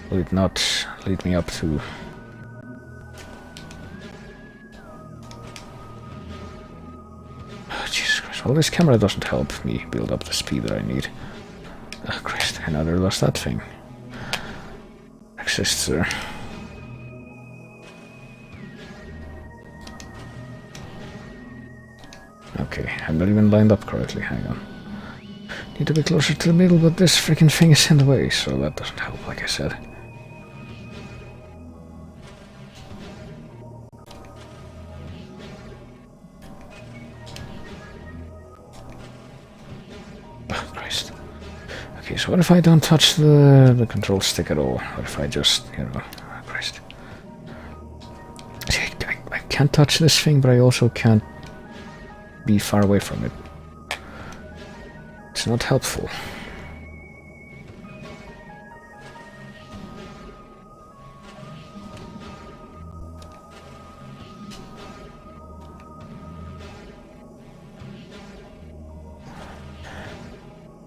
Will it not lead me up to... Oh, Jesus Christ. Well, this camera doesn't help me build up the speed that I need. Oh, Christ. I never lost that thing. Exists there. Okay, I'm not even lined up correctly. Hang on. Need to be closer to the middle, but this freaking thing is in the way, so that doesn't help, like I said. Oh, Christ. Okay, so what if I don't touch the control stick at all? What if I just, you know... Oh, Christ. See, I can't touch this thing, but I also can't be far away from it. It's not helpful.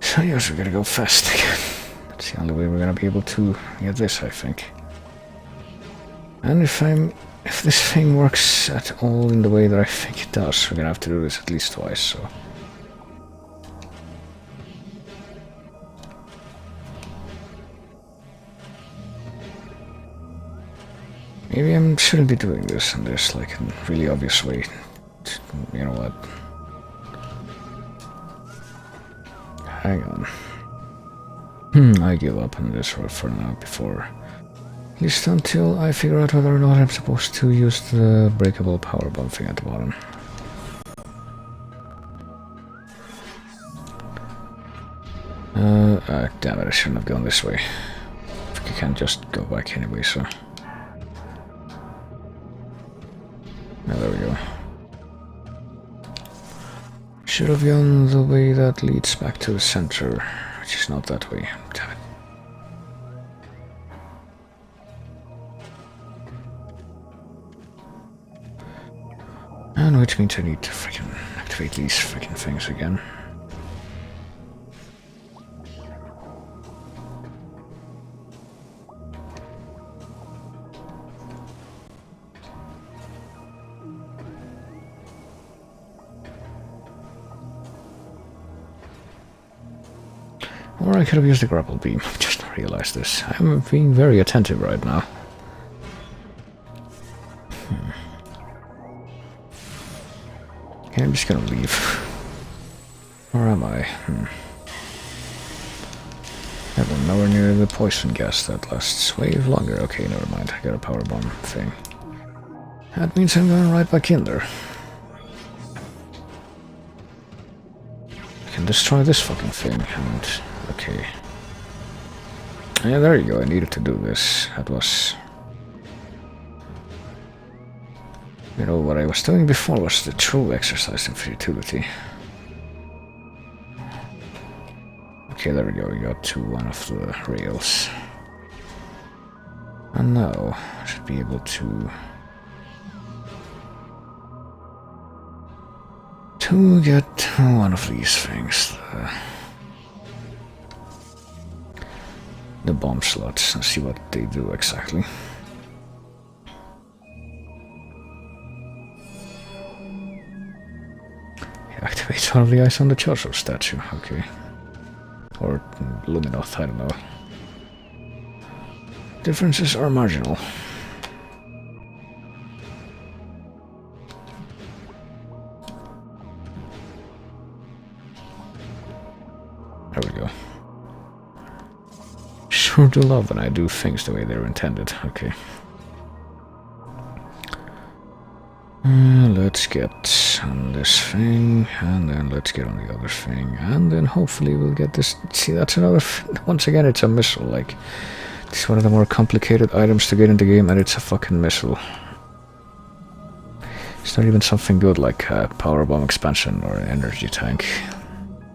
So yes, we're gonna go fast again. That's the only way we're gonna be able to get this, I think. And if this thing works at all in the way that I think it does, we're gonna have to do this at least twice, so... Maybe I shouldn't be doing this, and there's like a really obvious way to, you know what... Hang on. I give up on this for now, before... At least until I figure out whether or not I'm supposed to use the breakable power bomb thing at the bottom. Damn it, I shouldn't have gone this way. I think I can't just go back anyway, so... Yeah, there we go. Should have gone the way that leads back to the center, which is not that way. Damn it. And which means I need to freaking activate these freaking things again. Or I could have used the grapple beam. I've just realized this. I'm being very attentive right now. Okay, I'm just gonna leave. Where am I? Yeah, we're nowhere near the poison gas that lasts way longer. Okay, never mind. I got a power bomb thing. That means I'm going right back in there. I can destroy this fucking thing and... Okay. Yeah, there you go. I needed to do this. That was... You know, what I was doing before was the true exercise in futility. Okay, there we go, we got to one of the rails. And now, I should be able to get one of these things. The bomb slots, and see what they do exactly. Activate one of the eyes on the Chozo statue, okay. Or Luminoth, I don't know. Differences are marginal. There we go. Sure do love when I do things the way they're intended, okay. Let's get on this thing, and then let's get on the other thing, and then hopefully we'll get this. See, that's another. Once again, it's a missile. Like, it's one of the more complicated items to get in the game, and it's a fucking missile. It's not even something good like a power bomb expansion or an energy tank.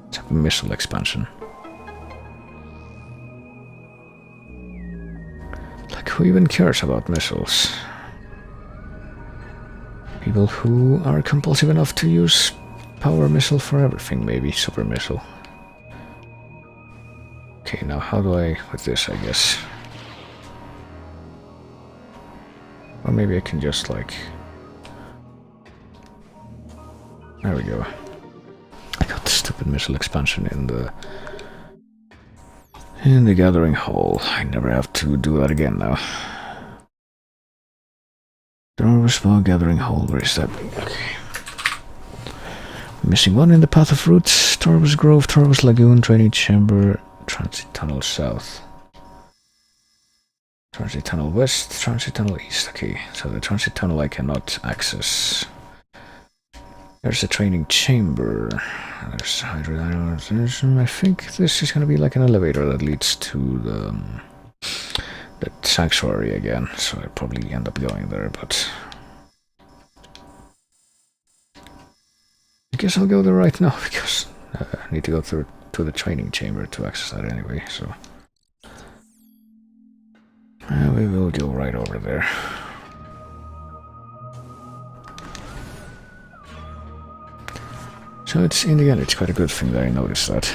It's a missile expansion. Like, who even cares about missiles? People who are compulsive enough to use power missile for everything, maybe super missile. Okay, now how do I with this, I guess? Or maybe I can just like... There we go. I got the stupid missile expansion in the gathering hall. I never have to do that again now. Torvus Bog Gathering Hall, where is that? Okay. Missing one in the Path of Roots, Torvus Grove, Torvus Lagoon, Training Chamber, Transit Tunnel South. Transit Tunnel West, Transit Tunnel East. Okay, so the Transit Tunnel I cannot access. There's a Training Chamber. There's hydrodynamism. I think this is going to be like an elevator that leads to the sanctuary again, so I probably end up going there, but I guess I'll go there right now because I need to go through to the training chamber to access that anyway, so we will go right over there. So it's, in the end, it's quite a good thing that I noticed that.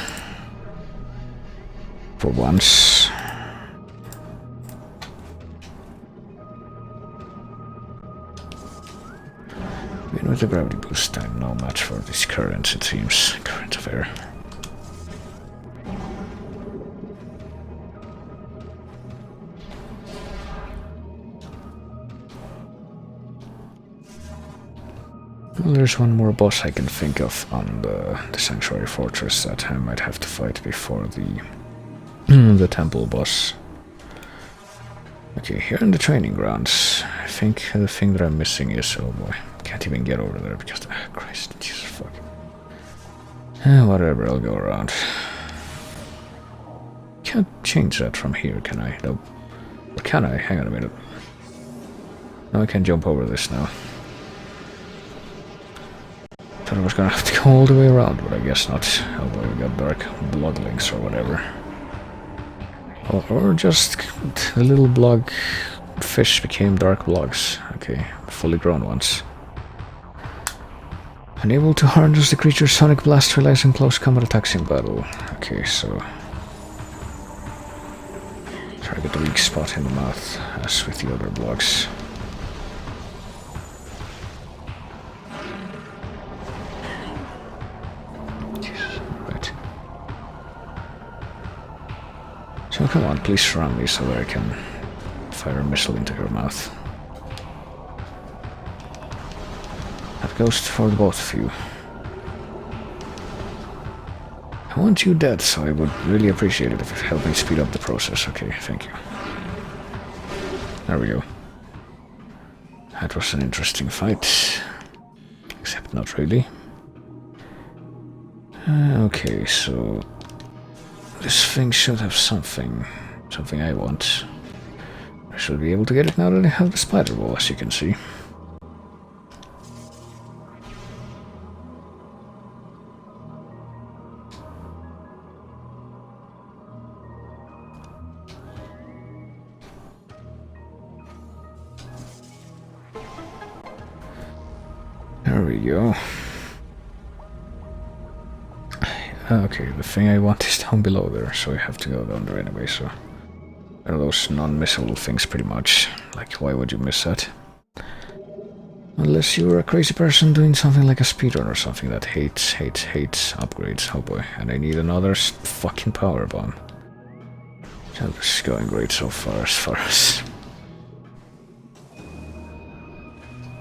For once. Even with the gravity boost, I'm no match for these currents, it seems. Current of air. Well, there's one more boss I can think of on the Sanctuary Fortress that I might have to fight before the temple boss. Okay, here in the training grounds, I think the thing that I'm missing is, oh boy, can't even get over there because, Christ, Jesus fuck. Whatever, I'll go around. Can't change that from here, can I? No. Or can I? Hang on a minute. No, I can jump over this now. Thought I was gonna have to go all the way around, but I guess not. Oh boy, we got dark bloodlings or whatever. Or just the little blog fish became dark blogs. Okay, fully grown ones. Unable to harness the creature's sonic blast relies on close combat attacks in battle. Okay, so target the weak spot in the mouth, as with the other blogs. So come on, please surround me so that I can fire a missile into your mouth. That goes for the both of you. I want you dead, so I would really appreciate it if it helped me speed up the process. Okay, thank you. There we go. That was an interesting fight. Except not really. Okay, so this thing should have something I want. I should be able to get it now that I have the spider ball, as you can see. There we go. Okay, the thing I want is down below there, so I have to go down there anyway, so... There are those non-missable things, pretty much. Like, why would you miss that? Unless you're a crazy person doing something like a speedrun or something that hates upgrades. Oh boy, and I need another fucking power bomb. So this is going great so far as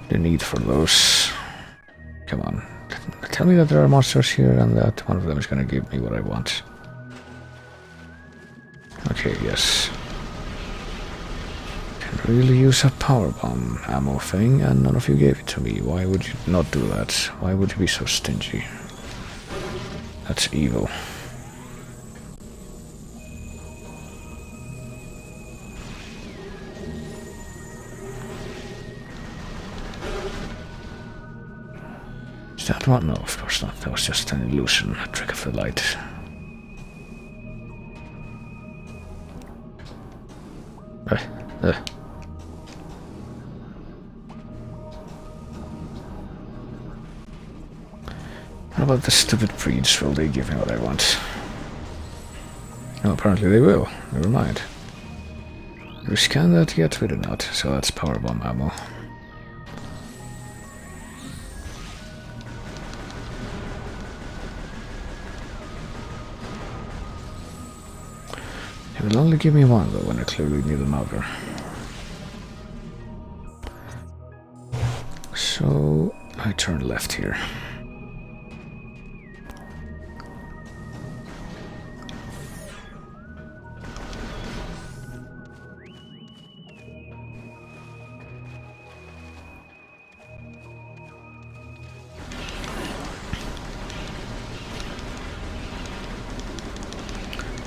the need for those. Come on. Tell me that there are monsters here and that one of them is gonna give me what I want. Okay, yes. Can really use a power bomb ammo thing and none of you gave it to me. Why would you not do that? Why would you be so stingy? That's evil. Is that one? No, of course not. That was just an illusion, a trick of the light. What about the stupid breeds? Will they give me what I want? No, apparently they will. Never mind. We scan that yet? We did not, so that's power bomb ammo. It will only give me one though when I clearly need another. So I turn left here.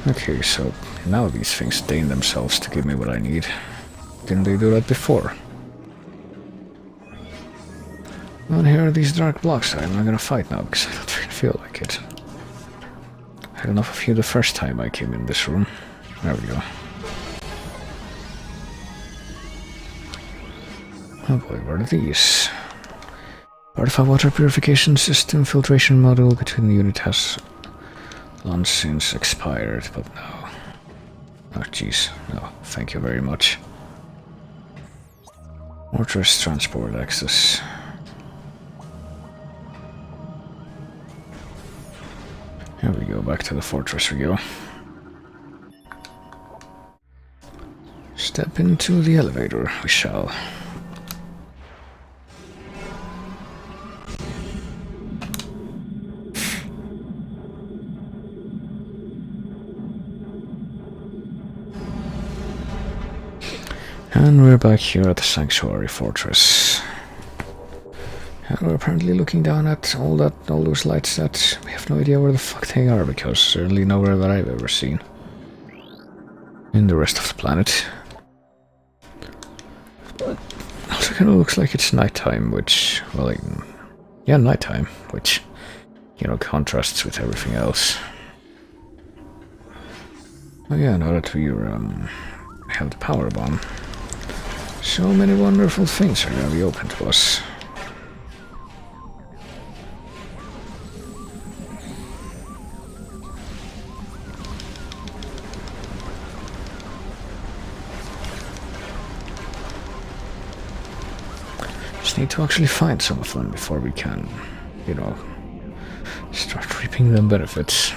Okay, so now these things deign themselves to give me what I need. Didn't they do that before? Well, here are these dark blocks I'm not gonna fight now because I don't really feel like it. I had enough of you the first time I came in this room. There we go. Oh boy, what are these? Part of a water purification system filtration module between the unit has long since expired, but no. Oh jeez, no, thank you very much. Fortress transport access. Here we go, back to the fortress we go. Step into the elevator, we shall. And we're back here at the Sanctuary Fortress. And we're apparently looking down at all those lights that we have no idea where the fuck they are, because certainly nowhere that I've ever seen in the rest of the planet. Also kind of looks like it's nighttime, which, well, like, yeah, nighttime, which, you know, contrasts with everything else. Oh yeah, now that we have the power bomb, so many wonderful things are gonna be open to us. Just need to actually find some of them before we can, you know, start reaping the benefits.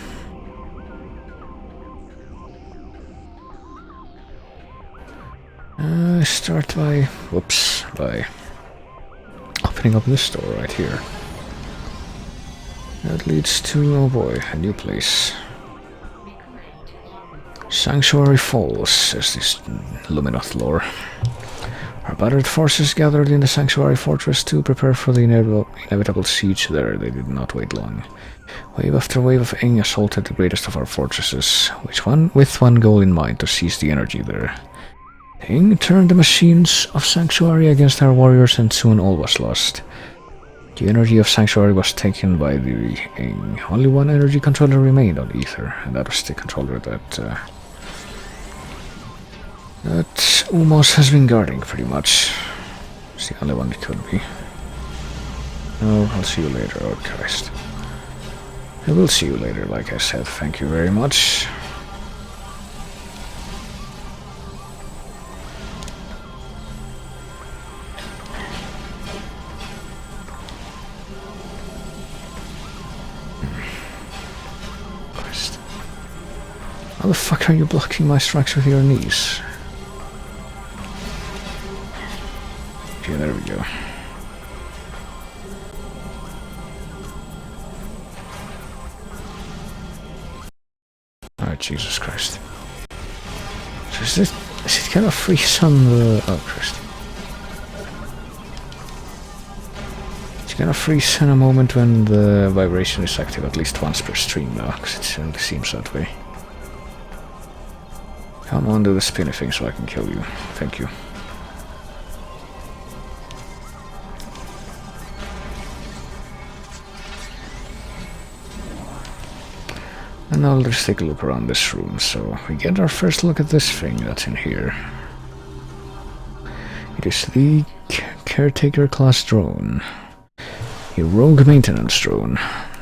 Start by, whoops, by opening up this door right here. That leads to, oh boy, a new place. Sanctuary Falls, says this Luminoth lore. Our battered forces gathered in the Sanctuary Fortress to prepare for the inevitable siege there. They did not wait long. Wave after wave of Eng assaulted the greatest of our fortresses, with one goal in mind, to seize the energy there. Eng turned the machines of Sanctuary against our warriors, and soon all was lost. The energy of Sanctuary was taken by the Eng. Only one energy controller remained on Ether, and that was the controller that Umos has been guarding, pretty much. It's the only one it could be. No, I'll see you later. Oh, Christ. I will see you later, like I said. Thank you very much. Christ. How the fuck are you blocking my strikes with your knees? Okay, there we go. Oh, Jesus Christ. So is it kind of freeze on the... Oh, Christ. It's gonna freeze in a moment when the vibration is active at least once per stream now, because it certainly seems that way. Come on, do the spinny thing so I can kill you. Thank you. And now let's take a look around this room. So we get our first look at this thing that's in here. It is the Caretaker class drone. A rogue maintenance drone.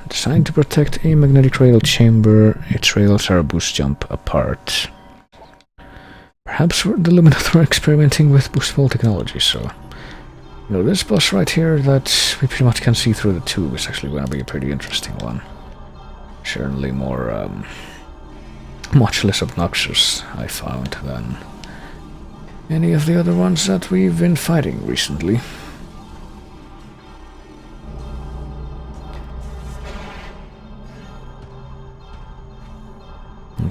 Designed to protect a magnetic rail chamber, its rails are a boost jump apart. Perhaps the Illuminator are experimenting with boostable technology, so... You know, this boss right here that we pretty much can see through the tube is actually going to be a pretty interesting one. Certainly more, much less obnoxious, I found, than any of the other ones that we've been fighting recently.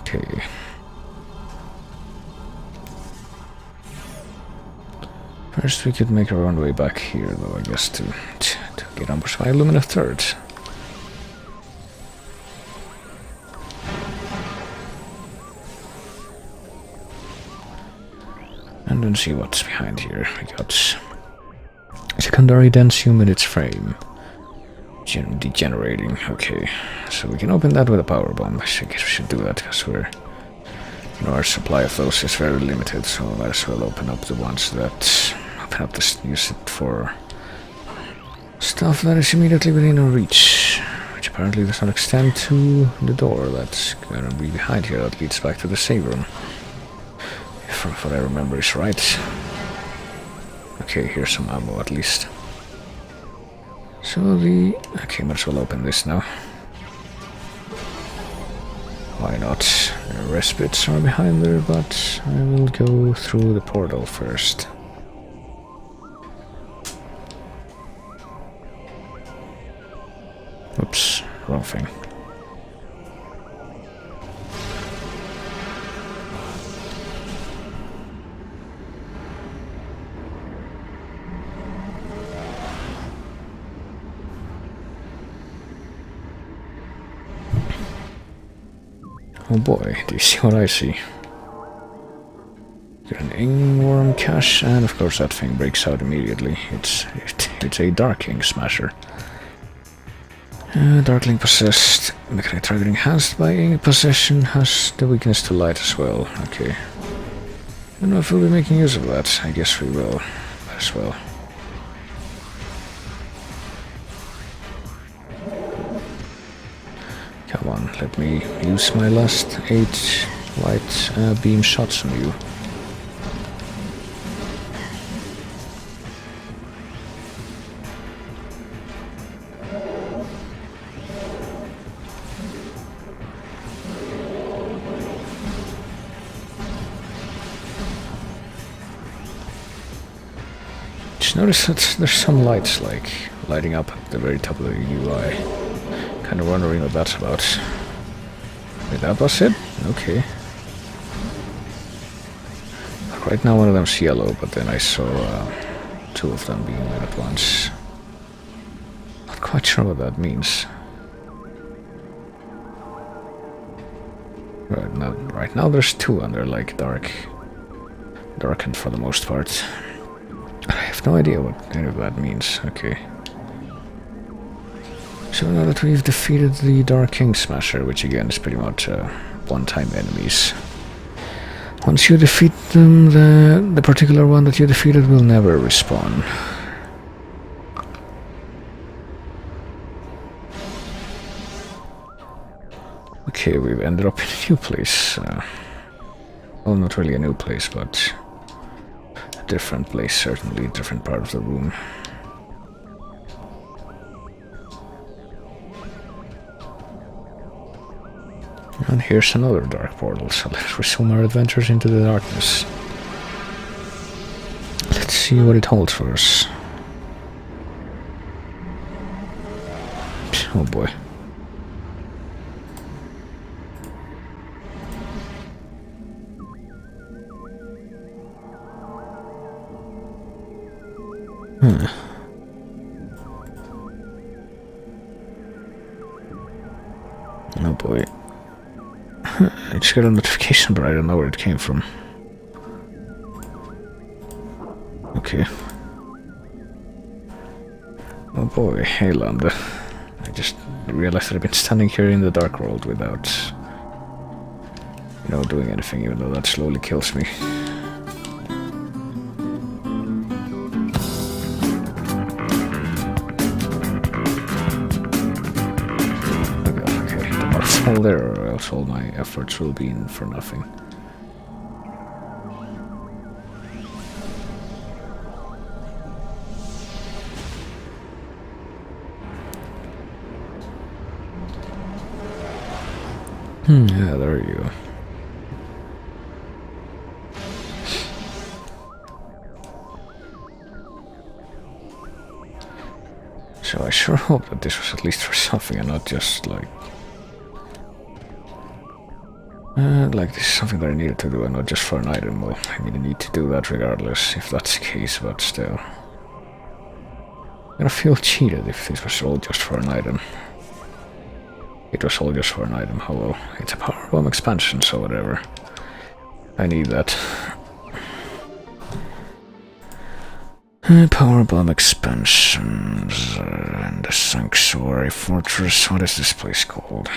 Okay. First we could make our own way back here, though, I guess, to get ambushed by Illumina Third. And then see what's behind here. We got secondary densium in its frame. Degenerating. Okay, so we can open that with a power bomb. I guess we should do that because our supply of those is very limited. So might as well open up the ones that use it for stuff that is immediately within our reach, which apparently does not extend to the door that's gonna be behind here that leads back to the save room. If what I remember is right. Okay, here's some ammo at least. So okay, might as well open this now. Why not? The respites are behind there, but I will go through the portal first. Oops, wrong thing. Oh boy, do you see what I see? Got an Ingworm cache, and of course that thing breaks out immediately. It's a Darking Smasher. Darkling possessed. Mechanic target enhanced by Ing possession has the weakness to light as well. Okay. I don't know if we'll be making use of that. I guess we will as well. Come on, let me use my last 8 light beam shots on you. Just notice that there's some lights like lighting up at the very top of the UI. Kind of wondering what that's about. Wait, that was it? Okay. Right now one of them's yellow, but then I saw 2 of them being lit at once. Not quite sure what that means. Right now there's 2 and they're like darkened for the most part. I have no idea what any of that means. Okay. So now that we've defeated the Dark King Smasher, which again is pretty much one-time enemies. Once you defeat them, the particular one that you defeated will never respawn. Okay, we've ended up in a new place. Well, not really a new place, but a different place, certainly a different part of the room. And here's another dark portal, so let's resume our adventures into the darkness. Let's see what it holds for us. Oh boy. Oh boy. I just got a notification, but I don't know where it came from. Okay. Oh boy, hey Lambda. I just realized that I've been standing here in the dark world without, doing anything, even though that slowly kills me. Okay, the mark's all there, or else all my efforts will be in for nothing. Yeah, there you go. So I sure hope that this was at least for something and not just like this is something that I needed to do and not just for an item. Well, I need to do that regardless if that's the case, but still. I'm gonna feel cheated if this was all just for an item. It was all just for an item, oh well. It's a power bomb expansion, so whatever. I need that. Power bomb expansions and the Sanctuary Fortress. What is this place called?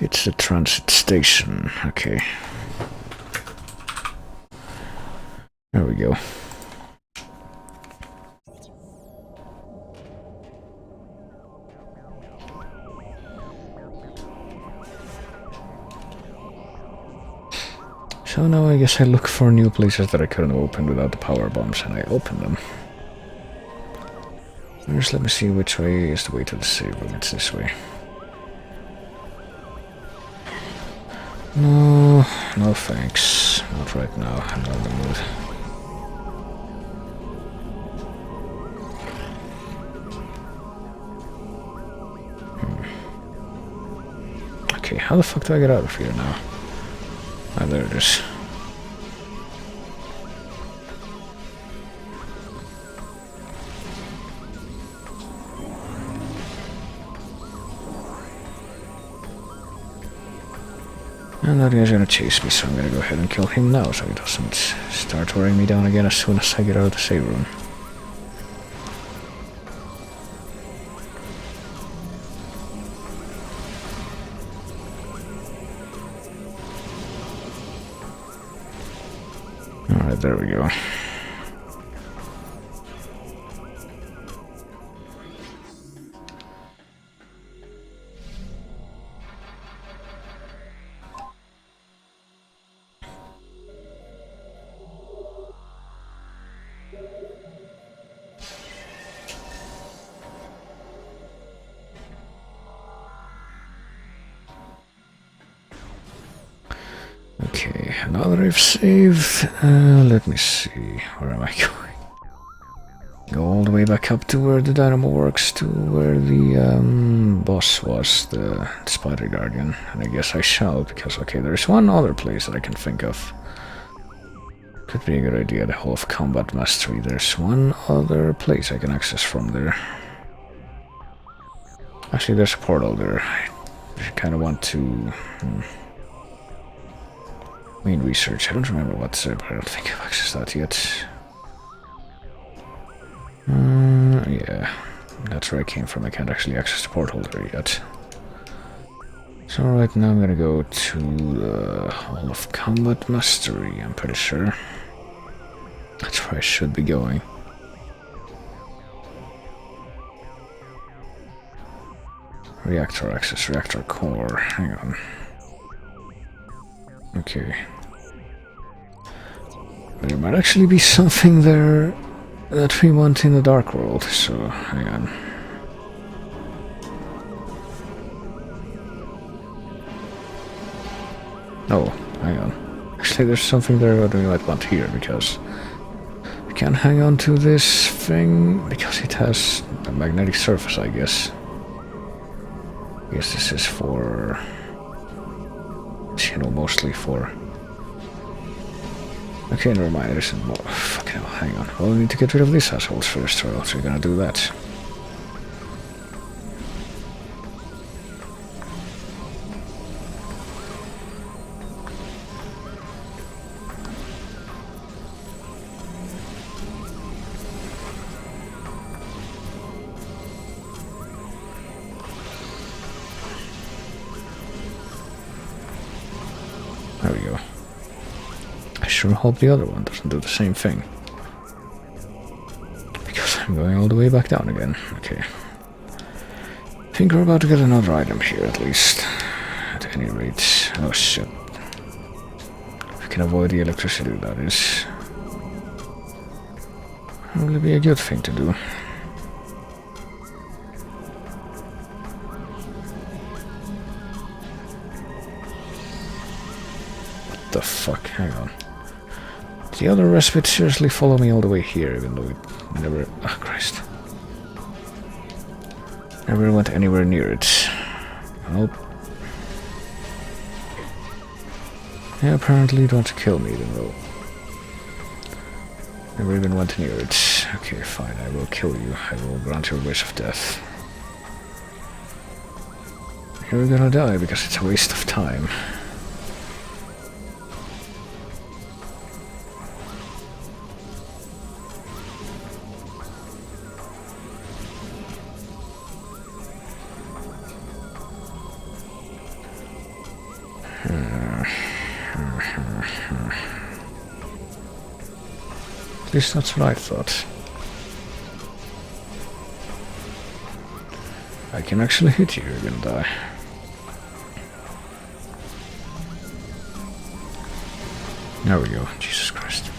It's a transit station. Okay. There we go. So now I guess I look for new places that I couldn't open without the power bombs, and I open them. First, let me see which way is the way to the save room. It's this way. No, no thanks. Not right now. I'm not in the mood. Okay, how the fuck do I get out of here now? Ah, there it is. And that guy's gonna chase me, so I'm gonna go ahead and kill him now so he doesn't start wearing me down again as soon as I get out of the save room. Alright, there we go. Okay, now that I've saved, let me see, where am I going? Go all the way back up to where the dynamo works, to where the boss was, the Spider Guardian, and I guess I shall, because, okay, there's one other place that I can think of. Could be a good idea, the Hall of Combat Mastery. There's one other place I can access from there. Actually, there's a portal there. I kind of want to... main research. I don't remember what's there, but I don't think I've accessed that yet. Yeah, that's where I came from. I can't actually access the portal there yet. So right now I'm gonna go to the Hall of Combat Mastery, I'm pretty sure. That's where I should be going. Reactor access, reactor core. Hang on. Okay. There might actually be something there that we want in the Dark World, so hang on. Oh, hang on. Actually, there's something there that we might want here, because we can hang on to this thing, because it has a magnetic surface, I guess. I guess this is for... you know, mostly for... Okay, never mind, there isn't more. Fucking hell, hang on. Well, we need to get rid of these assholes first, or else we're gonna do that. There we go. I sure hope the other one doesn't do the same thing. Because I'm going all the way back down again. Okay. I think we're about to get another item here, at least. At any rate. Oh shit. If we can avoid the electricity, that is. Probably be a good thing to do. What the fuck? Hang on. The other respite seriously follow me all the way here, even though it never... Oh, Christ. Never went anywhere near it. Nope. Yeah, apparently you don't want to kill me, even though... Never even went near it. Okay, fine, I will kill you. I will grant your wish of death. You're gonna die because it's a waste of time. At least that's what I thought. I can actually hit you, you're gonna die. There we go, Jesus Christ.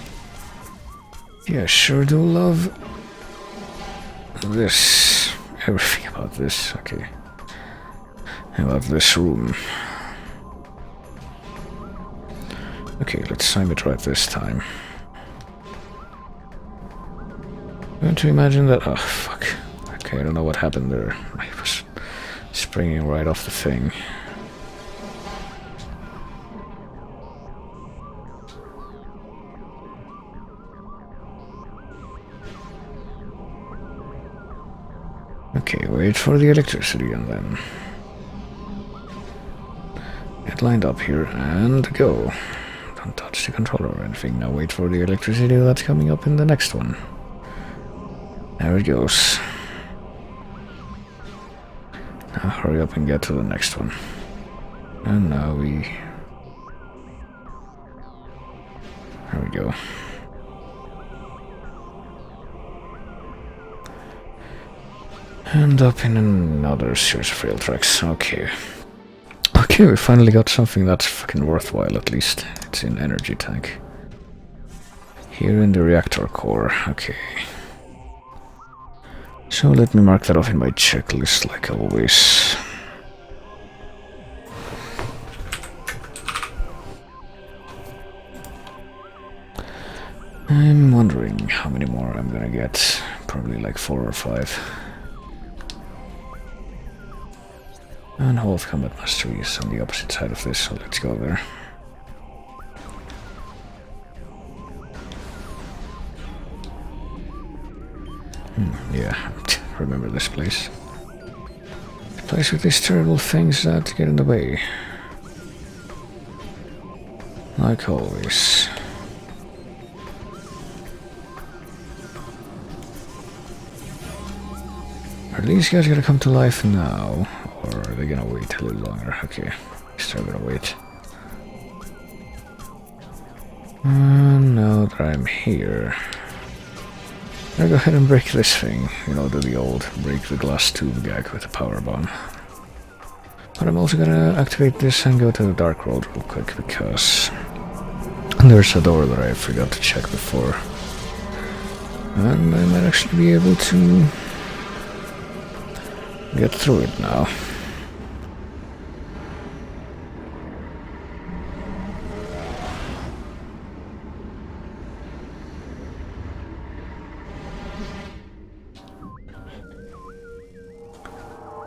Yeah, sure do love this. Everything about this, okay. About this room. Okay, let's time it right this time. I'm going to imagine that... Oh, fuck. Okay, I don't know what happened there. I was springing right off the thing. Okay, wait for the electricity and then... Get lined up here and go. Don't touch the controller or anything. Now wait for the electricity that's coming up in the next one. There it goes. Now hurry up and get to the next one. And now we... There we go. And up in another series of rail tracks. Okay. Okay, we finally got something that's fucking worthwhile, at least. It's in energy tank. Here in the reactor core. Okay. So let me mark that off in my checklist, like always. I'm wondering how many more I'm gonna get. Probably like 4 or 5. And Hall of Combat Mastery is on the opposite side of this, so let's go there. Yeah, remember this place. The place with these terrible things that get in the way. Like always. Are these guys gonna come to life now? Or are they gonna wait a little longer? Okay, still gonna wait. Now that I'm here, I'll go ahead and break this thing. You know, do the old break the glass tube gag with a power bomb. But I'm also gonna activate this and go to the Dark World real quick, because there's a door that I forgot to check before. And I might actually be able to get through it now.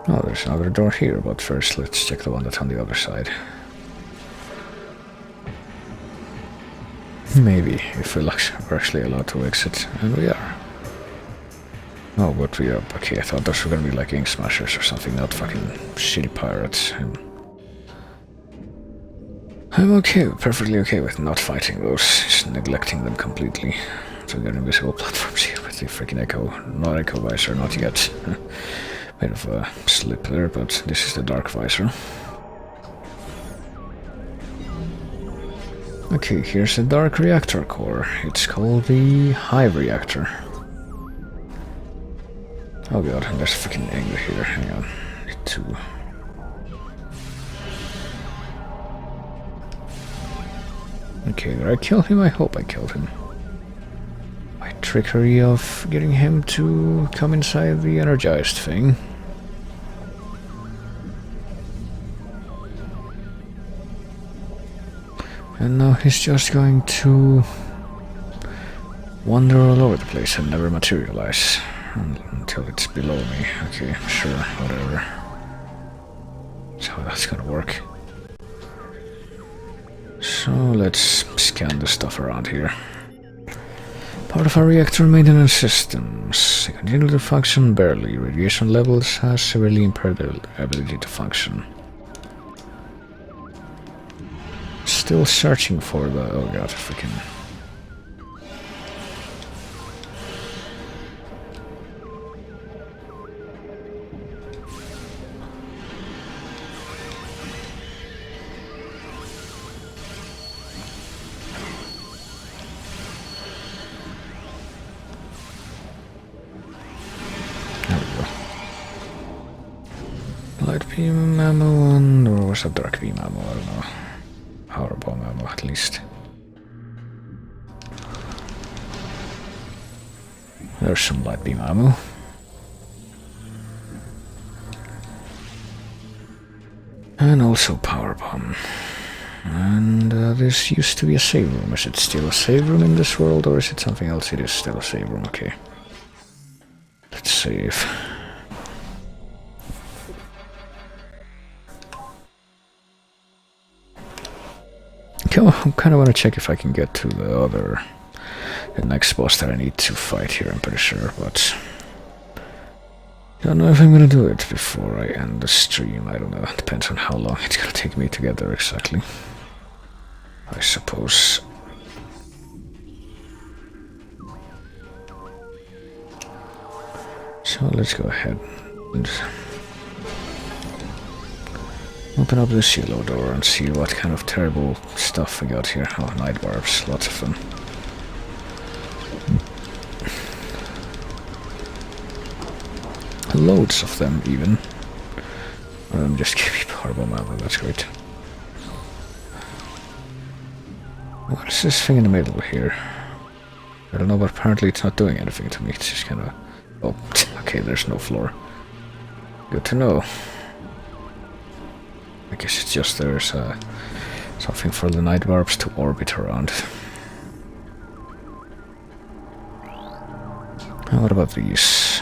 Oh, there's another door here, but first let's check the one that's on the other side. Maybe, if we're actually allowed to exit, and we are. Oh, but we are. Okay, I thought those were gonna be like ink smashers or something, not fucking shitty pirates. I'm okay, perfectly okay with not fighting those, just neglecting them completely. So we got invisible platforms here with the freaking not echo visor, not yet. Bit of a slip there, but this is the dark visor. Okay, here's the dark reactor core. It's called the Hive reactor. Oh god, there's a freaking anger here. Hang on. Two. Okay, did I kill him? I hope I killed him. My trickery of getting him to come inside the energized thing. And now he's just going to wander all over the place and never materialize until it's below me. Okay, sure, whatever. That's how that's gonna work. So let's scan the stuff around here. Part of our reactor maintenance systems. They continue to function barely. Radiation levels has severely impaired their ability to function. Still searching for the... oh god, freaking... there we go. Light beam ammo and... or was that dark beam ammo? I don't know. Power bomb ammo, at least. There's some light beam ammo. And also power bomb. And this used to be a save room. Is it still a save room in this world, or is it something else? It is still a save room, okay. Let's save. Okay, I kind of want to check if I can get to the next boss that I need to fight here, I'm pretty sure, but I don't know if I'm gonna do it before I end the stream. I don't know, it depends on how long it's gonna take me to get there exactly, I suppose. So let's go ahead and open up this yellow door and see what kind of terrible stuff we got here. Oh, night barbs, lots of them. Loads of them, even. Just give me power bomb ammo, that's great. What is this thing in the middle here? I don't know, but apparently it's not doing anything to me. It's just kind of... oh, okay, there's no floor. Good to know. I guess it's just there's something for the night barbs to orbit around. And what about these?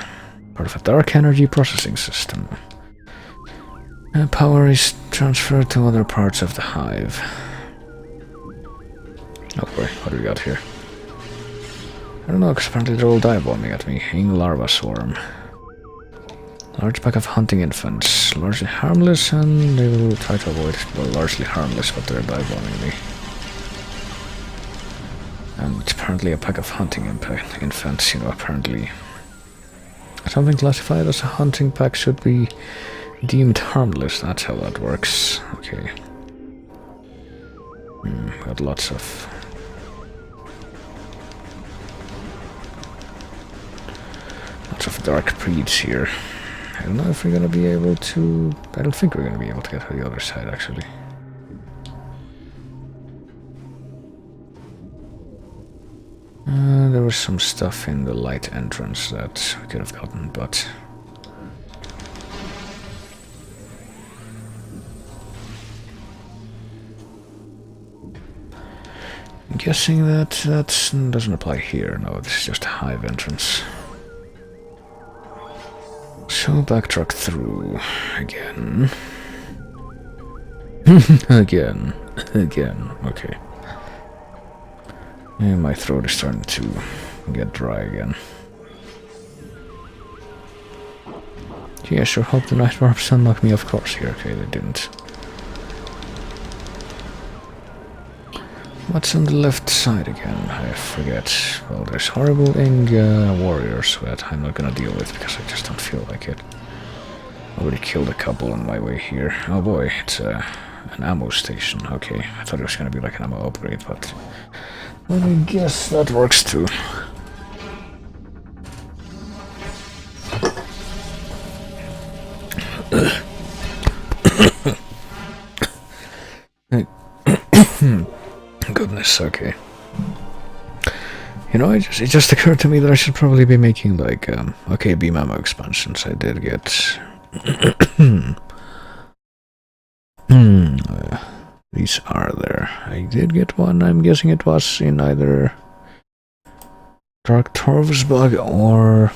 Part of a dark energy processing system. Power is transferred to other parts of the hive. Oh boy, what do we got here? I don't know, because apparently they're all dive bombing at me. Ing larva swarm. Large pack of hunting infants. Largely harmless, and they will try to avoid... well, largely harmless, but they're dive bombing me. And it's apparently a pack of hunting infants, you know, apparently. Something classified as a hunting pack should be deemed harmless. That's how that works. Okay. Got lots of... dark breeds here. I don't know if we're gonna be able to... I don't think we're gonna be able to get to the other side, actually. There was some stuff in the light entrance that we could have gotten, but... I'm guessing that doesn't apply here. No, this is just a hive entrance. So backtrack through again. again. Okay. Yeah, my throat is starting to get dry again. Yeah, sure hope the night warps unlock me, of course. Here, okay, they didn't. What's on the left side again? I forget. Well, there's horrible warriors that I'm not gonna deal with because I just don't feel like it. I already killed a couple on my way here. Oh boy, it's an ammo station. Okay, I thought it was gonna be like an ammo upgrade, but... well, I guess that works too. Goodness, okay. You know, it just occurred to me that I should probably be making like, okay, beam ammo expansions. I did get... these are there. I did get one, I'm guessing it was in either Dark Torv's bug or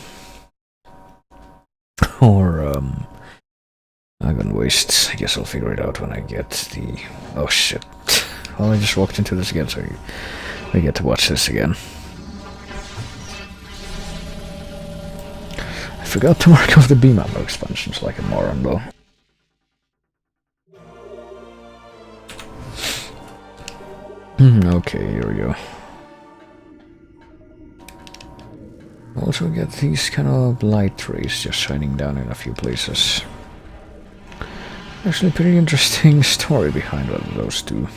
Agon Waste. I guess I'll figure it out when I get the... oh shit. Well, I just walked into this again, so I get to watch this again. I forgot to mark off the beam ammo expansions like a moron, though. Okay, here we go. Also get these kind of light rays just shining down in a few places. Actually, pretty interesting story behind one of those two.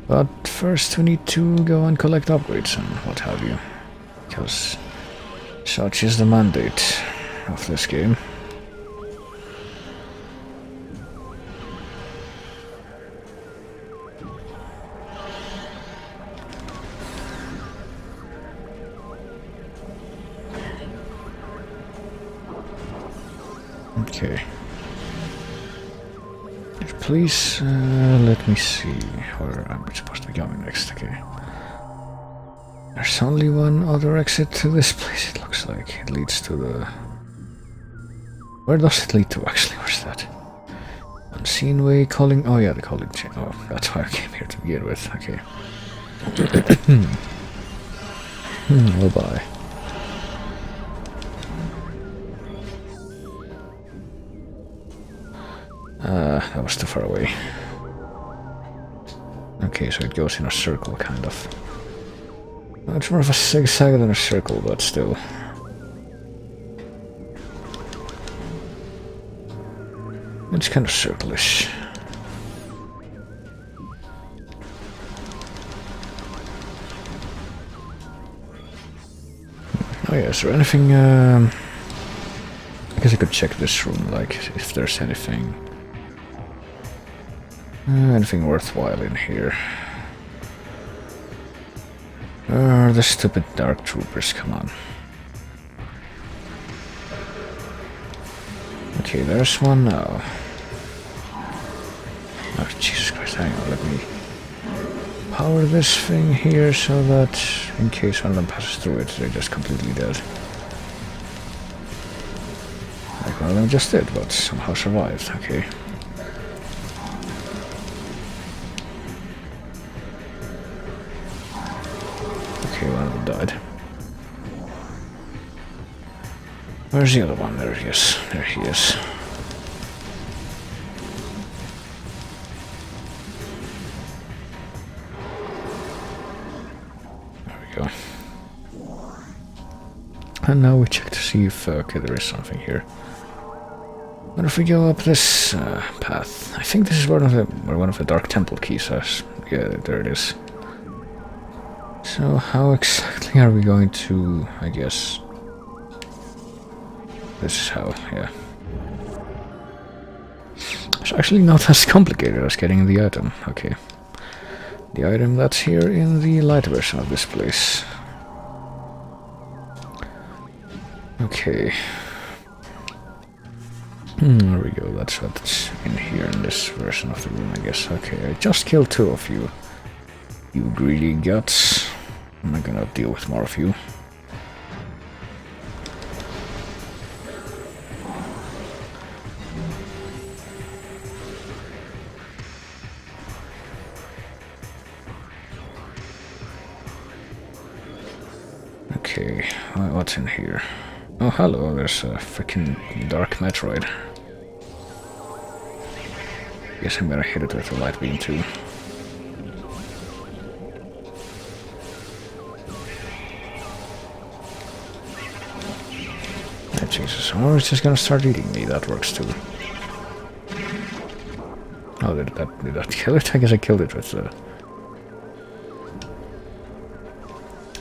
But first we need to go and collect upgrades and what have you. Because such is the mandate of this game. Okay. Please, let me see where I'm supposed to be going next, okay. There's only one other exit to this place, it looks like. It leads to the... where does it lead to, actually? Where's that? Unseen way, calling... oh yeah, the calling chain. Oh, that's why I came here to begin with, okay. Oh bye. That was too far away. Okay, so it goes in a circle, kind of. Well, it's more of a zigzag than a circle, but still. It's kind of circle-ish. Oh yeah, is there anything... I guess I could check this room, like, if there's anything... anything worthwhile in here. The stupid dark troopers, come on. Okay, there's one now. Oh, Jesus Christ, hang on, let me power this thing here so that in case one of them passes through it, they're just completely dead. Like one of them just did, but somehow survived, okay. Okay, one of them died. Where's the other one? There he is. There he is. There we go. And now we check to see if, okay, there is something here. What if we go up this path? I think this is where one of the Dark Temple keys is. Yeah, there it is. So how exactly are we going to, I guess... This is how, yeah. It's actually not as complicated as getting the item. Okay. The item that's here in the light version of this place. Okay. There we go, that's what's in here in this version of the room, I guess. Okay, I just killed 2 of you. You greedy guts. I'm not gonna deal with more of you. Okay, what's in here? Oh, hello, there's a freaking dark Metroid. Guess I'm gonna hit it with a light beam too. Oh, Jesus, or it's just gonna start eating me, that works too. Oh, did that kill it? I guess I killed it with the...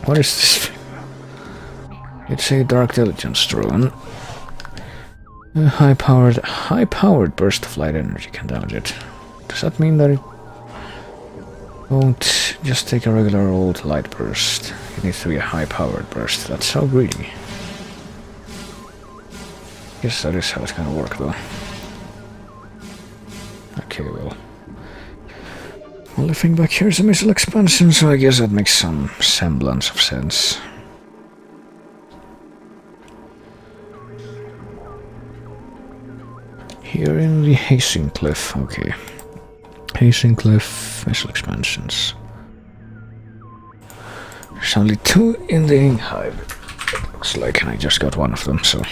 What is this? It's a Dark Diligence drone. A high-powered burst of light energy can damage it. Does that mean that it won't just take a regular old light burst? It needs to be a high-powered burst. That's so greedy. Guess that is how it's gonna work, though. Okay, well. Only thing back here is a missile expansion, so I guess that makes some semblance of sense. Here in the Hazing Cliff, okay. Hazing Cliff, missile expansions. There's only 2 in the ink hive. It looks like, and I just got 1 of them, so...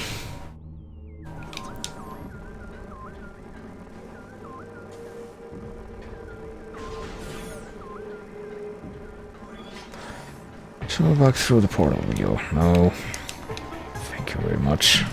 So back through the portal we go. No. Thank you very much.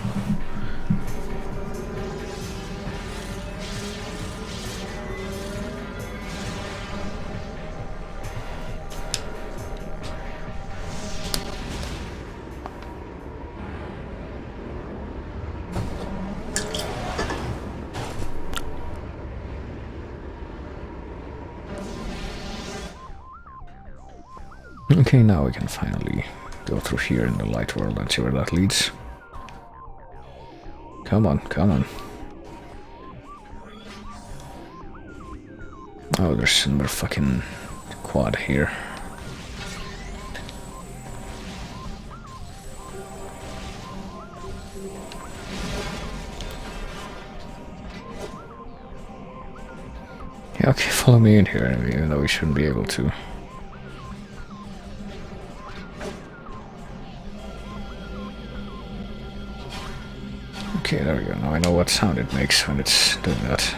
Okay, now we can finally go through here in the light world and see where that leads. Come on, come on. Oh, there's another fucking quad here. Yeah, okay, follow me in here, even though we shouldn't be able to. Okay, there we go. Now I know what sound it makes when it's doing that.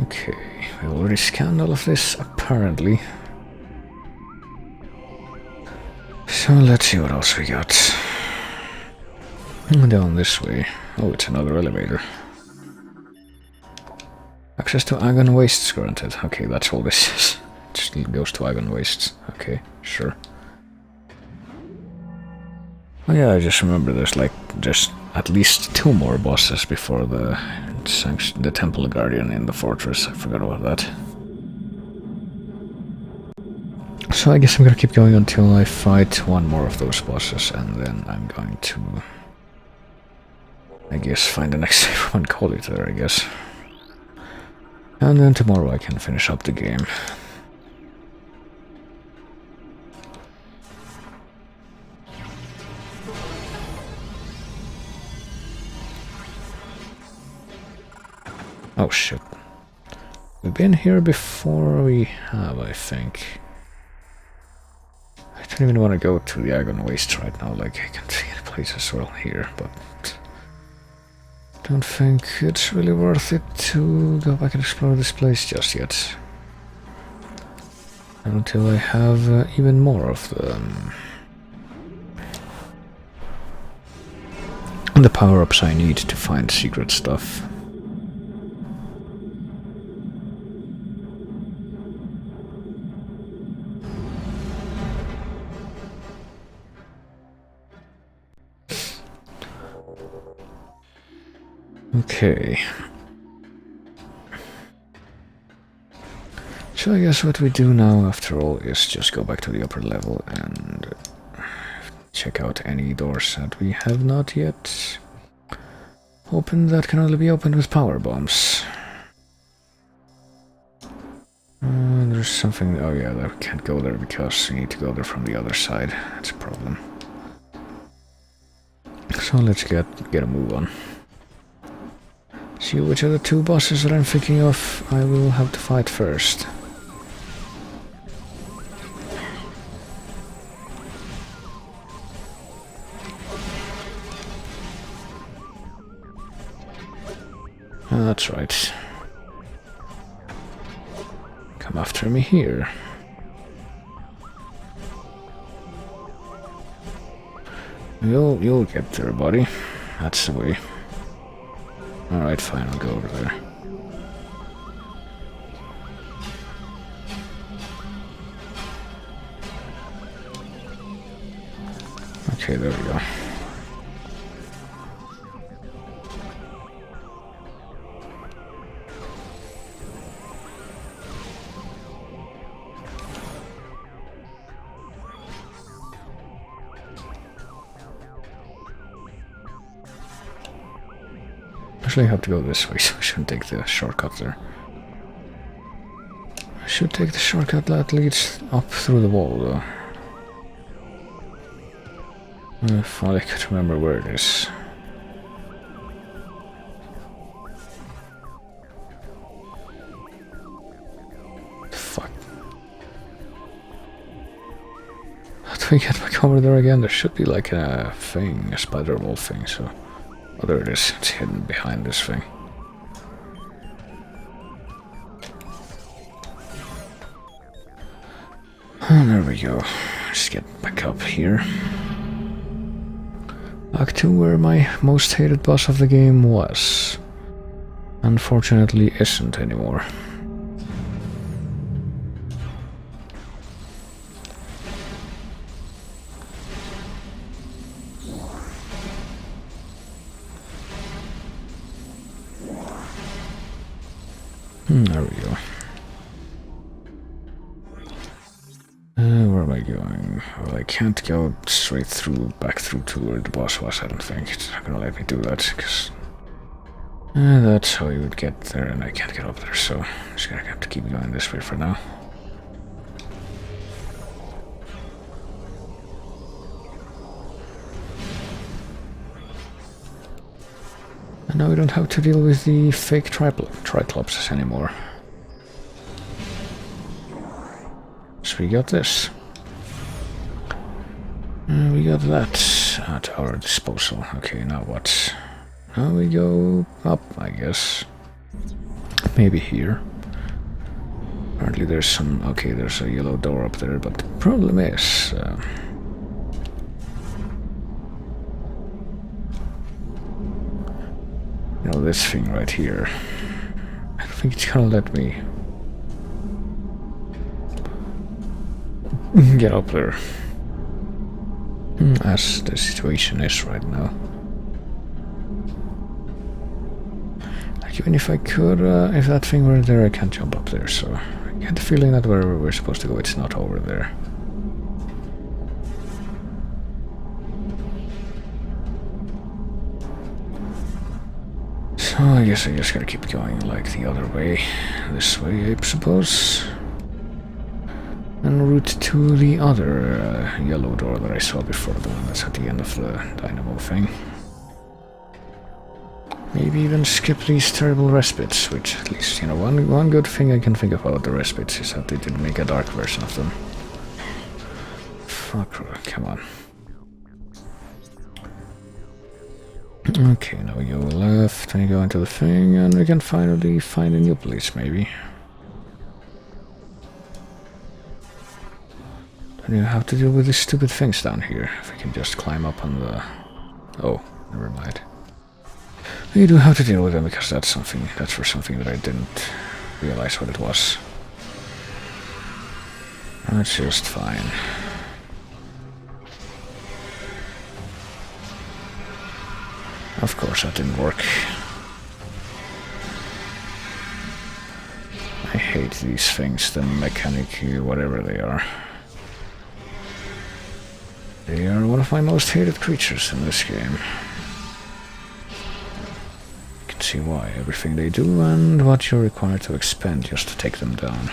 Okay, we already scanned all of this, apparently. So let's see what else we got. Down this way. Oh, it's another elevator. Access to Agon Wastes granted. Okay, that's all this is. It just goes to Agon Wastes. Okay, sure. Oh yeah, I just remember there's like just at least 2 more bosses before the Temple Guardian in the fortress. I forgot about that. So I guess I'm gonna keep going until I fight 1 more of those bosses, and then I'm going to... I guess find the next save and call it there, I guess. And then tomorrow I can finish up the game. Oh shit. We've been here before, we have, I think. I don't even want to go to the Agon Wastes right now, like I can see the place as well here, but... don't think it's really worth it to go back and explore this place just yet. Until I have even more of the power-ups I need to find secret stuff. Okay. So I guess what we do now, after all, is just go back to the upper level and check out any doors that we have not yet opened that can only be opened with power bombs. There's something... oh yeah, that we can't go there because we need to go there from the other side. That's a problem. So let's get a move on. See which are the two bosses that I'm thinking of I will have to fight first. Oh, that's right. Come after me here. You'll get there, buddy. That's the way. Alright, fine, I'll go over there. Okay, there we go. Actually, I have to go this way, so I shouldn't take the shortcut there. I should take the shortcut that leads up through the wall, though. If only I could remember where it is. Fuck. How do we get back over there again? There should be like a thing, a spider wall thing, so... oh, there it is. It's hidden behind this thing. And there we go. Just get back up here. Back to where my most hated boss of the game was. Unfortunately isn't anymore. There we go. Where am I going? Well, I can't go straight through, back through to where the boss was, I don't think. It's not gonna let me do that, because... that's how you would get there, and I can't get up there, so I'm just gonna have to keep going this way for now. And now we don't have to deal with the fake Triclops anymore. So we got this. We got that at our disposal. Okay, now what? Now we go up, I guess. Maybe here. Apparently there's some... okay, there's a yellow door up there, but the problem is... you know, this thing right here. I don't think it's gonna let me get up there. As the situation is right now. Like, even if I could, if that thing were there, I can't jump up there, so I get the feeling that wherever we're supposed to go, it's not over there. So I guess I just gotta keep going like the other way. This way, I suppose. En route to the other yellow door that I saw before, the one that's at the end of the dynamo thing. Maybe even skip these terrible respites, which at least, you know, one good thing I can think about the respites is that they did make a dark version of them. Fuck, come on. Okay, now we go left and go into the thing, and we can finally find a new place, maybe. Don't you have to deal with these stupid things down here? If we can just climb up on the... oh, never mind. We do have to deal with them because that's for something that I didn't realize what it was. That's just fine. Of course that didn't work. I hate these things, the mechanic, whatever they are. They are one of my most hated creatures in this game. You can see why. Everything they do and what you're required to expend just to take them down.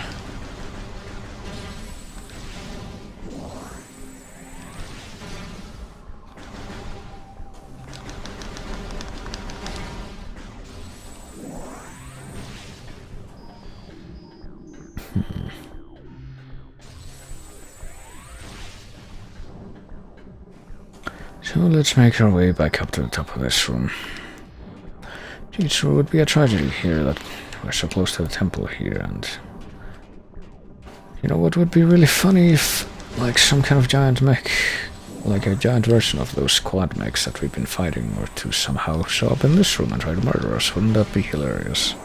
So let's make our way back up to the top of this room. It sure would be a tragedy here that we're so close to the temple here, and... You know what would be really funny if, like, some kind of giant mech, like a giant version of those quad mechs that we've been fighting, were to somehow show up in this room and try to murder us. Wouldn't that be hilarious?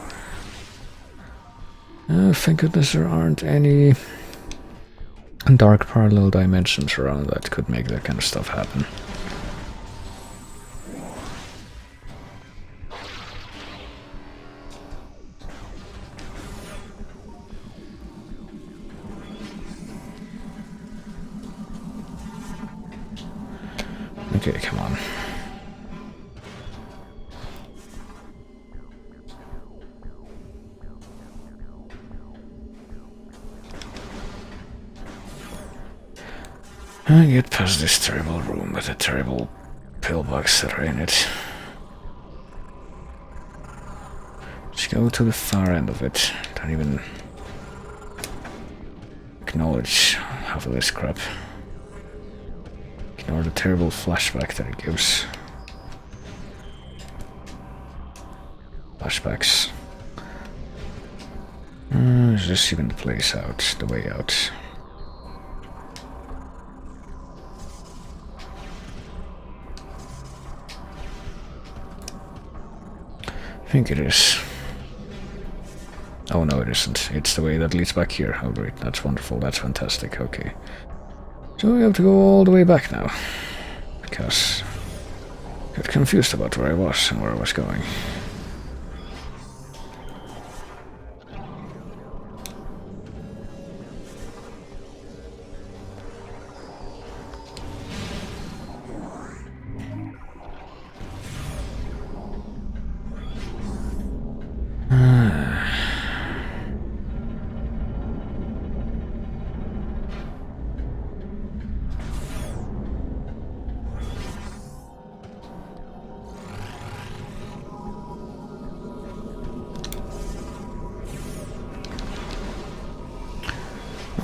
Thank goodness there aren't any dark parallel dimensions around that could make that kind of stuff happen. Okay, come on. I get past this terrible room with the terrible pillbox that are in it. Let's go to the far end of it. Don't even acknowledge half of this crap. Ignore the terrible flashback that it gives. Flashbacks. Is this even the place out? The way out? I think it is. Oh no, it isn't. It's the way that leads back here. Oh great, that's wonderful, that's fantastic, okay. So we have to go all the way back now, because I got confused about where I was and where I was going.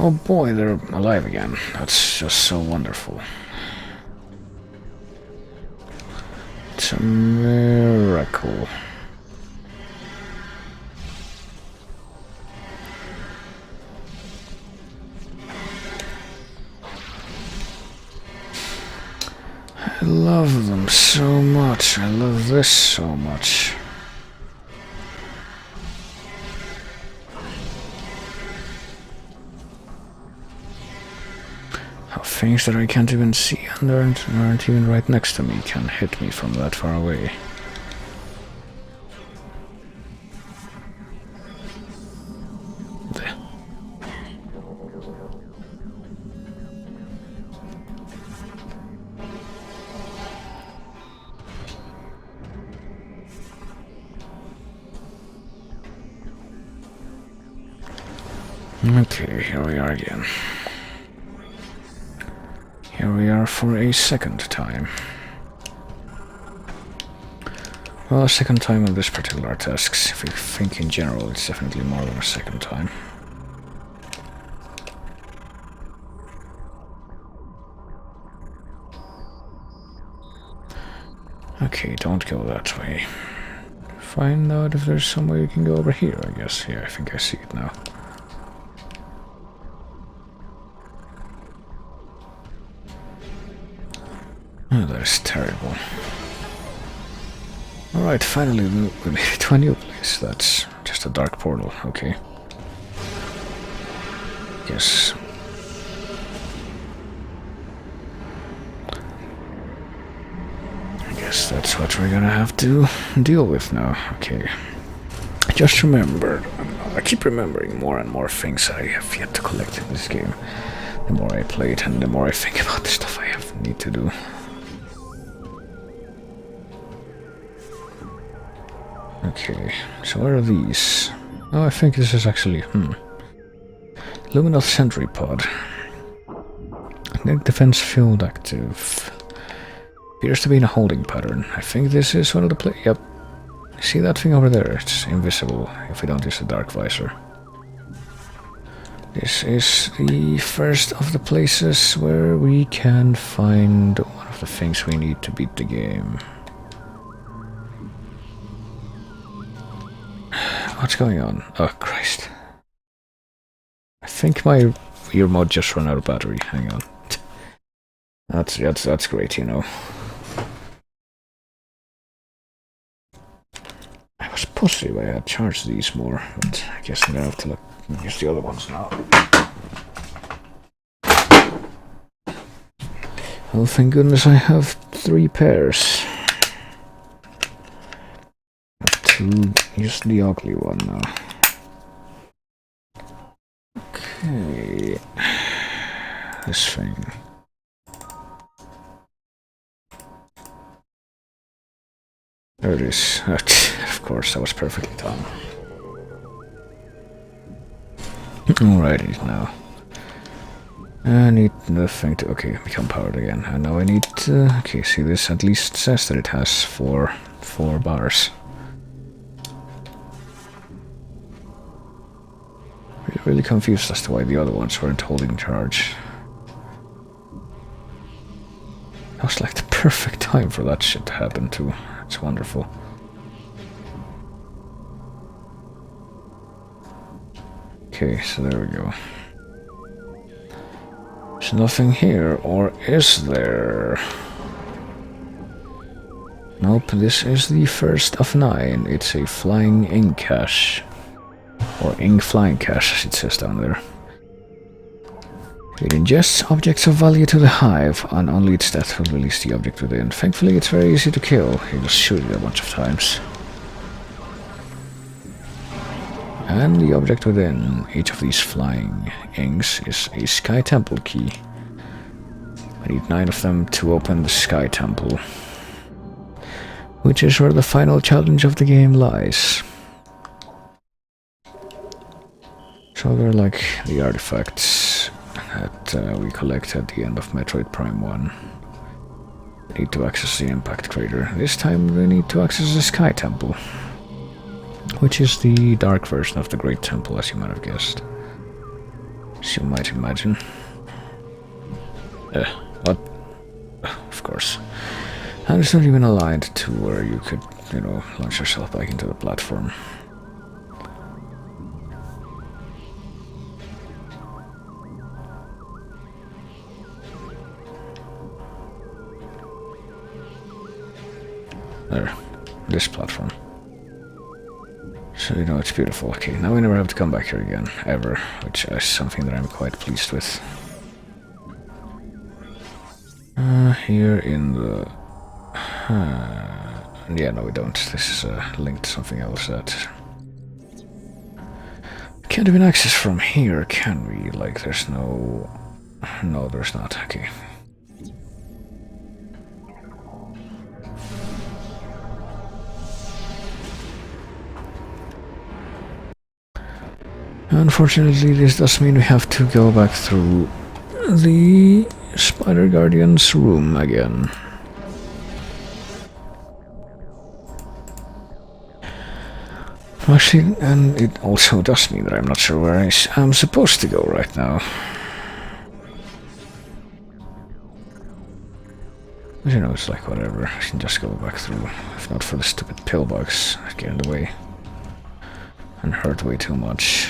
Oh boy, they're alive again. That's just so wonderful. It's a miracle. I love them so much. I love this so much. Things that I can't even see and aren't even right next to me can hit me from that far away. Okay, here we are again. Here we are for a second time. Well, a second time on this particular task. If you think in general, it's definitely more than a second time. Okay, don't go that way. Find out if there's some way you can go over here, I guess. Yeah, I think I see it now. Oh, that is terrible. Alright, finally we made it to a new place. That's just a dark portal, okay. Yes. I guess that's what we're gonna have to deal with now, okay. I just remembered, I keep remembering more and more things I have yet to collect in this game. The more I play it and the more I think about the stuff I need to do. Okay, so where are these? Oh, I think this is actually, Luminous Sentry Pod. Net defense field active. Appears to be in a holding pattern. I think this is one of the yep. See that thing over there? It's invisible if we don't use the dark visor. This is the first of the places where we can find one of the things we need to beat the game. What's going on? Oh, Christ. I think my ear mod just ran out of battery. Hang on. That's great, you know. I was positive I had charged these more, but I guess I'm gonna have to use the other ones now. Oh, thank goodness I have 3 pairs. Use the ugly one now. Okay. This thing. There it is. Of course, that was perfectly timed. Alrighty, now. I need nothing to... Okay, become powered again. And now I need... okay, see, this at least says that it has four bars. Really confused as to why the other ones weren't holding charge. That was like the perfect time for that shit to happen too. It's wonderful. Okay, so there we go. There's nothing here, or is there? Nope, this is the first of 9. It's a flying ink cache. Or ink flying cache, as it says down there. It ingests objects of value to the hive, and only its death will release the object within. Thankfully, it's very easy to kill. You just shoot it a bunch of times. And the object within each of these flying inks is a Sky Temple key. I need 9 of them to open the Sky Temple, which is where the final challenge of the game lies. So they're like the artifacts that we collect at the end of Metroid Prime 1. We need to access the impact crater. This time we need to access the Sky Temple, which is the dark version of the Great Temple, as you might have guessed. As you might imagine. What? Of course. And it's not even aligned to where you could, you know, launch yourself back into the platform. There. This platform. So you know it's beautiful. Okay, now we never have to come back here again, ever, which is something that I'm quite pleased with. Here in the... yeah, no we don't. This is linked to something else that... Can't even access from here, can we? Like, there's no... No, there's not. Okay. Unfortunately, this does mean we have to go back through the Spider Guardian's room again. Actually, and it also does mean that I'm not sure where I am supposed to go right now. But you know, it's like whatever, I can just go back through, if not for the stupid pillbugs that get in the way and hurt way too much.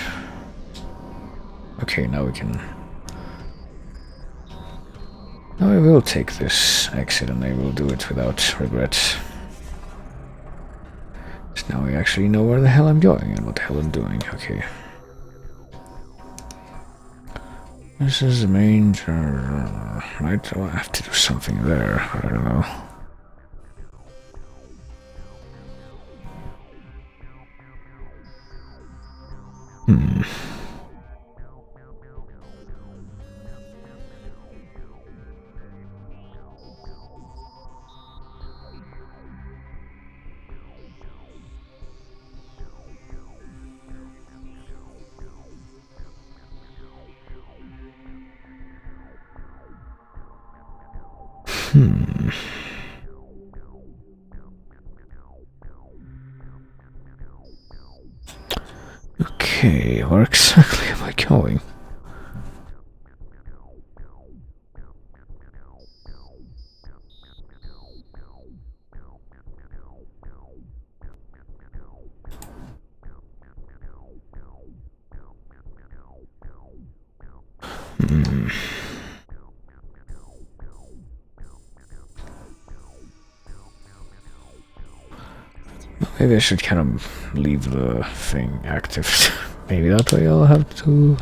Okay, now we can... Now I will take this exit and I will do it without regret. now I actually know where the hell I'm going and what the hell I'm doing. Okay. This is the main... right? Oh, I have to do something there. I don't know. Okay, where exactly am I going? Maybe I should kind of leave the thing active. Maybe that way I'll have to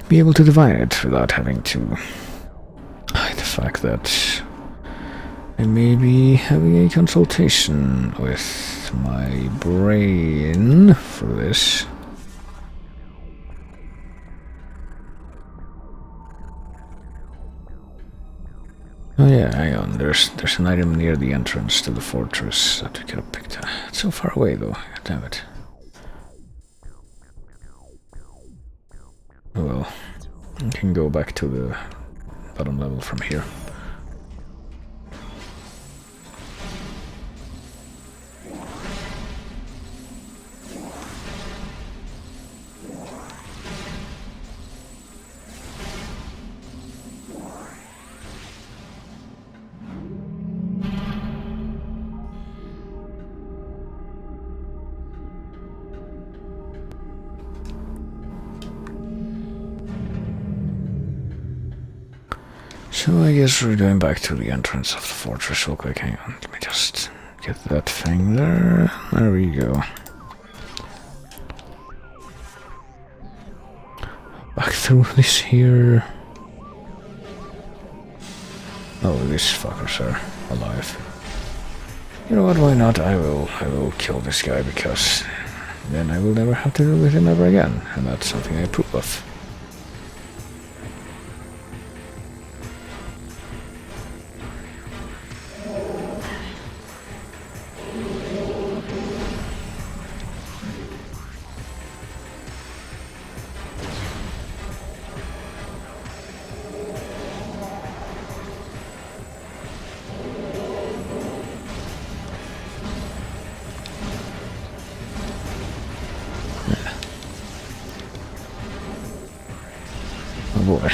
be able to divide it without having to hide the fact that I may be having a consultation with my brain for this. Oh yeah, hang on, there's an item near the entrance to the fortress that we could have picked up. It's so far away though, god damn it. Oh well, I can go back to the bottom level from here. So I guess we're going back to the entrance of the fortress real quick. Hang on, let me just get that thing there. There we go. Back through this here. Oh, these fuckers are alive. You know what, why not? I will kill this guy because then I will never have to deal with him ever again. And that's something I approve of. Oh boy.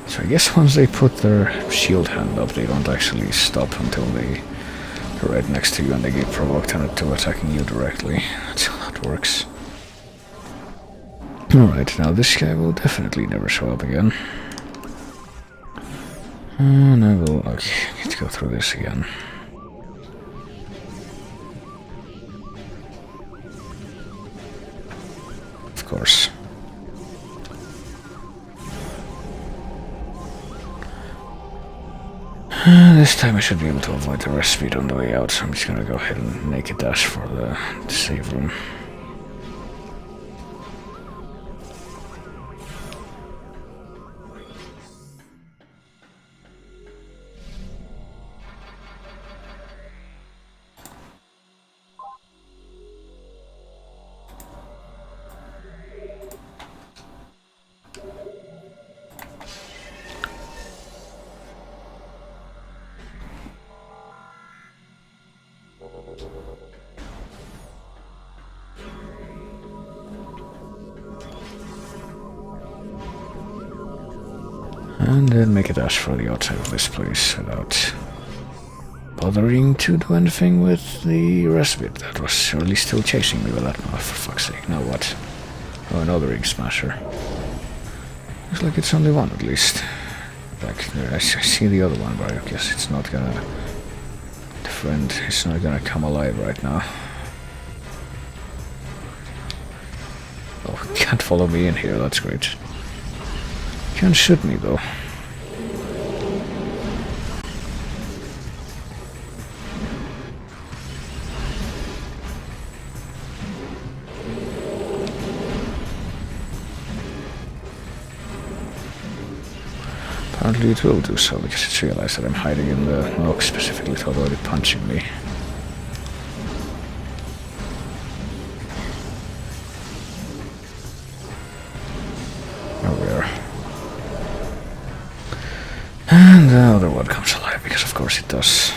So I guess once they put their shield hand up, they don't actually stop until they're right next to you and they get provoked into attacking you directly. That's how that works. Alright, now this guy will definitely never show up again. And I will... okay, need to go through this again. Of course. This time I should be able to avoid the rest speed on the way out, so I'm just gonna go ahead and make a dash for the save room. And then make a dash for the outside of this place without bothering to do anything with the rest of it. That was surely still chasing me with that mouth, for fuck's sake. Now what? Oh, another Ink Smasher. Looks like it's only one at least. Like, I see the other one, but I guess it's not gonna... The friend is not gonna come alive right now. Oh, can't follow me in here, that's great. Can't shoot me though. Apparently it will do so, because it's realized that I'm hiding in the nook specifically to avoid it punching me. There we are. And the other one comes alive, because of course it does.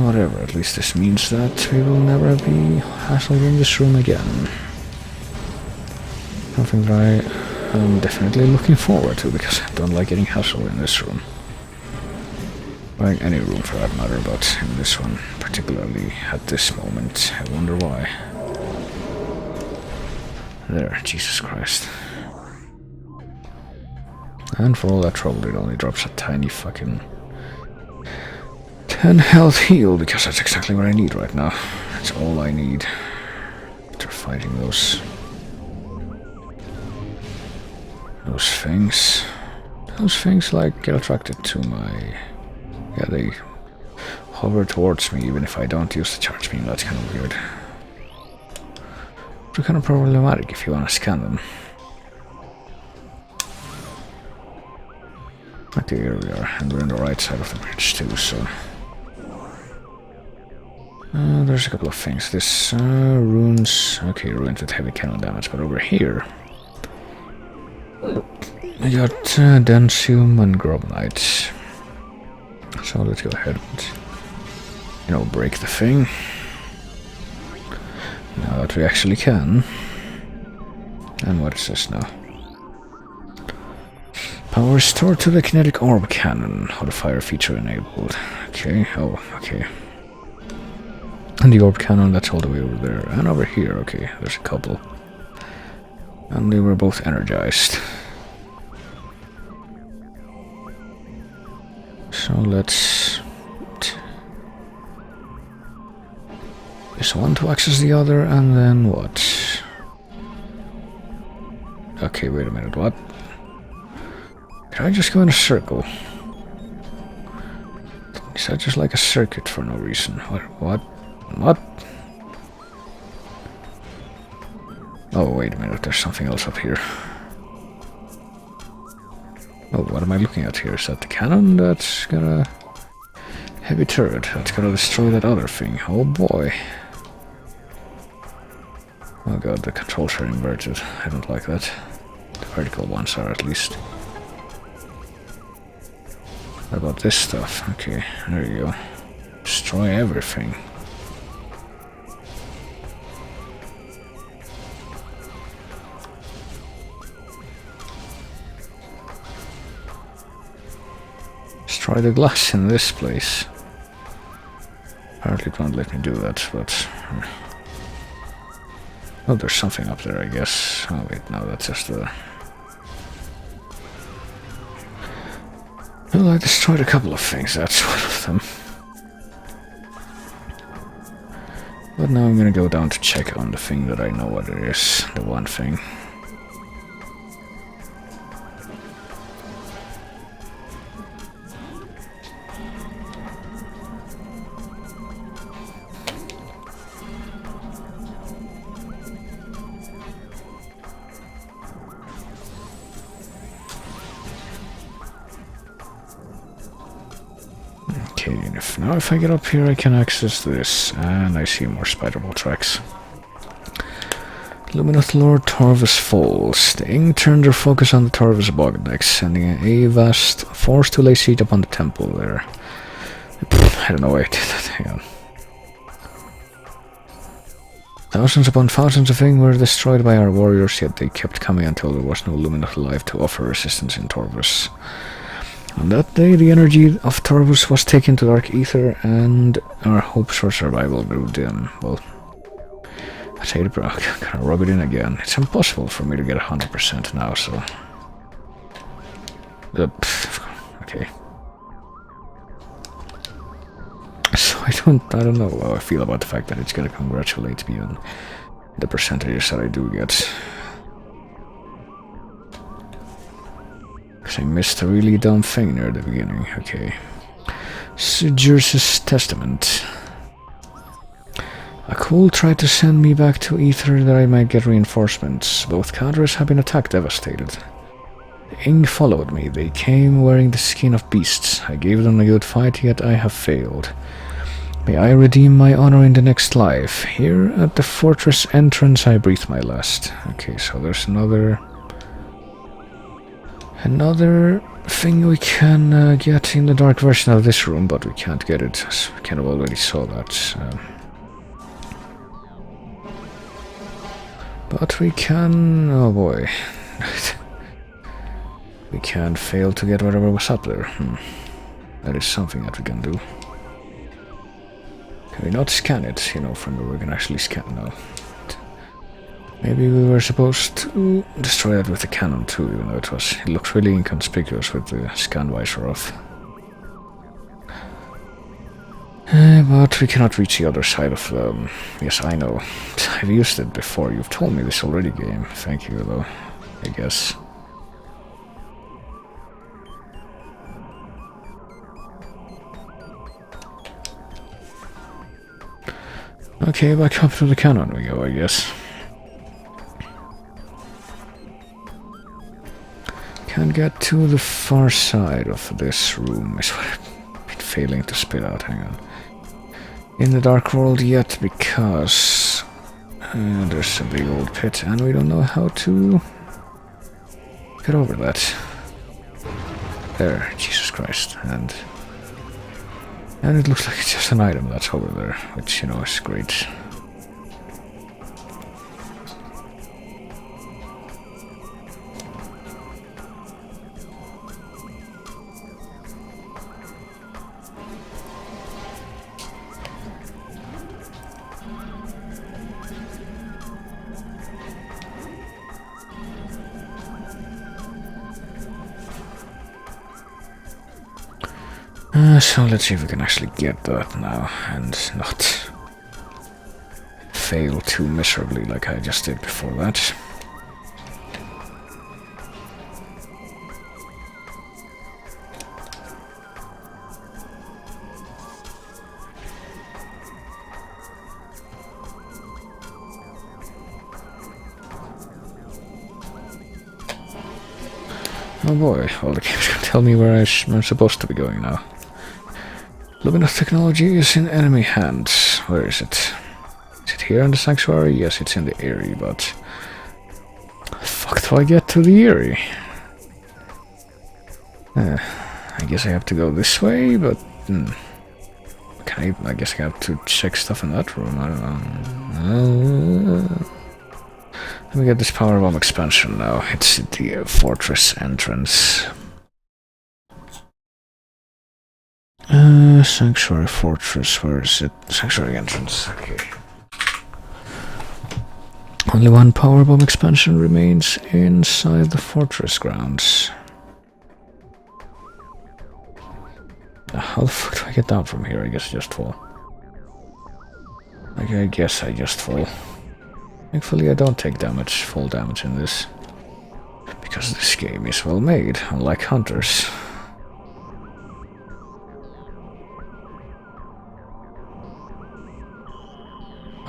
Whatever, at least this means that we will never be hassled in this room again. Something that I am definitely looking forward to, because I don't like getting hassled in this room. Or in any room for that matter, but in this one, particularly at this moment, I wonder why. There, Jesus Christ. And for all that trouble, it only drops a tiny fucking... 10 health heal, because that's exactly what I need right now. That's all I need. After fighting those things. Those things, like, get attracted to my... Yeah, they hover towards me even if I don't use the charge beam. That's kind of weird. But kind of problematic if you want to scan them. Okay, here we are, and we're on the right side of the bridge too, so... there's a couple of things. This, runes... Okay, runes with heavy cannon damage, but over here... I got, Densium and Grobnite. So let's go ahead and, you know, break the thing. Now that we actually can. And what is this now? Power restored to the kinetic orb cannon. Or the fire feature enabled. Okay, oh, okay. And the orb cannon, that's all the way over there. And over here, okay, there's a couple. And they were both energized. So let's... Use one to access the other, and then what? Okay, wait a minute, what? Can I just go in a circle? Is that just like a circuit for no reason? What? Oh, wait a minute, there's something else up here. Oh, what am I looking at here? Is that the cannon that's gonna... Heavy turret, that's gonna destroy that other thing. Oh boy. Oh god, the controls are inverted. I don't like that. The vertical ones are, at least. What about this stuff? Okay, there you go. Destroy everything. Destroy the glass in this place. Apparently it won't let me do that, but... Oh, there's something up there, I guess. Oh wait, no, that's just a... Well, I destroyed a couple of things, that's one of them. But now I'm gonna go down to check on the thing that I know what it is. The one thing. Okay, now if I get up here I can access this, and I see more spider-ball tracks. Luminous Lord Torvus falls. The Ing turned their focus on the Torvus bog next, sending a vast force to lay siege upon the temple there. I don't know why I did that. Hang on. Thousands upon thousands of things were destroyed by our warriors, yet they kept coming until there was no luminous life to offer resistance in Torvus. On that day, the energy of Torvus was taken to dark ether, and our hopes for survival grew dim. Well, I say it, bro. I'm gonna rub it in again. It's impossible for me to get 100% now, so... okay. So I don't know how I feel about the fact that it's gonna congratulate me on the percentages that I do get. Because I missed a really dumb thing near the beginning. Okay. Sujur's Testament. A Cole tried to send me back to Ether that I might get reinforcements. Both cadres have been attacked, devastated. The Ing followed me. They came wearing the skin of beasts. I gave them a good fight, yet I have failed. May I redeem my honor in the next life. Here at the fortress entrance I breathe my last. Okay, so there's another thing we can get in the dark version of this room, but we can't get it, as we kind of already saw that. But we can... oh boy. We can't fail to get whatever was up there. That is something that we can do. Can we not scan it, you know, from where we can actually scan now? Maybe we were supposed to destroy it with the cannon too, even though it looks really inconspicuous with the scan visor off. But we cannot reach the other side of them. Yes, I know. I've used it before. You've told me this already, game. Thank you, though, I guess. Okay, back up to the cannon we go, I guess. Can't get to the far side of this room, is what I've been failing to spit out. Hang on. In the dark world yet, because there's a big old pit, and we don't know how to get over that. There, Jesus Christ, and it looks like it's just an item that's over there, which, you know, is great. So let's see if we can actually get that now and not fail too miserably like I just did before that. Oh boy, all the games can tell me where I'm supposed to be going now. Luminous technology is in enemy hands. Where is it? Is it here in the sanctuary? Yes, it's in the Eyrie, but... how the fuck do I get to the Eyrie? I guess I have to go this way, but... I guess I have to check stuff in that room, I don't know. Let me get this power bomb expansion now. It's the fortress entrance. Sanctuary fortress, where is it? Sanctuary entrance, okay. Only one power bomb expansion remains inside the fortress grounds. How the fuck do I get down from here? I guess I just fall. Okay, I guess I just fall. Thankfully I don't take fall damage in this. Because this game is well made, unlike Hunters.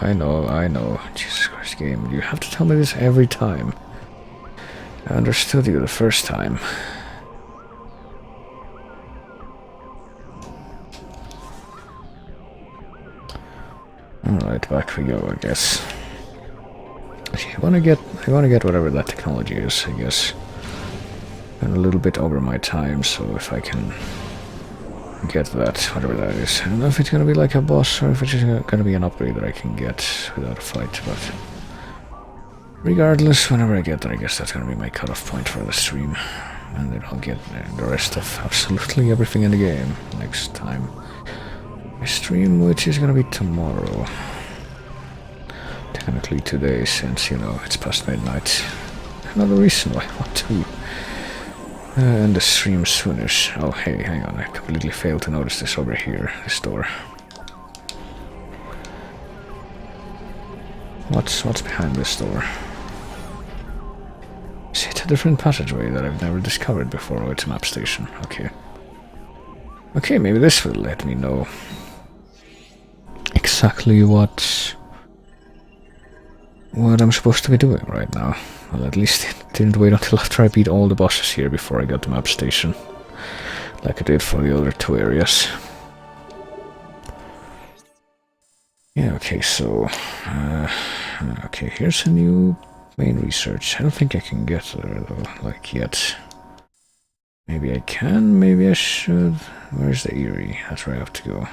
I know. Jesus Christ, game. You have to tell me this every time. I understood you the first time. Alright, back we go, I guess. I wanna get whatever that technology is, I guess. I'm a little bit over my time, so if I can get that, whatever that is. I don't know if it's gonna be like a boss or if it's just gonna be an upgrade that I can get without a fight, but regardless, whenever I get there, I guess that's gonna be my cutoff point for the stream. And then I'll get the rest of absolutely everything in the game next time. My stream, which is gonna be tomorrow. Technically today, since, you know, it's past midnight. Another reason why I want to end the stream soonish. Oh, hey, hang on, I completely failed to notice this over here, this door. What's behind this door? See, it's a different passageway that I've never discovered before. Oh, it's a map station. Okay. Okay, maybe this will let me know exactly what I'm supposed to be doing right now. Well, at least it didn't wait until after I beat all the bosses here before I got the map station, like I did for the other two areas. Yeah, okay, so... okay, here's a new main research. I don't think I can get there, though, like, yet. Maybe I can, maybe I should. Where's the Eyrie? That's where I have to go.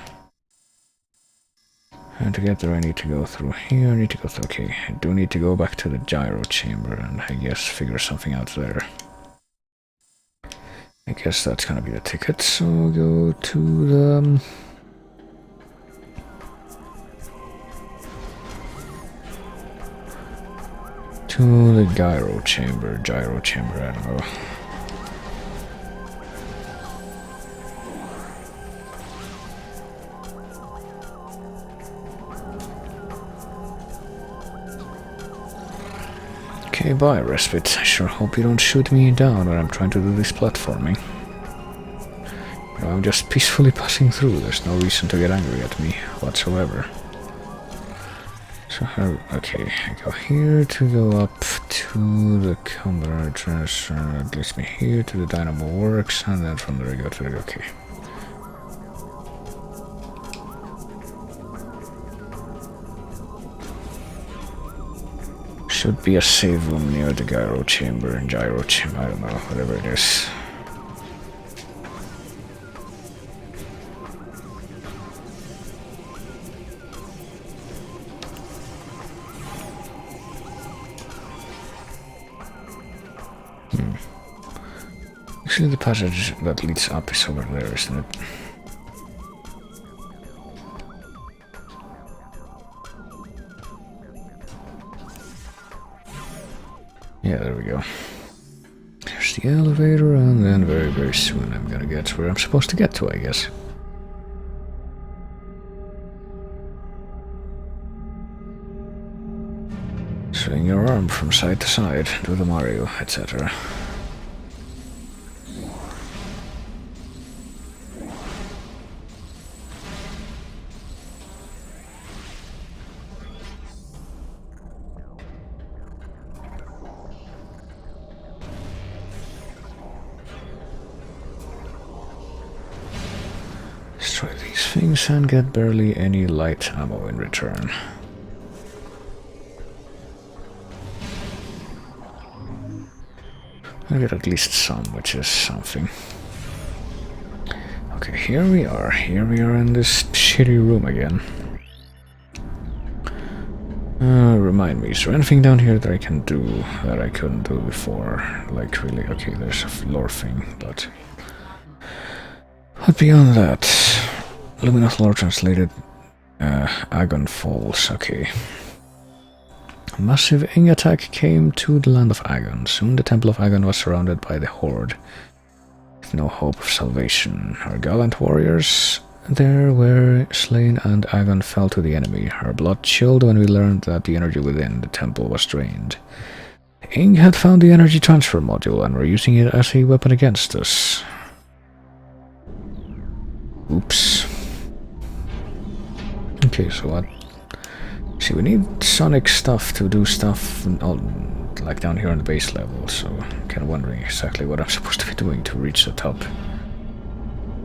And to get there I need to go through here, I need to go through... Okay, I do need to go back to the gyro chamber and I guess figure something out there. I guess that's gonna be the ticket, so I'll go to the... to the gyro chamber, I don't know. Okay, bye, Respite. I sure hope you don't shoot me down when I'm trying to do this platforming. You know, I'm just peacefully passing through. There's no reason to get angry at me whatsoever. So, okay, I go here to go up to the combat transfer. That leads me here to the Dynamo Works, and then from there I go to the... okay. Should be a save room near the gyro chamber and gyro chamber, I don't know, whatever it is. Actually, the passage that leads up is over there, isn't it? Yeah, there we go. There's the elevator, and then very, very soon I'm gonna get where I'm supposed to get to, I guess. Swing your arm from side to side, do the Mario, etc. Destroy these things and get barely any light ammo in return. I get at least some, which is something. Okay, here we are in this shitty room again. Remind me, is there anything down here that I can do that I couldn't do before? Like, really? Okay, there's a floor thing, but beyond that, Luminous Lore translated Agon Falls, okay. A massive Ing attack came to the land of Agon. Soon the Temple of Agon was surrounded by the Horde, with no hope of salvation. Our gallant warriors there were slain and Agon fell to the enemy. Our blood chilled when we learned that the energy within the temple was drained. Ing had found the energy transfer module and were using it as a weapon against us. Oops. Okay, so what? See, we need Sonic stuff to do stuff like down here on the base level, so I'm kind of wondering exactly what I'm supposed to be doing to reach the top.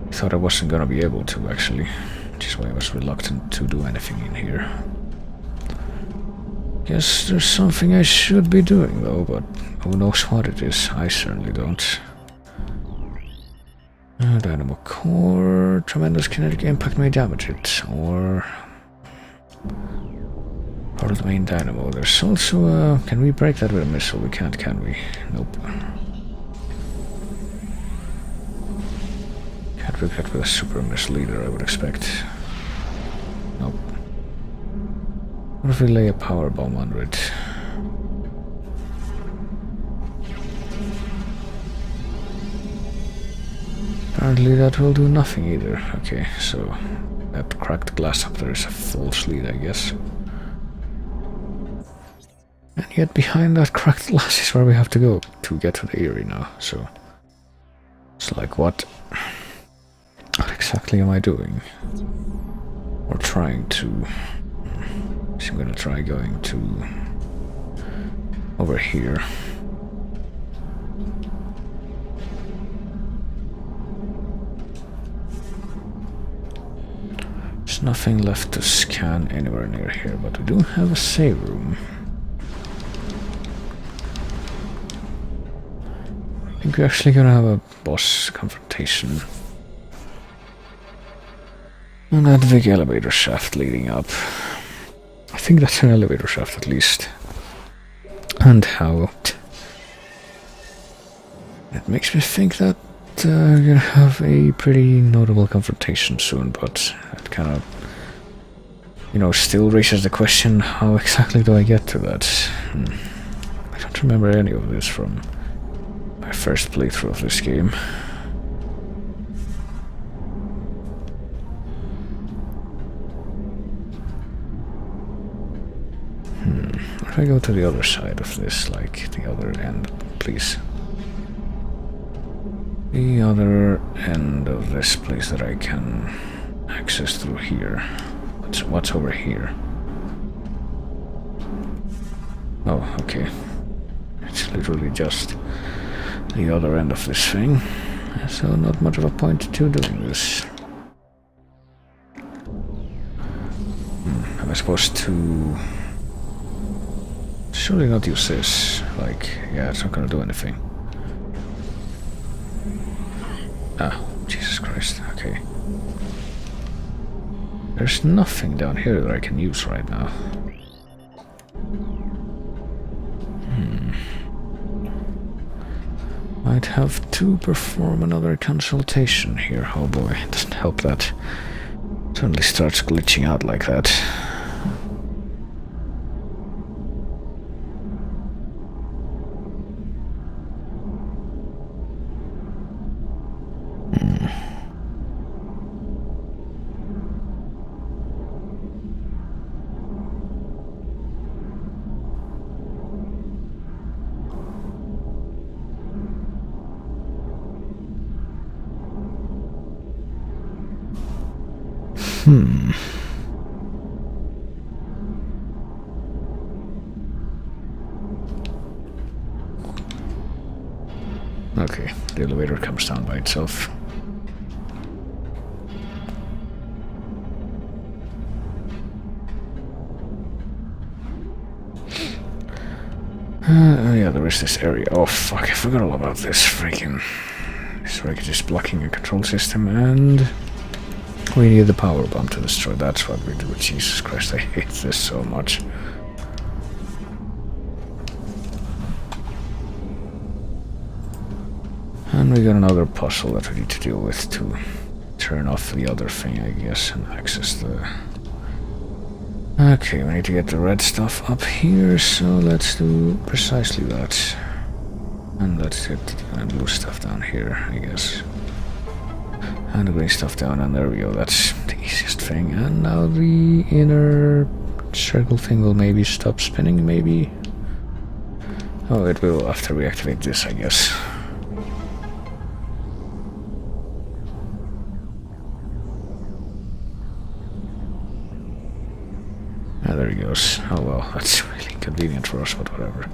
I thought I wasn't gonna be able to, actually, which is why I was reluctant to do anything in here. Guess there's something I should be doing, though, but who knows what it is. I certainly don't. Dynamo core, tremendous kinetic impact may damage it, or part of the main dynamo. There's also a... Can we break that with a missile? We can't, can we? Nope. Can't break that with a super missile either, I would expect. Nope. What if we lay a power bomb under it? Apparently that will do nothing either. Okay, so that cracked glass up there is a false lead, I guess. And yet behind that cracked glass is where we have to go to get to the Eyrie now, so... It's like, what exactly am I doing? Or trying to... So I'm gonna try going to... over here. There's nothing left to scan anywhere near here, but we do have a save room. I think we're actually gonna have a boss confrontation. And that big elevator shaft leading up. I think that's an elevator shaft at least. And how... It makes me think that we're gonna have a pretty notable confrontation soon, but that kind of, you know, still raises the question, how exactly do I get to that? I don't remember any of this from my first playthrough of this game. If I go to the other side of this, like the other end, please. The other end of this place that I can access through here. What's over here? Oh, okay. It's literally just the other end of this thing. So not much of a point to doing this. Am I supposed to... Surely not use this. Like, yeah, it's not gonna do anything. Ah, Jesus Christ, okay. There's nothing down here that I can use right now. I'd have to perform another consultation here. Oh boy, it doesn't help that it suddenly starts glitching out like that. Okay, the elevator comes down by itself. Yeah, there is this area. Oh fuck, I forgot all about this freaking... This wreckage is blocking a control system, and we need the power bomb to destroy. That's what we do. Jesus Christ, I hate this so much. And we got another puzzle that we need to deal with to turn off the other thing, I guess, and access the... Okay, we need to get the red stuff up here, so let's do precisely that. And let's get the blue stuff down here, I guess. And the green stuff down, and there we go, that's the easiest thing. And now the inner circle thing will maybe stop spinning, maybe? Oh, it will after we activate this, I guess. There he goes. Oh well, that's really inconvenient for us, but whatever.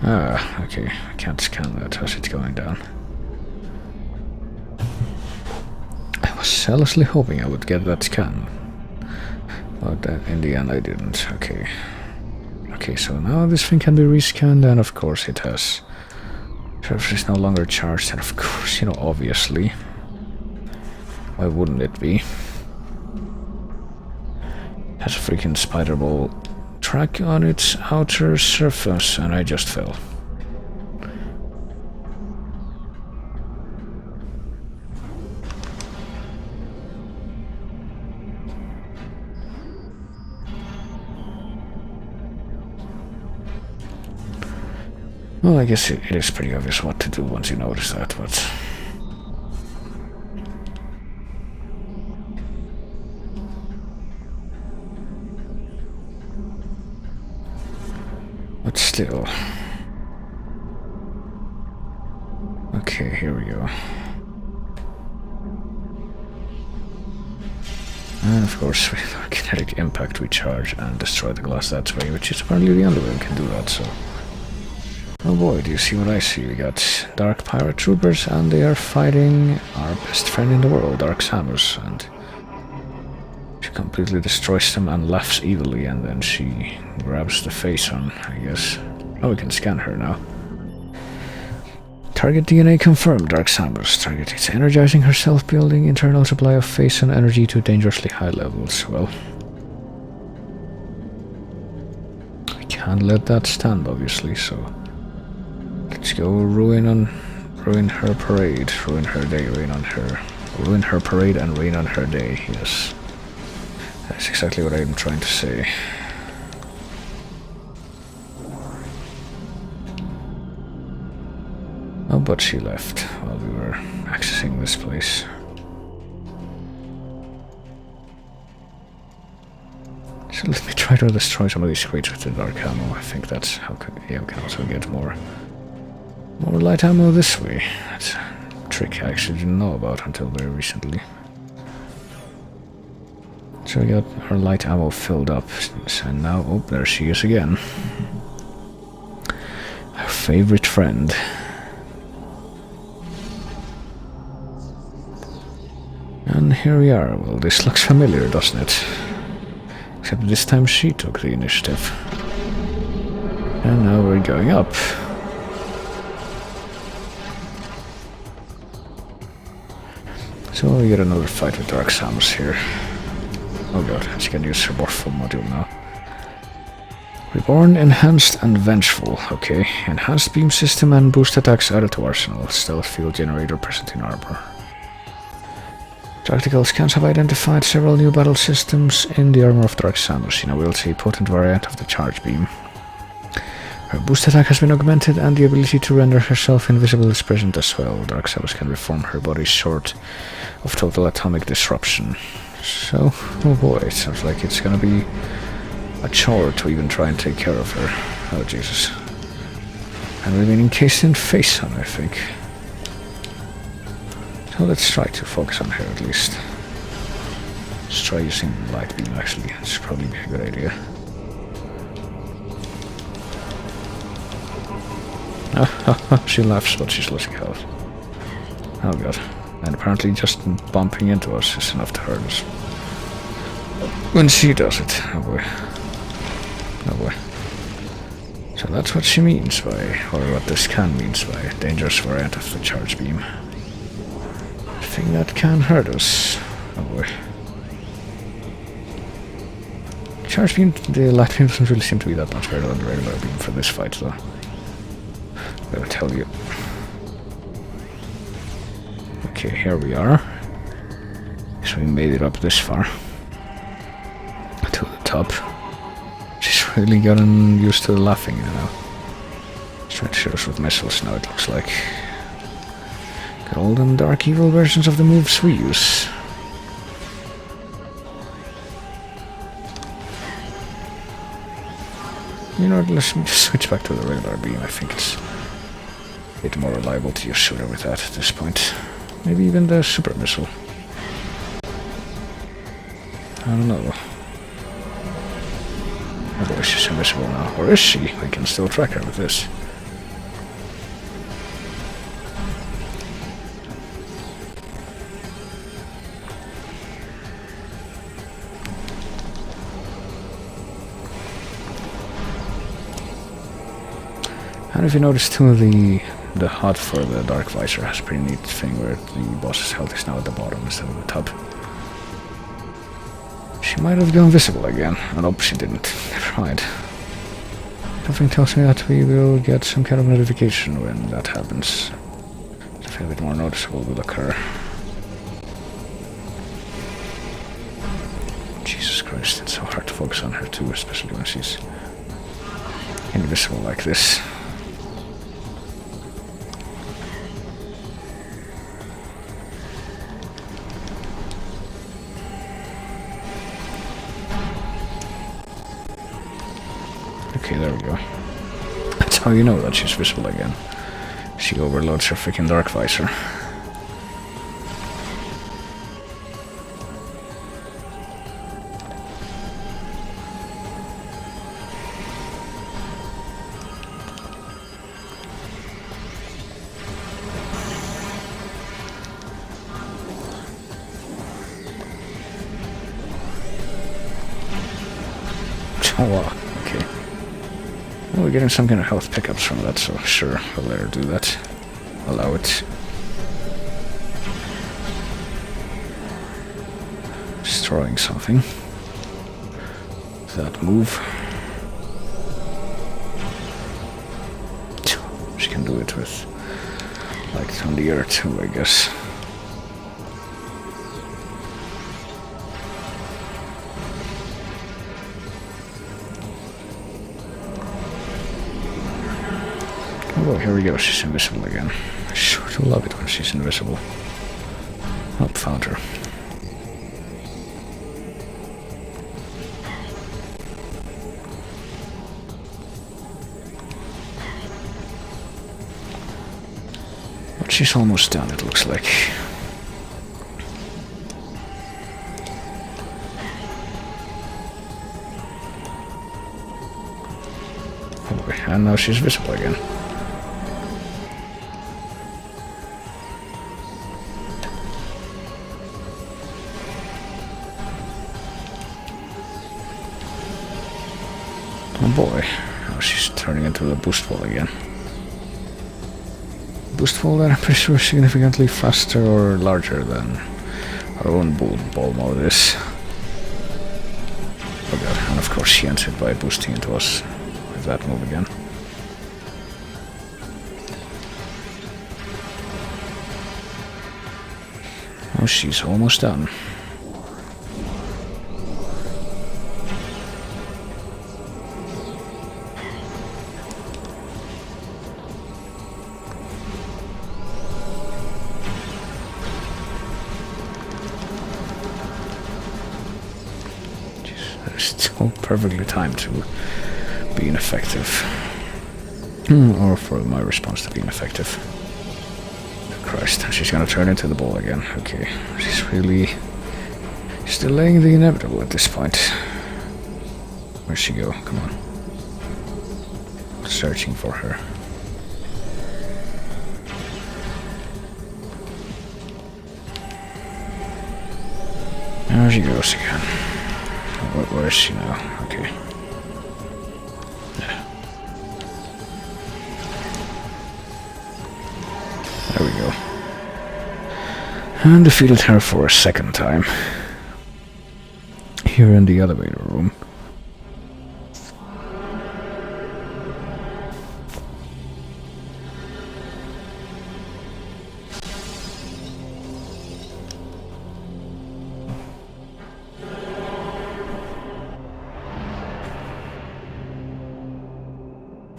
Ah, okay. I can't scan that as it's going down. I was zealously hoping I would get that scan, but in the end I didn't. Okay. Okay, so now this thing can be rescanned, and of course it has Surface is no longer charged, and of course, you know, obviously. Why wouldn't it be? It has a freaking spider ball track on its outer surface, and I just fell. Well, I guess it is pretty obvious what to do once you notice that, but... But still... Okay, here we go. And of course, with our kinetic impact we charge and destroy the glass that way, which is apparently the only way we can do that, so... Oh boy, do you see what I see? We got Dark Pirate Troopers, and they are fighting our best friend in the world, Dark Samus, and she completely destroys them and laughs evilly, and then she grabs the face on, I guess. Oh, we can scan her now. Target DNA confirmed, Dark Samus. Target is energizing herself, building internal supply of face and energy to dangerously high levels. Well, I can't let that stand, obviously, so... Let's go ruin her parade, ruin her day, rain on her. Ruin her parade and rain on her day, yes. That's exactly what I'm trying to say. Oh, but she left while we were accessing this place. So let me try to destroy some of these crates with the dark ammo. I think that's how we can also get more light ammo this way. That's a trick I actually didn't know about until very recently. So we got our light ammo filled up, and now, oh, there she is again. Our favorite friend. And here we are. Well, this looks familiar, doesn't it? Except this time she took the initiative. And now we're going up. So we get another fight with Dark Samus here. Oh god, she can use her morpho module now. Reborn, enhanced, and vengeful. Okay, enhanced beam system and boost attacks added to arsenal. Stealth field generator present in armor. Tactical scans have identified several new battle systems in the armor of Dark Samus. In a wields a potent variant of the charge beam. Her boost attack has been augmented, and the ability to render herself invisible is present as well. Dark Samus can reform her body short of total atomic disruption. So, oh boy, it sounds like it's gonna be a chore to even try and take care of her. Oh Jesus. And remain encased in face on, I think. So let's try to focus on her at least. Let's try using light beam actually, it's probably a good idea. She laughs, but she's losing health. Oh god. And apparently just bumping into us is enough to hurt us. When she does it. Oh boy. Oh boy. So that's what she means by, or what this can means by, dangerous variant of the charge beam. A thing that can hurt us. Oh boy. Charge beam, the light beam doesn't really seem to be that much better than the regular beam for this fight though. Gotta tell you. Okay, here we are. So we made it up this far. To the top. She's really gotten used to laughing, you know. She's trying to shoot us with missiles now, it looks like. Good and dark evil versions of the moves we use. You know what, let's just switch back to the regular beam. I think it's a bit more reliable to just shoot her with that at this point. Maybe even the super missile. I don't know. Oh boy, she's invisible now. Or is she? We can still track her with this. And if you notice, two of the the HUD for the Dark Visor has a pretty neat thing where the boss's health is now at the bottom instead of the top. She might have gone visible again. Oh, nope, she didn't. Never mind. Something tells me that we will get some kind of notification when that happens. Something a bit more noticeable will occur. Jesus Christ, it's so hard to focus on her too, especially when she's invisible like this. Okay, there we go. That's how you know that she's visible again. She overloads her freaking Dark Visor. Oh wow, okay. Well, we're getting some kind of health pickups from that, so sure, I'll let her do that. Allow it. Destroying something. That move. She can do it with like on the air too, I guess. Oh, here we go, she's invisible again. I sure do love it when she's invisible. Oh, found her. But she's almost done, it looks like. Oh boy, and now she's visible again. Oh boy, oh, she's turning into the boost wall again. Boost wall that I'm pretty sure is significantly faster or larger than our own ball mode is. Oh god, and of course she ends it by boosting into us with that move again. Oh, she's almost done. Still perfectly timed to be ineffective. Or for my response to be ineffective. Christ, she's gonna turn into the ball again. Okay, she's really delaying the inevitable at this point. Where'd she go? Come on. Searching for her. There she goes again. Where is she now? Okay. Yeah. There we go. And defeated her for a second time. Here in the elevator room.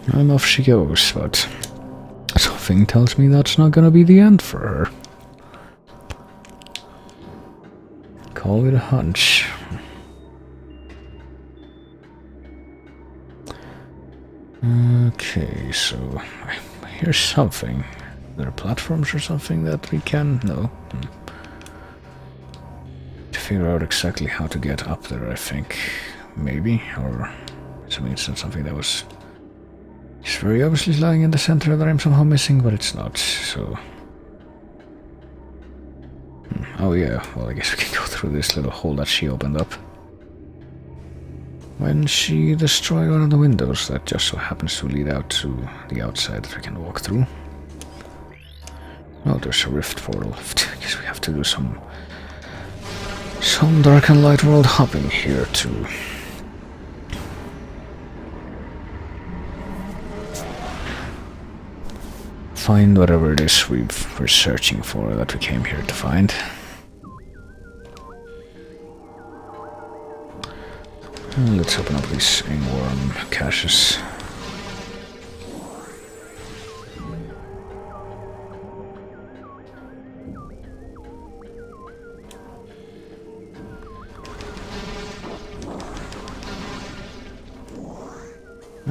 And off she goes, but something tells me that's not gonna be the end for her. Call it a hunch. Okay, so here's something. There are platforms or something that we can... No. To figure out exactly how to get up there, I think. Maybe, or... It's not something that was... It's very obviously lying in the center that I'm somehow missing, but it's not, so... Oh yeah, well I guess we can go through this little hole that she opened up. When she destroyed one of the windows that just so happens to lead out to the outside that we can walk through. Oh, there's a rift portal. I guess we have to do some dark and light world hopping here too. Find whatever it is we're searching for that we came here to find. And let's open up these inworm caches.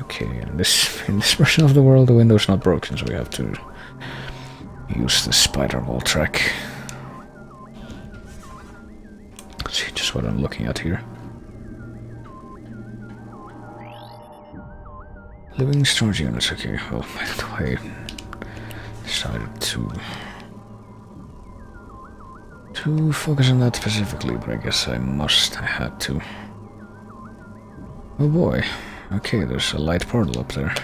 Okay, in this version of the world, the window's not broken, so we have to use the spider wall track. See just what I'm looking at here. Living storage units. Okay, well, I decided to focus on that specifically, but I guess I had to. Oh boy. Okay, there's a light portal up there.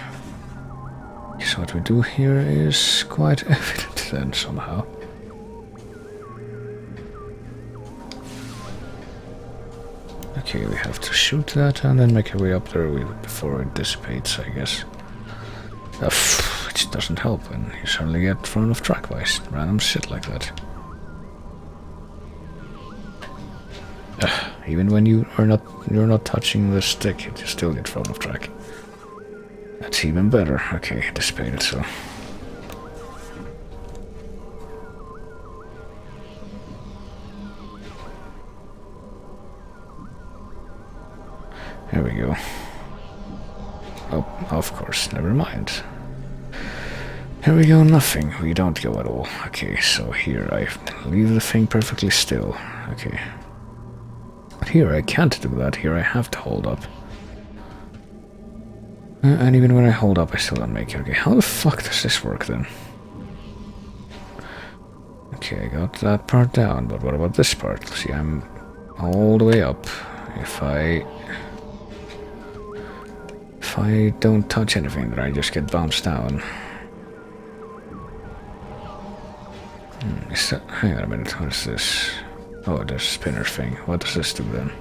So what we do here is quite evident then, somehow. Okay, we have to shoot that and then make our way up there before it dissipates, I guess. It doesn't help, and you suddenly get thrown off track by random shit like that. Even when you're not touching the stick, you still get thrown off track. That's even better. Okay, dissipated, so. There we go. Oh, of course, never mind. Here we go, nothing. We don't go at all. Okay, so here I leave the thing perfectly still. Okay. But here I can't do that. Here I have to hold up. And even when I hold up, I still don't make it. Okay, how the fuck does this work then? Okay, I got that part down, but what about this part? See, I'm all the way up. If I don't touch anything, then I just get bounced down. Hang on a minute, what is this? Oh, there's a spinner thing. What does this do then?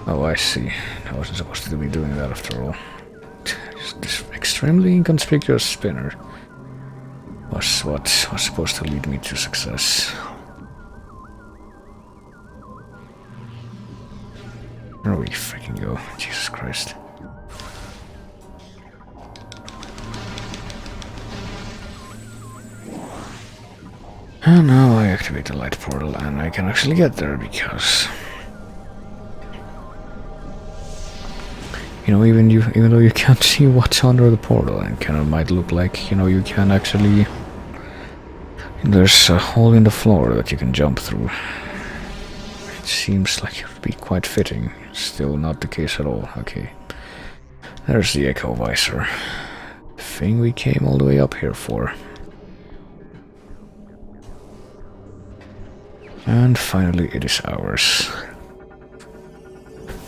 Oh, I see. I wasn't supposed to be doing that after all. Just this extremely inconspicuous spinner was what was supposed to lead me to success. Where we freaking go? Jesus Christ. And now I activate the light portal and I can actually get there because... You know, even though you can't see what's under the portal, and kind of might look like, you know, you can actually... There's a hole in the floor that you can jump through. It seems like it would be quite fitting. Still not the case at all. Okay. There's the echo visor. The thing we came all the way up here for. And finally it is ours.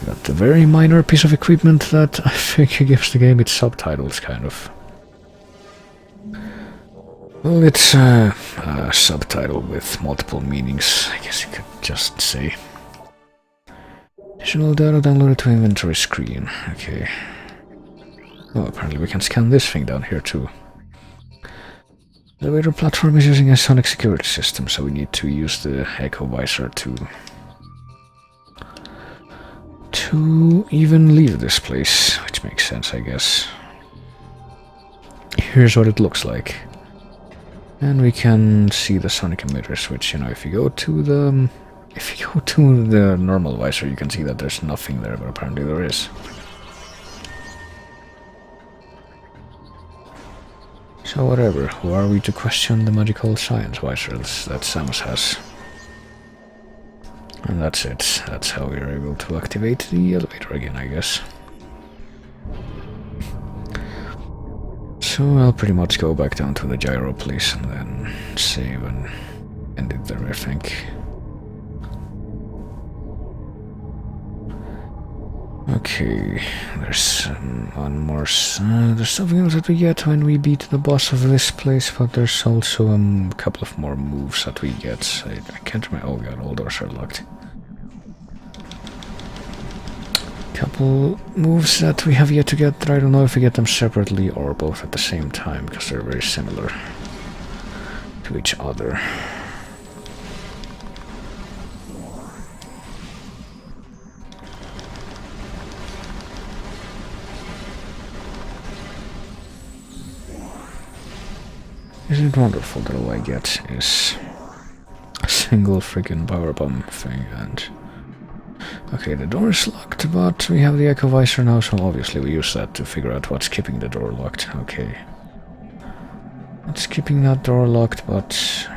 Got the very minor piece of equipment that I think gives the game its subtitles, kind of. Well, it's a subtitle with multiple meanings, I guess you could just say. Additional data downloaded to inventory screen. Okay. Oh, apparently we can scan this thing down here too. The elevator platform is using a sonic security system, so we need to use the echo visor to even leave this place, which makes sense, I guess. Here's what it looks like. And we can see the sonic emitters, which, you know, if you go to the normal visor, you can see that there's nothing there, but apparently there is. So whatever, who are we to question the magical science visors that Samus has? And that's it. That's how we are able to activate the elevator again, I guess. So I'll pretty much go back down to the gyro place and then save and end it there, I think. Okay, there's one more. There's something else that we get when we beat the boss of this place, but there's also a couple of more moves that we get. I can't remember. Oh god, all doors are locked. Couple moves that we have yet to get. I don't know if we get them separately or both at the same time, because they're very similar to each other. Isn't it wonderful that all I get is a single freaking power bomb thing? And okay, the door is locked, but we have the echo visor now, so obviously we use that to figure out what's keeping the door locked. Okay, it's keeping that door locked, but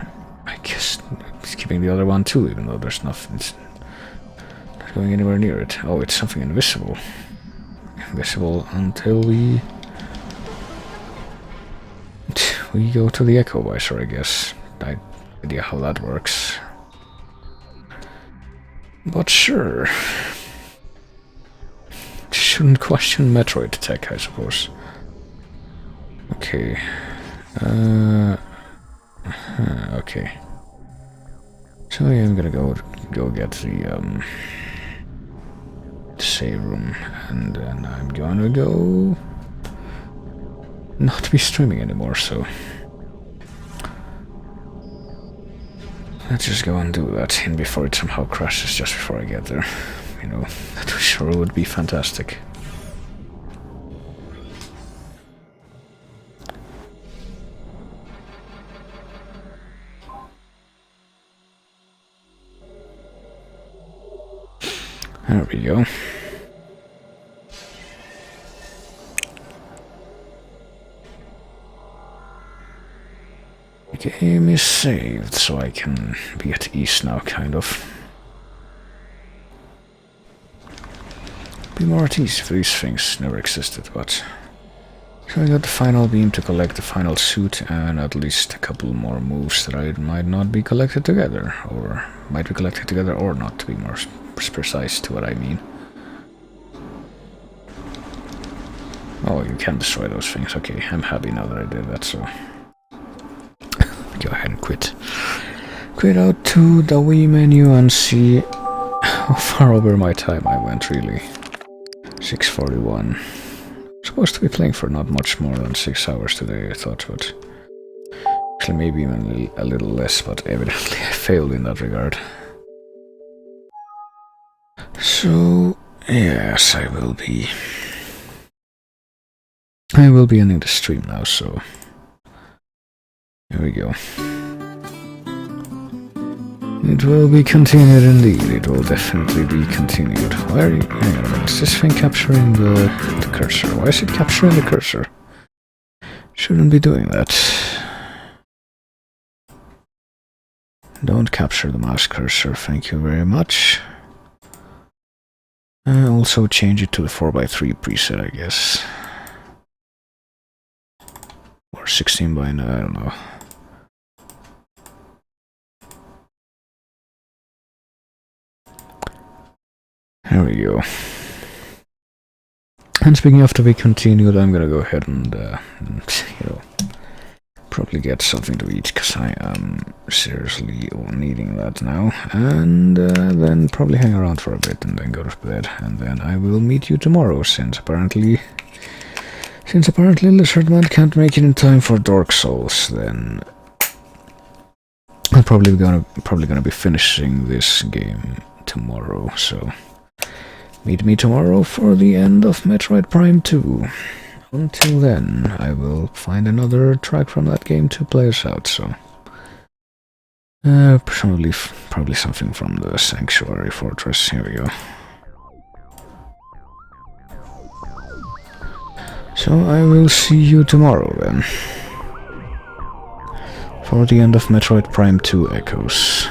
I guess it's keeping the other one too, even though there's nothing. It's not going anywhere near it. Oh, it's something invisible. Invisible until we go to the echo visor, I guess. I have no idea how that works. But sure. Shouldn't question Metroid tech, I suppose. Okay. Okay. So yeah, I'm gonna go get the save room, and then I'm gonna go not be streaming anymore, so let's just go and do that, and before it somehow crashes just before I get there. You know, that sure would be fantastic. There we go. The game is saved, so I can be at ease now, kind of. Be more at ease if these things never existed, but... So I got the final beam to collect the final suit, and at least a couple more moves that I might not be collected together, or might be collected together or not, to be more precise to what I mean. Oh, you can destroy those things. Okay, I'm happy now that I did that, so... Go ahead and quit. Quit out to the Wii menu and see how far over my time I went, really. 6:41. Supposed to be playing for not much more than 6 hours today, I thought, but... Actually, maybe even a little less, but evidently I failed in that regard. So, yes, I will be ending the stream now, so... Here we go. It will be continued indeed. It will definitely be continued. Why are you... Hang on a minute. Is this thing capturing the cursor? Why is it capturing the cursor? Shouldn't be doing that. Don't capture the mouse cursor, thank you very much. Also change it to the 4x3 preset, I guess. Or 16:9, I don't know. There we go. And speaking of to be continued, I'm gonna go ahead and you know, probably get something to eat, because I am seriously needing that now. And then probably hang around for a bit and then go to bed. And then I will meet you tomorrow, since apparently Lizardman can't make it in time for Dark Souls, then I'm probably gonna be finishing this game tomorrow, so meet me tomorrow for the end of Metroid Prime 2. Until then, I will find another track from that game to play us out, so... probably something from the Sanctuary Fortress. Here we go. So I will see you tomorrow, then. For the end of Metroid Prime 2 Echoes.